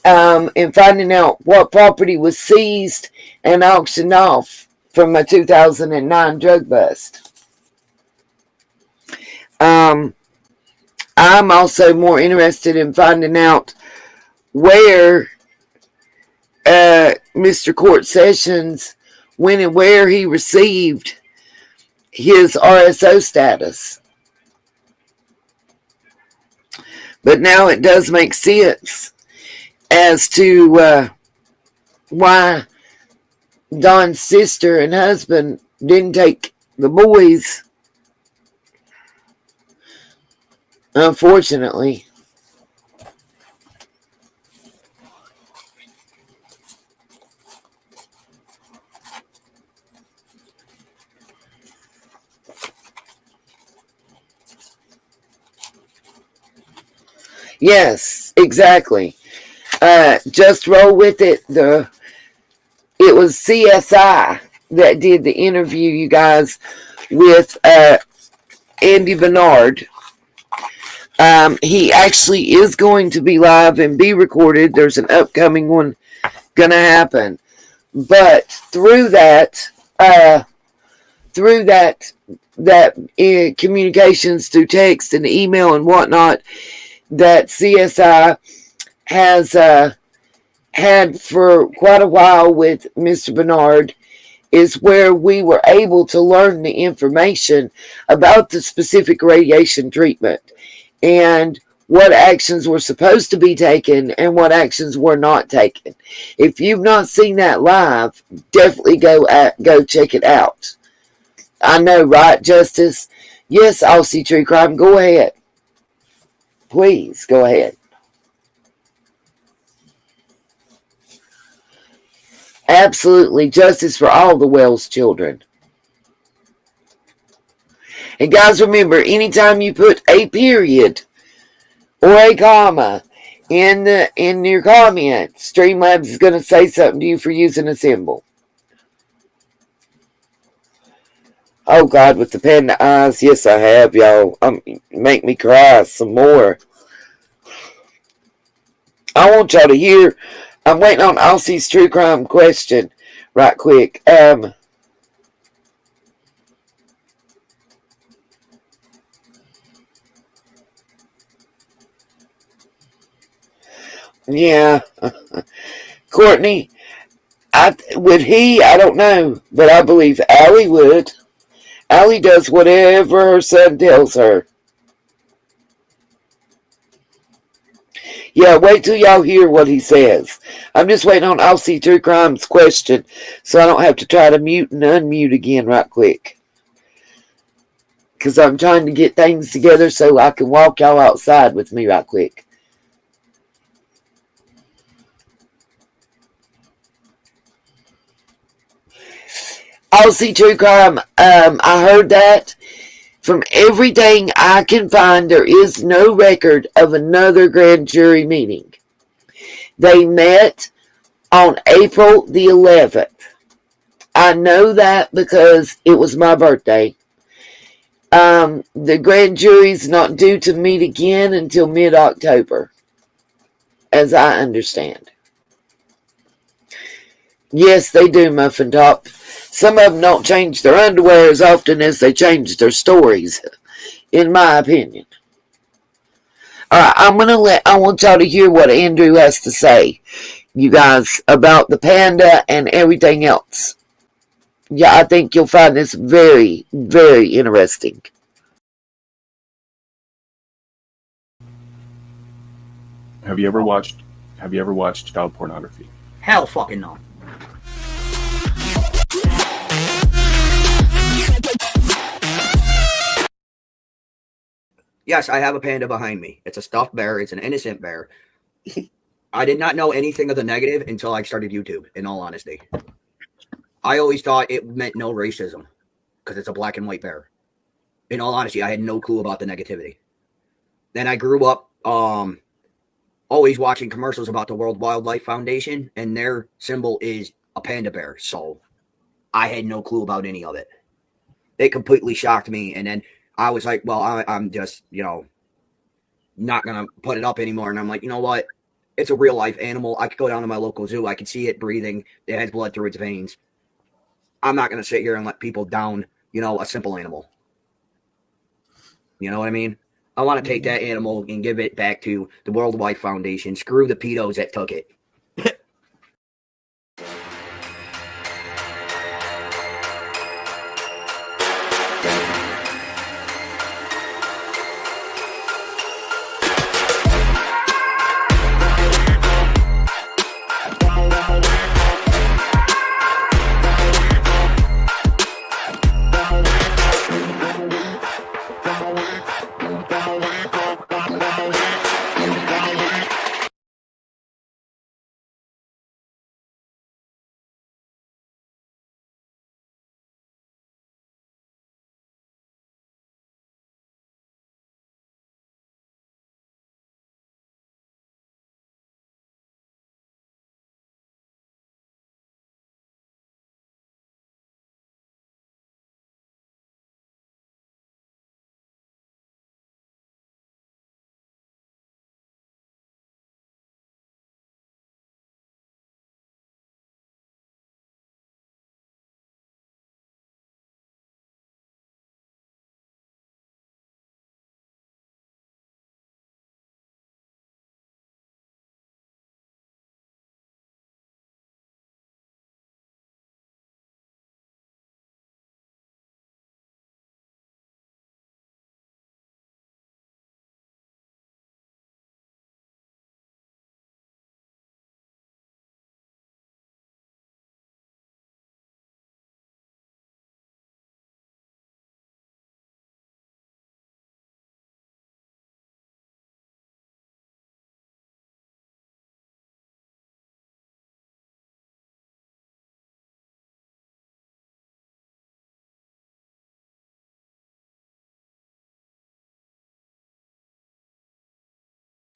in finding out what property was seized and auctioned off from a 2009 drug bust. I'm also more interested in finding out where Mr. Court Sessions, when and where he received his RSO status. But now it does make sense as to why Don's sister and husband didn't take the boys, unfortunately. Yes, exactly. Just roll with it. It was CSI that did the interview, you guys, with Andy Bernard. He actually is going to be live and be recorded. There's an upcoming one gonna happen. But through that communications through text and email and whatnot, that CSI has had for quite a while with Mr. Bernard, is where we were able to learn the information about the specific radiation treatment and what actions were supposed to be taken and what actions were not taken. If you've not seen that live, definitely go check it out. I know, right, Justice? Yes, Aussie True Crime, go ahead. Please, go ahead. Absolutely, justice for all the Wells children. And guys, remember, anytime you put a period or a comma in your comment, Streamlabs is going to say something to you for using a symbol. Oh God, with the panda eyes, yes I have, y'all. Make me cry some more. I want y'all to hear. I'm waiting on Aussie's true crime question, right quick. Yeah, Courtney. I don't know, but I believe Allie would. Allie does whatever her son tells her. Yeah, wait till y'all hear what he says. I'm just waiting on Aussie True Crime's question, so I don't have to try to mute and unmute again right quick. Because I'm trying to get things together so I can walk y'all outside with me right quick. Aussie True Crime, I heard that. From everything I can find, there is no record of another grand jury meeting. They met on April the 11th. I know that because it was my birthday. The grand jury's not due to meet again until mid-October, as I understand. Yes, they do, Muffin Top. Some of them don't change their underwear as often as they change their stories, in my opinion. Alright, I want y'all to hear what Andrew has to say, you guys, about the panda and everything else. Yeah, I think you'll find this very, very interesting. Have you ever watched child pornography? Hell fucking no. Yes, I have a panda behind me. It's a stuffed bear. It's an innocent bear. I did not know anything of the negative until I started YouTube, in all honesty. I always thought it meant no racism because it's a black and white bear. In all honesty, I had no clue about the negativity. Then I grew up always watching commercials about the World Wildlife Foundation, and their symbol is a panda bear. So I had no clue about any of it. It completely shocked me, and then I was like, well, I'm just, not going to put it up anymore. And I'm like, you know what? It's a real life animal. I could go down to my local zoo. I can see it breathing. It has blood through its veins. I'm not going to sit here and let people down, a simple animal. You know what I mean? I want to take that animal and give it back to the World Wildlife Foundation. Screw the pedos that took it.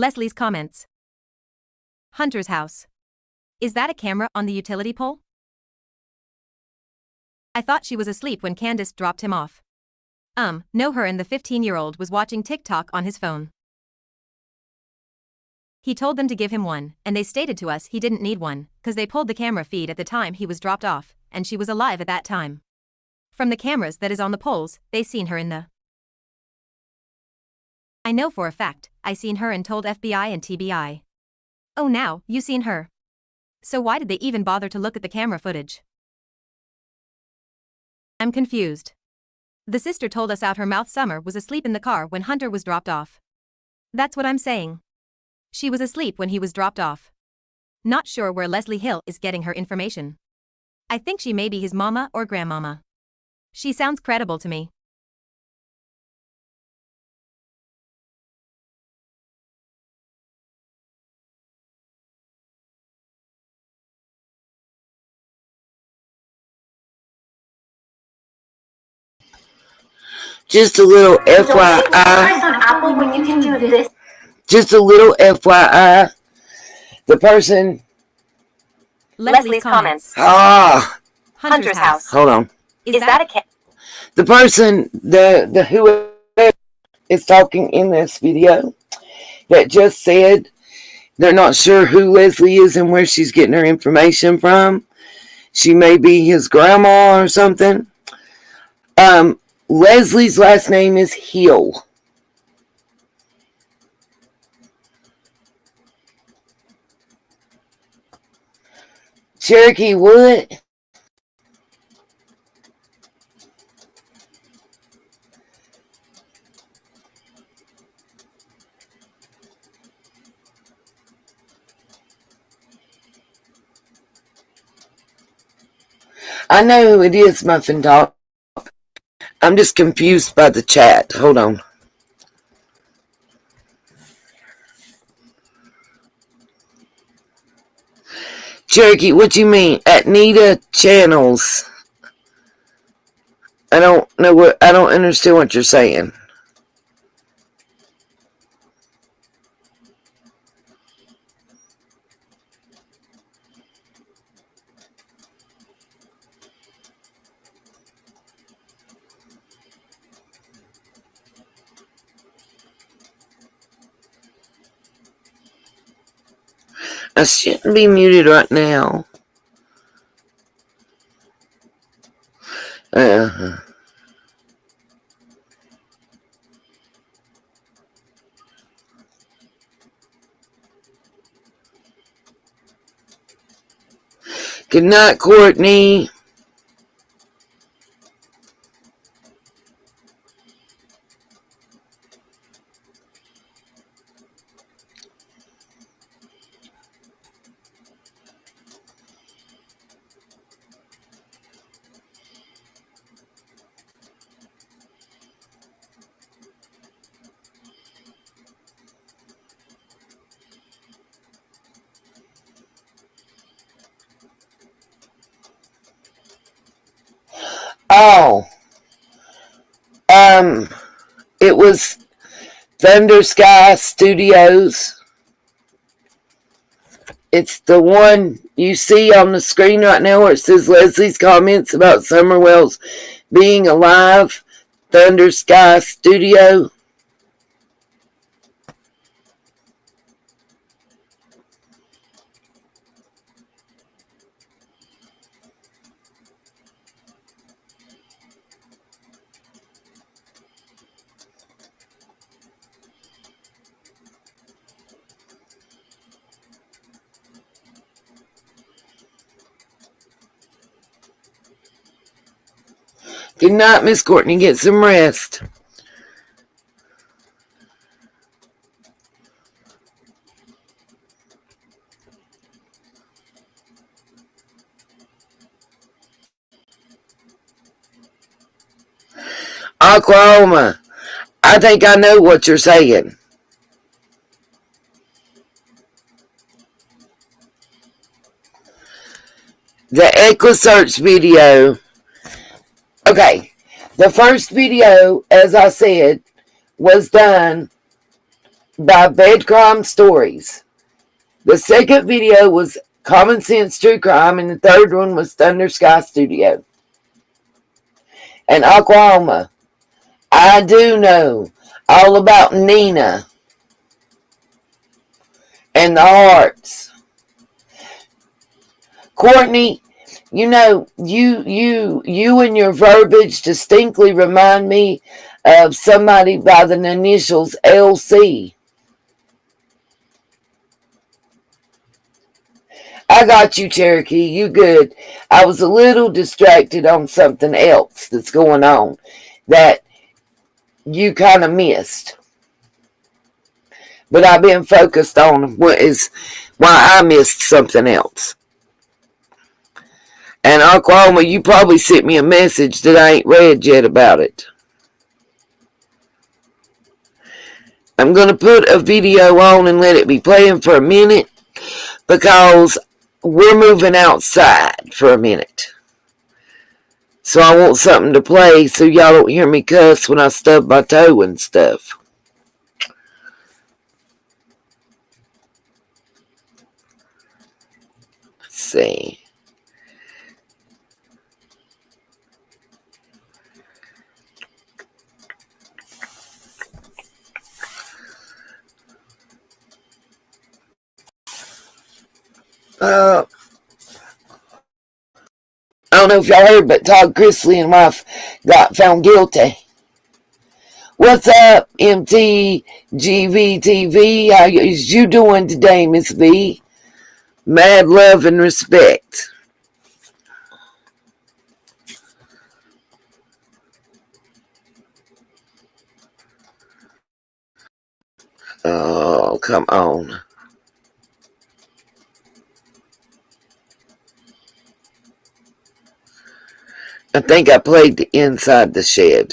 Leslie's comments. Hunter's house. Is that a camera on the utility pole? I thought she was asleep when Candace dropped him off. No, her and the 15-year-old was watching TikTok on his phone. He told them to give him one, and they stated to us he didn't need one, cause they pulled the camera feed at the time he was dropped off, and she was alive at that time. From the cameras that is on the poles, they seen her in the... I know for a fact, I seen her and told FBI and TBI. Oh, now, you seen her. So why did they even bother to look at the camera footage? I'm confused. The sister told us out her mouth Summer was asleep in the car when Hunter was dropped off. That's what I'm saying. She was asleep when he was dropped off. Not sure where Leslie Hill is getting her information. I think she may be his mama or grandmama. She sounds credible to me. Just a little FYI. Just a little FYI. The person. Leslie's comments. Hunter's house. Hold on. Is that a The person, the whoever is talking in this video that just said they're not sure who Leslie is and where she's getting her information from. She may be his grandma or something. Leslie's last name is Hill. Cherokee what? I know who it is, Muffin Top. I'm just confused by the chat. Hold on. Cherokee, what you mean? Atnita Channels. I don't understand what you're saying. I shouldn't be muted right now. Good night, Courtney. Oh, it was Thunder Sky Studios. It's the one you see on the screen right now where it says Leslie's comments about Summer Wells being alive. Thunder Sky Studio. Good night, Miss Courtney. Get some rest. Oklahoma. I think I know what you're saying. The EquiSearch video. Okay, the first video, as I said, was done by Bed Crime Stories. The second video was Common Sense True Crime, and the third one was Thunder Sky Studio. And Oklahoma, I do know all about Nina and the Hearts. Courtney, you know, you and your verbiage distinctly remind me of somebody by the initials LC. I got you, Cherokee. You good. I was a little distracted on something else that's going on that you kind of missed. But I've been focused on what is why I missed something else. And Oklahoma, you probably sent me a message that I ain't read yet about it. I'm going to put a video on and let it be playing for a minute because we're moving outside for a minute. So I want something to play so y'all don't hear me cuss when I stub my toe and stuff. Let's see. I don't know if y'all heard, but Todd Chrisley and wife got found guilty. What's up, MTGVTV? How is you doing today, Miss V? Mad love and respect. Oh, come on. I think I played the Inside the Shed.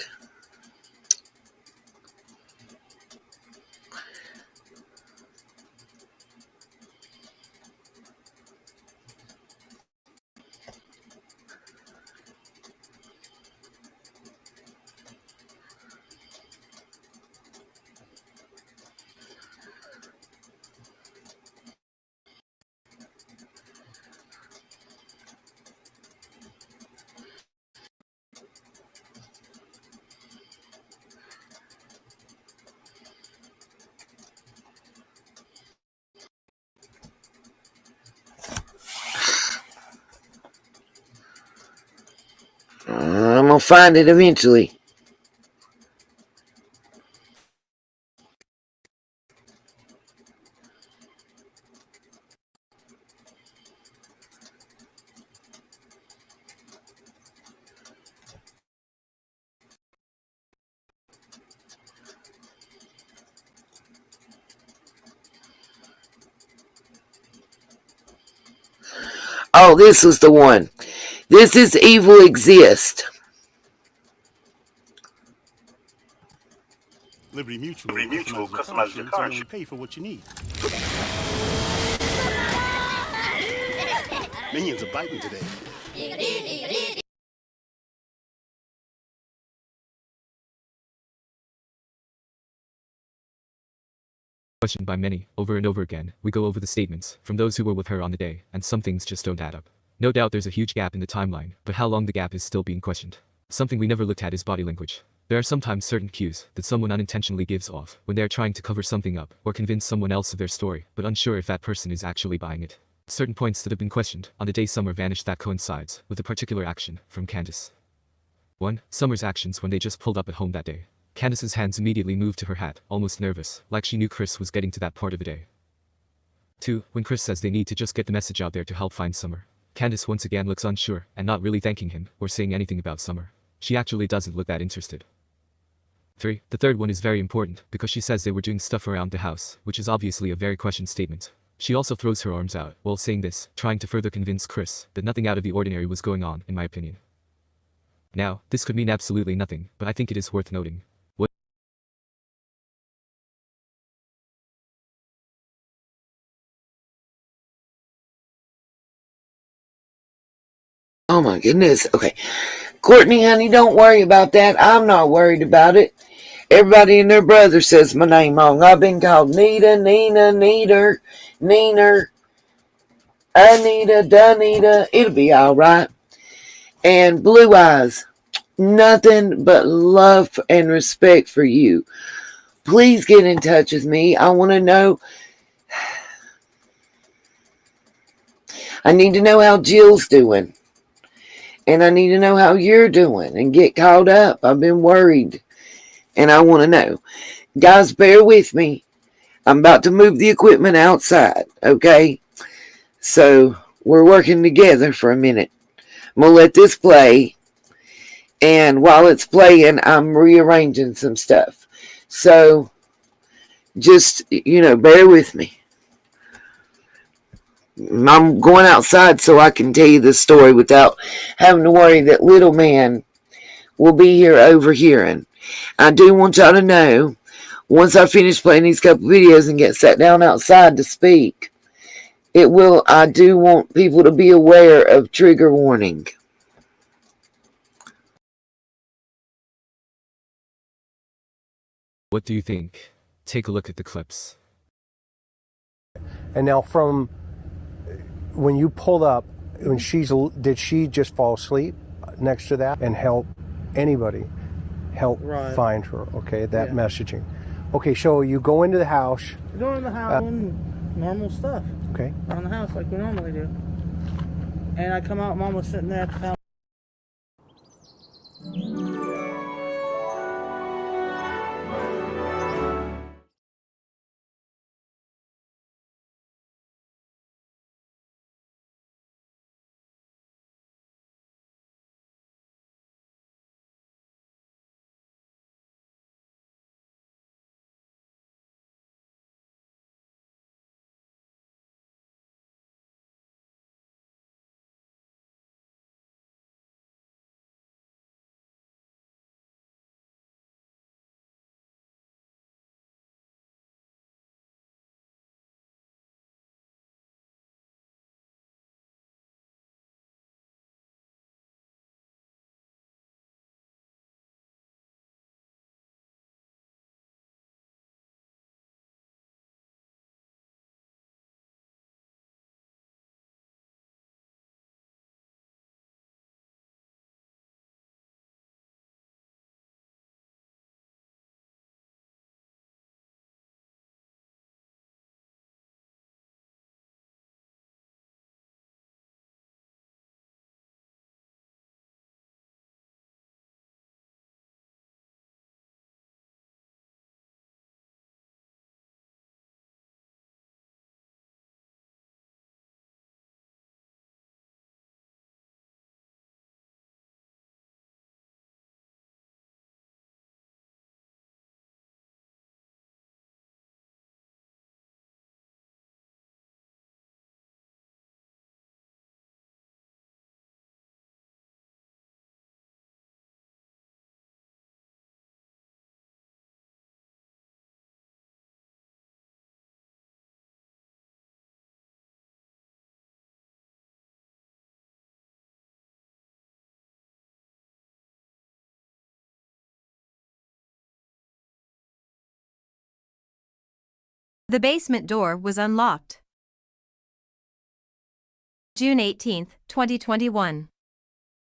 I'm going to find it eventually. Oh, this was the one. This is Evil Exist. Liberty Mutual customizes your car insurance. Pay for what you need. Minions are biting today. Questioned by many, over and over again, we go over the statements from those who were with her on the day, and some things just don't add up. No doubt there's a huge gap in the timeline, but how long the gap is still being questioned. Something we never looked at is body language. There are sometimes certain cues that someone unintentionally gives off when they are trying to cover something up or convince someone else of their story, but unsure if that person is actually buying it. Certain points that have been questioned on the day Summer vanished that coincides with a particular action from Candace. 1. Summer's actions when they just pulled up at home that day. Candace's hands immediately moved to her hat, almost nervous, like she knew Chris was getting to that part of the day. 2. When Chris says they need to just get the message out there to help find Summer. Candace once again looks unsure, and not really thanking him, or saying anything about Summer. She actually doesn't look that interested. 3. The third one is very important, because she says they were doing stuff around the house, which is obviously a very questioned statement. She also throws her arms out, while saying this, trying to further convince Chris that nothing out of the ordinary was going on, in my opinion. Now, this could mean absolutely nothing, but I think it is worth noting. Oh my goodness. Okay. Courtney, honey, don't worry about that. I'm not worried about it. Everybody and their brother says my name wrong. I've been called Nita, Nina, Neater, Neener, Anita, Dunita. It'll be all right. And Blue Eyes, nothing but love and respect for you. Please get in touch with me. I want to know. I need to know how Jill's doing. And I need to know how you're doing and get caught up. I've been worried. And I want to know. Guys, bear with me. I'm about to move the equipment outside, okay? So, we're working together for a minute. I'm going to let this play. And while it's playing, I'm rearranging some stuff. So, just, bear with me. I'm going outside so I can tell you this story without having to worry that little man will be here overhearing. I do want y'all to know, once I finish playing these couple videos and get sat down outside to speak, I do want people to be aware of trigger warning. What do you think? Take a look at the clips. And now from when you pulled up, did she just fall asleep next to that and help anybody find her? Okay, that messaging. Okay, so you go into the house. We're going in the house doing normal stuff. Okay. Around the house like we normally do. And I come out, Mom was sitting there at the house. The basement door was unlocked. June 18, 2021.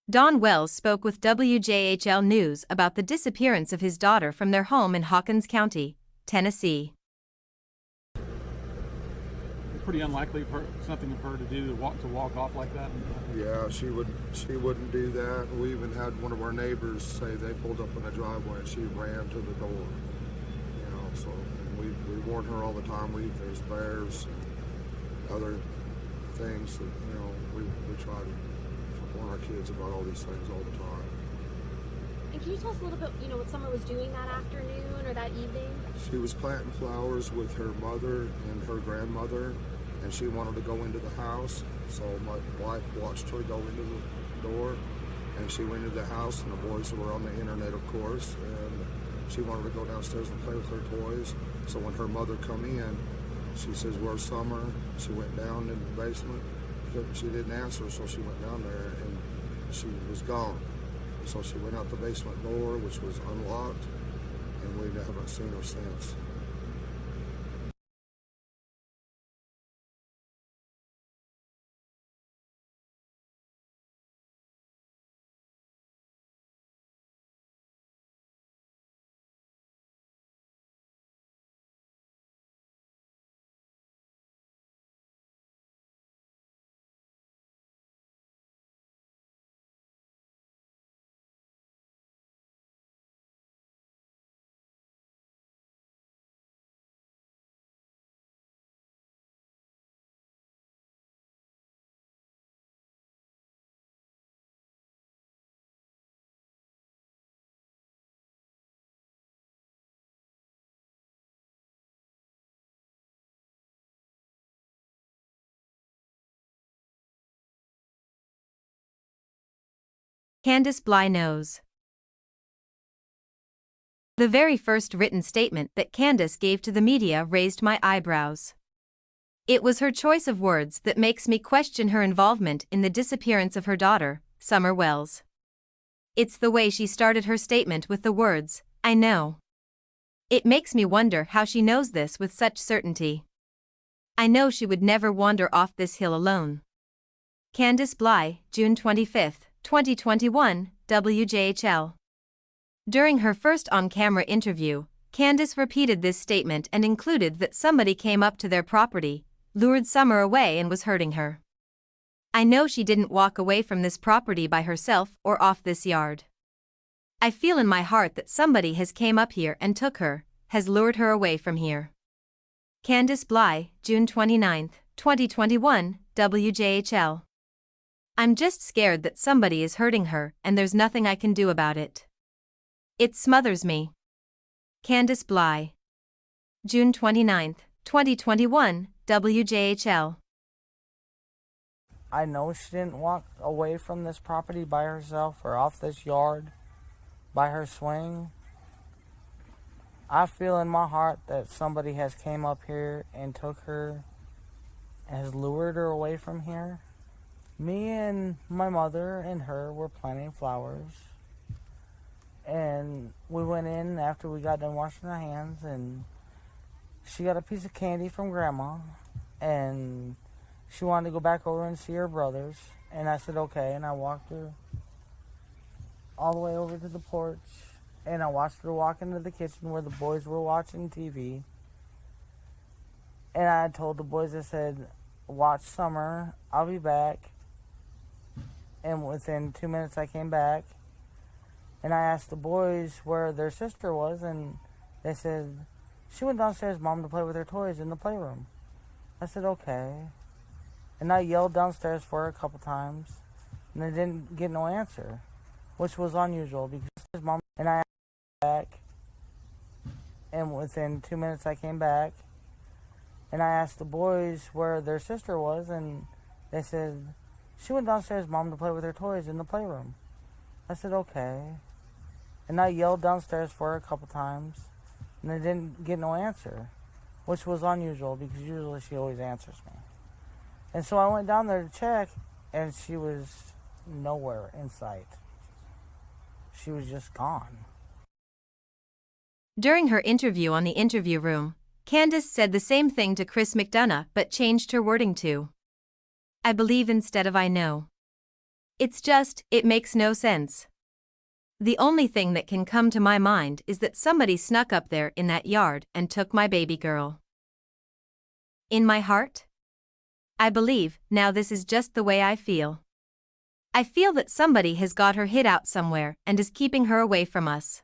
Don Wells spoke with WJHL News about the disappearance of his daughter from their home in Hawkins County, Tennessee. Pretty unlikely for something of her to do to walk off like that. Yeah, she wouldn't do that. We even had one of our neighbors say they pulled up in the driveway and she ran to the door. So we warn her all the time. There's bears and other things that we try to warn our kids about all these things all the time. And can you tell us a little bit, what Summer was doing that afternoon or that evening? She was planting flowers with her mother and her grandmother, and she wanted to go into the house. So my wife watched her go into the door, and she went into the house, and the boys were on the internet, of course, and she wanted to go downstairs and play with her toys. So when her mother come in, she says, "Where's Summer?" She went down in the basement. She didn't answer, so she went down there, and she was gone. So she went out the basement door, which was unlocked, and we haven't seen her since. Candace Bly knows. The very first written statement that Candace gave to the media raised my eyebrows. It was her choice of words that makes me question her involvement in the disappearance of her daughter, Summer Wells. It's the way she started her statement with the words, "I know." It makes me wonder how she knows this with such certainty. I know she would never wander off this hill alone. Candace Bly, June 25, 2021, WJHL. During her first on-camera interview, Candace repeated this statement and included that somebody came up to their property, lured Summer away and was hurting her. I know she didn't walk away from this property by herself or off this yard. I feel in my heart that somebody has came up here and took her, has lured her away from here. Candace Bly, June 29, 2021, WJHL. I'm just scared that somebody is hurting her and there's nothing I can do about it. It smothers me. Candace Bly. June 29, 2021, WJHL. I know she didn't walk away from this property by herself or off this yard by her swing. I feel in my heart that somebody has came up here and took her, has lured her away from here. Me and my mother and her were planting flowers. And we went in after we got done washing our hands, and she got a piece of candy from Grandma, and she wanted to go back over and see her brothers. And I said, okay, and I walked her all the way over to the porch, and I watched her walk into the kitchen where the boys were watching TV. And I told the boys, I said, watch Summer, I'll be back. And within 2 minutes I came back, and I asked the boys where their sister was, and they said, she went downstairs, Mom, to play with her toys in the playroom. I said, okay. And I yelled downstairs for her a couple times, and I didn't get no answer, which was unusual because Mom and I back, and within 2 minutes I came back, and I asked the boys where their sister was, and they said, she went downstairs, Mom, to play with her toys in the playroom. I said, okay. And I yelled downstairs for her a couple times, and I didn't get no answer, which was unusual because usually she always answers me. And so I went down there to check, and she was nowhere in sight. She was just gone. During her interview on the interview room, Candace said the same thing to Chris McDonough but changed her wording to I believe instead of I know. It's just, it makes no sense. The only thing that can come to my mind is that somebody snuck up there in that yard and took my baby girl. In my heart, I believe now this is just the way I feel. I feel that somebody has got her hid out somewhere and is keeping her away from us.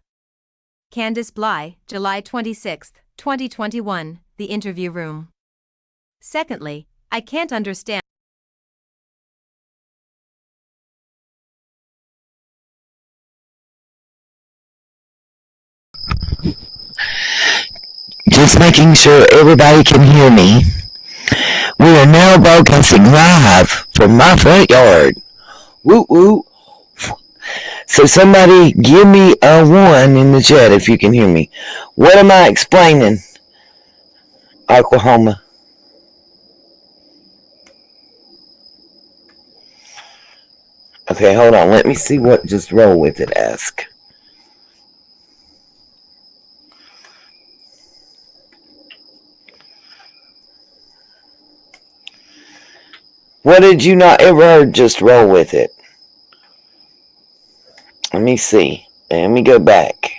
Candace Bly, July 26, 2021, The Interview Room. Secondly, I can't understand. Just making sure everybody can hear me. We are now broadcasting live from my front yard. Woo woo. So somebody give me a 1 in the chat if you can hear me. What am I explaining? Oklahoma. Okay, hold on. Let me see what just roll with it ask. What did you not ever heard? Just roll with it. Let me see. Let me go back.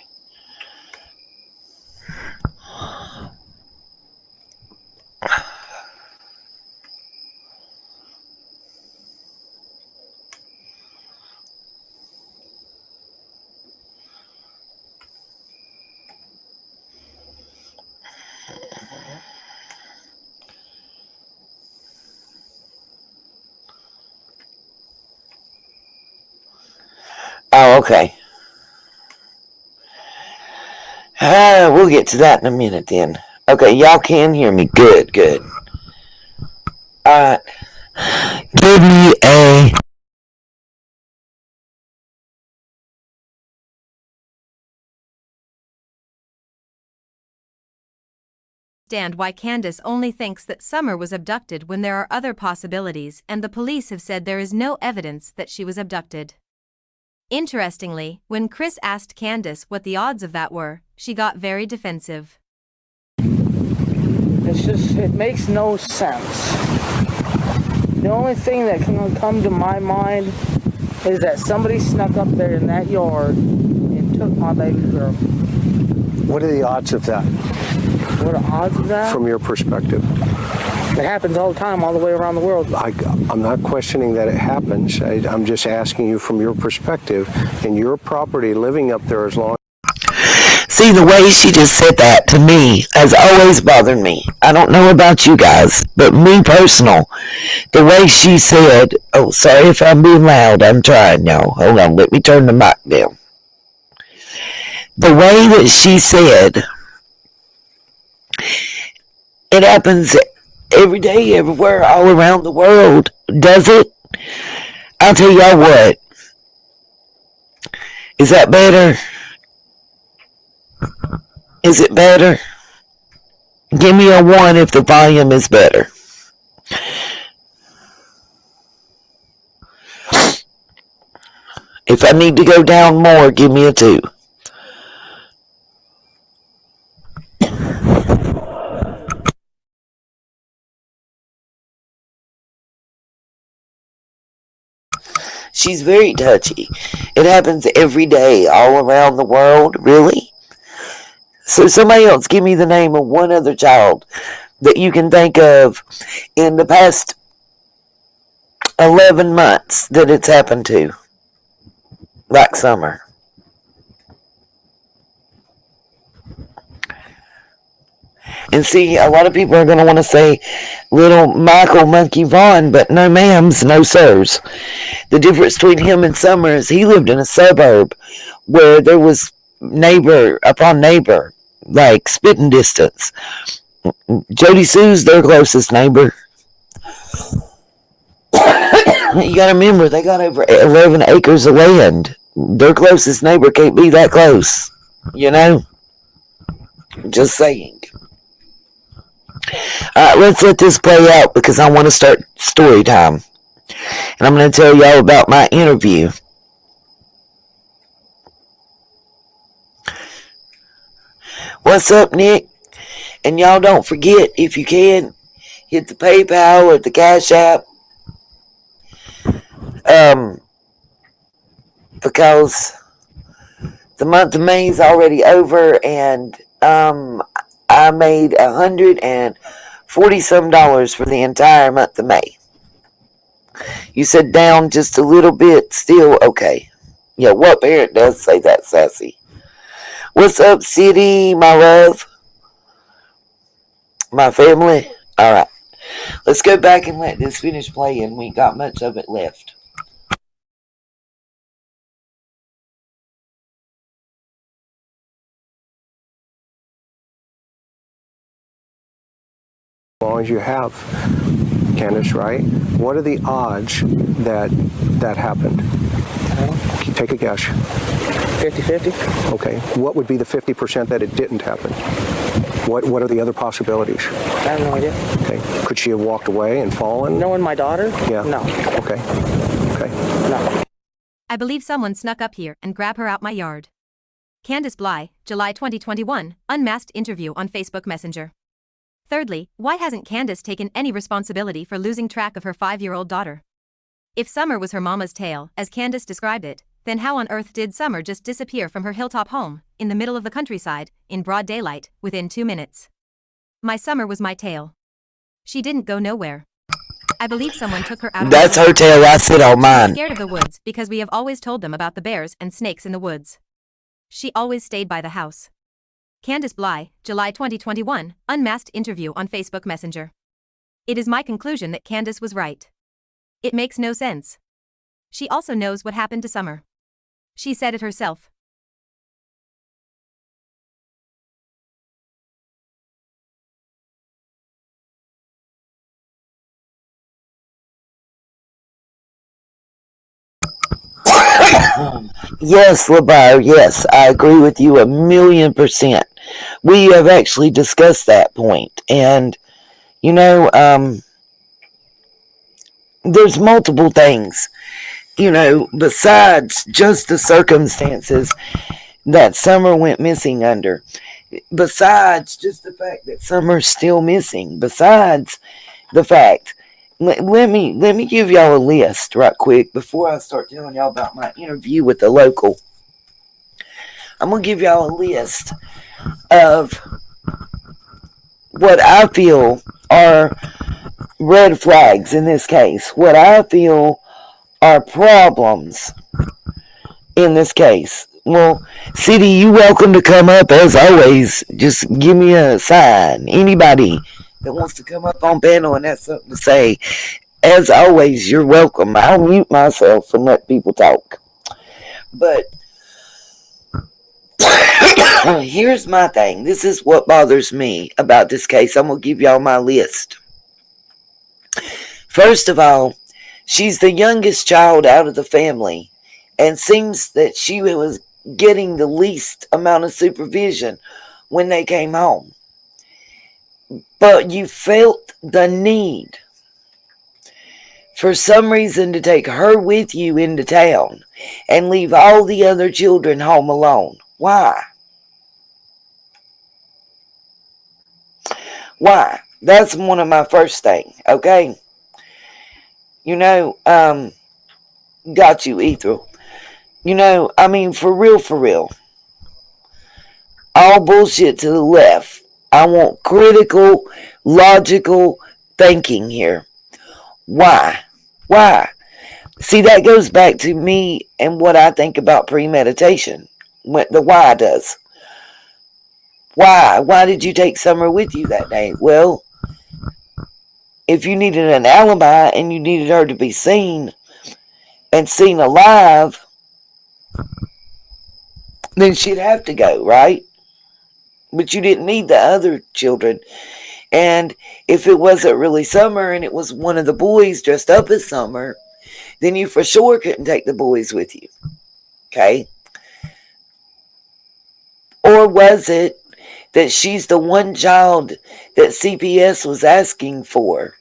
Oh, okay. We'll get to that in a minute then. Okay, y'all can hear me. Good, good. Alright. Give me a... Understand why Candace only thinks that Summer was abducted when there are other possibilities, and the police have said there is no evidence that she was abducted. Interestingly, when Chris asked Candace what the odds of that were, she got very defensive. It makes no sense. The only thing that can come to my mind is that somebody snuck up there in that yard and took my baby girl. What are the odds of that? What are the odds of that? From your perspective? It happens all the time, all the way around the world. I'm not questioning that it happens. I'm just asking you from your perspective, in your property, living up there as long. See, the way she just said that to me has always bothered me. I don't know about you guys, but me personal, the way she said, oh, sorry if I'm being loud, I'm trying now. Hold on, let me turn the mic down. The way that she said, it happens every day, everywhere, all around the world. Does it? I'll tell y'all what. Is that better? Is it better? Give me a 1 if the volume is better. If I need to go down more, give me a 2. She's very touchy. It happens every day, all around the world. Really? So somebody else give me the name of one other child that you can think of in the past 11 months that it's happened to. Like Summer. And see, a lot of people are going to want to say little Michael Monkey Vaughn, but no ma'ams, no sirs. The difference between him and Summer is he lived in a suburb where there was neighbor upon neighbor, like spitting distance. Jody Sue's their closest neighbor. You got to remember, they got over 11 acres of land. Their closest neighbor can't be that close, you know? Just saying. Alright, let's let this play out because I want to start story time. And I'm going to tell y'all about my interview. What's up, Nick? And y'all don't forget, if you can, hit the PayPal or the Cash App. Because the month of May is already over, and I made $140 for the entire month of May. You said down just a little bit, still okay. Yeah, what parent does say that, sassy? What's up, city, my love? My family? Alright. Let's go back and let this finish playing. We ain't got much of it left. As long as you have, Candace, right? What are the odds that that happened? Take a guess. 50-50. Okay. What would be the 50% that it didn't happen? What are the other possibilities? I have no idea. Okay. Could she have walked away and fallen? Knowing my daughter? Yeah. No. Okay. Okay. No. I believe someone snuck up here and grabbed her out my yard. Candace Bly, July 2021, unmasked interview on Facebook Messenger. Thirdly, why hasn't Candace taken any responsibility for losing track of her 5-year-old daughter? If Summer was her mama's tale, as Candace described it, then how on earth did Summer just disappear from her hilltop home, in the middle of the countryside, in broad daylight, within 2 minutes? My Summer was my tale. She didn't go nowhere. I believe someone took her out of That's the her woods. tale. I said on She's mine. scared of the woods because we have always told them about the bears and snakes in the woods. She always stayed by the house. Candace Bly, July 2021, unmasked interview on Facebook Messenger. It is my conclusion that Candace was right. It makes no sense. She also knows what happened to Summer. She said it herself. Yes, LeBar, yes, I agree with you 1,000,000%. We have actually discussed that point. And, you know, there's multiple things, you know, besides just the circumstances that Summer went missing under. Besides just the fact that Summer's still missing. Besides the fact, let me give y'all a list right quick before I start telling y'all about my interview with the local. I'm going to give y'all a list of what I feel are red flags in this case. What I feel are problems in this case. Well, City, you welcome to come up as always. Just give me a sign. Anybody that wants to come up on panel and has something to say, as always, you're welcome. I'll mute myself and let people talk. But here's my thing. This is what bothers me about this case. I'm going to give y'all my list. First of all, she's the youngest child out of the family and seems that she was getting the least amount of supervision when they came home. But you felt the need for some reason to take her with you into town and leave all the other children home alone. Why? Why? That's one of my first things, okay? You know, got you, Ethel. You know, I mean, for real. All bullshit to the left. I want critical, logical thinking here. Why? See, that goes back to me and what I think about premeditation. What the why does. Why? Why did you take Summer with you that day? Well, if you needed an alibi and you needed her to be seen and seen alive, then she'd have to go, right? But you didn't need the other children. And if it wasn't really Summer and it was one of the boys dressed up as Summer, then you for sure couldn't take the boys with you. Okay? Or was it that she's the one child that CPS was asking for?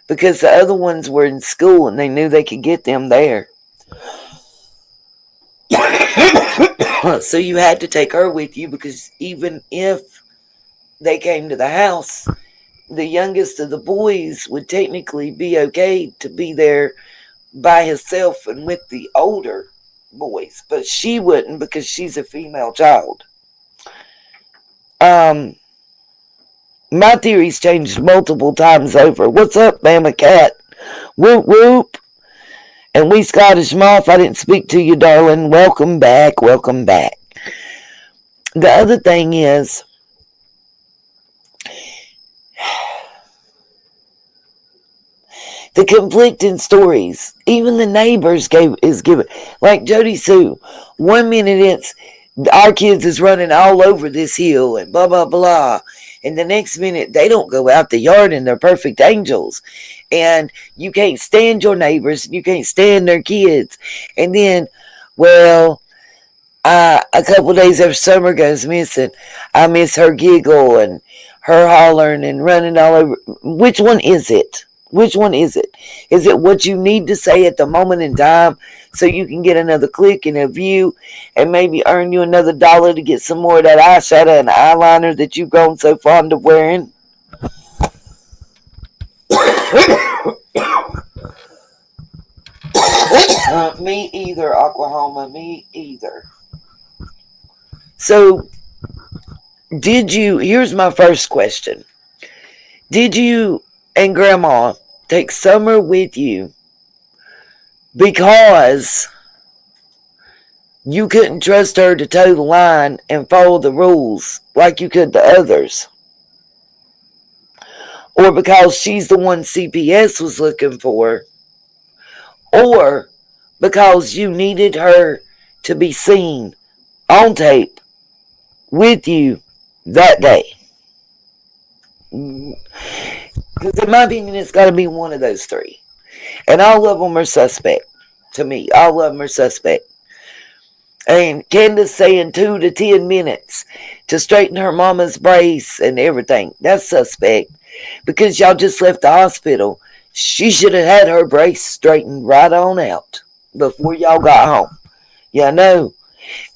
Because the other ones were in school and they knew they could get them there. So you had to take her with you because even if they came to the house, the youngest of the boys would technically be okay to be there by himself and with the older boys. But she wouldn't because she's a female child. My theory's changed multiple times over. What's up, Bama Cat? Whoop whoop. And we Scottish Moth, I didn't speak to you, darling. Welcome back. The other thing is, the conflicting stories. Even the neighbors is given. Like Jody Sue, 1 minute it's our kids is running all over this hill and blah blah blah, and the next minute they don't go out the yard and they're perfect angels, and you can't stand your neighbors, you can't stand their kids, and then, well, a couple days after Summer goes missing, I miss her giggle and her hollering and running all over. Which one is it? Which one is it? Is it what you need to say at the moment in time so you can get another click and a view and maybe earn you another $1 to get some more of that eyeshadow and eyeliner that you've grown so fond of wearing? Me either, Oklahoma. Me either. So, here's my first question. Did you and Grandma take Summer with you because you couldn't trust her to toe the line and follow the rules like you could the others? Or because she's the one CPS was looking for? Or because you needed her to be seen on tape with you that day? Because in my opinion, it's got to be one of those three. And all of them are suspect to me. All of them are suspect. And Candace saying 2 to 10 minutes to straighten her mama's brace and everything. That's suspect. Because y'all just left the hospital. She should have had her brace straightened right on out before y'all got home. Yeah, I know.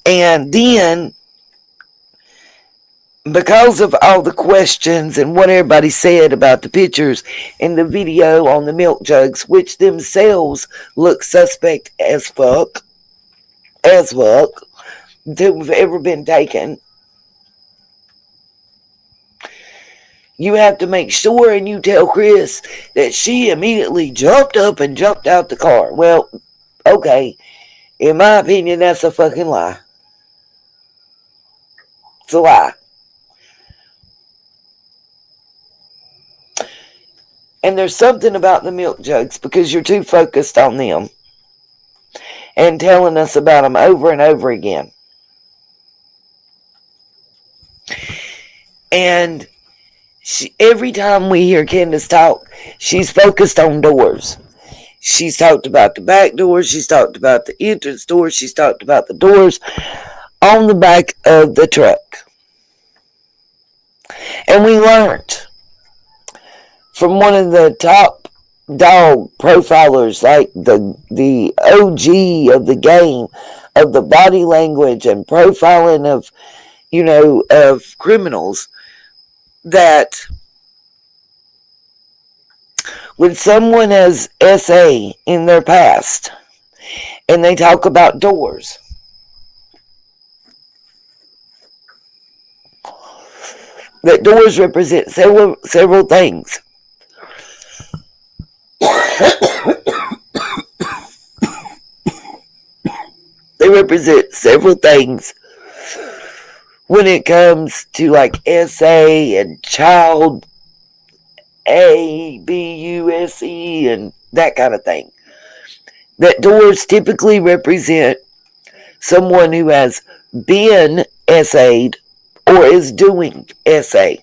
And then, because of all the questions and what everybody said about the pictures and the video on the milk jugs, which themselves look suspect as fuck, that have ever been taken, you have to make sure and you tell Chris that she immediately jumped up and jumped out the car. Well, okay, in my opinion, that's a fucking lie. It's a lie. And there's something about the milk jugs because you're too focused on them and telling us about them over and over again. And every time we hear Candace talk, she's focused on doors. She's talked about the back doors. She's talked about the entrance doors. She's talked about the doors on the back of the truck. And we learned from one of the top dog profilers, like the OG of the game, of the body language and profiling of, of criminals, that when someone has SA in their past and they talk about doors, that doors represent several things. They represent several things when it comes to like SA and child abuse and that kind of thing. That doors typically represent someone who has been SA'd or is doing SA.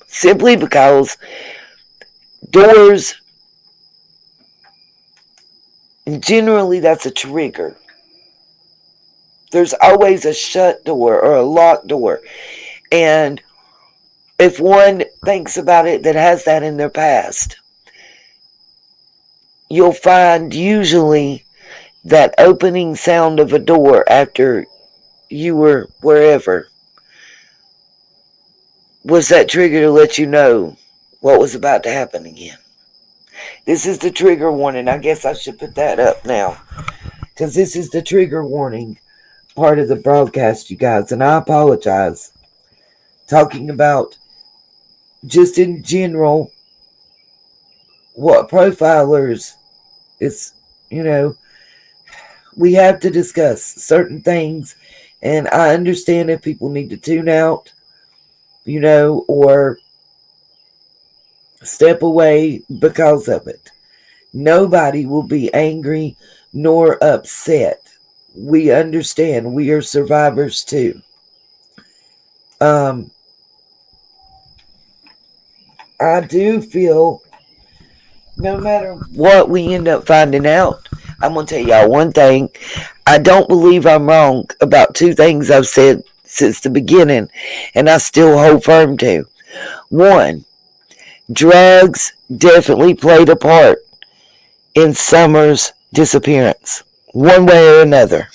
Simply because doors, generally that's a trigger. There's always a shut door or a locked door. And if one thinks about it that has that in their past, you'll find usually that opening sound of a door after you were wherever was that trigger to let you know what was about to happen again. This is the trigger warning. I guess I should put that up now, because this is the trigger warning part of the broadcast, you guys, and I apologize. Talking about just in general what profilers is, we have to discuss certain things, and I understand if people need to tune out, or step away because of it. Nobody will be angry nor upset. We understand. We are survivors too. I do feel no matter what we end up finding out, I'm going to tell y'all one thing. I don't believe I'm wrong about two things I've said since the beginning, and I still hold firm to. One, drugs definitely played a part in Summer's disappearance, one way or another.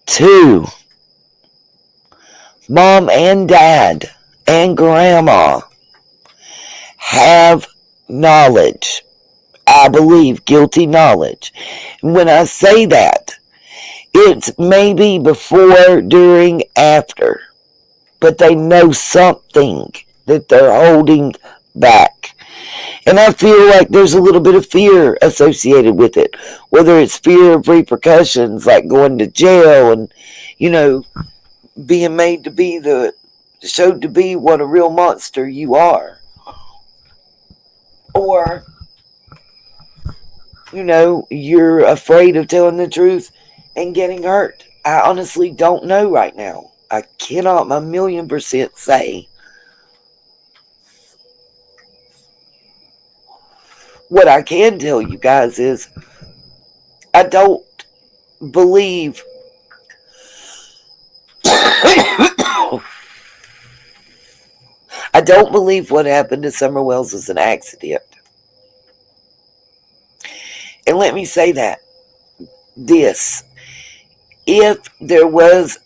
2, Mom and Dad and Grandma have knowledge. I believe guilty knowledge. When I say that, it's maybe before, during, after. But they know something that they're holding back. And I feel like there's a little bit of fear associated with it. Whether it's fear of repercussions, like going to jail and, being made to be showed to be what a real monster you are. Or, you're afraid of telling the truth and getting hurt. I honestly don't know right now. I cannot 1,000,000% say. What I can tell you guys is I don't believe I don't believe what happened to Summer Wells was an accident. And let me say this. If there was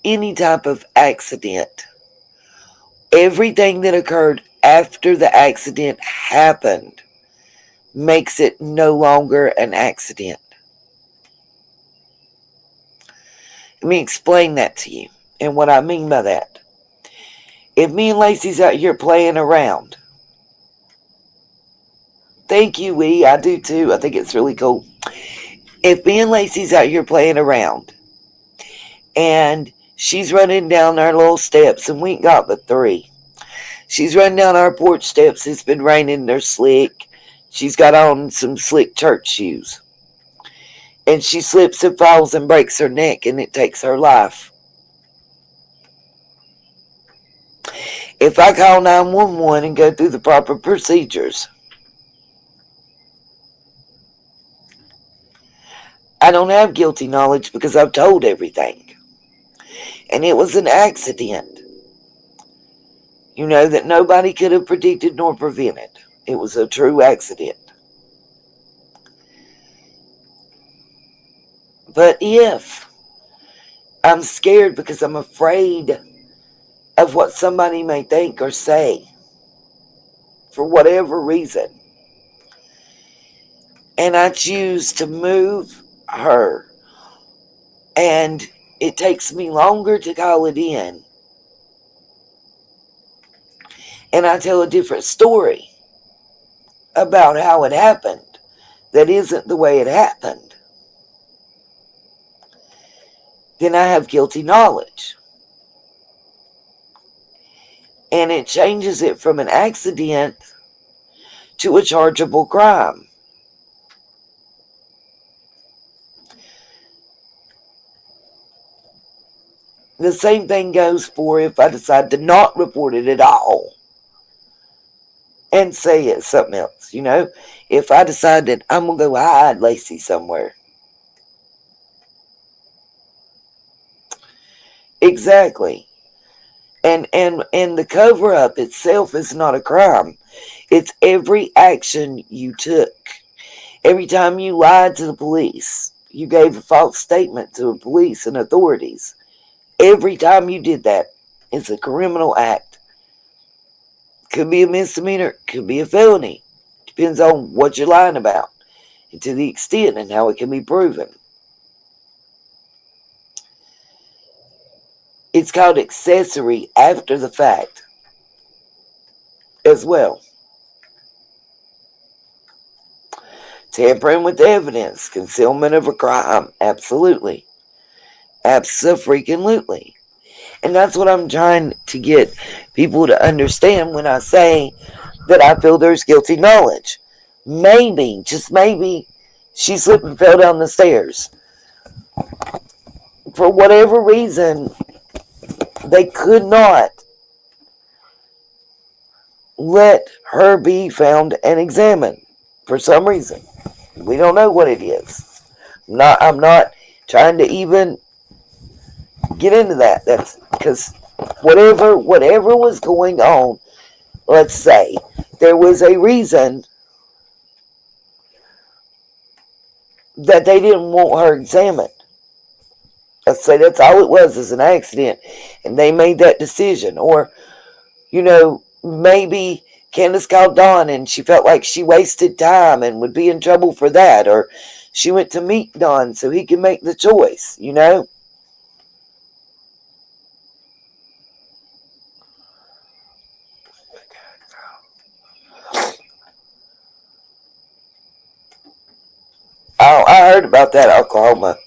any type of accident, everything that occurred after the accident happened makes it no longer an accident. Let me explain that to you and what I mean by that. If me and Lacey's out here playing around, thank you, Wee, I do too. I think it's really cool. If me and Lacey's out here playing around and she's running down our little steps and we ain't got but 3. She's running down our porch steps. It's been raining. They're slick. She's got on some slick church shoes. And she slips and falls and breaks her neck and it takes her life. If I call 911 and go through the proper procedures, I don't have guilty knowledge because I've told everything. And it was an accident. That nobody could have predicted nor prevented. It was a true accident. But if I'm scared because I'm afraid of what somebody may think or say, for whatever reason, and I choose to move her, and it takes me longer to call it in, and I tell a different story about how it happened that isn't the way it happened, then I have guilty knowledge. And it changes it from an accident to a chargeable crime. The same thing goes for if I decide to not report it at all and say it's something else. If I decide that I'm going to go hide Lacey somewhere. Exactly. And the cover-up itself is not a crime. It's every action you took. Every time you lied to the police, you gave a false statement to the police and authorities. Every time you did that, it's a criminal act. Could be a misdemeanor, could be a felony. Depends on what you're lying about and to the extent and how it can be proven. It's called accessory after the fact as well. Tampering with evidence, concealment of a crime, absolutely. Abso-freaking-lutely. And that's what I'm trying to get people to understand when I say that I feel there's guilty knowledge. Maybe, just maybe, she slipped and fell down the stairs. For whatever reason, they could not let her be found and examined for some reason. We don't know what it is. I'm not trying to even get into that. That's because whatever was going on let's say, there was a reason that they didn't want her examined. Let's say that's all it was, is an accident, and they made that decision. Or, maybe Candace called Dawn and she felt like she wasted time and would be in trouble for that. Or she went to meet Dawn so he could make the choice, Oh, I heard about that, Oklahoma.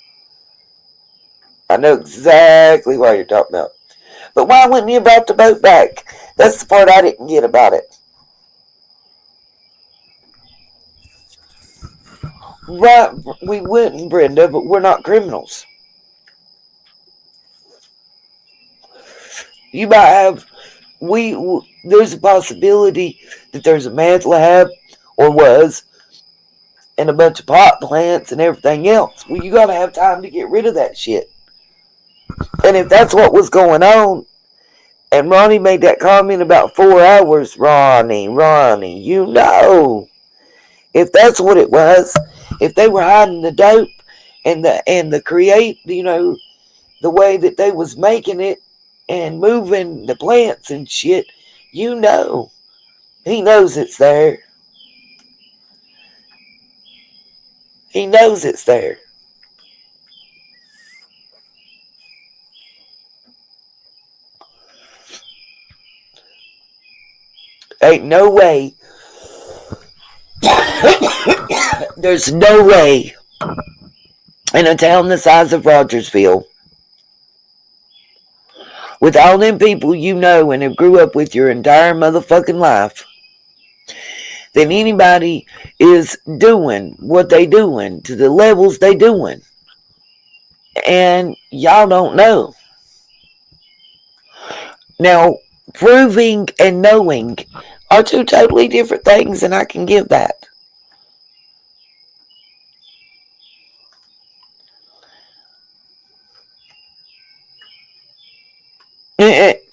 I know exactly what you're talking about. But why wouldn't you brought the boat back? That's the part I didn't get about it. Right, we wouldn't, Brenda, but we're not criminals. You might have, there's a possibility that there's a meth lab, or was, and a bunch of pot plants and everything else. Well, you gotta have time to get rid of that shit. And if that's what was going on, and Ronnie made that comment about 4 hours, Ronnie, if that's what it was, if they were hiding the dope and the create, the way that they was making it and moving the plants and shit, he knows it's there. He knows it's there. Ain't no way. There's no way in a town the size of Rogersville, with all them people and have grew up with your entire motherfucking life, that anybody is doing what they doing to the levels they doing. And y'all don't know. Now, proving and knowing are two totally different things, and I can give that.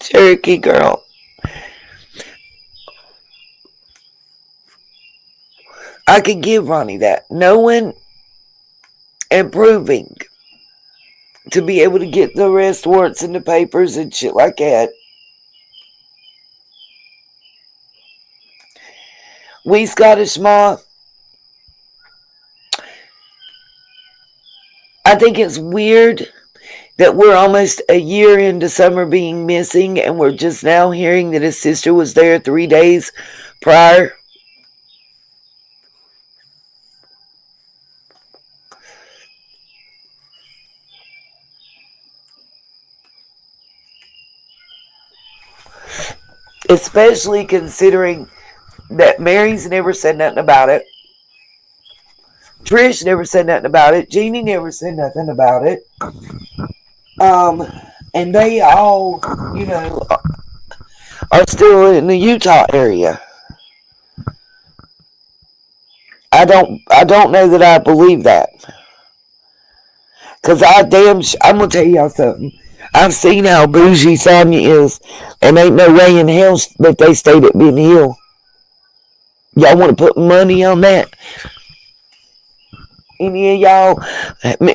Cherokee girl. I could give Ronnie that. Knowing and proving to be able to get the arrest warrants in the papers and shit like that. We Scottish Ma, I think it's weird that we're almost a year into Summer being missing and we're just now hearing that his sister was there 3 days prior. Especially considering that Mary's never said nothing about it. Trish never said nothing about it. Jeannie never said nothing about it. And they all, are still in the Utah area. I don't know that I believe that. Because I'm going to tell y'all something. I've seen how bougie Sonya is, and ain't no way in hell that they stayed at Ben Hill. Y'all want to put money on that? Any of y'all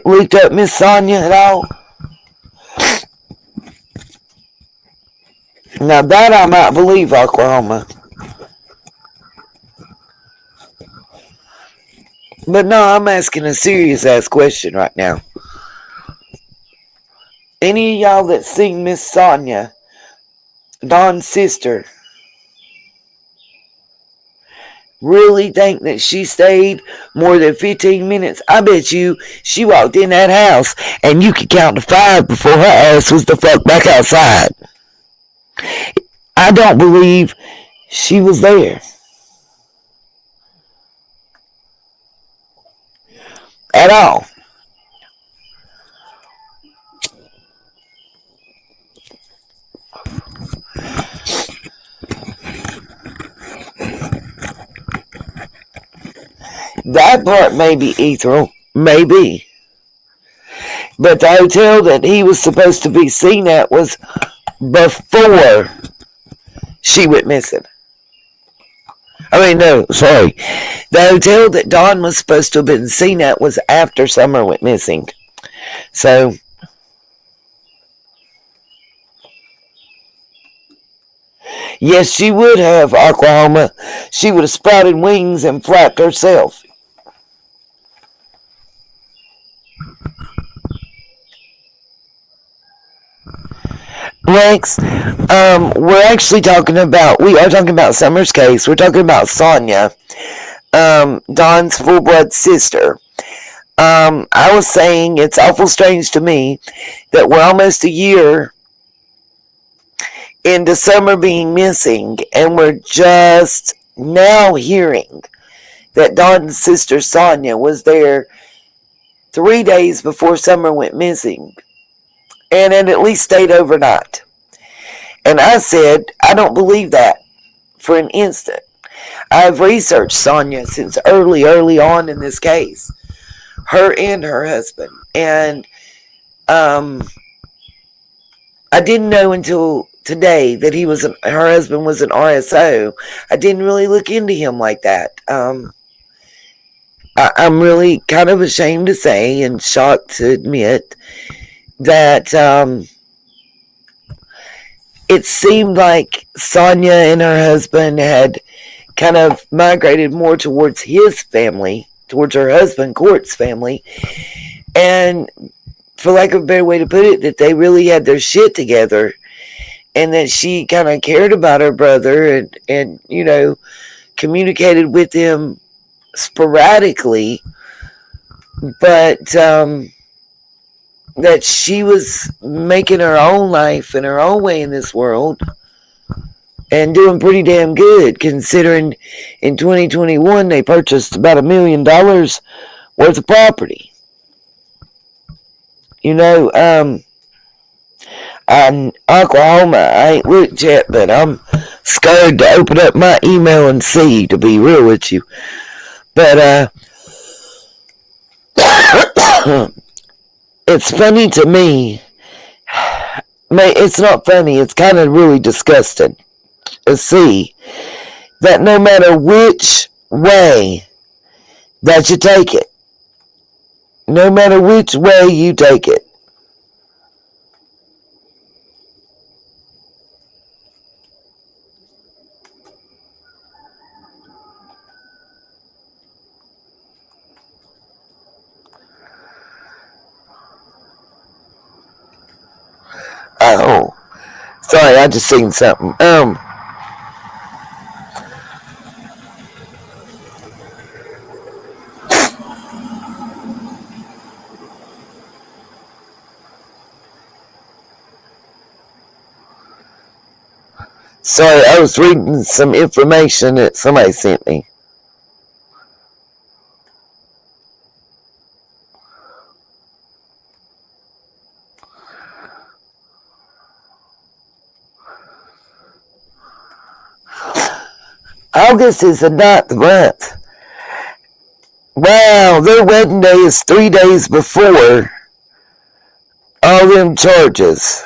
looked up Miss Sonya at all? Now that I might believe, Oklahoma. But no, I'm asking a serious ass question right now. Any of y'all that seen Miss Sonya, Dawn's sister, really think that she stayed more than 15 minutes? I bet you she walked in that house and you could count to 5 before her ass was the fuck back outside. I don't believe she was there at all. That part may be ethereal, maybe. But the hotel that he was supposed to be seen at was before she went missing. No, sorry. The hotel that Dawn was supposed to have been seen at was after Summer went missing. So, yes, she would have, Oklahoma. She would have sprouted wings and flapped herself. Rex, we are talking about Summer's case. We're talking about Sonia, Dawn's full-blood sister. I was saying it's awful strange to me that we're almost a year into Summer being missing, and we're just now hearing that Dawn's sister Sonia was there 3 days before Summer went missing, and had at least stayed overnight. And I said, I don't believe that for an instant. I've researched Sonia since early on in this case. Her and her husband. And I didn't know until today that her husband was an RSO. I didn't really look into him like that. I'm really kind of ashamed to say and shocked to admit that it seemed like Sonia and her husband had kind of migrated more towards his family, towards her husband, Court's family, and for lack of a better way to put it, that they really had their shit together, and that she kind of cared about her brother and communicated with him sporadically, but that she was making her own life in her own way in this world and doing pretty damn good, considering in 2021 they purchased about $1 million worth of property. I'm Oklahoma. I ain't looked yet, but I'm scared to open up my email and see, to be real with you. But it's funny to me. It's not funny. It's kind of really disgusting to see that no matter which way that you take it, no matter which way you take it, oh, sorry, I just seen something. Sorry, I was reading some information that somebody sent me. August is the 9th month. Wow, their wedding day is 3 days before all them charges.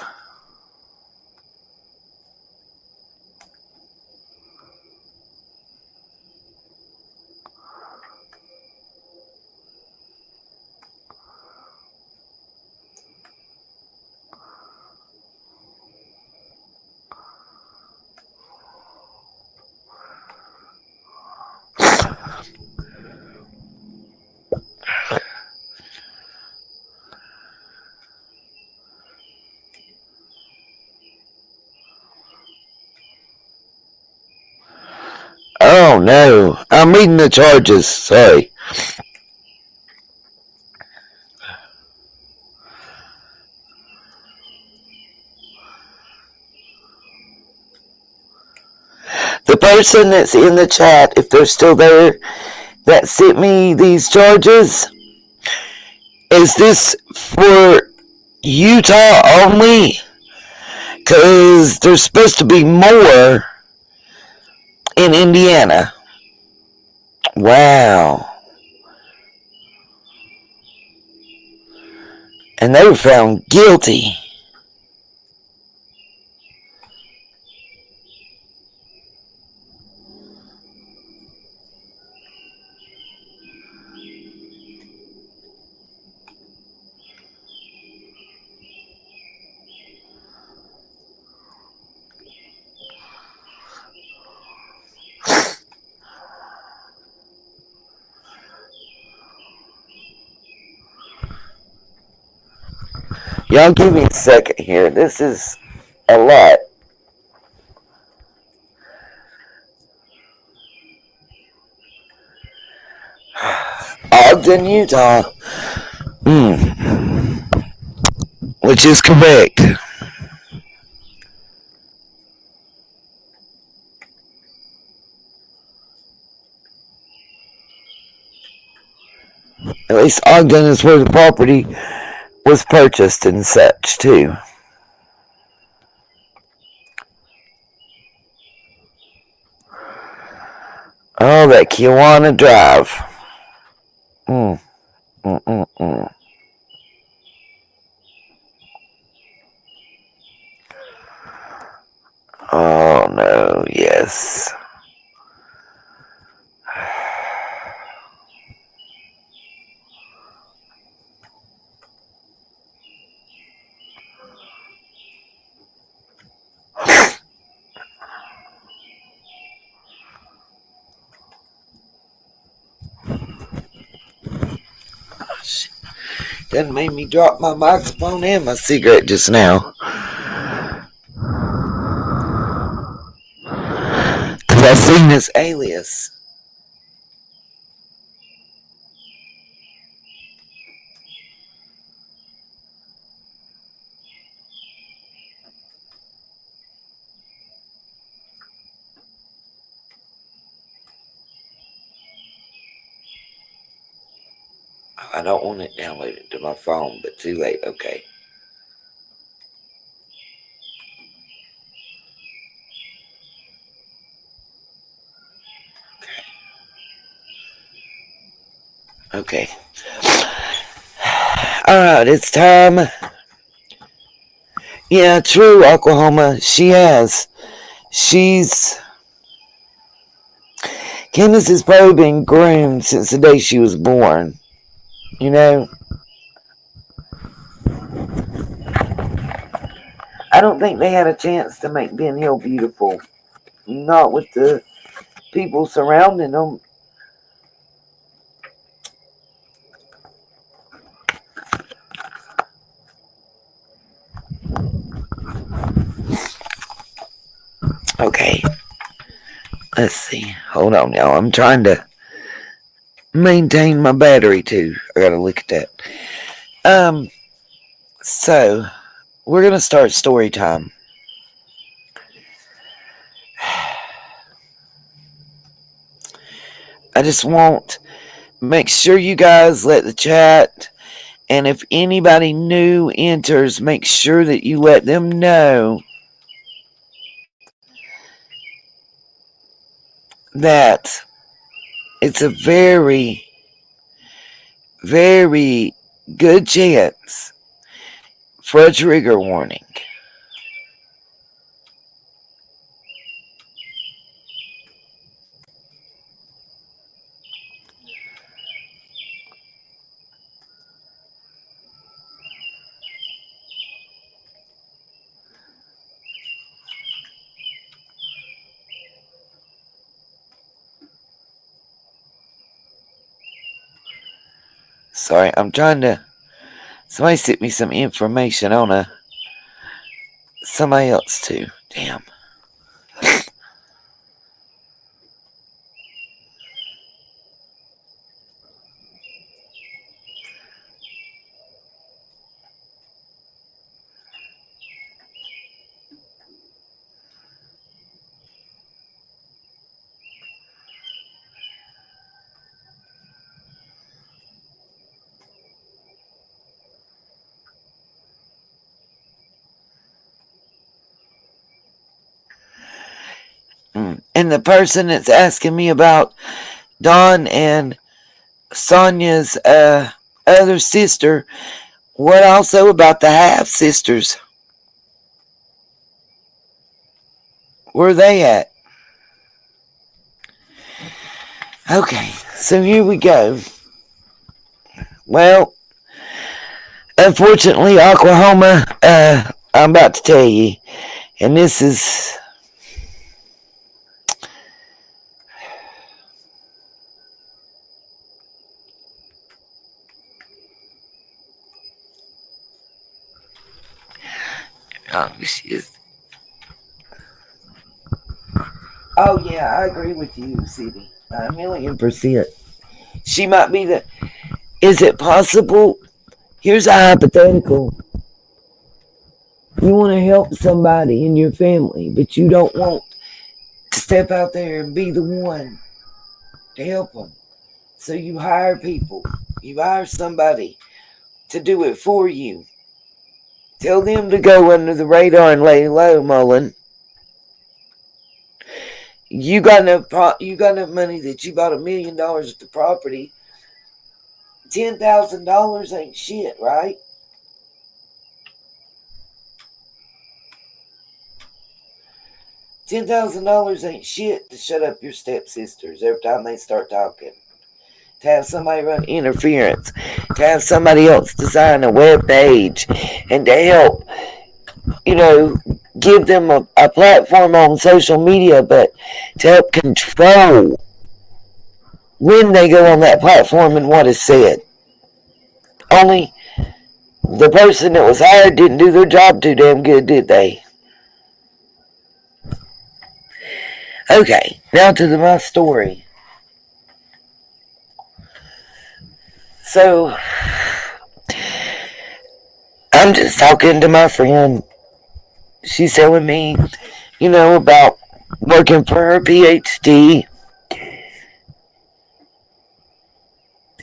Oh no, I'm reading the charges, sorry. The person that's in the chat, if they're still there, that sent me these charges, is this for Utah only? Because there's supposed to be more in Indiana. Wow. And they were found guilty. Y'all give me a second here. This is a lot. Ogden, Utah. Which is correct. At least Ogden is where the property was purchased and such, too. Oh, that Kiwana Drive. Oh, no, yes. That made me drop my microphone and my cigarette just now. Because I seen this alias. I don't want it downloaded to my phone, but too late. Okay. Okay. Alright, it's time. Yeah, true, Oklahoma. She's Candace has probably been groomed since the day she was born. You know? I don't think they had a chance to make Ben Hill beautiful. Not with the people surrounding them. Okay. Let's see. Hold on, y'all. I'm trying to maintain my battery, too. I gotta look at that. So, we're gonna start story time. I just want make sure you guys let the chat, and if anybody new enters, make sure that you let them know that it's a very, very good chance for a trigger warning. Sorry, I'm trying to. Somebody sent me some information on somebody else too. Damn. And the person that's asking me about Dawn and Sonia's other sister, what also about the half sisters? Where are they at? Okay, so here we go. Well, unfortunately, Oklahoma, I'm about to tell you, and this is. She is. Oh yeah, I agree with you, Cindy. 1,000,000%. She might be the. Is it possible? Here's a hypothetical. You want to help somebody in your family, but you don't want to step out there and be the one to help them. So you hire people. You hire somebody to do it for you. Tell them to go under the radar and lay low, Mullen. You got enough money that you bought $1 million worth of property. $10,000 ain't shit, right? $10,000 ain't shit to shut up your stepsisters every time they start talking. To have somebody run interference. To have somebody else design a web page. And to help, give them a platform on social media, but to help control when they go on that platform and what is said. Only the person that was hired didn't do their job too damn good, did they? Okay, now to my story. So, I'm just talking to my friend. She's telling me, about working for her PhD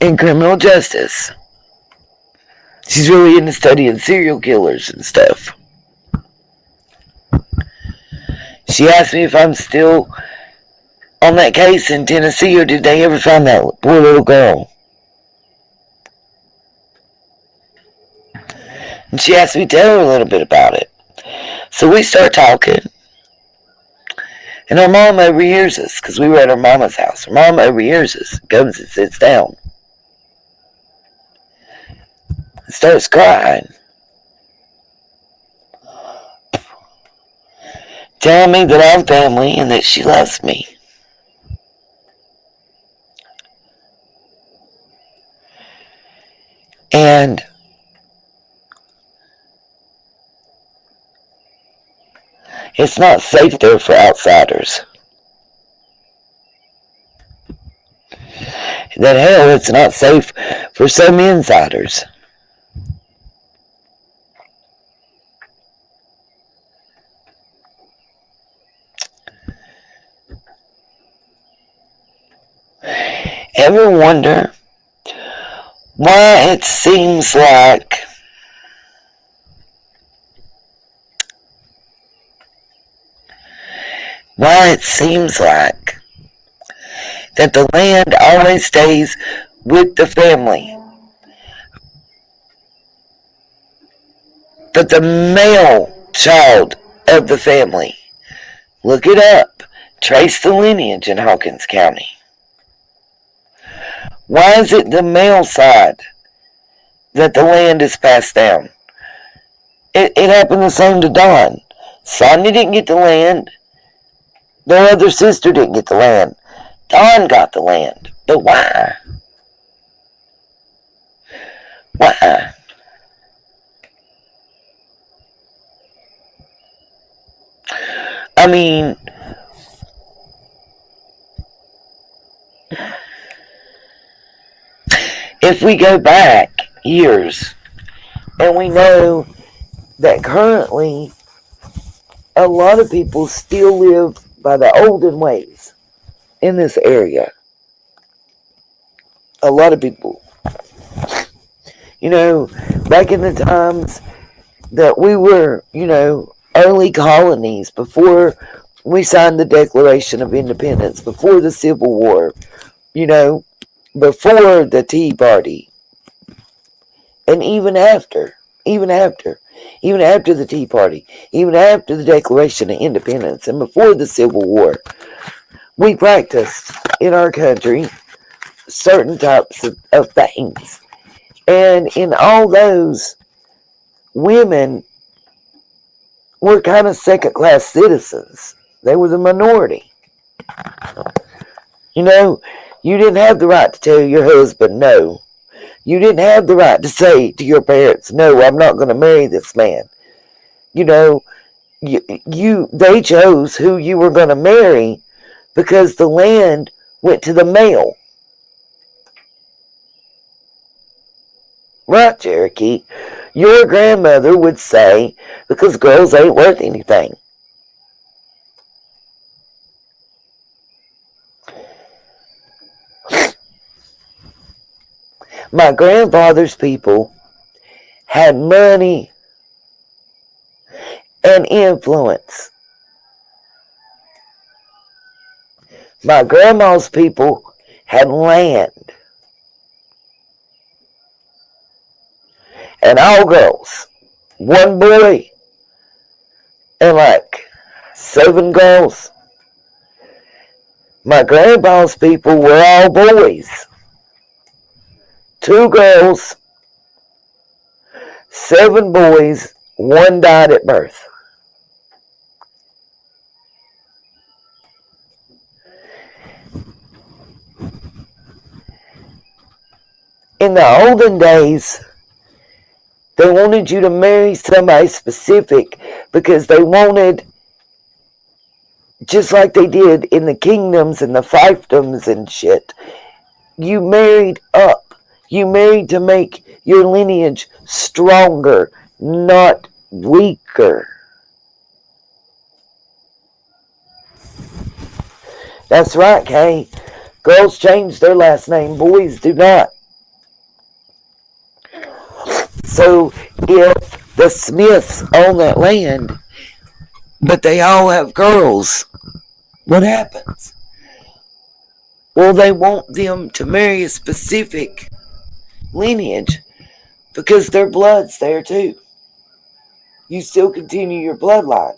in criminal justice. She's really into studying serial killers and stuff. She asked me if I'm still on that case in Tennessee, or did they ever find that poor little girl? And she asked me to tell her a little bit about it. So we start talking. And her mom overhears us, because we were at her mama's house. Her mom overhears us, comes and sits down. And starts crying. Telling me that I'm family and that she loves me. And it's not safe there for outsiders. That hell, it's not safe for some insiders. Ever wonder why it seems like that the land always stays with the family, but the male child of the family, look it up, trace the lineage in Hawkins County. Why is it the male side that the land is passed down? It happened the same to Dawn. Sonia didn't get the land. Their other sister didn't get the land. Dawn got the land. But why? Why? I mean, if we go back years, and we know that currently a lot of people still live by the olden ways in this area. A lot of people. Back in the times that we were, early colonies, before we signed the Declaration of Independence, before the Civil War, before the Tea Party, and even after the Tea Party, even after the Declaration of Independence, and before the Civil War, we practiced in our country certain types of things. And in all those, women were kind of second-class citizens. They were the minority. You didn't have the right to tell your husband no. You didn't have the right to say to your parents, no, I'm not going to marry this man. you know, they chose who you were going to marry because the land went to the male. Right, Cherokee? Your grandmother would say, because girls ain't worth anything. My grandfather's people had money and influence. My grandma's people had land. And all girls. One boy and like 7 girls. My grandpa's people were all boys. 2 girls, 7 boys, 1 died at birth. In the olden days, they wanted you to marry somebody specific because they wanted, just like they did in the kingdoms and the fiefdoms and shit, you married up. You married to make your lineage stronger, not weaker. That's right, Kay. Girls change their last name, boys do not. So if the Smiths own that land, but they all have girls, what happens? Well, they want them to marry a specific lineage because their blood's there too. You still continue your bloodline,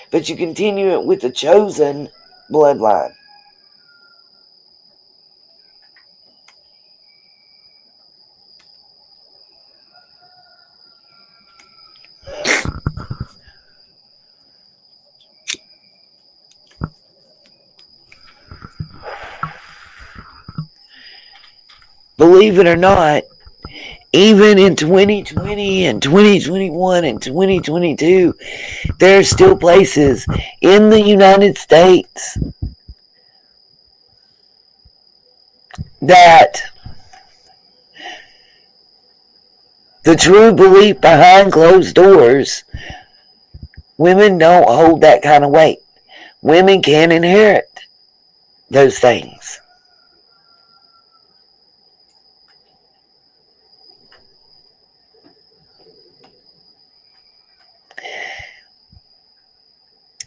but you continue it with the chosen bloodline. Believe it or not, even in 2020 and 2021 and 2022, there are still places in the United States that the true belief behind closed doors, women don't hold that kind of weight. Women can inherit those things.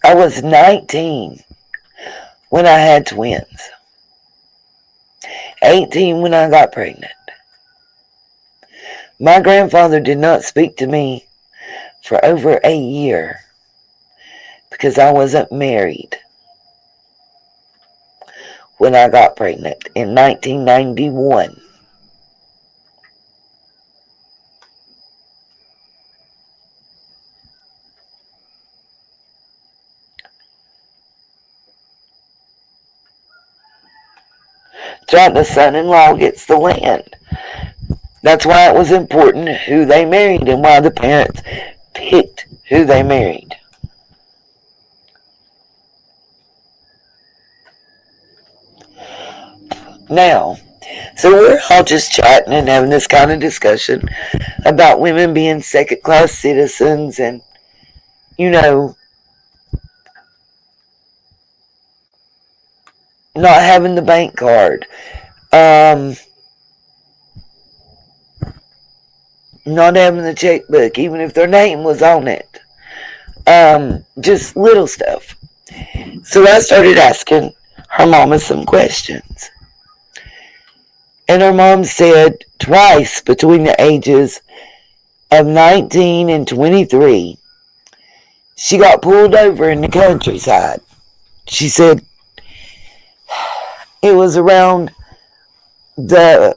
I was 19 when I had twins. 18 when I got pregnant. My grandfather did not speak to me for over a year because I wasn't married when I got pregnant in 1991. John, the son-in-law gets the land. That's why it was important who they married and why the parents picked who they married. Now, so we're all just chatting and having this kind of discussion about women being second-class citizens and, you know, not having the bank card. Not having the checkbook, even if their name was on it. Just little stuff. So I started asking her mama some questions. And her mom said twice between the ages of 19 and 23, she got pulled over in the countryside. She said it was around the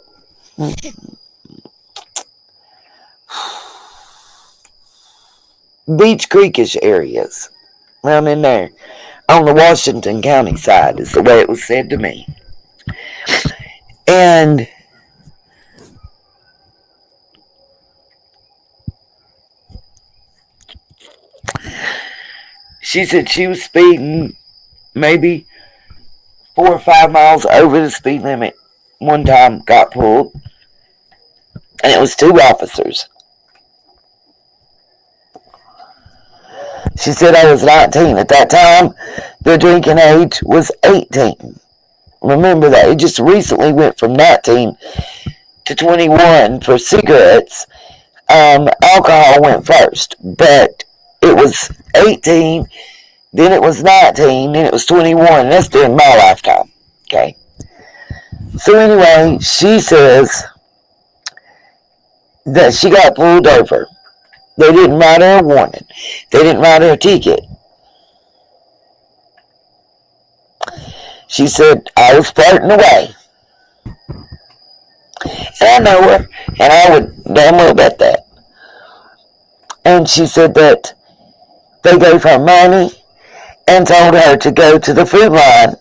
Beach Creekish areas. I'm in there. On the Washington County side is the way it was said to me. And She said she was speeding maybe 4 or 5 miles over the speed limit. One time got pulled, and it was 2 officers. She said I was 19. At that time, the drinking age was 18. Remember that. It just recently went from 19 to 21 for cigarettes. Alcohol went first, but it was 18, then it was 19, then it was 21. That's during my lifetime. Okay. So anyway, she says that she got pulled over. They didn't write her a warning. They didn't write her a ticket. She said, I was flirting away. And I know her, and I would damn well bet that. And she said that they gave her money and told her to go to the food line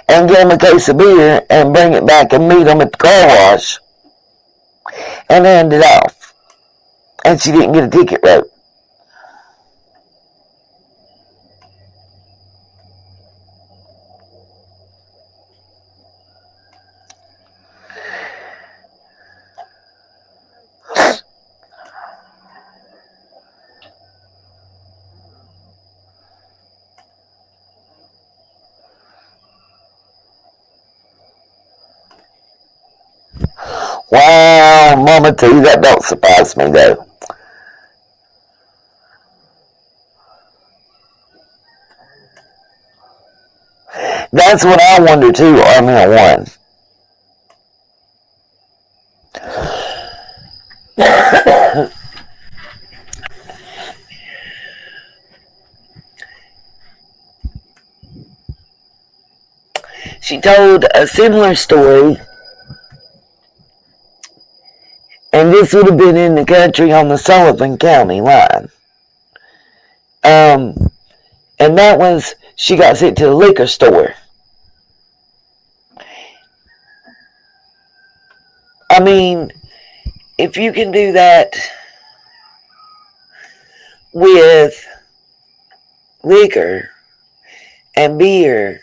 and get them a case of beer and bring it back and meet them at the car wash and hand it off. And she didn't get a ticket wrote. Wow, Mama T, that don't surprise me though. That's what I wonder too, Army of One. She told a similar story, and this would have been in the country on the Sullivan County line. And that was, she got sent to the liquor store. I mean, if you can do that with liquor and beer,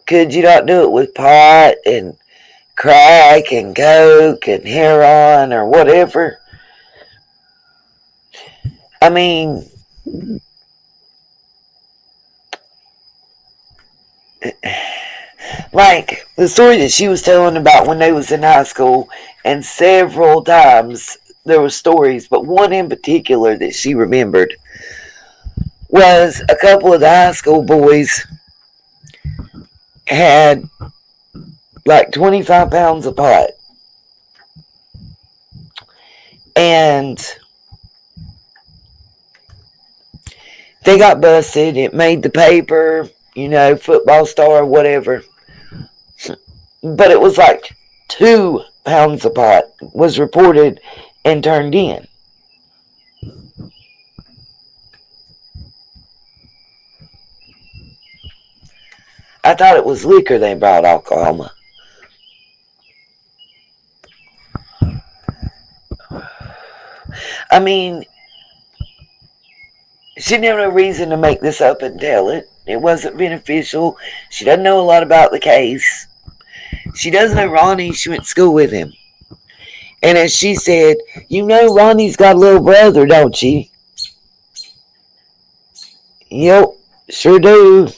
could you not do it with pot and crack and coke and heroin or whatever? I mean, like the story that she was telling about when they was in high school, and several times there were stories, but one in particular that she remembered was a couple of the high school boys had like 25 pounds of pot. And they got busted. It made the paper, you know, Football Star, whatever. But it was like 2 pounds of pot was reported and turned in. I thought it was liquor they brought Oklahoma. I mean, she didn't have no reason to make this up and tell it. It wasn't beneficial. She doesn't know a lot about the case. She does know Ronnie. She went to school with him. And as she said, you know Ronnie's got a little brother, don't you? Yep, sure do.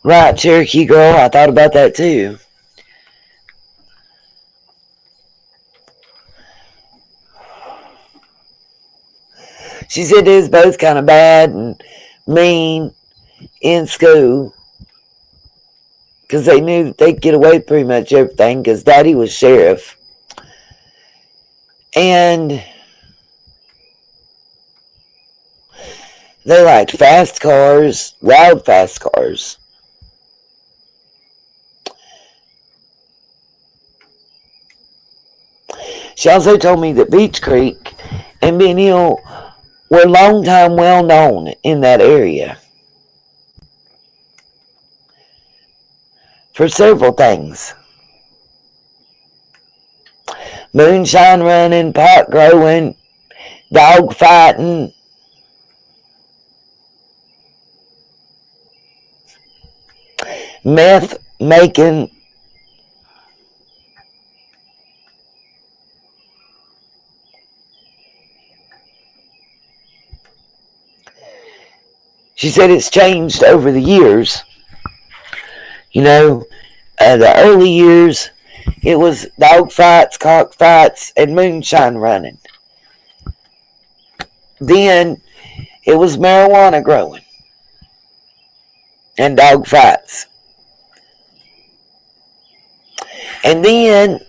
Right, Cherokee girl. I thought about that too. She said it was both kind of bad and mean in school because they knew that they'd get away with pretty much everything because Daddy was sheriff. And they liked fast cars, loud fast cars. She also told me that Beach Creek and Ben Hill were long time well known in that area for several things. moonshine running, pot growing, dog fighting, meth making. She said it's changed over the years. You know, the early years, it was dog fights, cock fights, and moonshine running. Then it was marijuana growing and dog fights. And then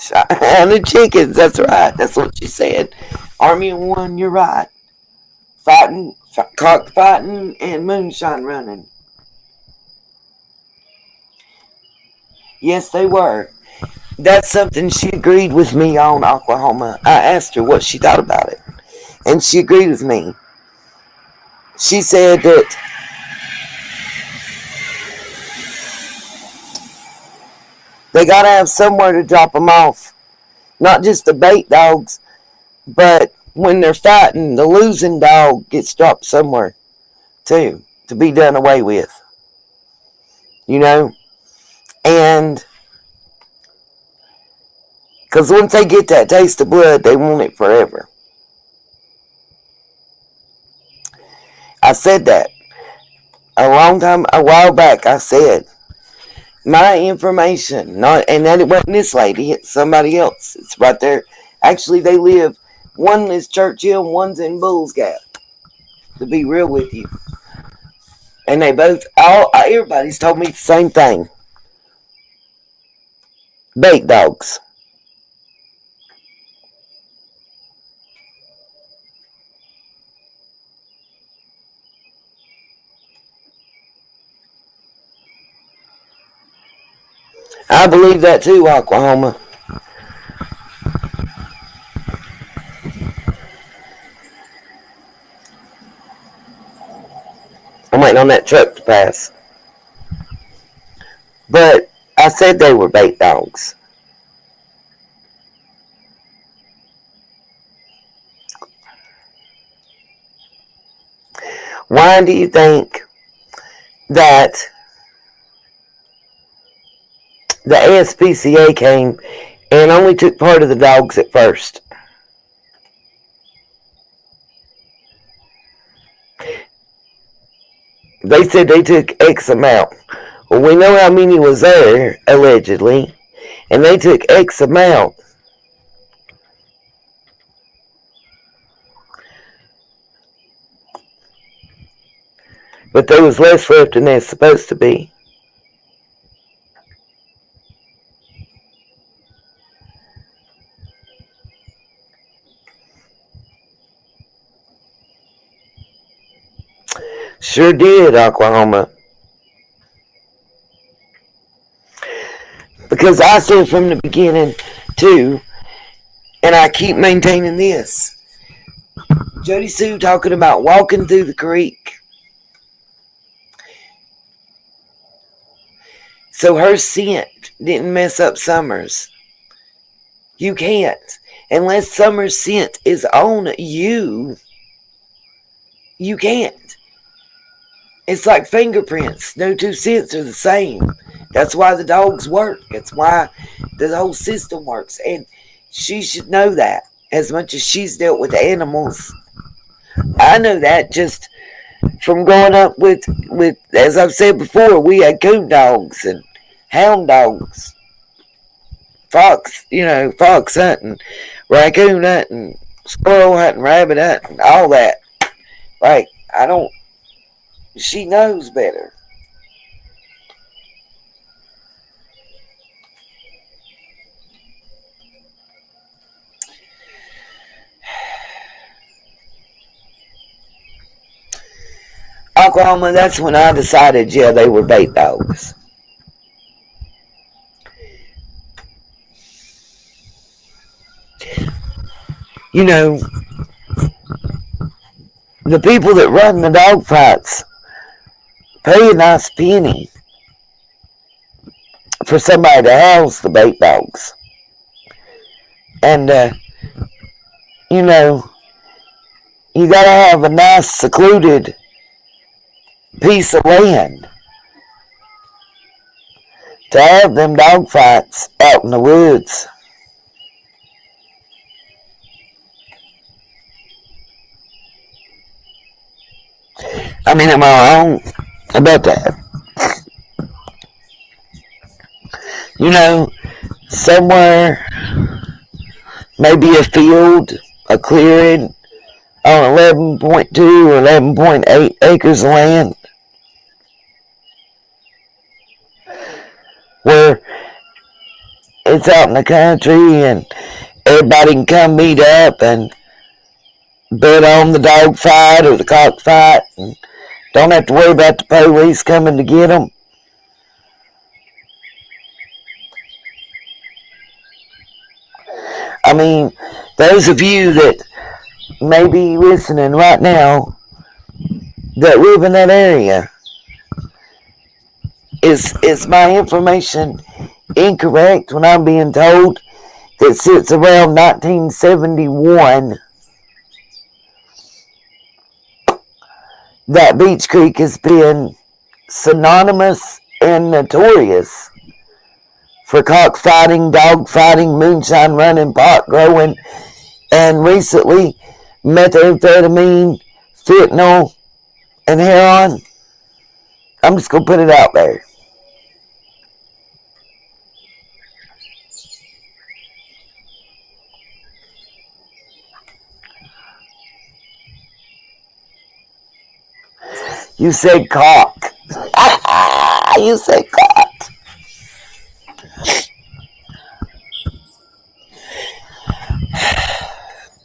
the chickens, that's right. That's what she said. Army of one, you're right. Fighting, cockfighting, and moonshine running. Yes, they were. That's something she agreed with me on, Oklahoma. I asked her what she thought about it, and she agreed with me. She said that they got to have somewhere to drop them off. Not just the bait dogs, but when they're fighting, the losing dog gets dropped somewhere, too, to be done away with. You know? And because once they get that taste of blood, they want it forever. I said that a while back. I said, my information, and that it wasn't this lady, it's somebody else. It's right there. Actually, they live, one is Churchill, one's in Bulls Gap, to be real with you. And they both, everybody's told me the same thing. Bait dogs. I believe that too, Oklahoma. I'm waiting on that truck to pass. But I said they were bait dogs. Why do you think that the ASPCA came and only took part of the dogs at first? They said they took X amount. Well, we know how many was there, allegedly, and they took X amount. But there was less left than there's supposed to be. Sure did, Oklahoma. Because I said from the beginning, too, and I keep maintaining this. Jody Sue talking about walking through the creek. So her scent didn't mess up Summer's. You can't. Unless Summer's scent is on you, you can't. It's like fingerprints. No two scents are the same. That's why the dogs work. That's why the whole system works. And she should know that as much as she's dealt with animals. I know that just from growing up with as I've said before, we had coon dogs and hound dogs. Fox hunting, raccoon hunting, squirrel hunting, rabbit hunting, all that. Like, she knows better. Oklahoma, that's when I decided, yeah, they were bait dogs. You know, the people that run the dog fights pay a nice penny for somebody to house the bait dogs. And, you know, you gotta have a nice secluded piece of land to have them dog fights out in the woods. I mean, am I wrong about that? You know, somewhere, maybe a field, a clearing on 11.2 or 11.8 acres of land, where it's out in the country and everybody can come meet up and bet on the dog fight or the cock fight and don't have to worry about the police coming to get them. I mean, those of you that may be listening right now that live in that area, is my information incorrect when I'm being told that since around 1971 that Beach Creek has been synonymous and notorious for cockfighting, dog fighting, moonshine running, pot growing, and recently methamphetamine, fentanyl, and heroin? I'm just going to put it out there. You said cock. You said cock.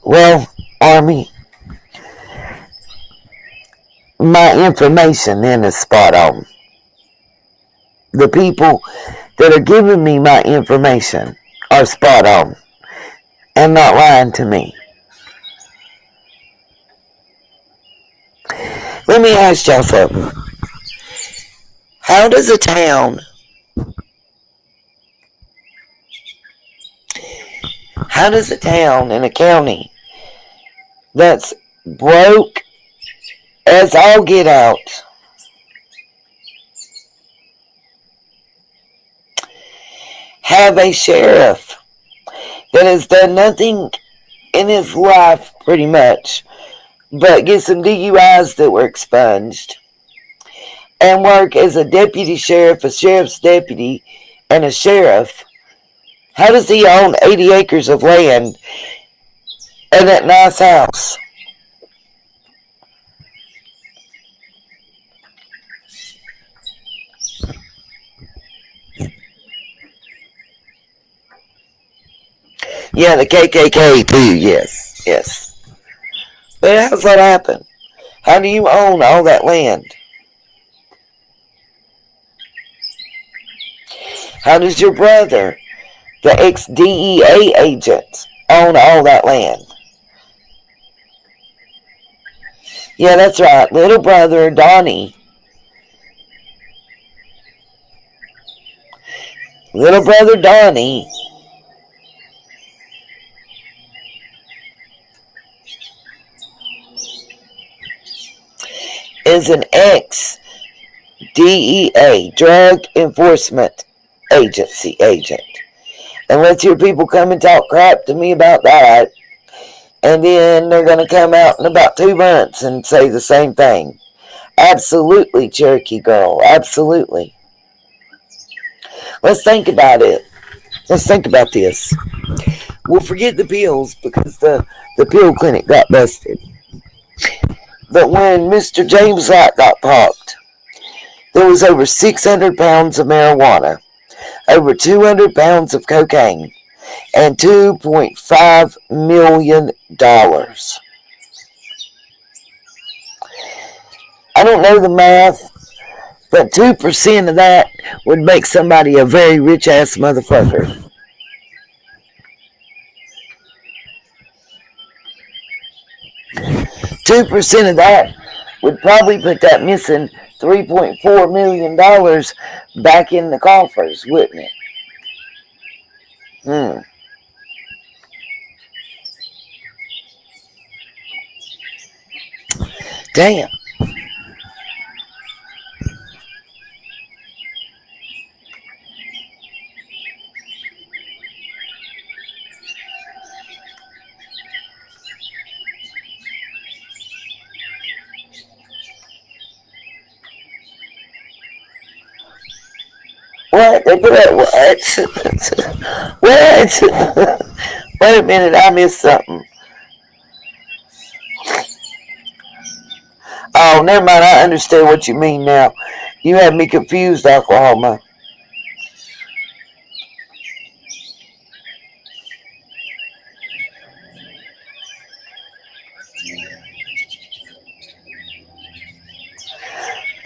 Well, Army, my information then is spot on. The people that are giving me my information are spot on and not lying to me. Let me ask y'all something. How does a town in a county that's broke as all get out have a sheriff that has done nothing in his life pretty much but get some DUIs that were expunged and work as a deputy sheriff, a sheriff's deputy, and a sheriff? How does he own 80 acres of land and that nice house? Yeah, the KKK too, yes. But how's that happen? How do you own all that land? How does your brother, the ex-DEA agent, own all that land? Yeah, that's right. Little brother Donnie. Little brother Donnie is an ex-DEA, Drug Enforcement Agency agent. And let's hear people come and talk crap to me about that. And then they're going to come out in about 2 months and say the same thing. Absolutely, Cherokee girl. Absolutely. Let's think about it. Let's think about this. We'll forget the pills because the pill clinic got busted. But when Mr. James Light got popped, there was over 600 pounds of marijuana, over 200 pounds of cocaine, and $2.5 million. I don't know the math, but 2% of that would make somebody a very rich-ass motherfucker. $2% of that would probably put that missing $3.4 million back in the coffers, wouldn't it? Damn. What? They put up what? What? Wait a minute, I missed something. Oh, never mind. I understand what you mean now. You had me confused, Oklahoma.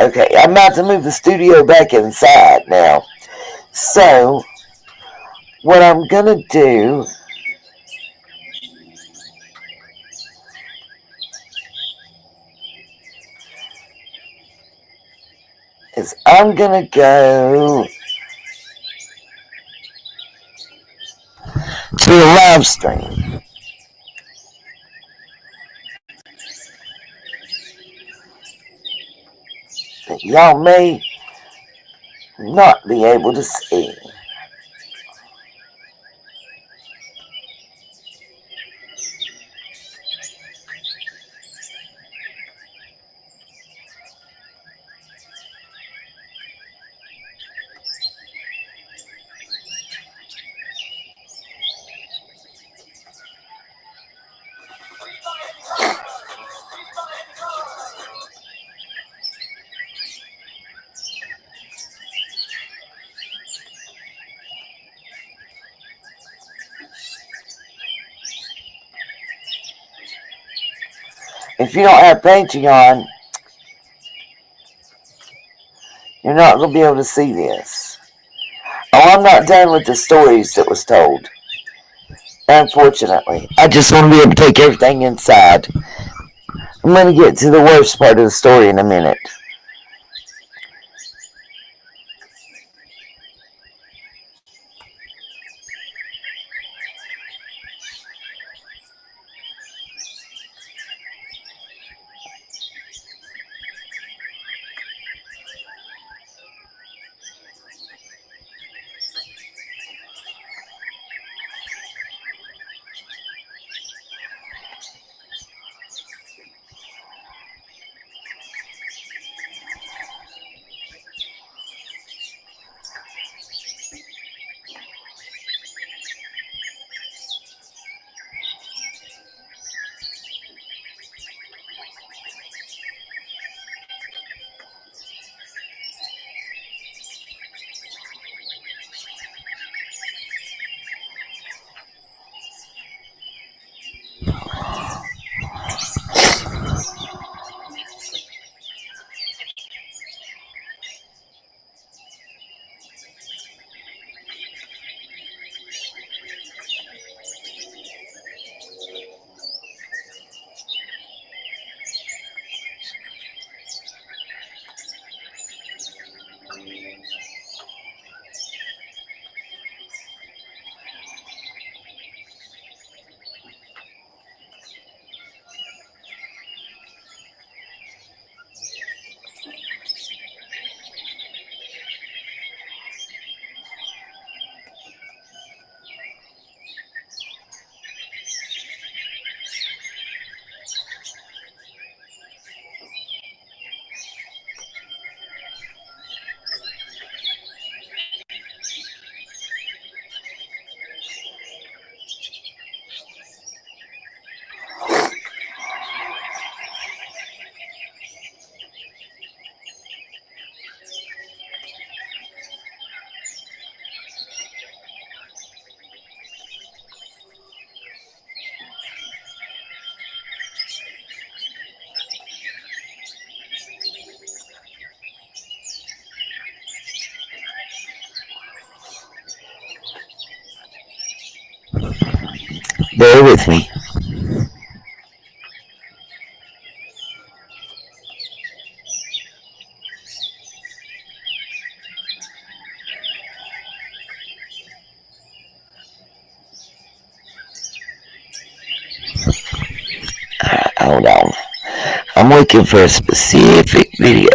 Okay, I'm about to move the studio back inside now. So, what I'm going to do is I'm going to go to a live stream. That y'all may not be able to see. If you don't have Patreon, you're not going to be able to see this. Oh, I'm not done with the stories that was told. Unfortunately. I just want to be able to take everything inside. I'm going to get to the worst part of the story in a minute. Bear with me. Hold on. I'm looking for a specific video.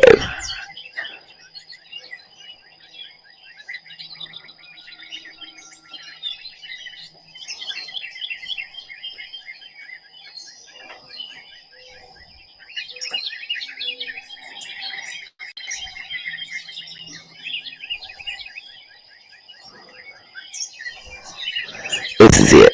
This is it.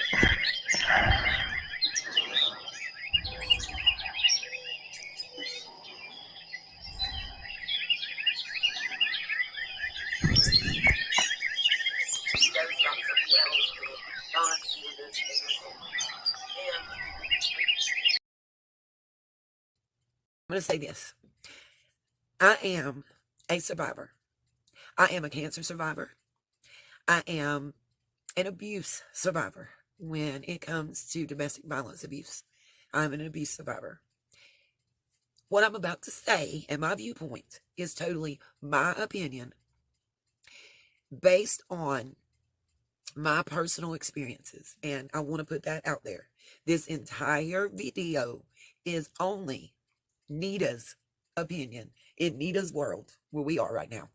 I'm going to say this. I am a survivor. I am a cancer survivor. I am an abuse survivor when it comes to domestic violence abuse. I'm an abuse survivor. What I'm about to say and my viewpoint is totally my opinion based on my personal experiences. And I want to put that out there. This entire video is only Nita's opinion in Nita's world where we are right now.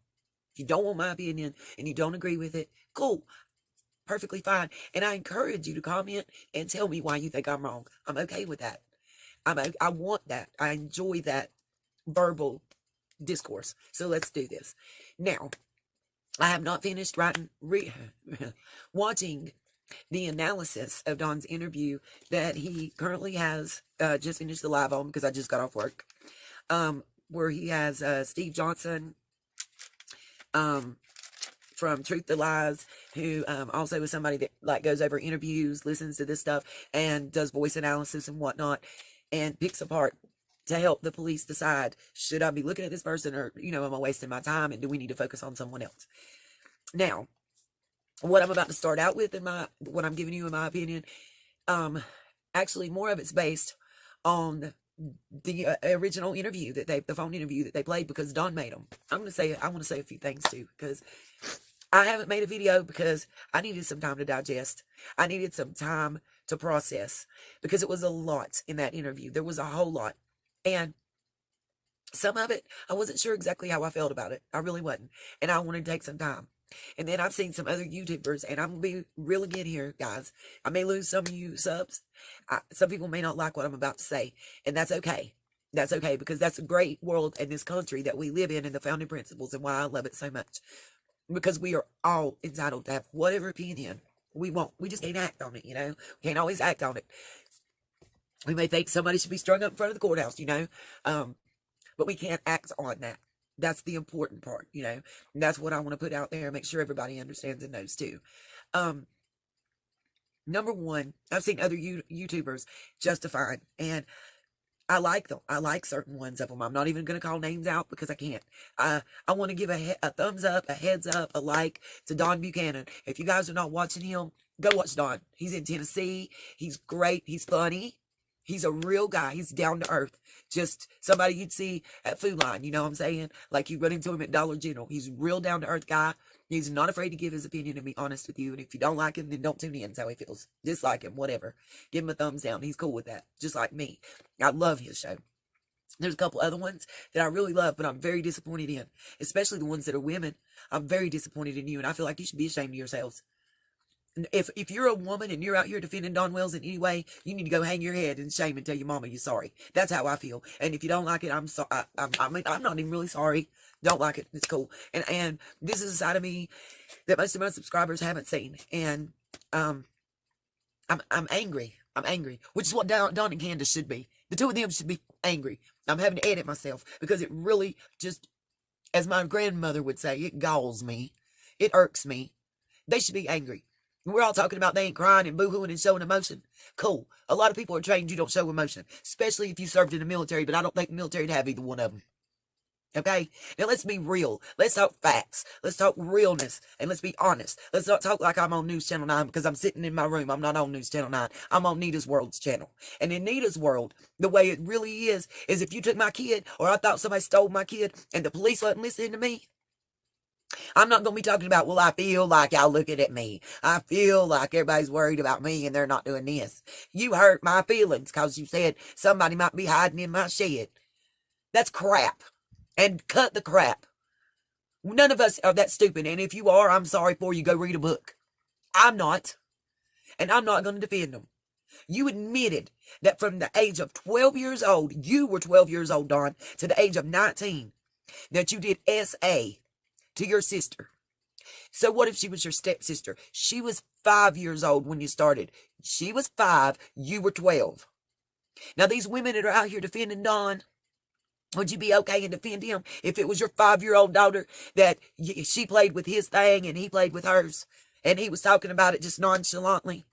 If you don't want my opinion and you don't agree with it, cool. Perfectly fine. And I encourage you to comment and tell me why you think I'm wrong. I'm okay with that. I want that. I enjoy that verbal discourse. So let's do this. Now, I have not finished watching the analysis of Don's interview that he currently has just finished the live on because I just got off work. Where he has Steve Johnson from Truth to Lies, who also is somebody that like goes over interviews, listens to this stuff, and does voice analysis and whatnot, and picks apart to help the police decide, should I be looking at this person or, am I wasting my time and do we need to focus on someone else? Now, what I'm about to start out with what I'm giving you in my opinion, actually more of it's based on the original interview the phone interview that they played because Don made them. I want to say a few things too, because I haven't made a video because I needed some time to digest. I needed some time to process because it was a lot in that interview. There was a whole lot. And some of it, I wasn't sure exactly how I felt about it. I really wasn't. And I wanted to take some time. And then I've seen some other YouTubers, and I'm going to be real again here, guys. I may lose some of you subs. Some people may not like what I'm about to say, and that's okay. That's okay, because that's a great world in this country that we live in and the founding principles and why I love it so much. Because we are all entitled to have whatever opinion we want. We just can't act on it, We can't always act on it. We may think somebody should be strung up in front of the courthouse, but we can't act on that. That's the important part, And that's what I want to put out there and make sure everybody understands and knows too. Number one, I've seen other YouTubers justifying, and I like them. I like certain ones of them. I'm not even going to call names out because I can't. I want to give a thumbs up, a heads up, a like to Don Buchanan. If you guys are not watching him, go watch Don. He's in Tennessee. He's great. He's funny. He's a real guy. He's down to earth. Just somebody you'd see at Food Line. You know what I'm saying? Like you run into him at Dollar General. He's a real down to earth guy. He's not afraid to give his opinion and be honest with you. And if you don't like him, then don't tune in. That's how he feels. Dislike him, whatever. Give him a thumbs down. He's cool with that. Just like me. I love his show. There's a couple other ones that I really love, but I'm very disappointed in. Especially the ones that are women. I'm very disappointed in you. And I feel like you should be ashamed of yourselves. If you're a woman and you're out here defending Don Wells in any way, you need to go hang your head in shame and tell your mama you're sorry. That's how I feel. And if you don't like it, I'm sorry. I'm not even really sorry. Don't like it. It's cool. And this is a side of me that most of my subscribers haven't seen. And I'm angry. I'm angry, which is what Don and Candace should be. The two of them should be angry. I'm having to edit myself because it really just, as my grandmother would say, it galls me. It irks me. They should be angry. We're all talking about they ain't crying and boo-hooing and showing emotion. Cool. A lot of people are trained you don't show emotion, especially if you served in the military, but I don't think the military would have either one of them. Okay? Now let's be real. Let's talk facts. Let's talk realness. And let's be honest. Let's not talk like I'm on News Channel 9 because I'm sitting in my room. I'm not on News Channel 9. I'm on Nita's World's channel. And in Nita's World, the way it really is if you took my kid or I thought somebody stole my kid and the police wasn't listening to me, I'm not going to be talking about, well, I feel like y'all looking at me. I feel like everybody's worried about me and they're not doing this. You hurt my feelings because you said somebody might be hiding in my shed. That's crap. And cut the crap. None of us are that stupid. And if you are, I'm sorry for you. Go read a book. I'm not. And I'm not going to defend them. You admitted that from the age of 12 years old, you were 12 years old, Dawn, to the age of 19, that you did SA to your sister. So what if she was your stepsister? She was 5 years old when you started. She was 5, you were 12. Now these women that are out here defending Dawn, would you be okay and defend him if it was your 5-year-old daughter that she played with his thing and he played with hers and he was talking about it just nonchalantly?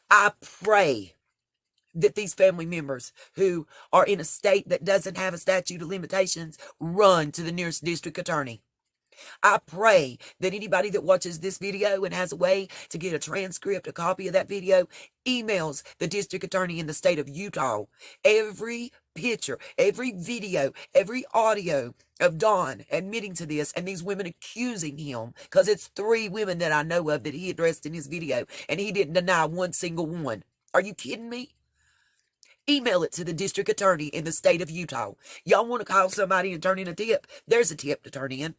I pray that these family members who are in a state that doesn't have a statute of limitations run to the nearest district attorney. I pray that anybody that watches this video and has a way to get a transcript, a copy of that video, emails the district attorney in the state of Utah every picture, every video, every audio of Dawn admitting to this and these women accusing him, because it's 3 women that I know of that he addressed in his video and he didn't deny one single one. Are you kidding me? Email it to the district attorney in the state of Utah. Y'all want to call somebody and turn in a tip? There's a tip to turn in.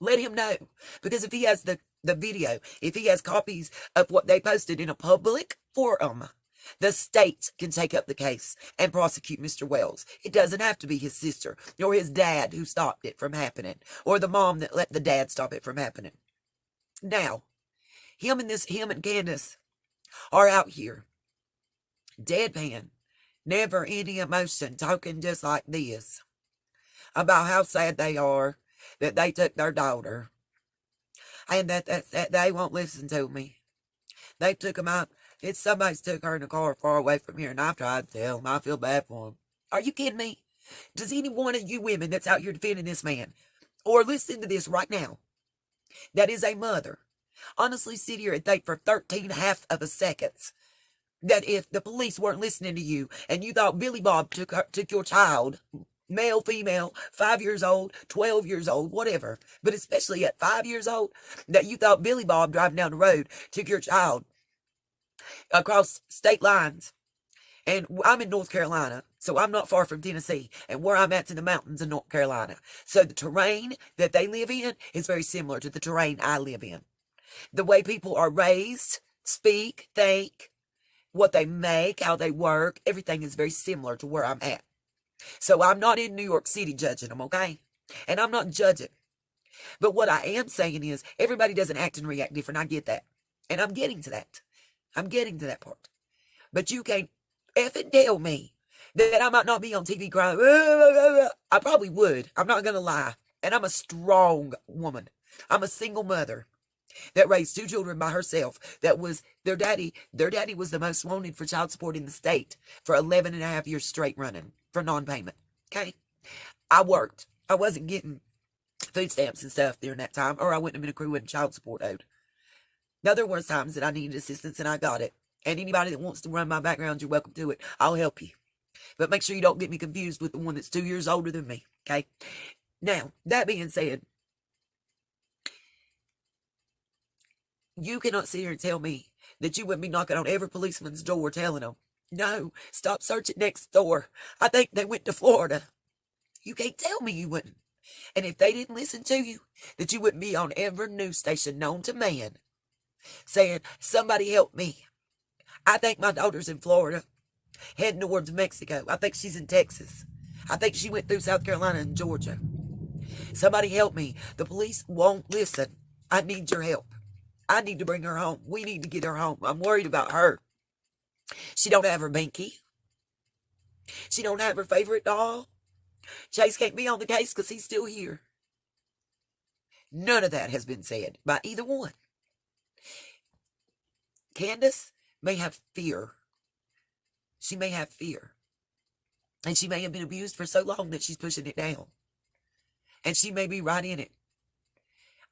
Let him know. Because if he has the video, if he has copies of what they posted in a public forum, the state can take up the case and prosecute Mr. Wells. It doesn't have to be his sister or his dad who stopped it from happening or the mom that let the dad stop it from happening. Now, him and Candace are out here, deadpan, never any emotion, talking just like this about how sad they are that they took their daughter and that they won't listen to me. They took them out. It's somebody's took her in a car far away from here, and I've tried to tell them. I feel bad for them. Are you kidding me? Does any one of you women that's out here defending this man, or listen to this right now, that is a mother, honestly sit here and think for 13.5 of a seconds that if the police weren't listening to you and you thought Billy Bob took your child, male, female, 5 years old, 12 years old, whatever, but especially at 5 years old, that you thought Billy Bob driving down the road took your child across state lines. And I'm in North Carolina, so I'm not far from Tennessee, and where I'm at's in the mountains of North Carolina. So the terrain that they live in is very similar to the terrain I live in. The way people are raised, speak, think, what they make, how they work, everything is very similar to where I'm at. So I'm not in New York City judging them, okay? And I'm not judging. But what I am saying is everybody doesn't act and react different. I get that. And I'm getting to that. I'm getting to that part. But you can't effing tell me that I might not be on TV crying. I probably would. I'm not going to lie. And I'm a strong woman. I'm a single mother that raised 2 children by herself. That was their daddy. Their daddy was the most wanted for child support in the state for 11.5 years straight running for non-payment. Okay? I worked. I wasn't getting food stamps and stuff during that time, or I wouldn't have been accruing child support owed. Now, there were times that I needed assistance and I got it. And anybody that wants to run my background, you're welcome to it. I'll help you. But make sure you don't get me confused with the one that's 2 years older than me. Okay? Now, that being said, you cannot sit here and tell me that you wouldn't be knocking on every policeman's door telling them, no, stop searching next door. I think they went to Florida. You can't tell me you wouldn't. And if they didn't listen to you, that you wouldn't be on every news station known to man saying, somebody help me. I think my daughter's in Florida, heading towards Mexico. I think she's in Texas. I think she went through South Carolina and Georgia. Somebody help me. The police won't listen. I need your help. I need to bring her home. We need to get her home. I'm worried about her. She don't have her binky. She don't have her favorite doll. Chase can't be on the case because he's still here. None of that has been said by either one. Candace may have fear. She may have fear. And she may have been abused for so long that she's pushing it down. And she may be right in it.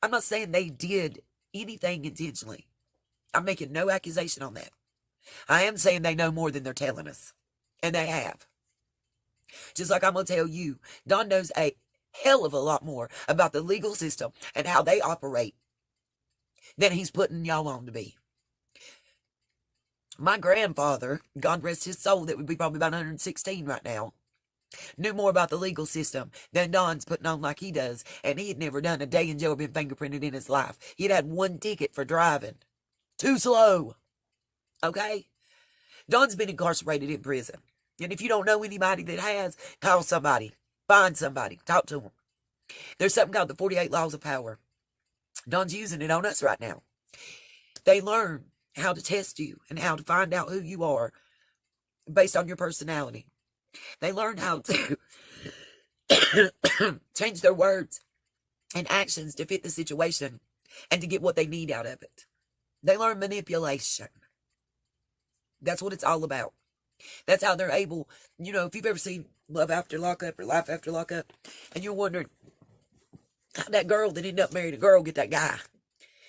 I'm not saying they did anything intentionally. I'm making no accusation on that. I am saying they know more than they're telling us. And they have. Just like I'm going to tell you, Dawn knows hell of a lot more about the legal system and how they operate than he's putting y'all on to be. My grandfather, God rest his soul, that would be probably about 116 right now, knew more about the legal system than Don's putting on like he does, and he had never done a day in jail or been fingerprinted in his life. He'd had one ticket for driving too slow. Okay? Don's been incarcerated in prison. And if you don't know anybody that has, call somebody. Find somebody. Talk to them. There's something called the 48 Laws of Power. Don's using it on us right now. They learn how to test you and how to find out who you are based on your personality. They learn how to change their words and actions to fit the situation and to get what they need out of it. They learn manipulation. That's what it's all about. That's how they're able, if you've ever seen Love After Lockup or Life After Lockup, and you're wondering how that girl that ended up marrying a girl get that guy.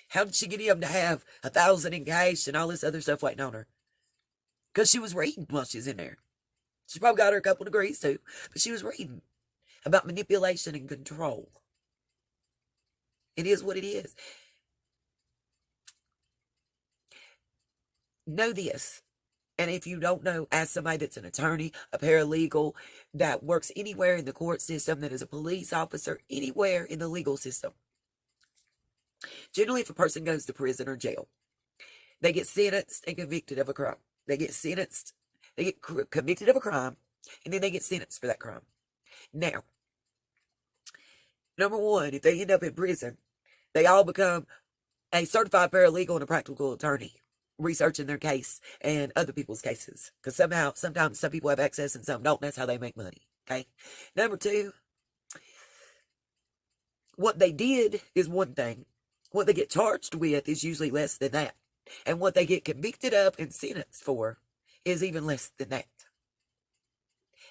How did she get him to have 1,000 in cash and all this other stuff waiting on her? Because she was reading while she was in there. She probably got her a couple degrees too, but she was reading about manipulation and control. It is what it is. Know this. And if you don't know, ask somebody that's an attorney, a paralegal, that works anywhere in the court system, that is a police officer, anywhere in the legal system. Generally, if a person goes to prison or jail, they get sentenced and convicted of a crime. They get convicted of a crime, and then they get sentenced for that crime. Now, number one, if they end up in prison, they all become a certified paralegal and a practical attorney, researching their case and other people's cases. Because sometimes some people have access and some don't. That's how they make money. Okay. Number two, what they did is one thing. What they get charged with is usually less than that. And what they get convicted of and sentenced for is even less than that.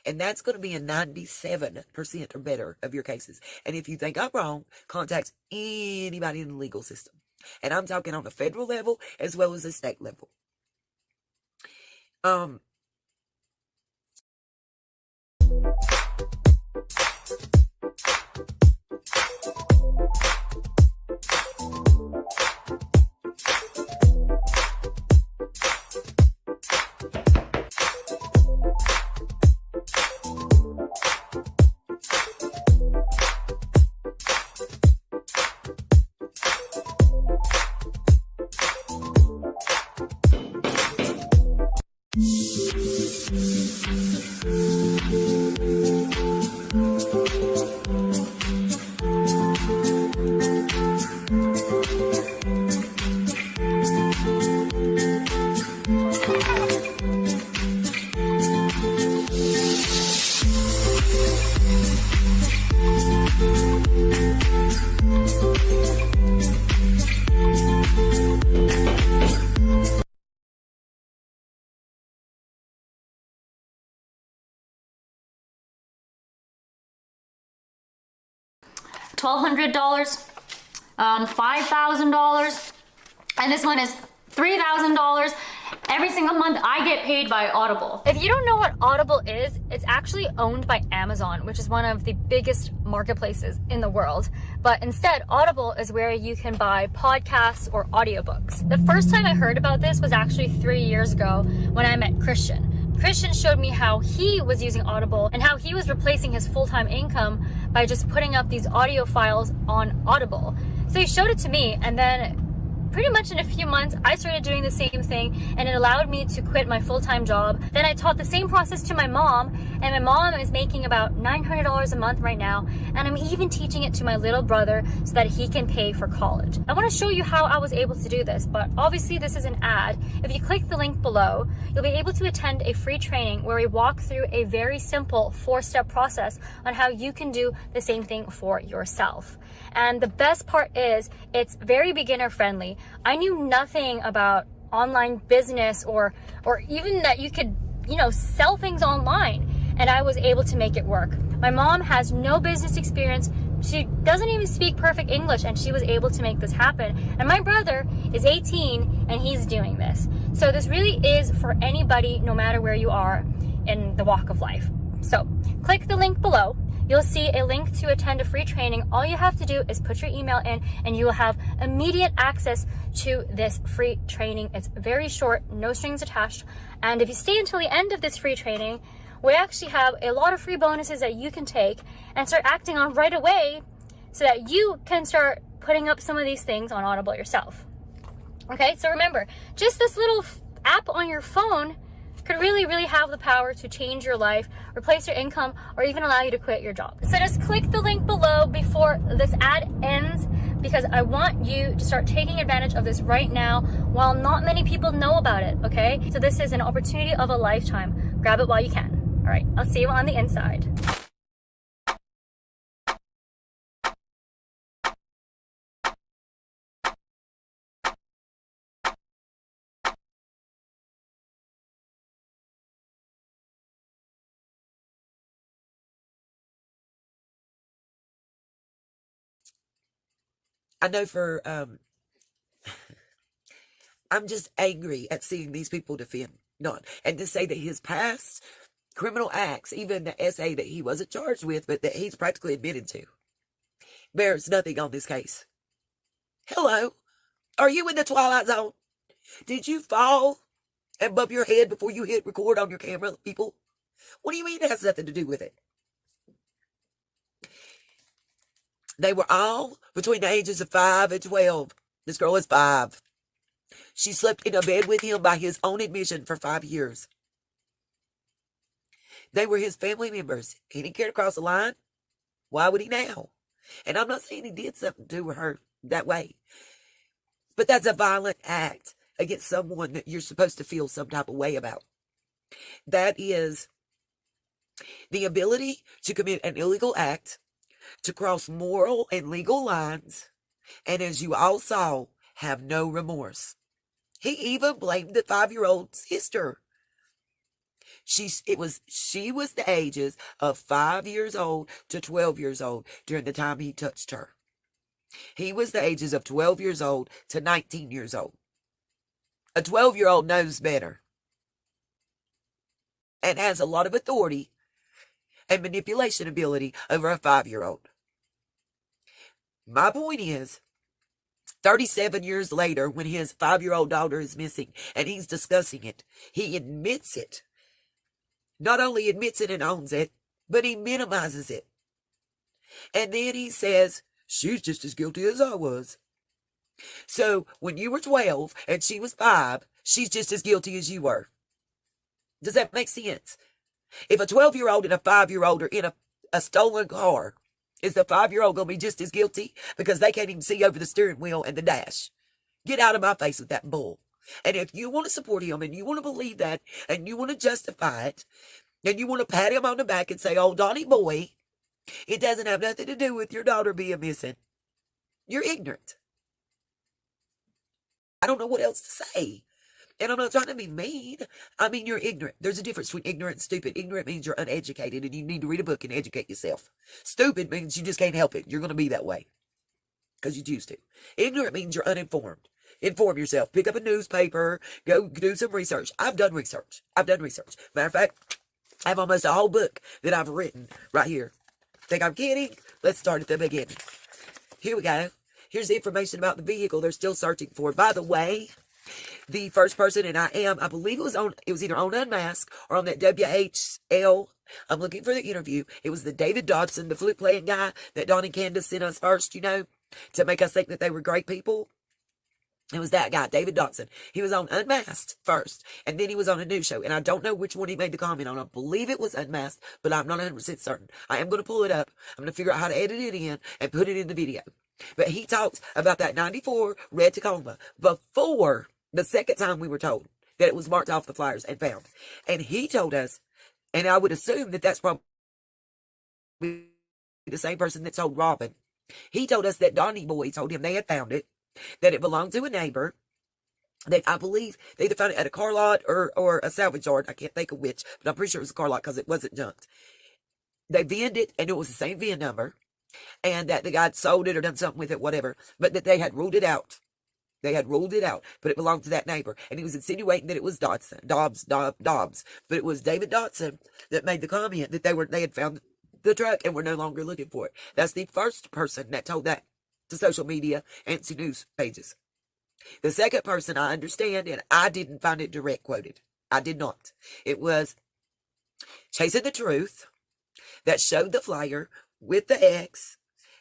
And that's going to be in 97% or better of your cases. And if you think I'm wrong, contact anybody in the legal system. And I'm talking on the federal level as well as the state level. $1,200, $5,000, and this one is $3,000. Every single month I get paid by Audible. If you don't know what Audible is, it's actually owned by Amazon, which is one of the biggest marketplaces in the world. But instead, Audible is where you can buy podcasts or audiobooks. The first time I heard about this was actually 3 years ago when I met Christian. Christian showed me how he was using Audible and how he was replacing his full-time income by just putting up these audio files on Audible. So he showed it to me, and then pretty much in a few months, I started doing the same thing, and it allowed me to quit my full-time job. Then I taught the same process to my mom, and my mom is making about $900 a month right now, and I'm even teaching it to my little brother so that he can pay for college. I want to show you how I was able to do this, but obviously this is an ad. If you click the link below, you'll be able to attend a free training where we walk through a very simple 4-step process on how you can do the same thing for yourself. And the best part is it's very beginner friendly. I knew nothing about online business or even that you could, sell things online, and I was able to make it work. My mom has no business experience. She doesn't even speak perfect English, and she was able to make this happen. And my brother is 18 and he's doing this. So this really is for anybody, no matter where you are in the walk of life. So click the link below. you'll see a link to attend a free training. All you have to do is put your email in and you will have immediate access to this free training. It's very short, no strings attached. And if you stay until the end of this free training, we actually have a lot of free bonuses that you can take and start acting on right away so that you can start putting up some of these things on Audible yourself. Okay, so remember, just this little app on your phone could really, really have the power to change your life, replace your income, or even allow you to quit your job. So just click the link below before this ad ends, because I want you to start taking advantage of this right now while not many people know about it, okay? So this is an opportunity of a lifetime. Grab it while you can. All right, I'll see you on the inside. I know for, I'm just angry at seeing these people defend Don. And to say that his past criminal acts, even the SA that he wasn't charged with, but that he's practically admitted to, bears nothing on this case. Hello? Are you in the Twilight Zone? Did you fall and bump your head before you hit record on your camera, people? What do you mean it has nothing to do with it? They were all between the ages of 5 and 12. This girl is 5. She slept in a bed with him by his own admission for 5 years. They were his family members. He didn't care to cross the line. Why would he now? And I'm not saying he did something to her that way. But that's a violent act against someone that you're supposed to feel some type of way about. That is the ability to commit an illegal act, to cross moral and legal lines, and as you all saw, have no remorse. He even blamed the 5-year-old sister. She was the ages of 5 years old to 12 years old during the time he touched her. He was the ages of 12 years old to 19 years old. A 12-year-old knows better and has a lot of authority and manipulation ability over a 5-year-old. My point is, 37 years later, when his 5-year-old daughter is missing and he's discussing it, he admits it. Not only admits it and owns it, but he minimizes it. And then he says, she's just as guilty as I was. So when you were 12 and she was 5, she's just as guilty as you were. Does that make sense? If a 12-year-old and a 5-year-old are in a stolen car, is the 5-year-old going to be just as guilty because they can't even see over the steering wheel and the dash? Get out of my face with that bull. And if you want to support him and you want to believe that and you want to justify it and you want to pat him on the back and say, oh, Donnie boy, it doesn't have nothing to do with your daughter being missing, you're ignorant. I don't know what else to say. And I'm not trying to be mean. I mean, you're ignorant. There's a difference between ignorant and stupid. Ignorant means you're uneducated and you need to read a book and educate yourself. Stupid means you just can't help it. You're going to be that way because you choose to. Ignorant means you're uninformed. Inform yourself. Pick up a newspaper. Go do some research. I've done research. Matter of fact, I have almost a whole book that I've written right here. Think I'm kidding? Let's start at the beginning. Here we go. Here's the information about the vehicle they're still searching for. By the way, the first person, and I believe it was either on Unmasked or on that WHL. I'm looking for the interview. It was the David Dodson, the flute playing guy that Don and Candace sent us first, to make us think that they were great people. It was that guy, David Dodson. He was on Unmasked first, and then he was on a new show, and I don't know which one he made the comment on. I believe it was Unmasked, but I'm not 100% certain. I am going to pull it up. I'm going to figure out how to edit it in and put it in the video. But he talks about that 94 red Tacoma before the second time we were told that it was marked off the flyers and found. And he told us, and I would assume that that's probably the same person that told Robin. He told us that Donnie Boy told him they had found it, that it belonged to a neighbor, that I believe they either found it at a car lot or a salvage yard. I can't think of which, but I'm pretty sure it was a car lot because it wasn't junked. They VIN'd it, and it was the same VIN number, and that the guy had sold it or done something with it, whatever, but that they had ruled it out. They had ruled it out, but it belonged to that neighbor. And he was insinuating that it was Dobbs. But it was David Dodson that made the comment that they had found the truck and we're no longer looking for it. That's the first person that told that to social media and to news pages. The second person, I understand, and I didn't find it direct quoted. I did not. It was Chasing the Truth that showed the flyer with the X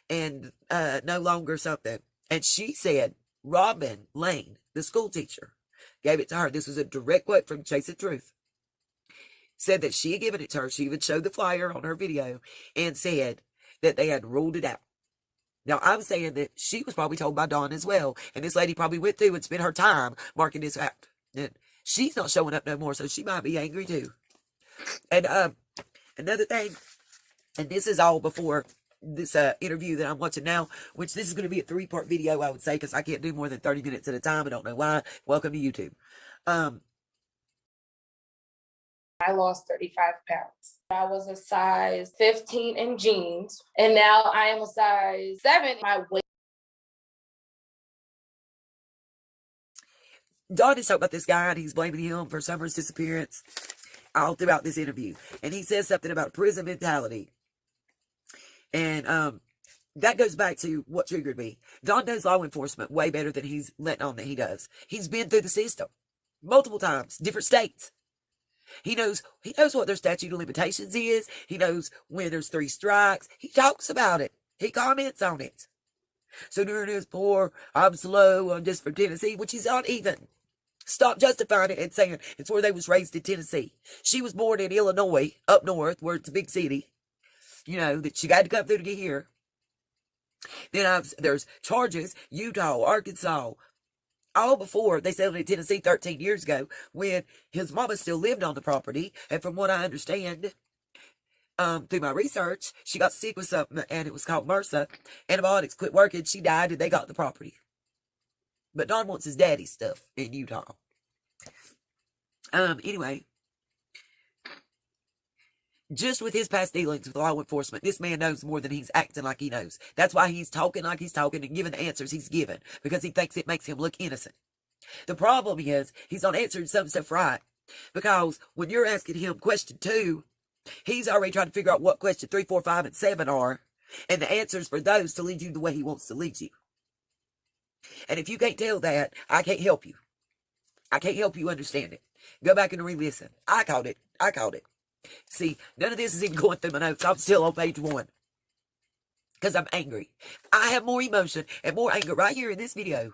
and no longer something. And she said, Robin Lane, the school teacher, gave it to her. This was a direct quote from Chasing the Truth. Said that she had given it to her. She even showed the flyer on her video and said that they had ruled it out. Now, I'm saying that she was probably told by Dawn as well. And this lady probably went through and spent her time marking this out. And she's not showing up no more, so she might be angry too. And another thing, and this is all before this interview that I'm watching now, which this is going to be a 3-part video, I would say, because I can't do more than 30 minutes at a time. I don't know why. Welcome to YouTube. I lost 35 pounds. I was a size 15 in jeans, and now I am a size 7. My weight. Dawn is talking about this guy, and he's blaming him for Summer's disappearance all throughout this interview. And he says something about prison mentality. And that goes back to what triggered me. Dawn knows law enforcement way better than he's letting on that he does. He's been through the system multiple times, different states. He knows what their statute of limitations is. He knows when there's 3 strikes. He talks about it. He comments on it. So during his poor, I'm slow, I'm just from Tennessee, which he's not even. Stop justifying it and saying it's where they was raised in Tennessee. She was born in Illinois, up north, where it's a big city. You know, that she got to come through to get here. Then there's charges, Utah, Arkansas, all before they settled in Tennessee 13 years ago when his mama still lived on the property. And from what I understand, through my research, she got sick with something and it was called MRSA. Antibiotics quit working. She died and they got the property. But Don wants his daddy's stuff in Utah. Anyway, just with his past dealings with law enforcement, this man knows more than he's acting like he knows. That's why he's talking like he's talking and giving the answers he's given, because he thinks it makes him look innocent. The problem is he's not answering some stuff right, because when you're asking him question 2, he's already trying to figure out what question 3, 4, 5, and 7 are, and the answers for those to lead you the way he wants to lead you. And if you can't tell that, I can't help you. I can't help you understand it. Go back and re-listen. I caught it. See, none of this is even going through my notes. I'm still on page 1. Because I'm angry. I have more emotion and more anger right here in this video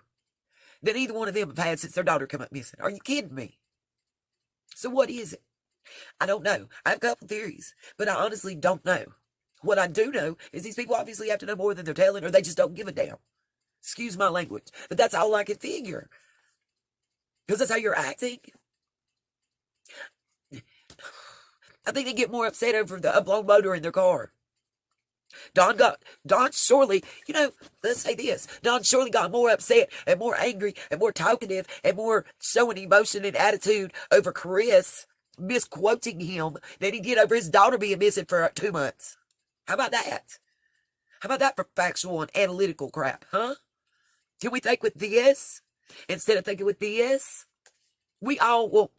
than either one of them have had since their daughter come up missing. Are you kidding me? So what is it? I don't know. I have a couple theories, but I honestly don't know. What I do know is these people obviously have to know more than they're telling, or they just don't give a damn. Excuse my language. But that's all I can figure. Because that's how you're acting. I think they get more upset over the blown motor in their car. Don surely, let's say this. Don surely got more upset and more angry and more talkative and more showing emotion and attitude over Chris misquoting him than he did over his daughter being missing for 2 months. How about that? How about that for factual and analytical crap, huh? Can we think with this instead of thinking with this? We all want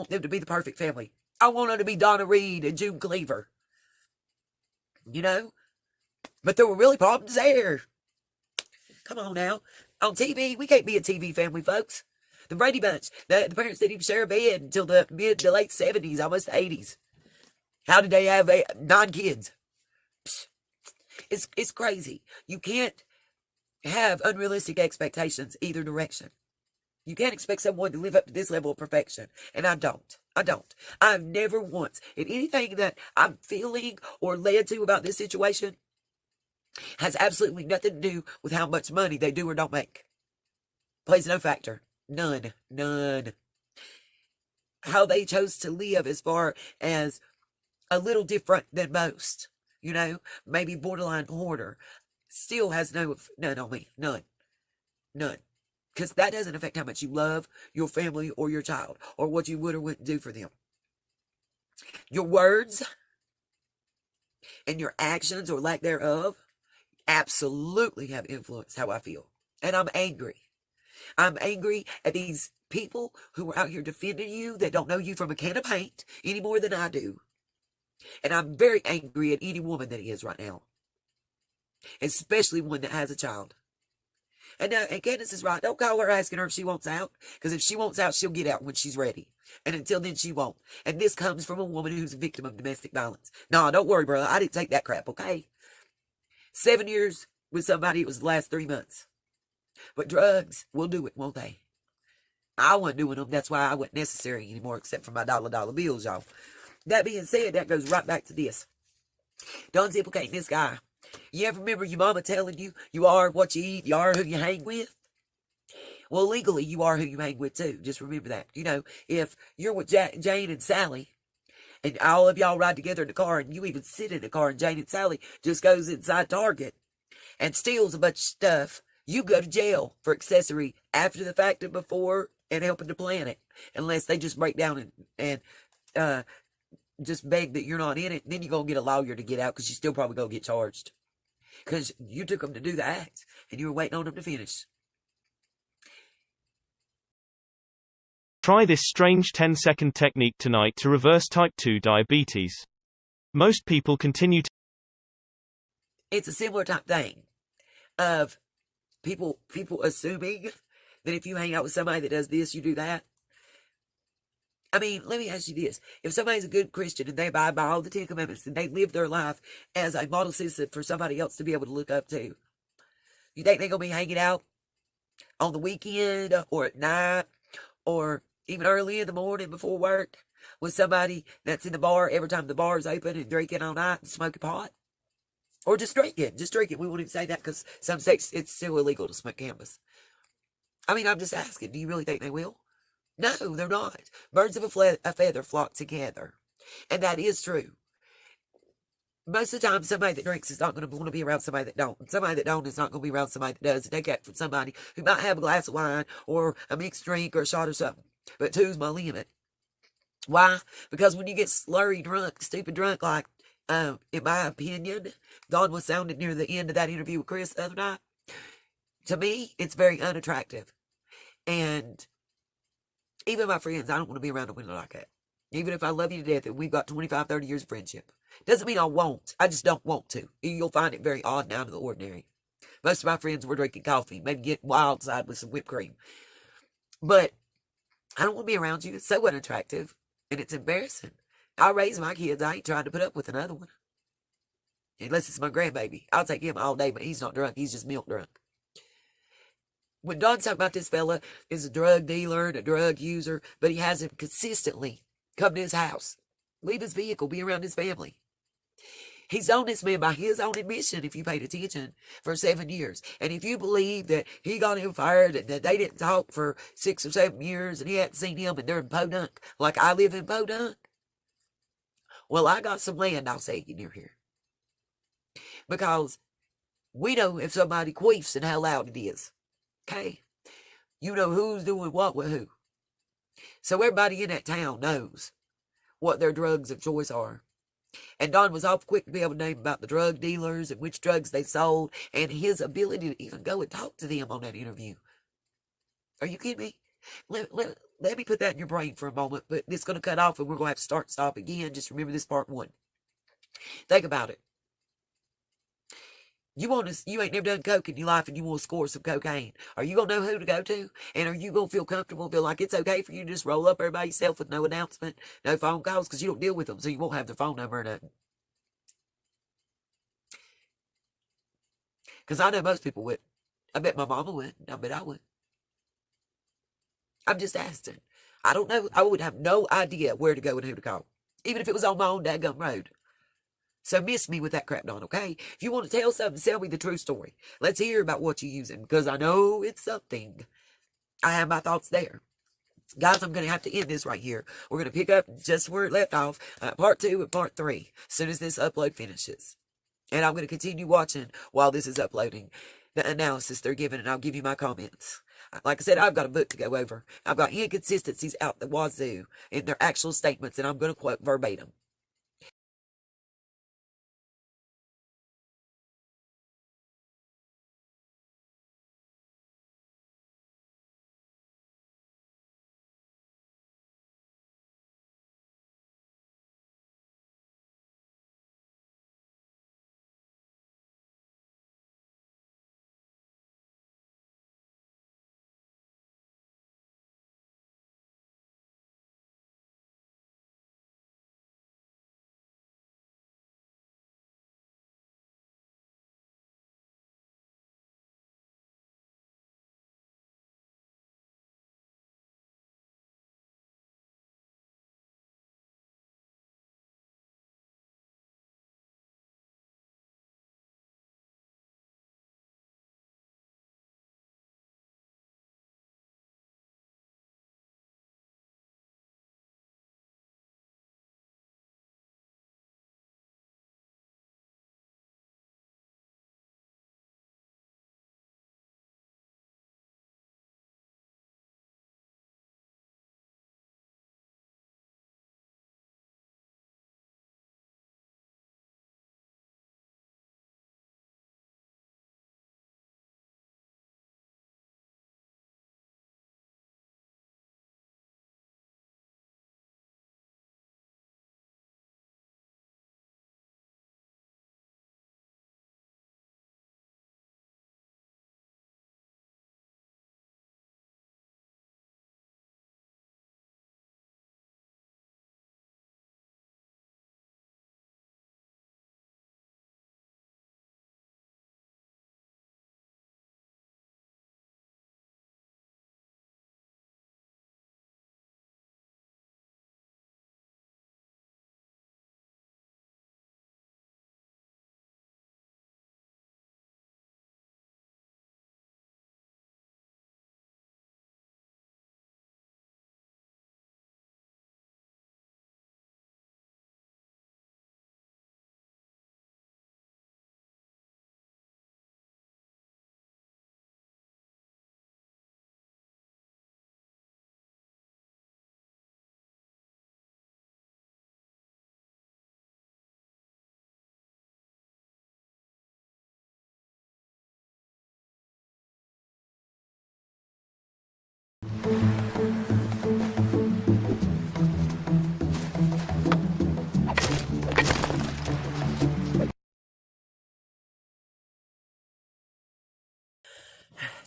them to be the perfect family. I want her to be Donna Reed and June Cleaver. But there were really problems there. Come on now. On TV, we can't be a TV family, folks. The Brady Bunch, the parents didn't even share a bed until the mid to late 70s, almost the 80s. How did they have 9 kids? It's crazy. You can't have unrealistic expectations either direction. You can't expect someone to live up to this level of perfection. And I don't. I've never once, in anything that I'm feeling or led to about this situation, has absolutely nothing to do with how much money they do or don't make. Plays no factor. None. How they chose to live as far as a little different than most, maybe borderline hoarder, still has none on me. None. Because that doesn't affect how much you love your family or your child, or what you would or wouldn't do for them. Your words and your actions or lack thereof absolutely have influenced how I feel. And I'm angry. I'm angry at these people who are out here defending you that don't know you from a can of paint any more than I do. And I'm very angry at any woman that is right now, especially one that has a child. And Candace is right. Don't call her asking her if she wants out, because if she wants out, she'll get out when she's ready. And until then, she won't. And this comes from a woman who's a victim of domestic violence. No, don't worry, brother. I didn't take that crap, okay? 7 years with somebody, it was the last 3 months. But drugs will do it, won't they? I wasn't doing them. That's why I wasn't necessary anymore, except for my dollar bills, y'all. That being said, that goes right back to this. Don's implicating this guy. You ever remember your mama telling you, you are what you eat, you are who you hang with? Well, legally, you are who you hang with, too. Just remember that. You know, if you're with Jane and Sally, and all of y'all ride together in the car, and you even sit in the car, and Jane and Sally just goes inside Target and steals a bunch of stuff, you go to jail for accessory after the fact and before and helping to plan it. Unless they just break down and just beg that you're not in it. Then you're going to get a lawyer to get out, because you still probably going to get charged. Because you took them to do the act, and you were waiting on them to finish. Try this strange 10-second technique tonight to reverse type 2 diabetes. Most people continue to... It's a similar type thing of people assuming that if you hang out with somebody that does this, you do that. I mean, let me ask you this. If somebody's a good Christian and they abide by all the 10 Commandments and they live their life as a model citizen for somebody else to be able to look up to, you think they're going to be hanging out on the weekend or at night or even early in the morning before work with somebody that's in the bar every time the bar is open and drinking all night and smoking pot? Or just drinking. Just drinking. We won't even say that because some states it's still illegal to smoke cannabis. I mean, I'm just asking, do you really think they will? No, they're not. Birds of a feather flock together. And that is true. Most of the time, somebody that drinks is not going to want to be around somebody that don't. Somebody that don't is not going to be around somebody that does. Take that from somebody who might have a glass of wine or a mixed drink or a shot or something. But two's my limit. Why? Because when you get slurry drunk, stupid drunk, like, in my opinion, Dawn was sounding near the end of that interview with Chris the other night. To me, it's very unattractive. And even my friends, I don't want to be around a woman like that. Even if I love you to death and we've got 25, 30 years of friendship. Doesn't mean I won't. I just don't want to. You'll find it very odd and out of the ordinary. Most of my friends were drinking coffee, maybe getting wild side with some whipped cream. But I don't want to be around you. It's so unattractive. And it's embarrassing. I raise my kids. I ain't trying to put up with another one. Unless it's my grandbaby. I'll take him all day, but he's not drunk. He's just milk drunk. When Don's talking about this fella is a drug dealer and a drug user, but he has him consistently come to his house, leave his vehicle, be around his family. He's on this man by his own admission, if you paid attention, for 7 years. And if you believe that he got him fired and that they didn't talk for 6 or 7 years and he hadn't seen him and they're in Podunk, like I live in Podunk, well, I got some land I'll sell you near here. Because we know if somebody queefs and how loud it is. Okay? You know who's doing what with who. So everybody in that town knows what their drugs of choice are. And Don was awful quick to be able to name about the drug dealers and which drugs they sold and his ability to even go and talk to them on that interview. Are you kidding me? Let me put that in your brain for a moment, but it's going to cut off and we're going to have to stop again. Just remember this part 1. Think about it. You ain't never done coke in your life and you want to score some cocaine. Are you going to know who to go to? And are you going to feel comfortable, feel like it's okay for you to just roll up there by yourself with no announcement, no phone calls, because you don't deal with them, so you won't have their phone number or nothing. Because I know most people would. I bet my mama would. I bet I would. I'm just asking. I don't know. I would have no idea where to go and who to call. Even if it was on my own daggum road. So miss me with that crap, Don, okay? If you want to tell something, tell me the true story. Let's hear about what you're using, because I know it's something. I have my thoughts there. Guys, I'm going to have to end this right here. We're going to pick up just where it left off, part 2 and part 3, as soon as this upload finishes. And I'm going to continue watching while this is uploading the analysis they're giving, and I'll give you my comments. Like I said, I've got a book to go over. I've got inconsistencies out the wazoo in their actual statements, and I'm going to quote verbatim.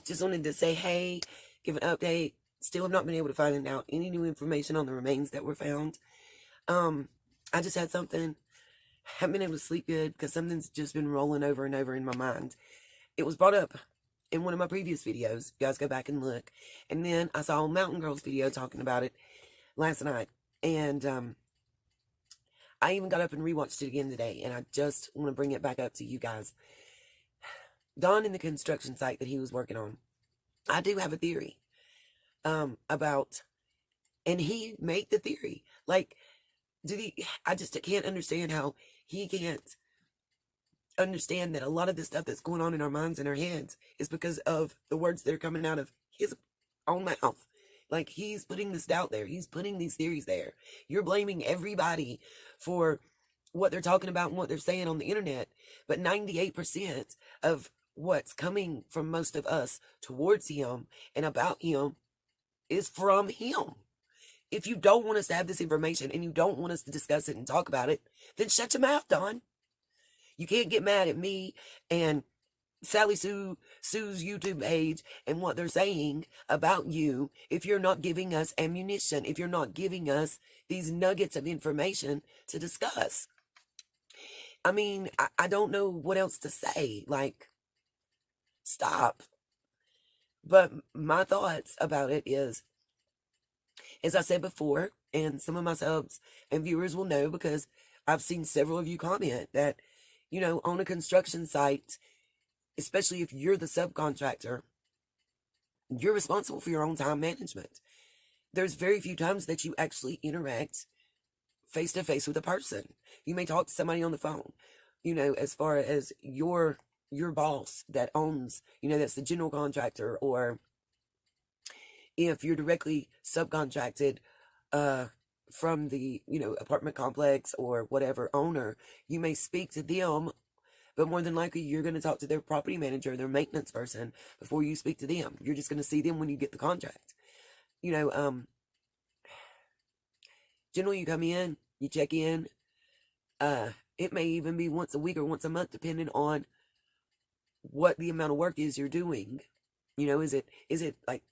Just wanted to say, hey, give an update. Still have not been able to find out any new information on the remains that were found. I just had something, haven't been able to sleep good because something's just been rolling over and over in my mind. It was brought up in one of my previous videos. You guys go back and look. And then I saw a Mountain Girls video talking about it last night. And I even got up and rewatched it again today. And I just want to bring it back up to you guys. Don in the construction site that he was working on, I do have a theory about, and he made the theory. Like, I just can't understand how he can't understand that a lot of the stuff that's going on in our minds and our heads is because of the words that are coming out of his own mouth. Like, he's putting this out there. He's putting these theories there. You're blaming everybody for what they're talking about and what they're saying on the internet. But 98% of what's coming from most of us towards him and about him is from him. If you don't want us to have this information and you don't want us to discuss it and talk about it, then shut your mouth, Don. You can't get mad at me and Sally Sue's YouTube page and what they're saying about you if you're not giving us ammunition, if you're not giving us these nuggets of information to discuss. I mean, I don't know what else to say. Like, stop. But my thoughts about it is, as I said before, and some of my subs and viewers will know because I've seen several of you comment that, you know, on a construction site, especially if you're the subcontractor, you're responsible for your own time management. There's very few times that you actually interact face to face with a person. You may talk to somebody on the phone, you know, as far as your boss that owns, you know, that's the general contractor, or if you're directly subcontracted from the, you know, apartment complex or whatever owner, you may speak to them, but more than likely you're going to talk to their property manager, their maintenance person, before you speak to them. You're just going to see them when you get the contract. You know, generally you come in, you check in. It may even be once a week or once a month, depending on what the amount of work is you're doing. You know, is it like,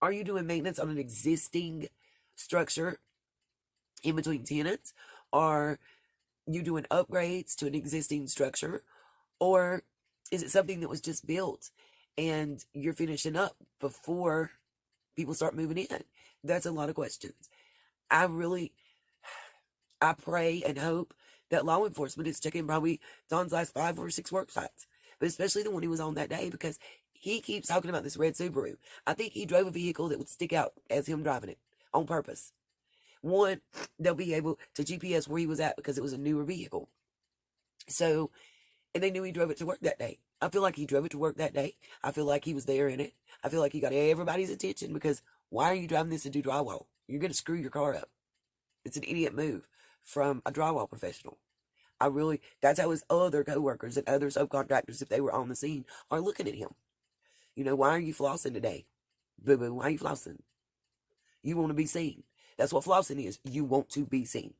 are you doing maintenance on an existing structure in between tenants? Are you doing upgrades to an existing structure? Or is it something that was just built and you're finishing up before people start moving in? That's a lot of questions. I pray and hope that law enforcement is checking probably Don's last 5 or 6 work sites, but especially the one he was on that day, because he keeps talking about this red Subaru. I think he drove a vehicle that would stick out as him driving it on purpose. One, they'll be able to GPS where he was at because it was a newer vehicle. So, and they knew he drove it to work that day. I feel like he drove it to work that day. I feel like he was there in it. I feel like he got everybody's attention, because why are you driving this to do drywall? You're going to screw your car up. It's an idiot move from a drywall professional. That's how his other coworkers and other subcontractors, if they were on the scene, are looking at him. You know, why are you flossing today? Boo-boo, why are you flossing? You want to be seen. That's what flossing is. You want to be seen.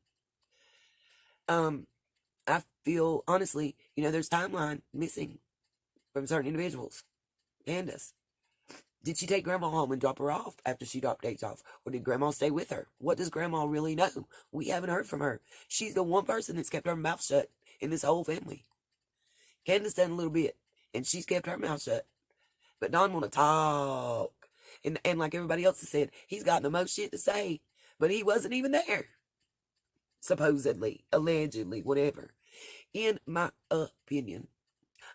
I feel, honestly, you know, there's timeline missing from certain individuals. Candace, did she take Grandma home and drop her off after she dropped Dates off? Or did Grandma stay with her? What does Grandma really know? We haven't heard from her. She's the one person that's kept her mouth shut in this whole family. Candace done a little bit, and she's kept her mouth shut. But Don want to talk. And like everybody else has said, he's got the most shit to say. But he wasn't even there. Supposedly, allegedly, whatever. In my opinion,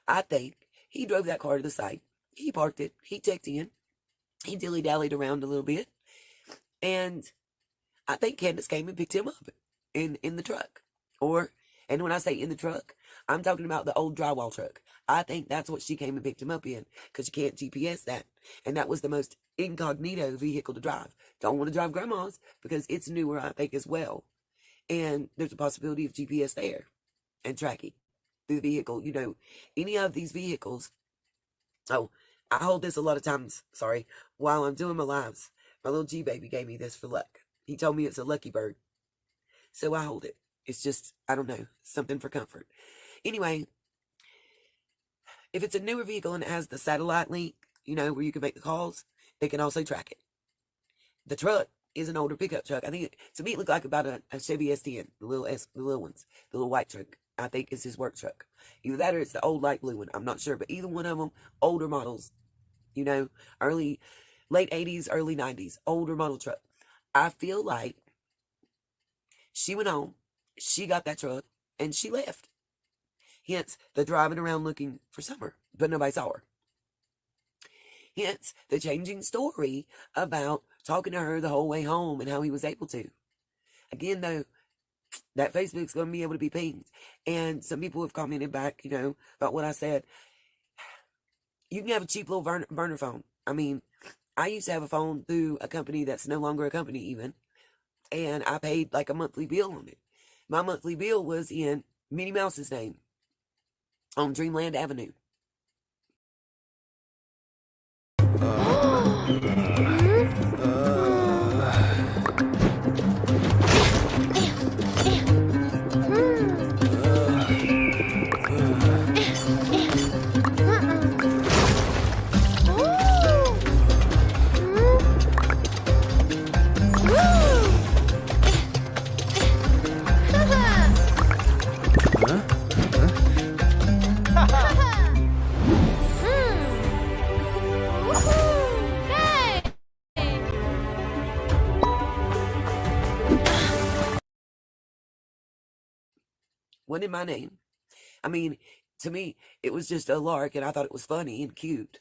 I think he drove that car to the site. He parked it. He checked in. He dilly-dallied around a little bit. And I think Candace came and picked him up in the truck. And when I say in the truck, I'm talking about the old drywall truck. I think that's what she came and picked him up in, because you can't GPS that. And that was the most incognito vehicle to drive. Don't want to drive Grandma's because it's newer, I think, as well. And there's a possibility of GPS there and tracking the vehicle. You know, any of these vehicles. Oh, I hold this a lot of times, while I'm doing my lives. My little G baby gave me this for luck. He told me it's a lucky bird. So I hold it. It's just, I don't know, something for comfort. Anyway, If it's a newer vehicle and it has the satellite link, you know, where you can make the calls, they can also track it. The truck is an older pickup truck. I think, to me, it looked like about a Chevy S10, the little ones, the little white truck. I think it's his work truck. Either that or it's the old light blue one. I'm not sure, but either one of them, older models, you know, late 80s, early 90s, older model truck. I feel like she went home, she got that truck, and she left. Hence, the driving around looking for Summer, but nobody saw her. Hence, the changing story about talking to her the whole way home and how he was able to. Again, though, that Facebook's going to be able to be pinged. And some people have commented back, you know, about what I said. You can have a cheap little burner phone. I mean, I used to have a phone through a company that's no longer a company even. And I paid like a monthly bill on it. My monthly bill was in Minnie Mouse's name on Dreamland Avenue. Wasn't in my name. I mean, to me, it was just a lark and I thought it was funny and cute.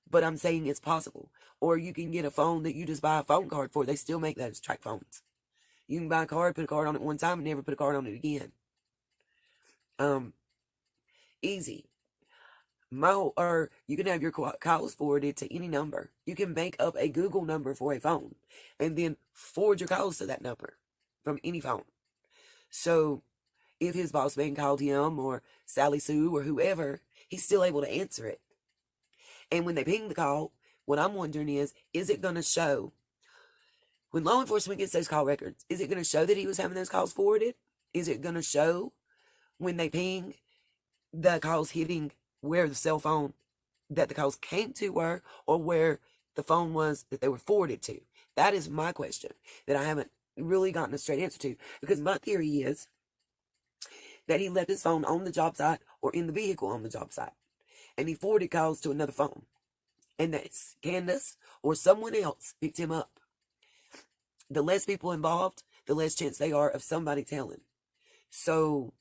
But I'm saying it's possible. Or you can get a phone that you just buy a phone card for. They still make those track phones. You can buy a card, put a card on it one time, and never put a card on it again. Easy. Or you can have your calls forwarded to any number. You can make up a Google number for a phone and then forward your calls to that number from any phone. So if his boss man called him or Sally Sue or whoever, he's still able to answer it. And when they ping the call, what I'm wondering is it going to show, when law enforcement gets those call records, is it going to show that he was having those calls forwarded? Is it going to show when they ping the calls hitting where the cell phone that the calls came to were, or where the phone was that they were forwarded to? That is my question that I haven't really gotten a straight answer to, because my theory is that he left his phone on the job site or in the vehicle on the job site, and he forwarded calls to another phone, and that Candace or someone else picked him up. The less people involved, the less chance they are of somebody telling. So,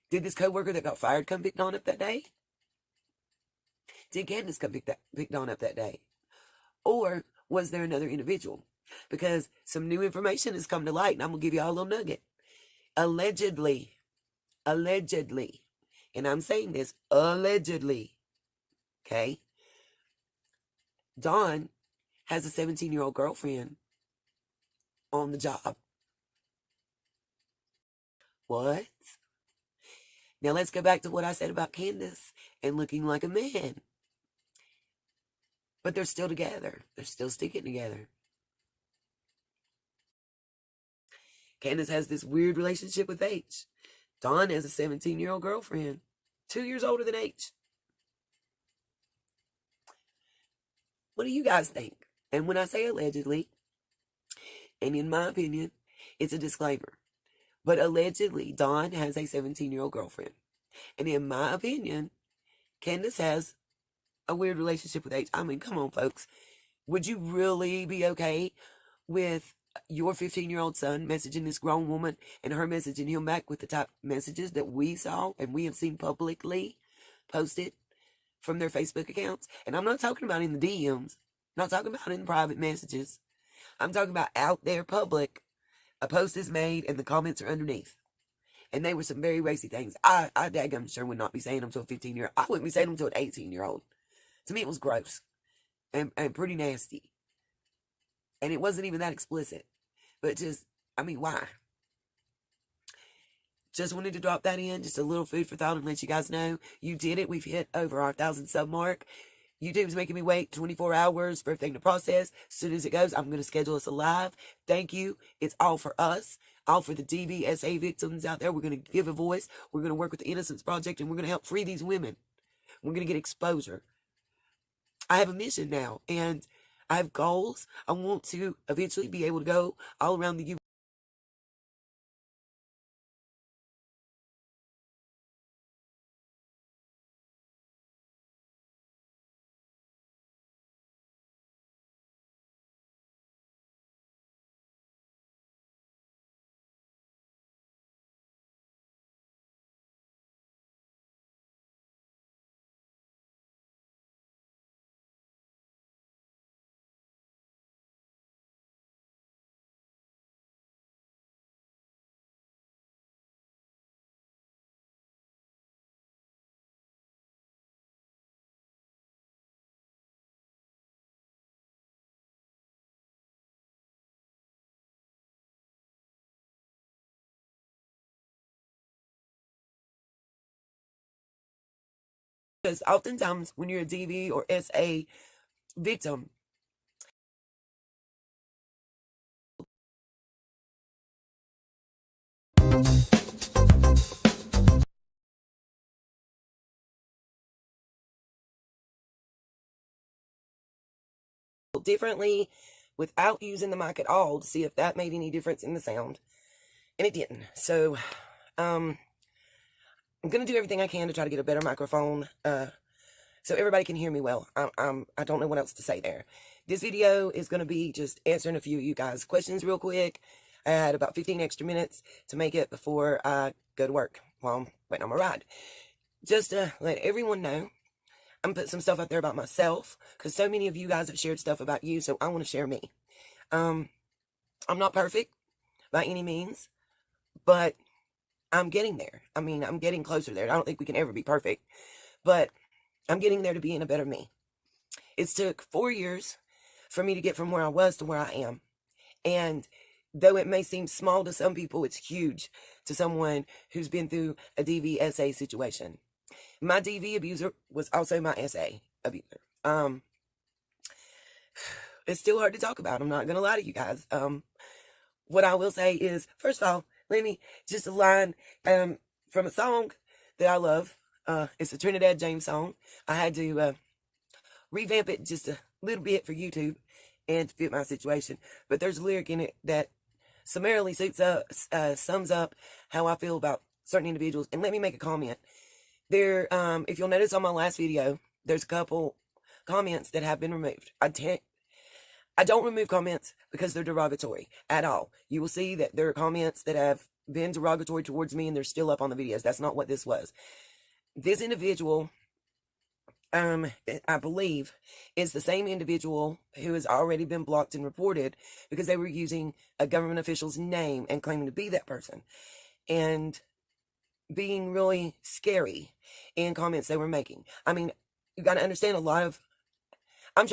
did this coworker that got fired come pick Dawn up that day? Did Candace come pick Dawn up that day? Or was there another individual? Because some new information has come to light, and I'm going to give you all a little nugget. Allegedly, and I'm saying this, allegedly, okay, Dawn has a 17-year-old girlfriend on the job. What? Now let's go back to what I said about Candace and looking like a man. But they're still together. They're still sticking together. Candace has this weird relationship with H. Dawn has a 17-year-old girlfriend, 2 years older than H. What do you guys think? And when I say allegedly, and in my opinion, it's a disclaimer, but allegedly Dawn has a 17-year-old girlfriend. And in my opinion, Candace has a weird relationship with H. I mean, come on, folks. Would you really be okay with your 15-year-old son messaging this grown woman and her messaging him back with the type messages that we saw and we have seen publicly posted from their Facebook accounts? And I'm not talking about in the DMs. I'm not talking about in private messages. I'm talking about out there public. A post is made and the comments are underneath. And they were some very racy things. I daggum sure would not be saying them to a 15-year-old. I wouldn't be saying them to an 18-year-old. To me, it was gross and pretty nasty. And it wasn't even that explicit. But just, I mean, why? Just wanted to drop that in. Just a little food for thought and let you guys know. You did it. We've hit over our 1,000 sub mark. YouTube's making me wait 24 hours for everything to process. As soon as it goes, I'm going to schedule us a live. Thank you. It's all for us, all for the DVSA victims out there. We're going to give a voice. We're going to work with the Innocence Project, and we're going to help free these women. We're going to get exposure. I have a mission now, and I have goals. I want to eventually be able to go all around the U.S. Because oftentimes when you're a DV or SA victim, differently without using the mic at all to see if that made any difference in the sound, and it didn't. So I'm gonna do everything I can to try to get a better microphone so everybody can hear me well. I don't know what else to say there. This video is gonna be just answering a few of you guys' questions real quick. I had about 15 extra minutes to make it before I go to work while I'm waiting on my ride. Just to let everyone know, I'm putting some stuff out there about myself, because so many of you guys have shared stuff about you, so I want to share me. I'm not perfect by any means, but I'm getting there. I mean, I'm getting closer there. I don't think we can ever be perfect, but I'm getting there to being a better me. It's took 4 years for me to get from where I was to where I am. And though it may seem small to some people, it's huge to someone who's been through a DVSA situation. My DV abuser was also my SA abuser. It's still hard to talk about. I'm not going to lie to you guys. What I will say is, first of all, let me just a line from a song that I love. It's a Trinidad James song. I had to revamp it just a little bit for YouTube and to fit my situation. But there's a lyric in it that summarily sums up how I feel about certain individuals. And let me make a comment. There, if you'll notice on my last video, there's a couple comments that have been removed. I don't remove comments because they're derogatory at all. You will see that there are comments that have been derogatory towards me and they're still up on the videos. That's not what this was. This individual, I believe, is the same individual who has already been blocked and reported because they were using a government official's name and claiming to be that person. And being really scary in comments they were making. I mean, you got to understand a lot of, I'm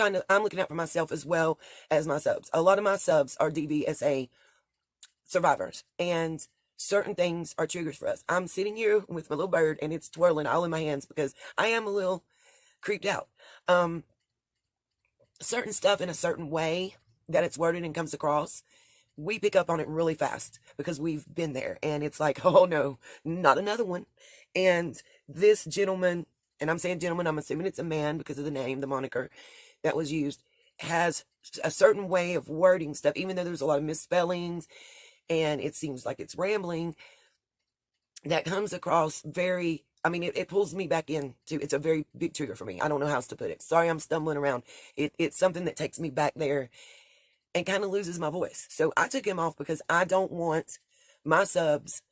looking out for myself as well as my subs. A lot of my subs are DVSA survivors, and certain things are triggers for us. I'm sitting here with my little bird and it's twirling all in my hands because I am a little creeped out. Certain stuff in a certain way that it's worded and comes across, we pick up on it really fast because we've been there, and it's like, oh no, not another one. And this gentleman, and I'm saying gentleman, I'm assuming it's a man because of the name, the moniker that was used, has a certain way of wording stuff, even though there's a lot of misspellings and it seems like it's rambling, that comes across very, I mean, it pulls me back into, it's a very big trigger for me. I don't know how else to put it. Sorry, I'm stumbling around. It's something that takes me back there and kind of loses my voice. So I took him off because I don't want my subs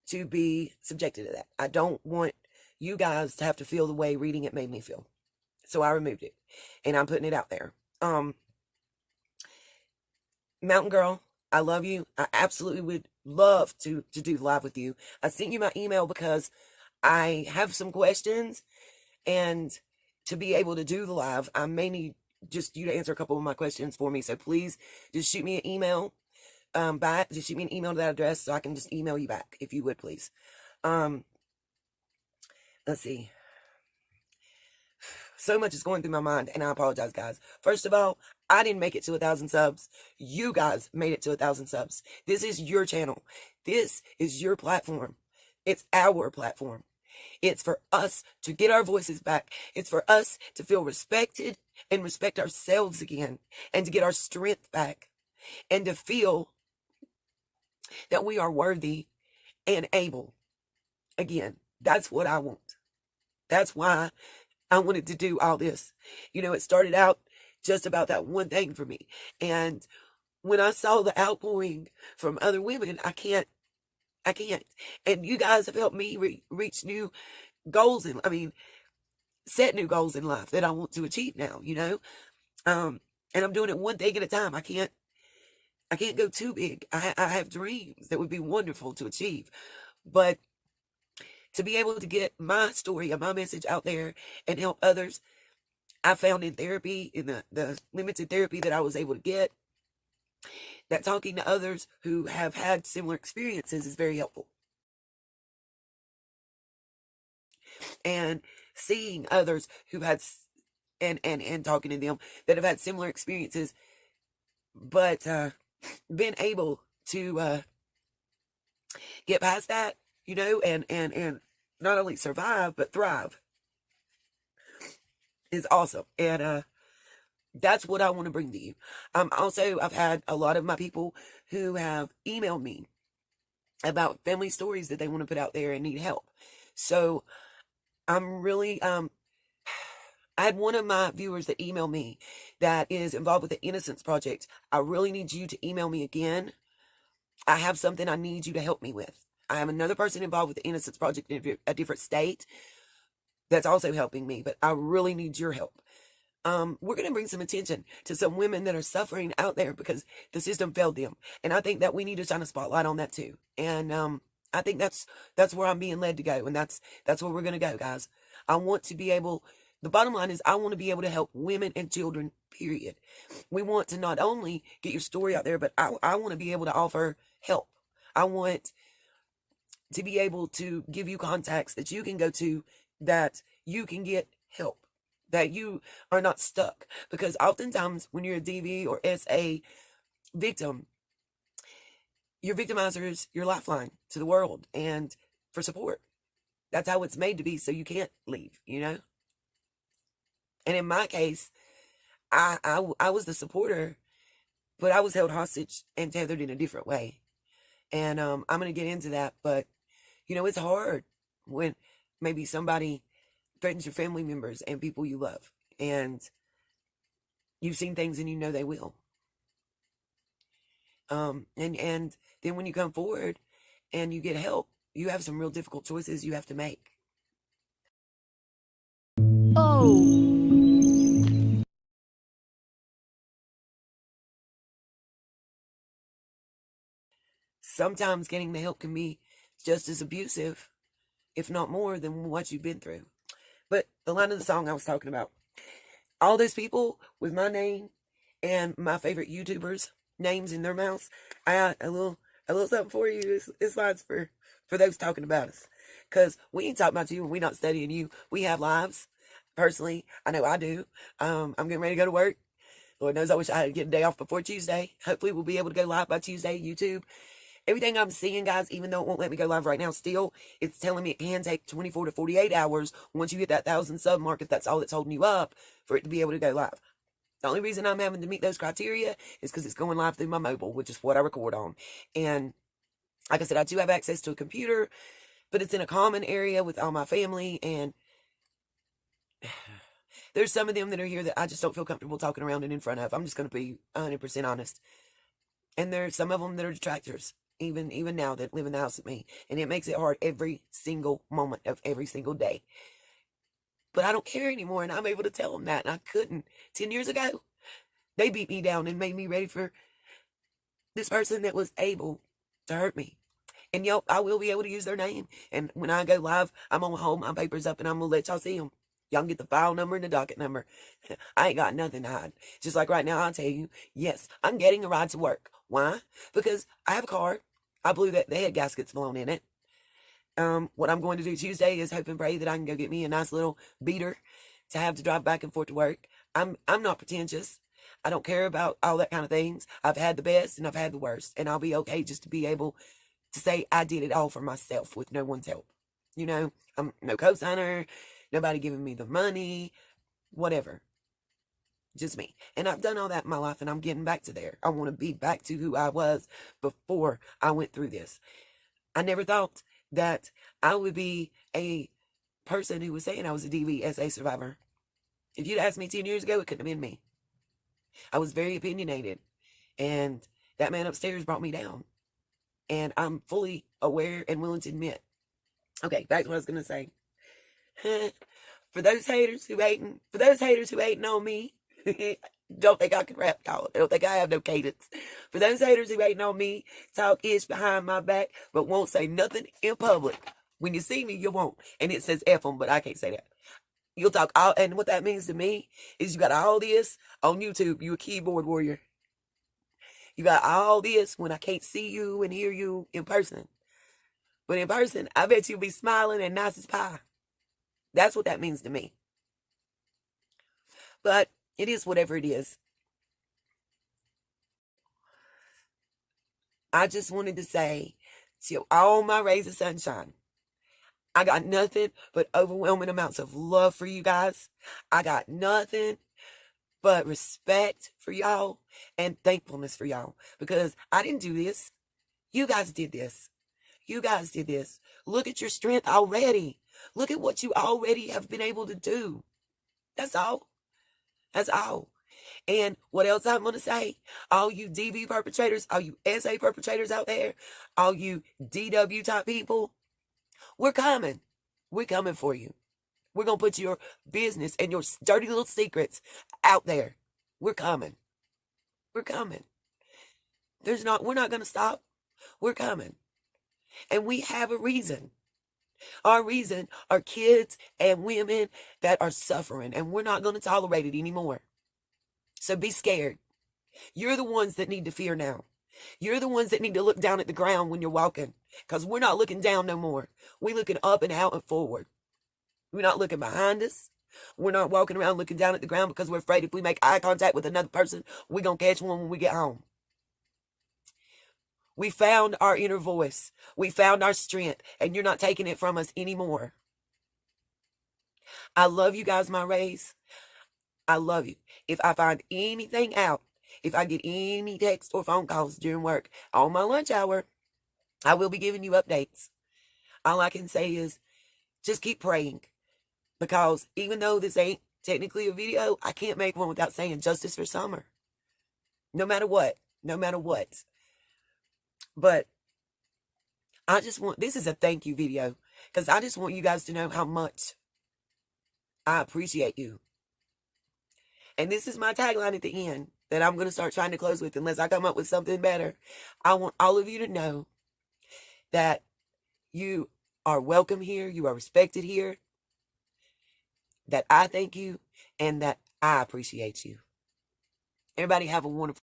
to be subjected to that. I don't want you guys to have to feel the way reading it made me feel. So I removed it, and I'm putting it out there. Mountain Girl, I love you. I absolutely would love to do live with you. I sent you my email because I have some questions, and to be able to do the live, I may need just you to answer a couple of my questions for me. So please just shoot me an email back. Just shoot me an email to that address so I can just email you back, if you would, please. Let's see. so much is going through my mind, and I apologize, guys. First of all, I didn't make it to 1,000 subs. You guys made it to 1,000 subs. This is your channel. This is your platform. It's our platform. It's for us to get our voices back. It's for us to feel respected and respect ourselves again, and to get our strength back, and to feel that we are worthy and able again. That's what I want. That's why I wanted to do all this. You know, it started out just about that one thing for me. And when I saw the outpouring from other women, I can't. And you guys have helped me reach new goals set new goals in life that I want to achieve now, you know? And I'm doing it one thing at a time. I can't go too big. I have dreams that would be wonderful to achieve, but to be able to get my story and my message out there and help others, I found in therapy, in the limited therapy that I was able to get, that talking to others who have had similar experiences is very helpful. And seeing others who had, and talking to them that have had similar experiences, but been able to get past that, you know, and not only survive, but thrive, is awesome. And that's what I want to bring to you. Also, I've had a lot of my people who have emailed me about family stories that they want to put out there and need help. So I'm really, I had one of my viewers that emailed me that is involved with the Innocence Project. I really need you to email me again. I have something I need you to help me with. I have another person involved with the Innocence Project in a different state that's also helping me, but I really need your help. We're going to bring some attention to some women that are suffering out there because the system failed them. And I think that we need to shine a spotlight on that too. And I think that's where I'm being led to go. And that's where we're going to go, guys. I want to be able, the bottom line is I want to be able to help women and children, period. We want to not only get your story out there, but I want to be able to offer help. I want to be able to give you contacts that you can go to, that you can get help, that you are not stuck. Because oftentimes when you're a DV or SA victim, your victimizer is your lifeline to the world and for support. That's how it's made to be, so you can't leave, you know? And in my case, I was the supporter, but I was held hostage and tethered in a different way. And I'm going to get into that, but, you know, it's hard when maybe somebody threatens your family members and people you love, and you've seen things and you know they will. And then when you come forward and you get help, you have some real difficult choices you have to make. Oh. Sometimes getting the help can be just as abusive, if not more, than what you've been through. But the line of the song I was talking about, all those people with my name and my favorite YouTubers' names in their mouths, I got a little something for you. It's lines for those talking about us. Because we ain't talking about you and we not studying you. We have lives. Personally, I know I do. I'm getting ready to go to work. Lord knows I wish I had to get a day off before Tuesday. Hopefully we'll be able to go live by Tuesday, YouTube. Everything I'm seeing, guys, even though it won't let me go live right now, still, it's telling me it can take 24 to 48 hours once you hit that 1,000 sub mark, if that's all that's holding you up, for it to be able to go live. The only reason I'm having to meet those criteria is because it's going live through my mobile, which is what I record on. And like I said, I do have access to a computer, but it's in a common area with all my family, and there's some of them that are here that I just don't feel comfortable talking around and in front of. I'm just going to be 100% honest. And there's some of them that are detractors, even now, that live in the house with me. And it makes it hard every single moment of every single day. But I don't care anymore, and I'm able to tell them that. And I couldn't 10 years ago. They beat me down and made me ready for this person that was able to hurt me. And yep, I will be able to use their name. And when I go live, I'm going to hold my papers up and I'm going to let y'all see them. Y'all can get the file number and the docket number. I ain't got nothing to hide. Just like right now, I'll tell you, yes, I'm getting a ride to work. Why? Because I have a car. I believe that the head gasket's blown in it. What I'm going to do Tuesday is hope and pray that I can go get me a nice little beater to have to drive back and forth to work. I'm not pretentious. I don't care about all that kind of things. I've had the best and I've had the worst, and I'll be okay just to be able to say I did it all for myself with no one's help. You know, I'm no co-signer, nobody giving me the money, whatever. Just me. And I've done all that in my life, and I'm getting back to there. I want to be back to who I was before I went through this. I never thought that I would be a person who was saying I was a DVSA survivor. If you'd asked me 10 years ago, it couldn't have been me. I was very opinionated, and that man upstairs brought me down. And I'm fully aware and willing to admit. Okay, back to what I was going to say. For those haters who hating on me, don't think I can rap, y'all. Don't think I have no cadence. For those haters who hating on me, talk ish behind my back, but won't say nothing in public. When you see me, you won't. And it says F them, but I can't say that. You'll talk all, and what that means to me is you got all this on YouTube. You a keyboard warrior. You got all this when I can't see you and hear you in person. But in person, I bet you'll be smiling and nice as pie. That's what that means to me. But it is whatever it is. I just wanted to say to all my rays of sunshine, I got nothing but overwhelming amounts of love for you guys. I got nothing but respect for y'all and thankfulness for y'all, because I didn't do this. You guys did this. You guys did this. Look at your strength already. Look at what you already have been able to do. That's all. That's all. And what else I'm going to say? All you DV perpetrators, all you SA perpetrators out there, all you DW type people, we're coming. We're coming for you. We're going to put your business and your dirty little secrets out there. We're coming. We're coming. We're not going to stop. We're coming. And we have a reason. Our reason are kids and women that are suffering, and we're not going to tolerate it anymore. So be scared. You're the ones that need to fear now. You're the ones that need to look down at the ground when you're walking, because we're not looking down no more. We're looking up and out and forward. We're not looking behind us. We're not walking around looking down at the ground because we're afraid if we make eye contact with another person, we're going to catch one when we get home. We found our inner voice. We found our strength, and you're not taking it from us anymore. I love you guys, my rays. I love you. If I find anything out, if I get any text or phone calls during work on my lunch hour, I will be giving you updates. All I can say is just keep praying, because even though this ain't technically a video, I can't make one without saying justice for Summer. No matter what. No matter what. But I just want, this is a thank you video, because I just want you guys to know how much I appreciate you. And this is my tagline at the end that I'm going to start trying to close with unless I come up with something better. I want all of you to know that you are welcome here. You are respected here. That I thank you and that I appreciate you. Everybody have a wonderful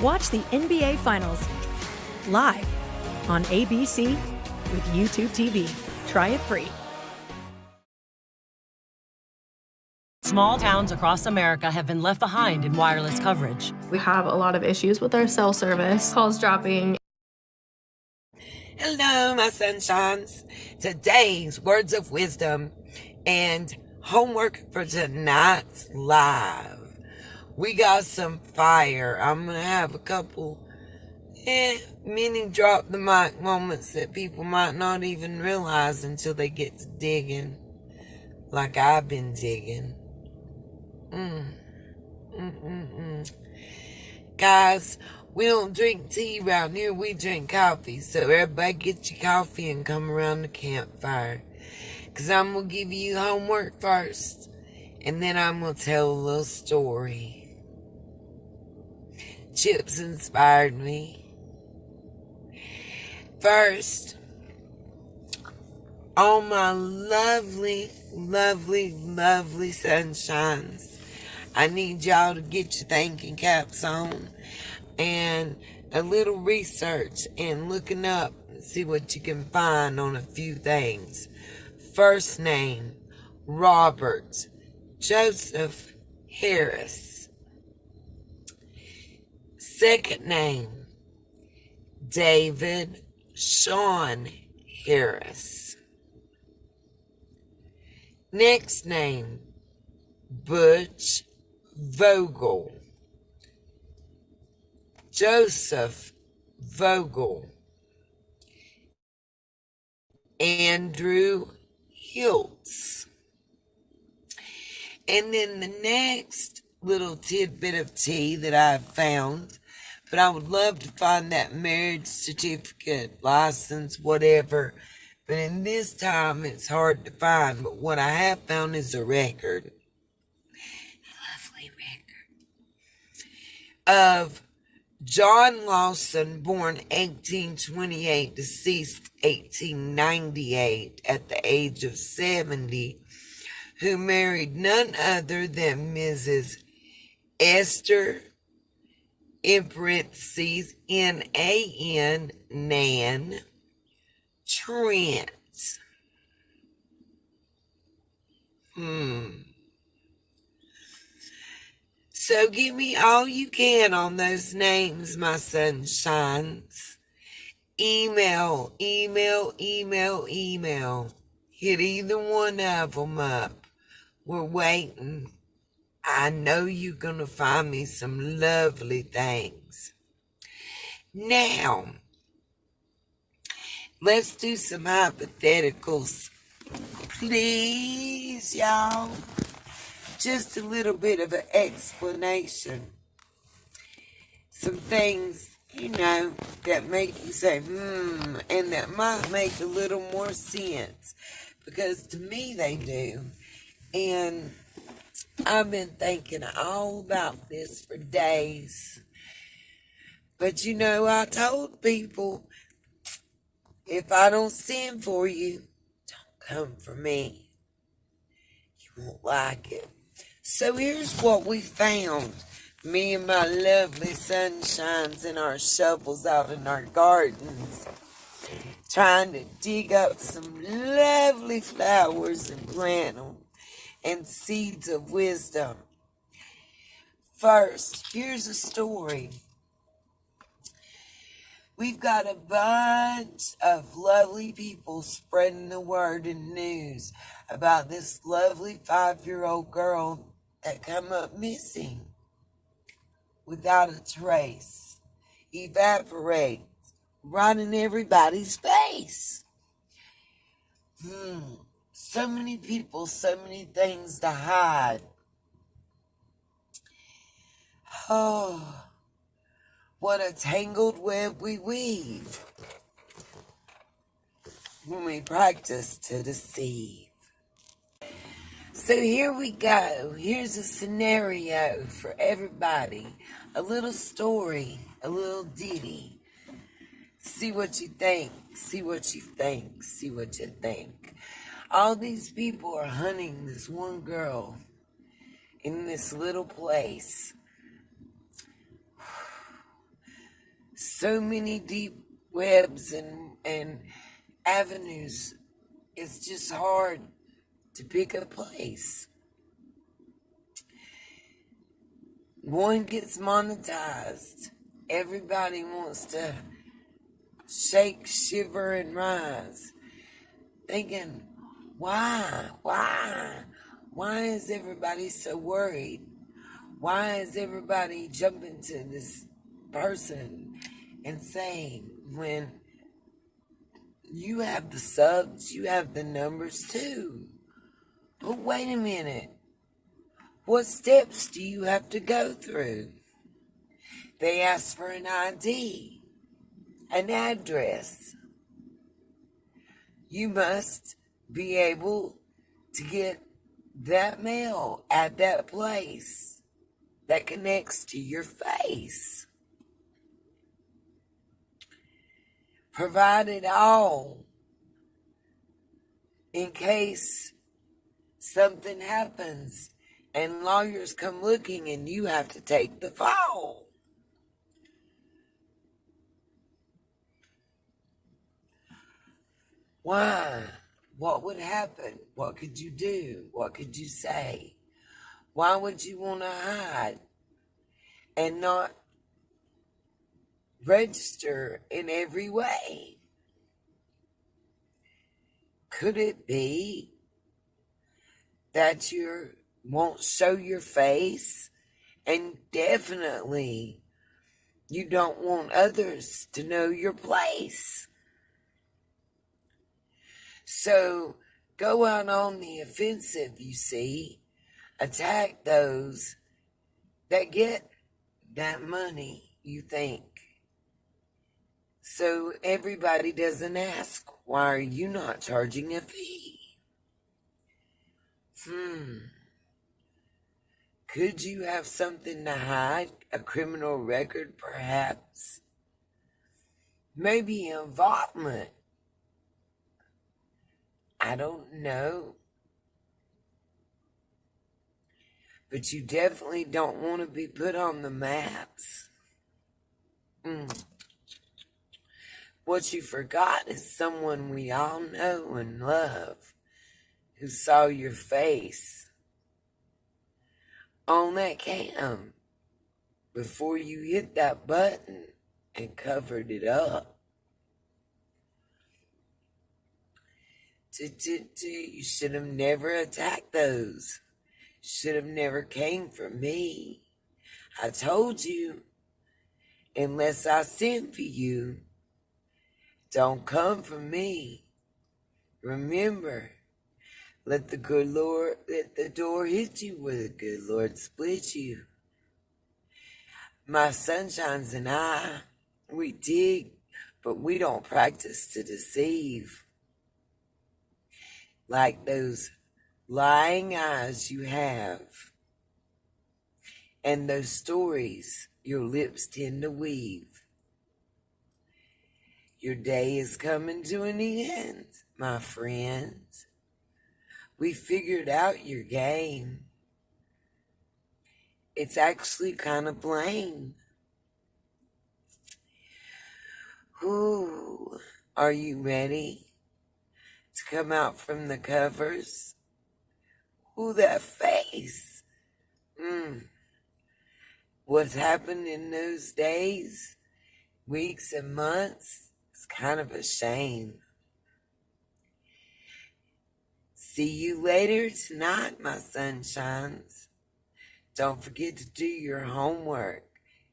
Watch the NBA Finals live on ABC with YouTube TV. Try it free. Small towns across America have been left behind in wireless coverage. We have a lot of issues with our cell service, calls dropping. Hello, my sunshines. Today's words of wisdom and homework for tonight's live. We got some fire. I'm going to have a couple mini drop the mic moments that people might not even realize until they get to digging, like I've been digging. Guys, we don't drink tea around here, we drink coffee. So everybody get your coffee and come around the campfire. Because I'm going to give you homework first. And then I'm going to tell a little story. Chips inspired me. First, all my lovely, lovely, lovely sunshines, I need y'all to get your thinking caps on and a little research and looking up and see what you can find on a few things. First name, Robert Joseph Harris. Second name, David Sean Harris. Next name, Butch Vogel. Joseph Vogel. Andrew Hiltz. And then the next little tidbit of tea that I've found, but I would love to find that marriage certificate, license, whatever. But in this time, it's hard to find. But what I have found is a record. A lovely record. Of John Lawson, born 1828, deceased 1898, at the age of 70, who married none other than Mrs. Esther, in parentheses, N-A-N, Nan, Trent. So give me all you can on those names, my sunshines. Email. Hit either one of them up. We're waiting. I know you're going to find me some lovely things. Now, let's do some hypotheticals. Please, y'all. Just a little bit of an explanation. Some things, that make you say, and that might make a little more sense. Because to me, they do. And I've been thinking all about this for days. But I told people, if I don't send for you, don't come for me. You won't like it. So here's what we found. Me and my lovely sunshines and our shovels out in our gardens, trying to dig up some lovely flowers and plant them, and seeds of wisdom. First, here's a story. We've got a bunch of lovely people spreading the word and news about this lovely 5-year-old girl that come up missing without a trace, evaporates right in everybody's face. So many people, so many things to hide. Oh, what a tangled web we weave when we practice to deceive. So here we go. Here's a scenario for everybody. A little story, a little ditty. See what you think. See what you think. See what you think. All these people are hunting this one girl in this little place. so many deep webs and avenues. It's just hard to pick a place. One gets monetized. Everybody wants to shake, shiver, and rise. Thinking, why is everybody so worried? Why is everybody jumping to this person and saying, when you have the subs, you have the numbers too? But wait a minute. What steps do you have to go through? They ask for an ID, an address. You must be able to get that mail at that place that connects to your face. Provide it all in case something happens and lawyers come looking and you have to take the fall. Why? What would happen? What could you do? What could you say? Why would you want to hide and not register in every way? Could it be that you won't show your face, and definitely you don't want others to know your place? So go out on the offensive, you see. Attack those that get that money, you think. So everybody doesn't ask, why are you not charging a fee? Could you have something to hide? A criminal record, perhaps? Maybe involvement. I don't know. But you definitely don't want to be put on the maps. What you forgot is someone we all know and love who saw your face on that cam before you hit that button and covered it up. You should have never attacked those. Should have never came for me. I told you, unless I sent for you, don't come for me. Remember, let the door hit you where the good Lord split you. My sunshines and I, we dig, but we don't practice to deceive. Like those lying eyes you have, and those stories your lips tend to weave. Your day is coming to an end, my friends. We figured out your game. It's actually kind of lame. Ooh, are you ready to come out from the covers? Ooh, that face. What's happened in those days, weeks and months, is kind of a shame. See you later tonight, my sunshines. Don't forget to do your homework.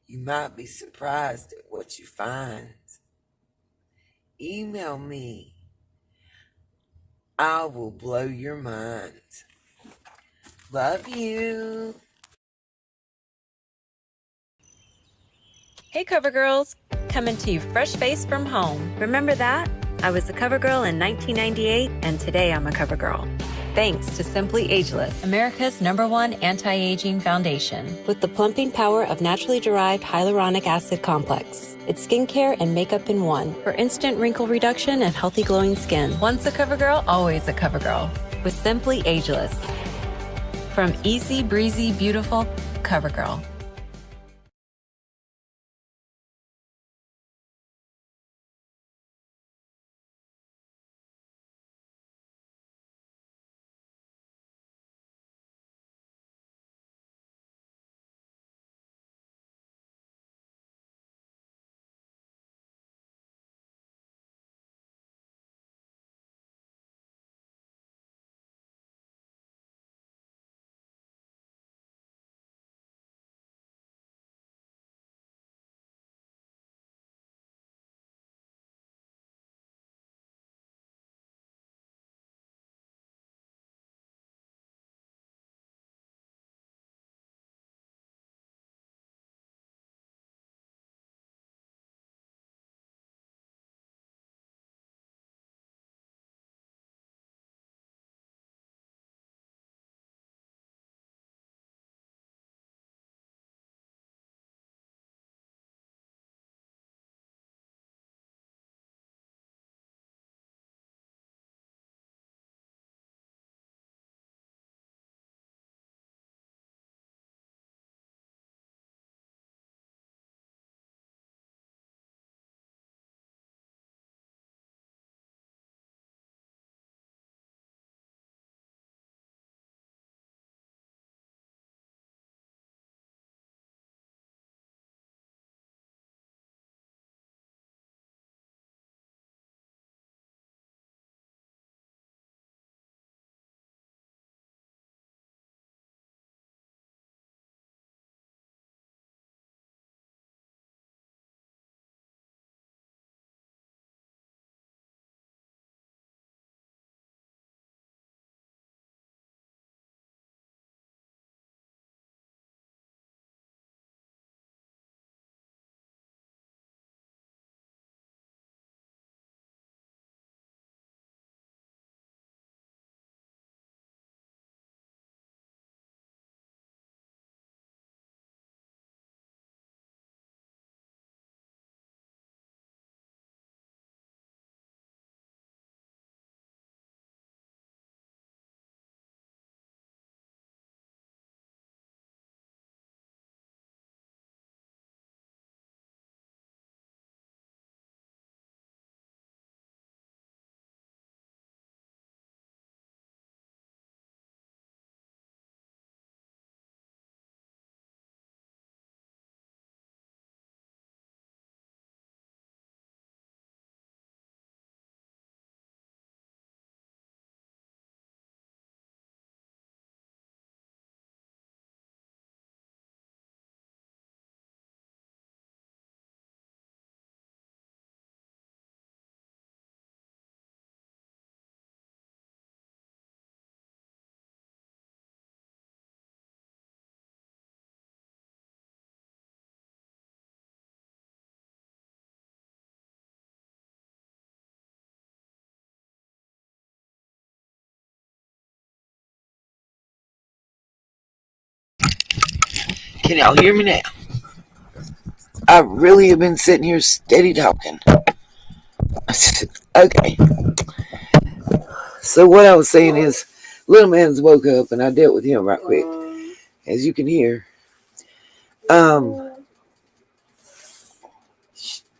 You might be surprised at what you find. Email me. I will blow your mind. Love you. Hey CoverGirls, coming to you fresh-faced from home. Remember that? I was a CoverGirl in 1998, and today I'm a CoverGirl. Thanks to Simply Ageless, America's #1 anti-aging foundation. With the plumping power of naturally derived hyaluronic acid complex. It's skincare and makeup in one for instant wrinkle reduction and healthy glowing skin. Once a CoverGirl, always a CoverGirl. With Simply Ageless. From easy, breezy, beautiful, CoverGirl. Can y'all hear me now? I really have been sitting here steady talking. Okay. So what I was saying is, little man's woke up and I dealt with him right quick. As you can hear.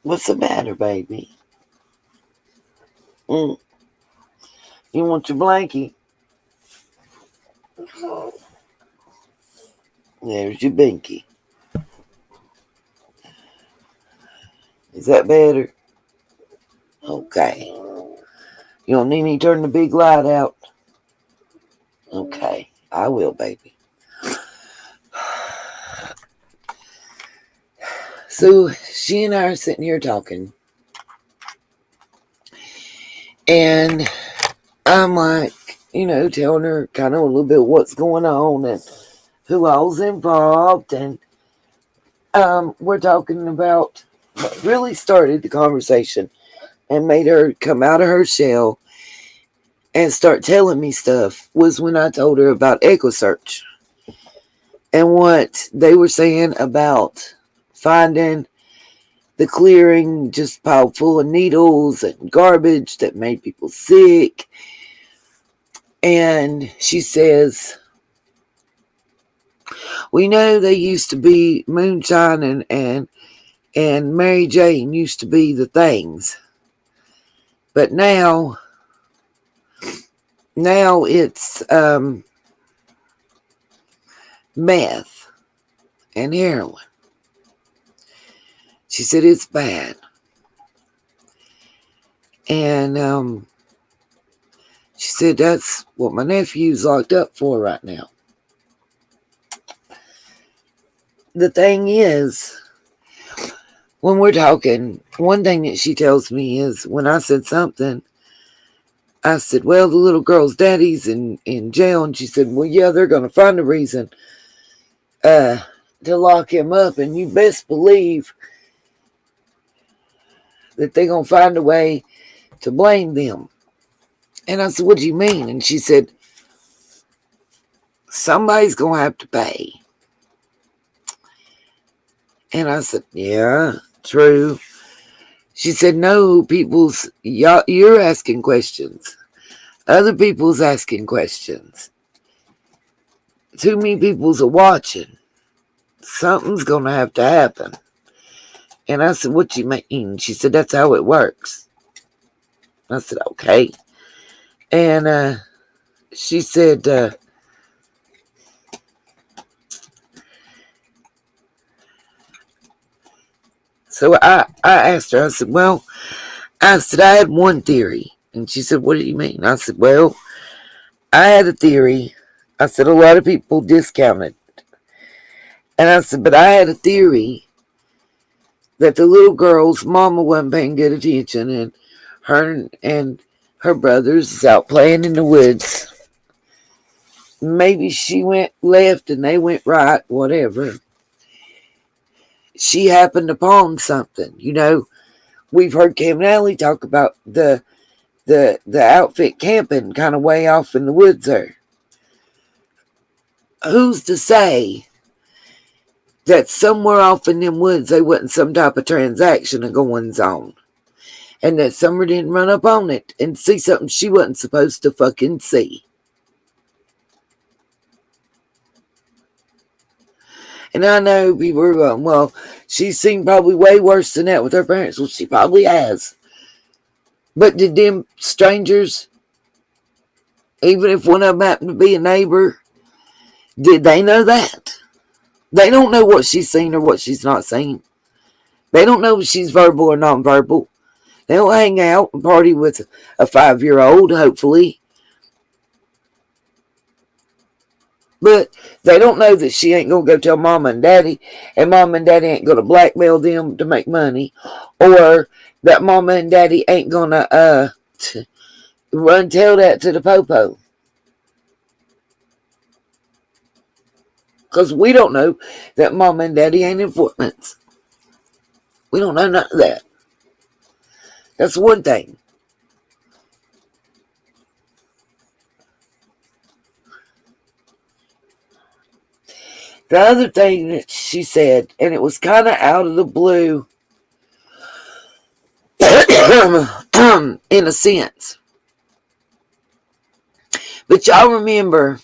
What's the matter, baby? You want your blankie? There's your binky. Is that better? Okay. You don't need me to turn the big light out? Okay, I will, baby. So she and I are sitting here talking. And I'm like, telling her kind of a little bit what's going on and who all's involved. And we're talking about what really started the conversation and made her come out of her shell and start telling me stuff was when I told her about EchoSearch and what they were saying about finding the clearing just piled full of needles and garbage that made people sick. And she says, we know they used to be moonshine and Mary Jane used to be the things. But now it's meth and heroin. She said it's bad. And she said that's what my nephew's locked up for right now. The thing is, when we're talking, one thing that she tells me is when I said something, I said, well, the little girl's daddy's in jail. And she said, well, yeah, they're going to find a reason to lock him up. And you best believe that they're going to find a way to blame them. And I said, what do you mean? And she said, somebody's going to have to pay. And I said, yeah, true. She said, no, you're asking questions. Other people's asking questions. Too many people's are watching. Something's going to have to happen. And I said, what do you mean? She said, that's how it works. I said, okay. And she said, so I asked her, I said, well, I had one theory. And she said, what do you mean? I said, well, I had a theory. I said, a lot of people discounted. And I said, but I had a theory that the little girl's mama wasn't paying good attention and her brothers is out playing in the woods. Maybe she went left and they went right, whatever. She happened upon something. We've heard Cam and Allie talk about the outfit camping kind of way off in the woods there. Who's to say that somewhere off in them woods there wasn't some type of transaction going on? And that Summer didn't run up on it and see something she wasn't supposed to fucking see. And I know people are going, well, she's seen probably way worse than that with her parents. Well, she probably has. But did them strangers, even if one of them happened to be a neighbor, did they know that? They don't know what she's seen or what she's not seen. They don't know if she's verbal or nonverbal. They don't hang out and party with a 5-year-old, hopefully. But they don't know that she ain't going to go tell mama and daddy, and mama and daddy ain't going to blackmail them to make money, or that mama and daddy ain't going to run tell that to the popo. Because we don't know that mama and daddy ain't informants. We don't know none of that. That's one thing. The other thing that she said, and it was kind of out of the blue, in a sense. But y'all remember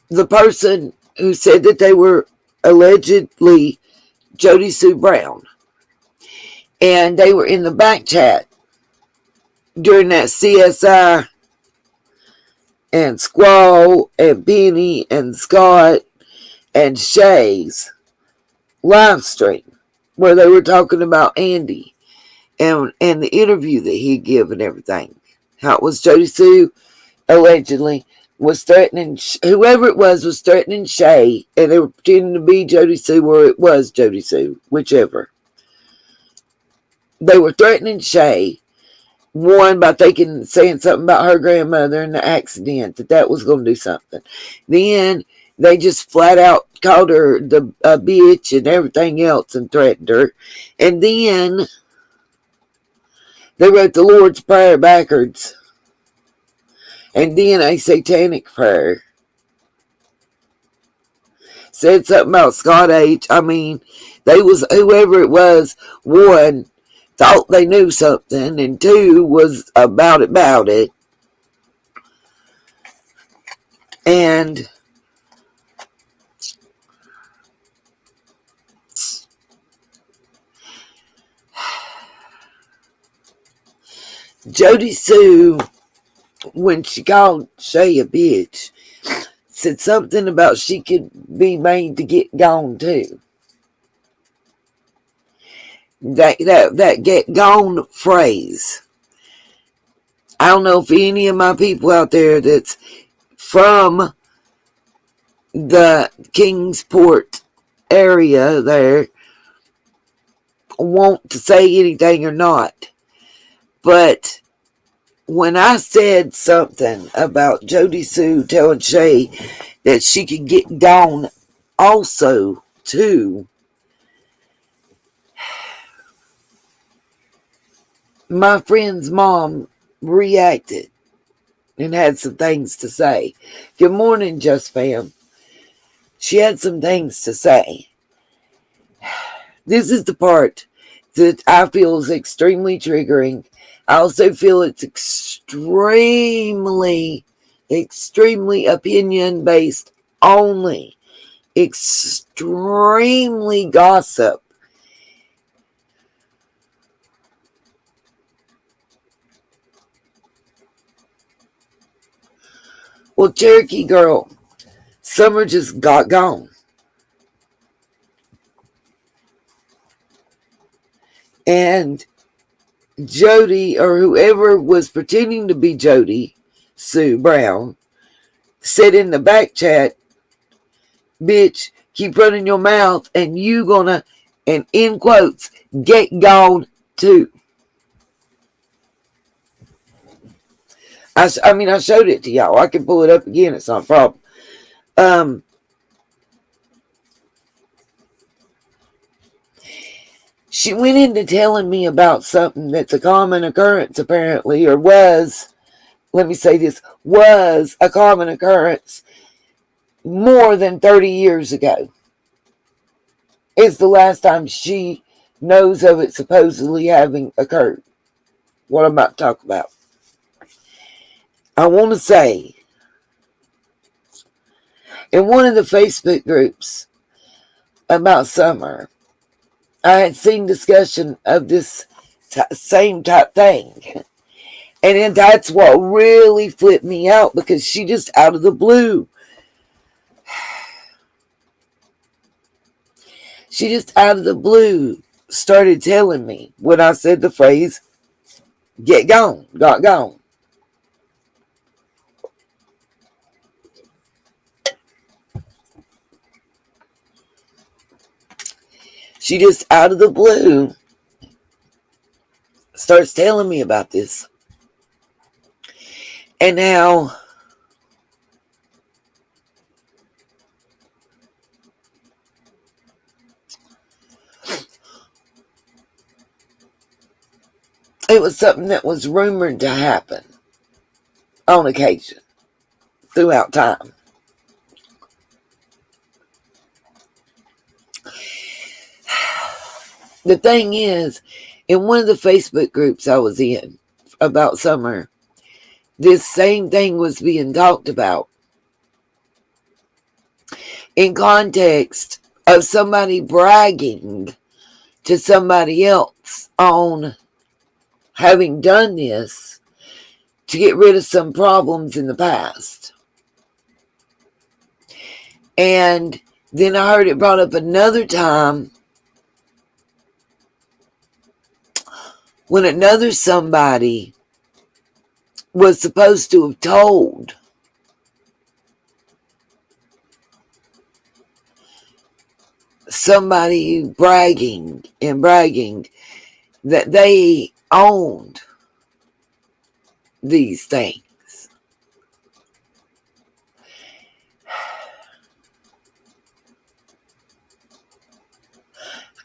the person who said that they were allegedly Jody Sue Brown. And they were in the back chat during that CSI and Squall and Benny and Scott and Shay's live stream where they were talking about Andy and the interview that he'd give and everything. How it was Jody Sue allegedly was threatening, whoever it was threatening Shay, and they were pretending to be Jody Sue, or it was Jody Sue, whichever. They were threatening Shay, one, by saying something about her grandmother and the accident, that was going to do something. Then they just flat out called her a bitch and everything else and threatened her. And then they wrote the Lord's Prayer backwards. And then a satanic prayer. Said something about Scott H. I mean, whoever it was, one, thought they knew something, and two, was about it. And Jody Sue, when she called Shay a bitch, said something about she could be made to get gone too. That get gone phrase. I don't know if any of my people out there that's from the Kingsport area there want to say anything or not. But when I said something about Jody Sue telling Shay that she could get gone also too, my friend's mom reacted and had some things to say. Good morning, Just Fam. She had some things to say. This is the part that I feel is extremely triggering. I also feel it's extremely opinion-based only. Extremely gossip. Well, Cherokee girl, Summer just got gone. And Jody, or whoever was pretending to be Jody Sue Brown, said in the back chat, bitch, keep running your mouth and you gonna, and in quotes, get gone too. I showed it to y'all. I can pull it up again. It's not a problem. She went into telling me about something that's a common occurrence, apparently, or was, let me say this, was a common occurrence more than 30 years ago. It's the last time she knows of it supposedly having occurred. What I'm about to talk about. I want to say, in one of the Facebook groups about Summer, I had seen discussion of this same type thing. And then that's what really flipped me out, because she just out of the blue. She just out of the blue started telling me when I said the phrase, get gone, got gone. She just out of the blue starts telling me about this. And now it was something that was rumored to happen on occasion throughout time. the thing is, in one of the Facebook groups I was in about Summer, this same thing was being talked about in context of somebody bragging to somebody else on having done this to get rid of some problems in the past. And then I heard it brought up another time when another somebody was supposed to have told somebody bragging that they owned these things.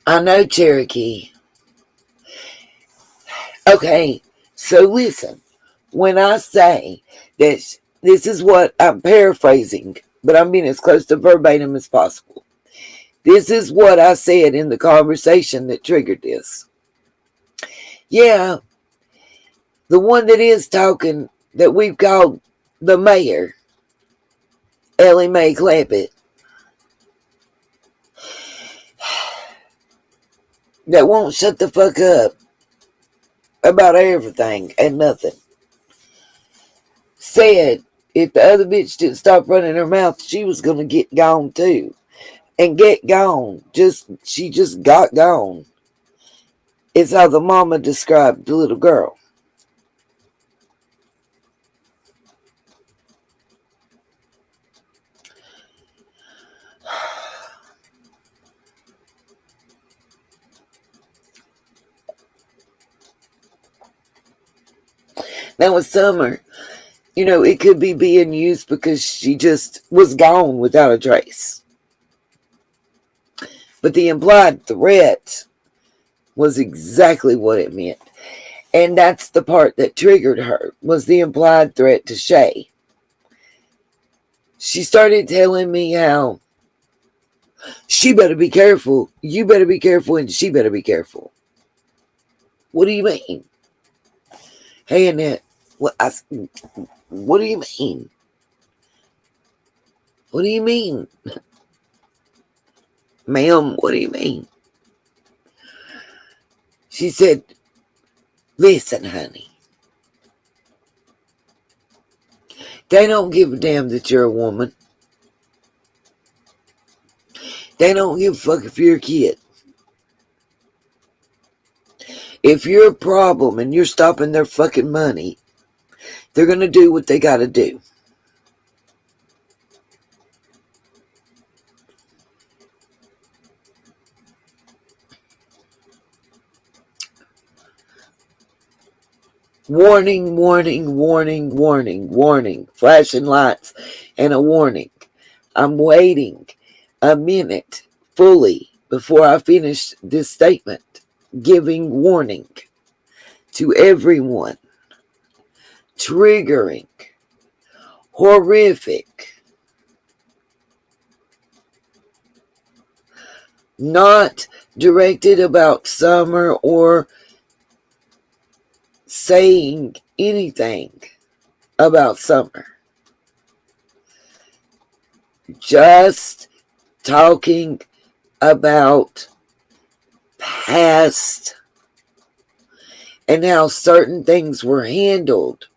I know, Cherokee. Okay, so listen. When I say that, this is what I'm paraphrasing, but I'm being as close to verbatim as possible. This is what I said in the conversation that triggered this. Yeah, the one that is talking that we've called the mayor, Ellie Mae Clampett, that won't shut the fuck up about everything and nothing, said if the other bitch didn't stop running her mouth, she was going to get gone too. And get gone. She just got gone. It's how the mama described the little girl. Now with Summer, it could be being used because she just was gone without a trace. But the implied threat was exactly what it meant. And that's the part that triggered her, was the implied threat to Shay. She started telling me how she better be careful, you better be careful, and she better be careful. What do you mean? Hey, Annette, what do you mean? What do you mean? Ma'am, what do you mean? She said, listen, honey. They don't give a damn that you're a woman. They don't give a fuck if you're a kid. If you're a problem and you're stopping their fucking money, they're going to do what they got to do. Warning, warning, warning, warning, warning. Flashing lights and a warning. I'm waiting a minute fully before I finish this statement, giving warning to everyone. Triggering. Horrific. Not directed about Summer or saying anything about Summer. Just talking about past and how certain things were handled.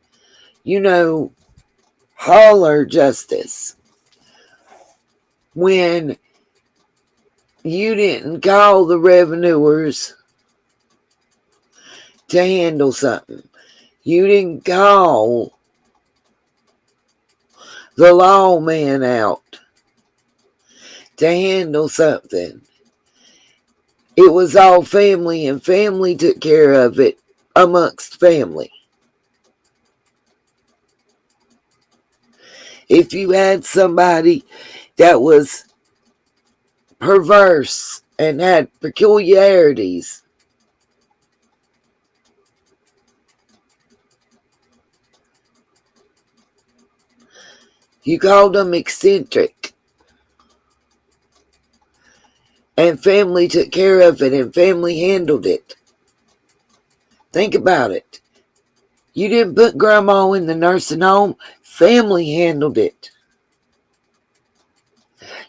Holler justice. When you didn't call the revenuers to handle something. You didn't call the lawman out to handle something. It was all family, and family took care of it amongst family. If you had somebody that was perverse and had peculiarities, you called them eccentric. and family took care of it and family handled it. Think about it. You didn't put grandma in the nursing home. Family handled it.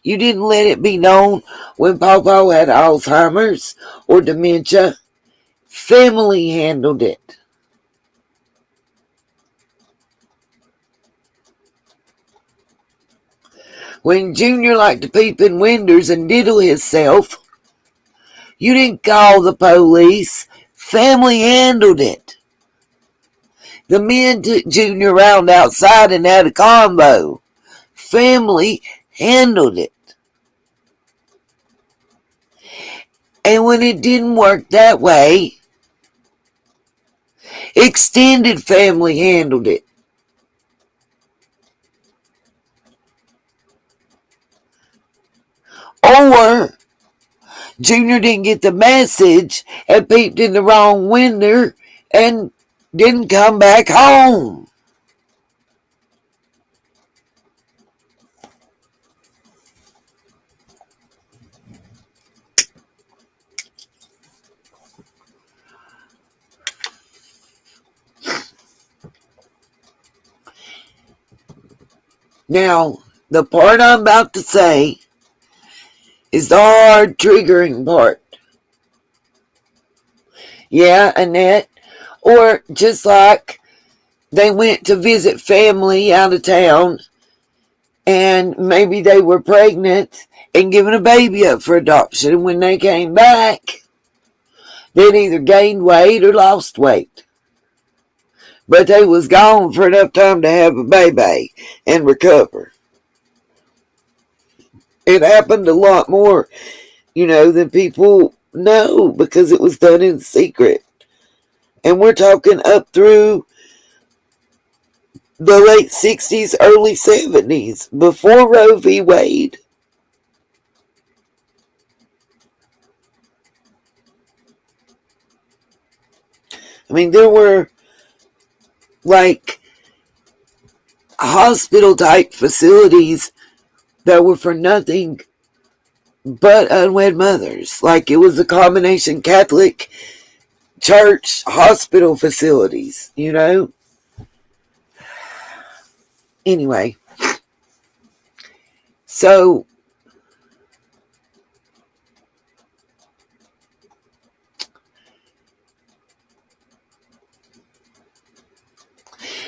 You didn't let it be known when Pawpaw had Alzheimer's or dementia. Family handled it. When Junior liked to peep in windows and diddle himself, you didn't call the police. Family handled it. The men took Junior around outside and had a combo. Family handled it. And when it didn't work that way, extended family handled it. Or Junior didn't get the message and peeped in the wrong window and didn't come back home. Now, the part I'm about to say is the hard triggering part. Yeah, Annette. Or just like they went to visit family out of town and maybe they were pregnant and giving a baby up for adoption. And when they came back, they'd either gained weight or lost weight. But they was gone for enough time to have a baby and recover. It happened a lot more, than people know because it was done in secret. And we're talking up through the late 60s, early 70s, before Roe v. Wade. I mean, there were like hospital-type facilities that were for nothing but unwed mothers. Like it was a combination Catholic church hospital facilities, Anyway, so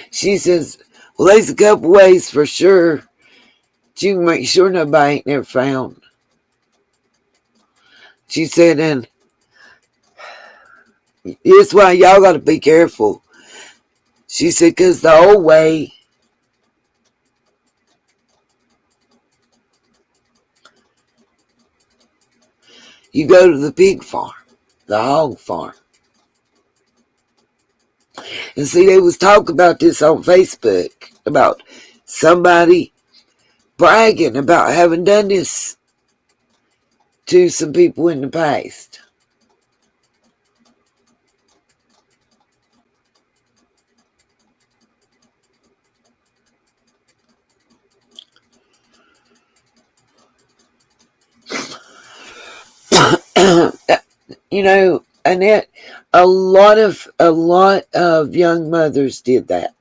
she says, well, there's a couple ways for sure. You can make sure nobody ain't never found. She said, and that's why y'all got to be careful. She said, because the old way, you go to the pig farm, the hog farm. And see, they was talking about this on Facebook, about somebody bragging about having done this to some people in the past. Annette, a lot of young mothers did that.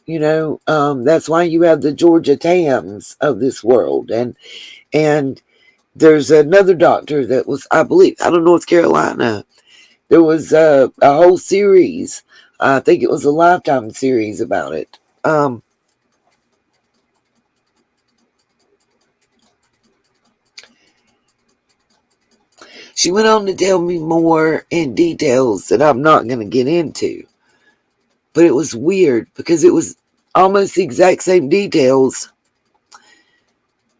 That's why you have the Georgia Tams of this world. And there's another doctor that was, I believe, out of North Carolina. There was a whole series. I think it was a Lifetime series about it. She went on to tell me more in details that I'm not going to get into. But it was weird because it was almost the exact same details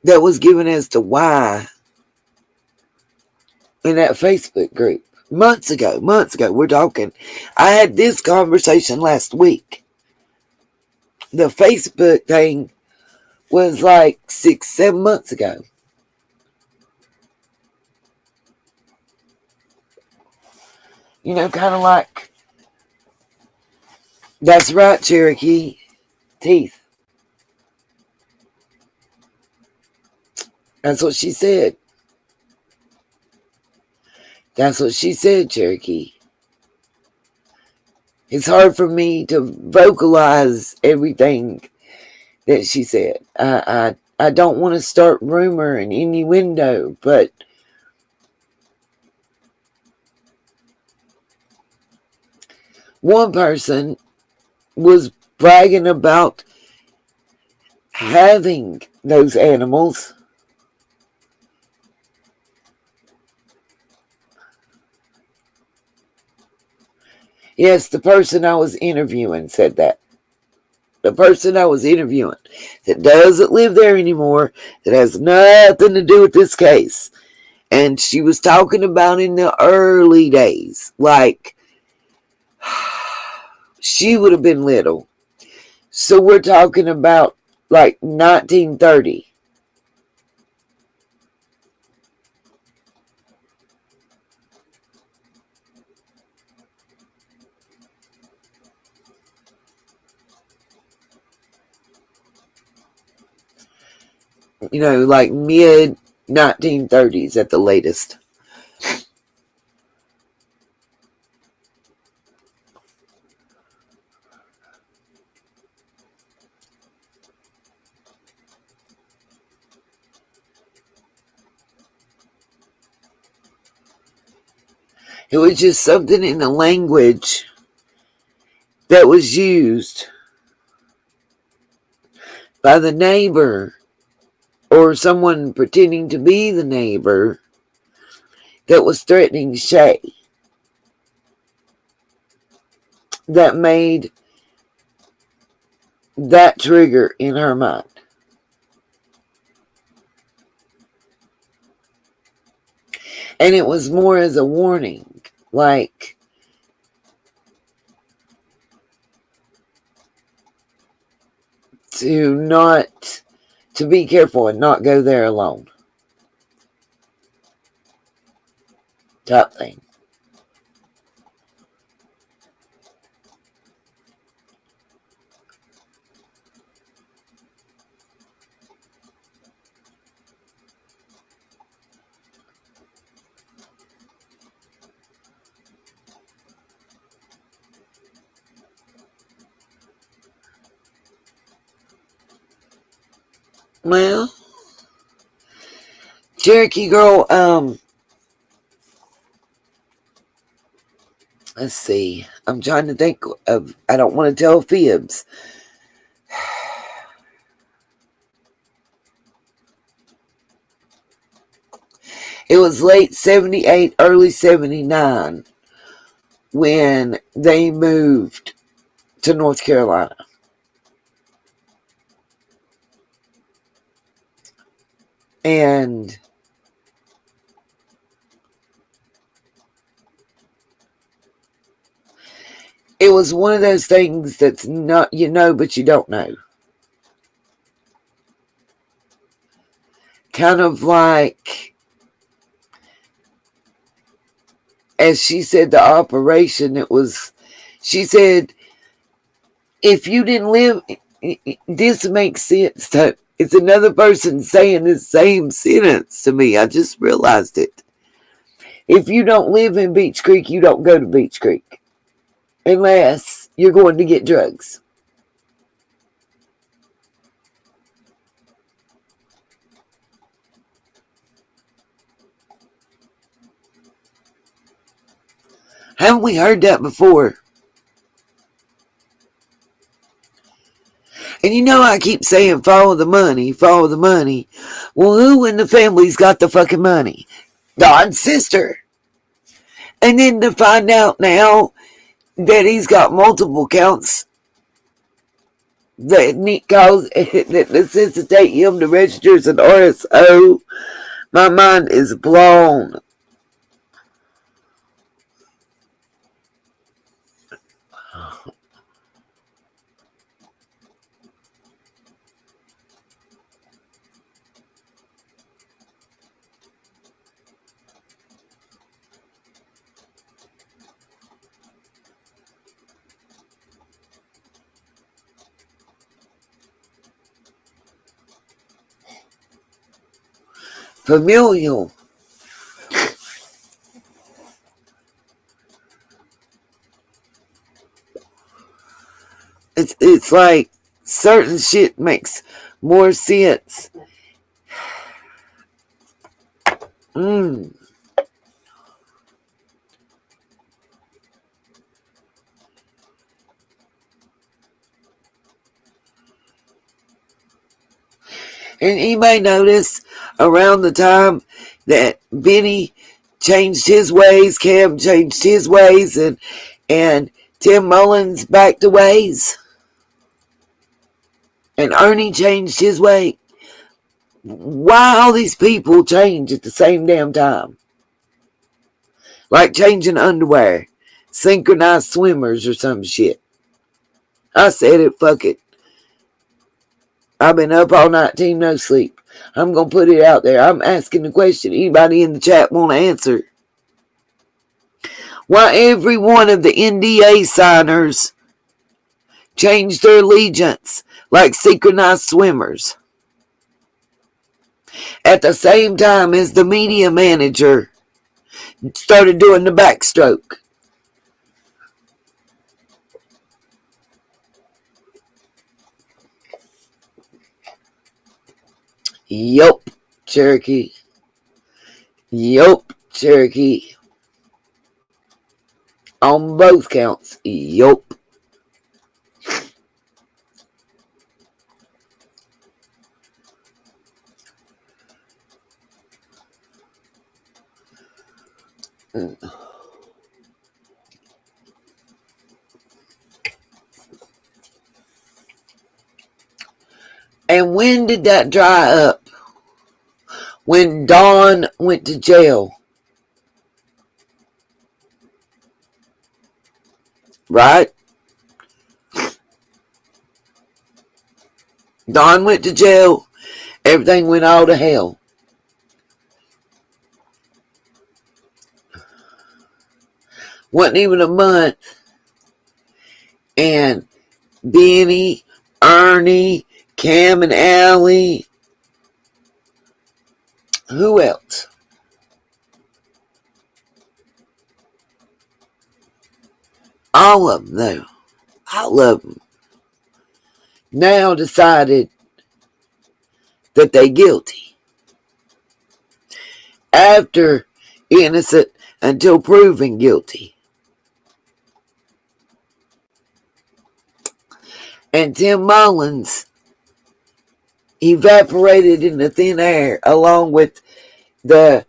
that was given as to why in that Facebook group. Months ago, we're talking. I had this conversation last week. The Facebook thing was like 6-7 months ago. Kind of like, that's right, Cherokee, teeth. That's what she said. That's what she said, Cherokee. It's hard for me to vocalize everything that she said. I don't want to start rumor and innuendo, but one person was bragging about having those animals. Yes, the person I was interviewing said that. The person I was interviewing that doesn't live there anymore, that has nothing to do with this case. And she was talking about in the early days, like she would have been little. So we're talking about like 1930. You know, like mid 1930s at the latest. It was just something in the language that was used by the neighbor or someone pretending to be the neighbor that was threatening Shay, that made that trigger in her mind. And it was more as a warning, like, to be careful and not go there alone, type thing. Well, Cherokee girl, let's see. I'm trying to think of, I don't want to tell fibs. It was late 78, early 79 when they moved to North Carolina. And it was one of those things that's not, you know, but you don't know. Kind of like, as she said, the operation, it was, she said, if you didn't live, this makes sense. It's another person saying the same sentence to me. I just realized it. If you don't live in Beach Creek, you don't go to Beach Creek. Unless you're going to get drugs. Haven't we heard that before? And you know I keep saying follow the money, follow the money. Well, who in the family's got the fucking money? God's sister. And then to find out now that he's got multiple counts that that necessitate him to register as an RSO, my mind is blown. Familial. It's like certain shit makes more sense. And you may notice around the time that Benny changed his ways, Cam changed his ways, and Tim Mullins backed the ways, and Ernie changed his way. Why all these people change at the same damn time? Like changing underwear, synchronized swimmers or some shit. I said it, fuck it. I've been up all night, team no sleep. I'm going to put it out there. I'm asking the question. Anybody in the chat want to answer? Why every one of the NDA signers changed their allegiance like synchronized swimmers at the same time as the media manager started doing the backstroke? Yup, Cherokee. Yup, Cherokee. On both counts. Yup. And when did that dry up? When Dawn went to jail. Right? Dawn went to jail. Everything went all to hell. Wasn't even a month. And Benny, Ernie, Cam and Allie. Who else? All of them, though. All of them. Now decided that they guilty. After innocent until proven guilty. And Tim Mullins evaporated into thin air along with the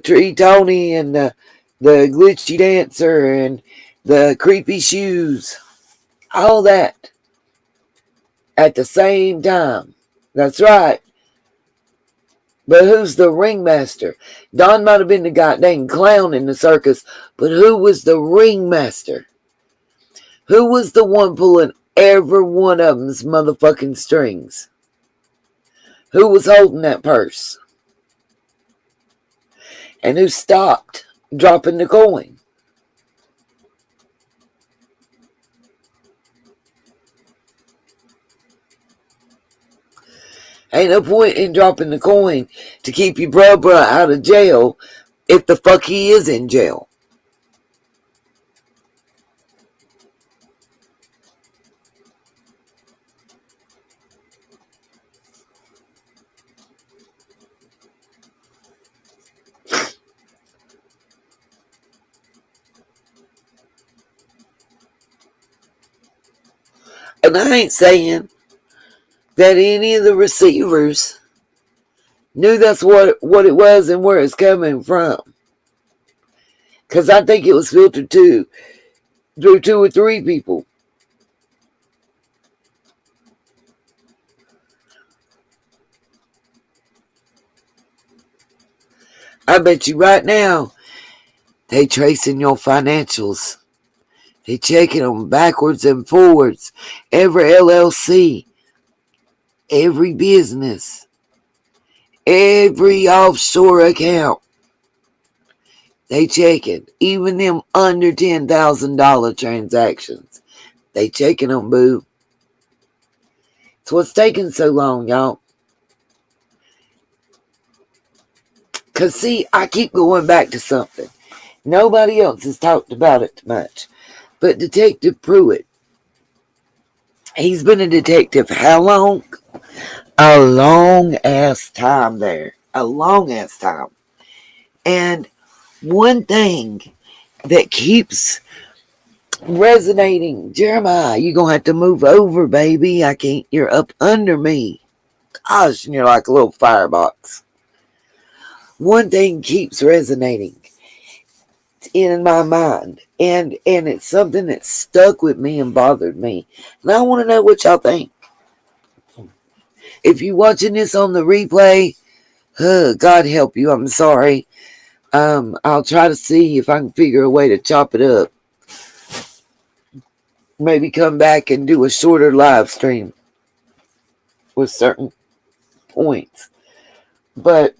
Tree Tony and the glitchy dancer and the creepy shoes. All that at the same time. That's right. But who's the ringmaster? Don might have been the goddamn clown in the circus, but who was the ringmaster? Who was the one pulling every one of them's motherfucking strings? Who was holding that purse? And who stopped dropping the coin? Ain't no point in dropping the coin to keep your bruh out of jail if the fuck he is in jail. And I ain't saying that any of the receivers knew that's what it was and where it's coming from. Because I think it was filtered through 2 or 3 people. I bet you right now, they tracing your financials. They checking them backwards and forwards. Every LLC. Every business. Every offshore account. They checking. Even them under $10,000 transactions. They checking them, boo. It's what's taking so long, y'all. Because, see, I keep going back to something. Nobody else has talked about it much. But Detective Pruitt He's been a detective how long? A long ass time there. A long ass time. And one thing that keeps resonating, Jeremiah, you're going to have to move over, baby. I can't, you're up under me. Gosh, and you're like a little firebox. One thing keeps resonating in my mind, and it's something that stuck with me and bothered me. And I want to know what y'all think. If you're watching this on the replay, God help you. I'm sorry. I'll try to see if I can figure a way to chop it up. Maybe come back and do a shorter live stream with certain points. But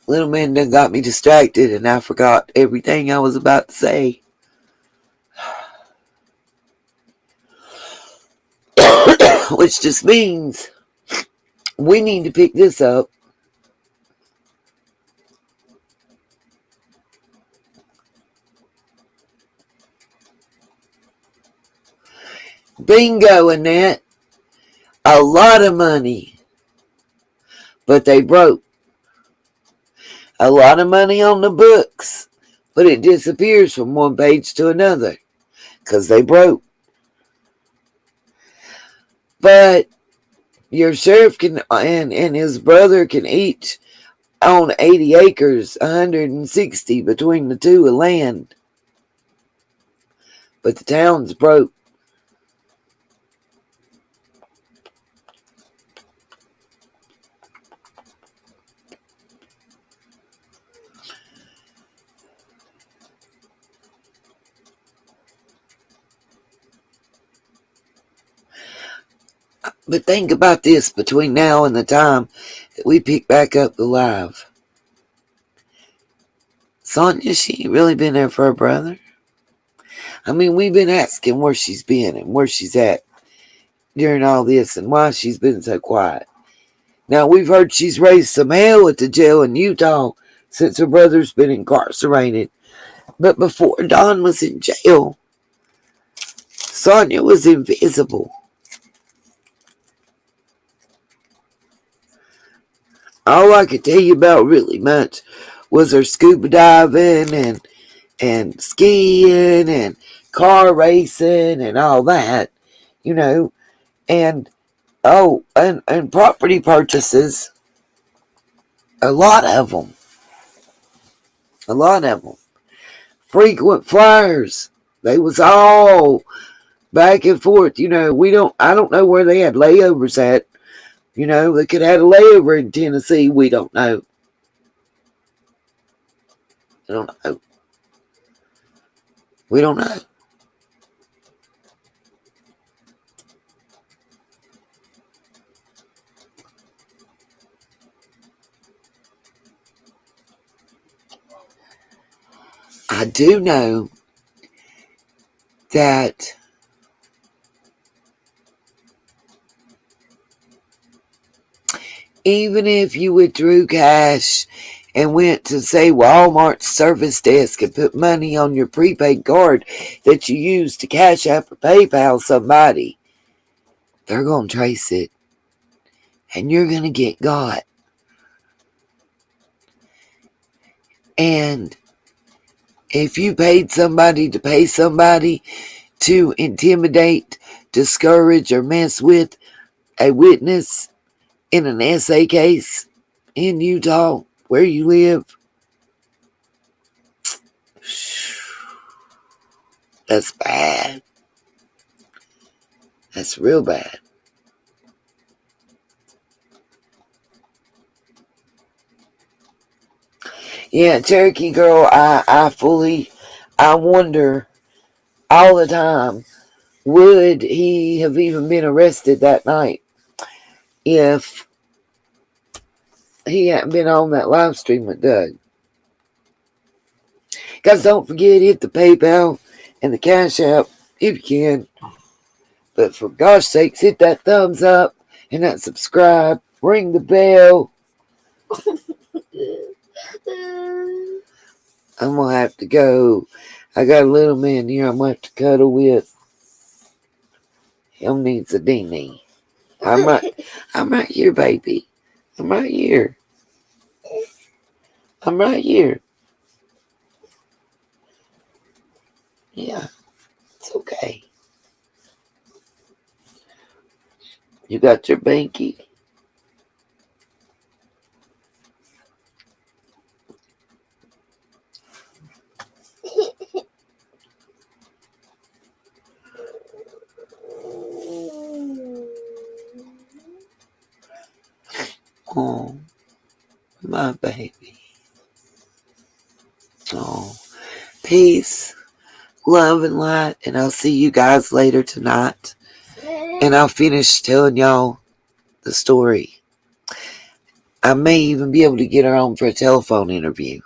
little man done got me distracted and I forgot everything I was about to say. Which just means we need to pick this up. Bingo, Annette. A lot of money. But they broke. A lot of money on the books. But it disappears from one page to another. Because they broke. But your sheriff can and his brother can each own 80 acres, 160 between the two of land. But the town's broke. But think about this between now and the time that we pick back up the live. Sonia, she ain't really been there for her brother. I mean, we've been asking where she's been and where she's at during all this and why she's been so quiet. Now, we've heard she's raised some hell at the jail in Utah since her brother's been incarcerated. But before Don was in jail, Sonia was invisible. All I could tell you about really much was her scuba diving and skiing and car racing and all that, you know, and and property purchases. A lot of them. Frequent flyers. They was all back and forth, you know. I don't know where they had layovers at. You know, they could have had a layover in Tennessee. We don't know. I don't know. We don't know. I do know that even if you withdrew cash and went to, say, Walmart's service desk and put money on your prepaid card that you used to Cash App or PayPal somebody, they're going to trace it. And you're going to get got. And if you paid somebody to pay somebody to intimidate, discourage, or mess with a witness in an essay case in Utah where you live, that's bad. That's real bad. Yeah, Cherokee Girl, I wonder all the time, would he have even been arrested that night if he hadn't been on that live stream with Doug? Guys, don't forget, hit the PayPal and the Cash App if you can. But for gosh sakes, hit that thumbs up and that subscribe. Ring the bell. I'm going to have to go. I got a little man here I'm going to have to cuddle with. Him needs a dinghy. I'm right here, baby. I'm right here. I'm right here. Yeah, it's okay. You got your banky? Oh, my baby. Oh, peace, love, and light. And I'll see you guys later tonight. And I'll finish telling y'all the story. I may even be able to get her on for a telephone interview.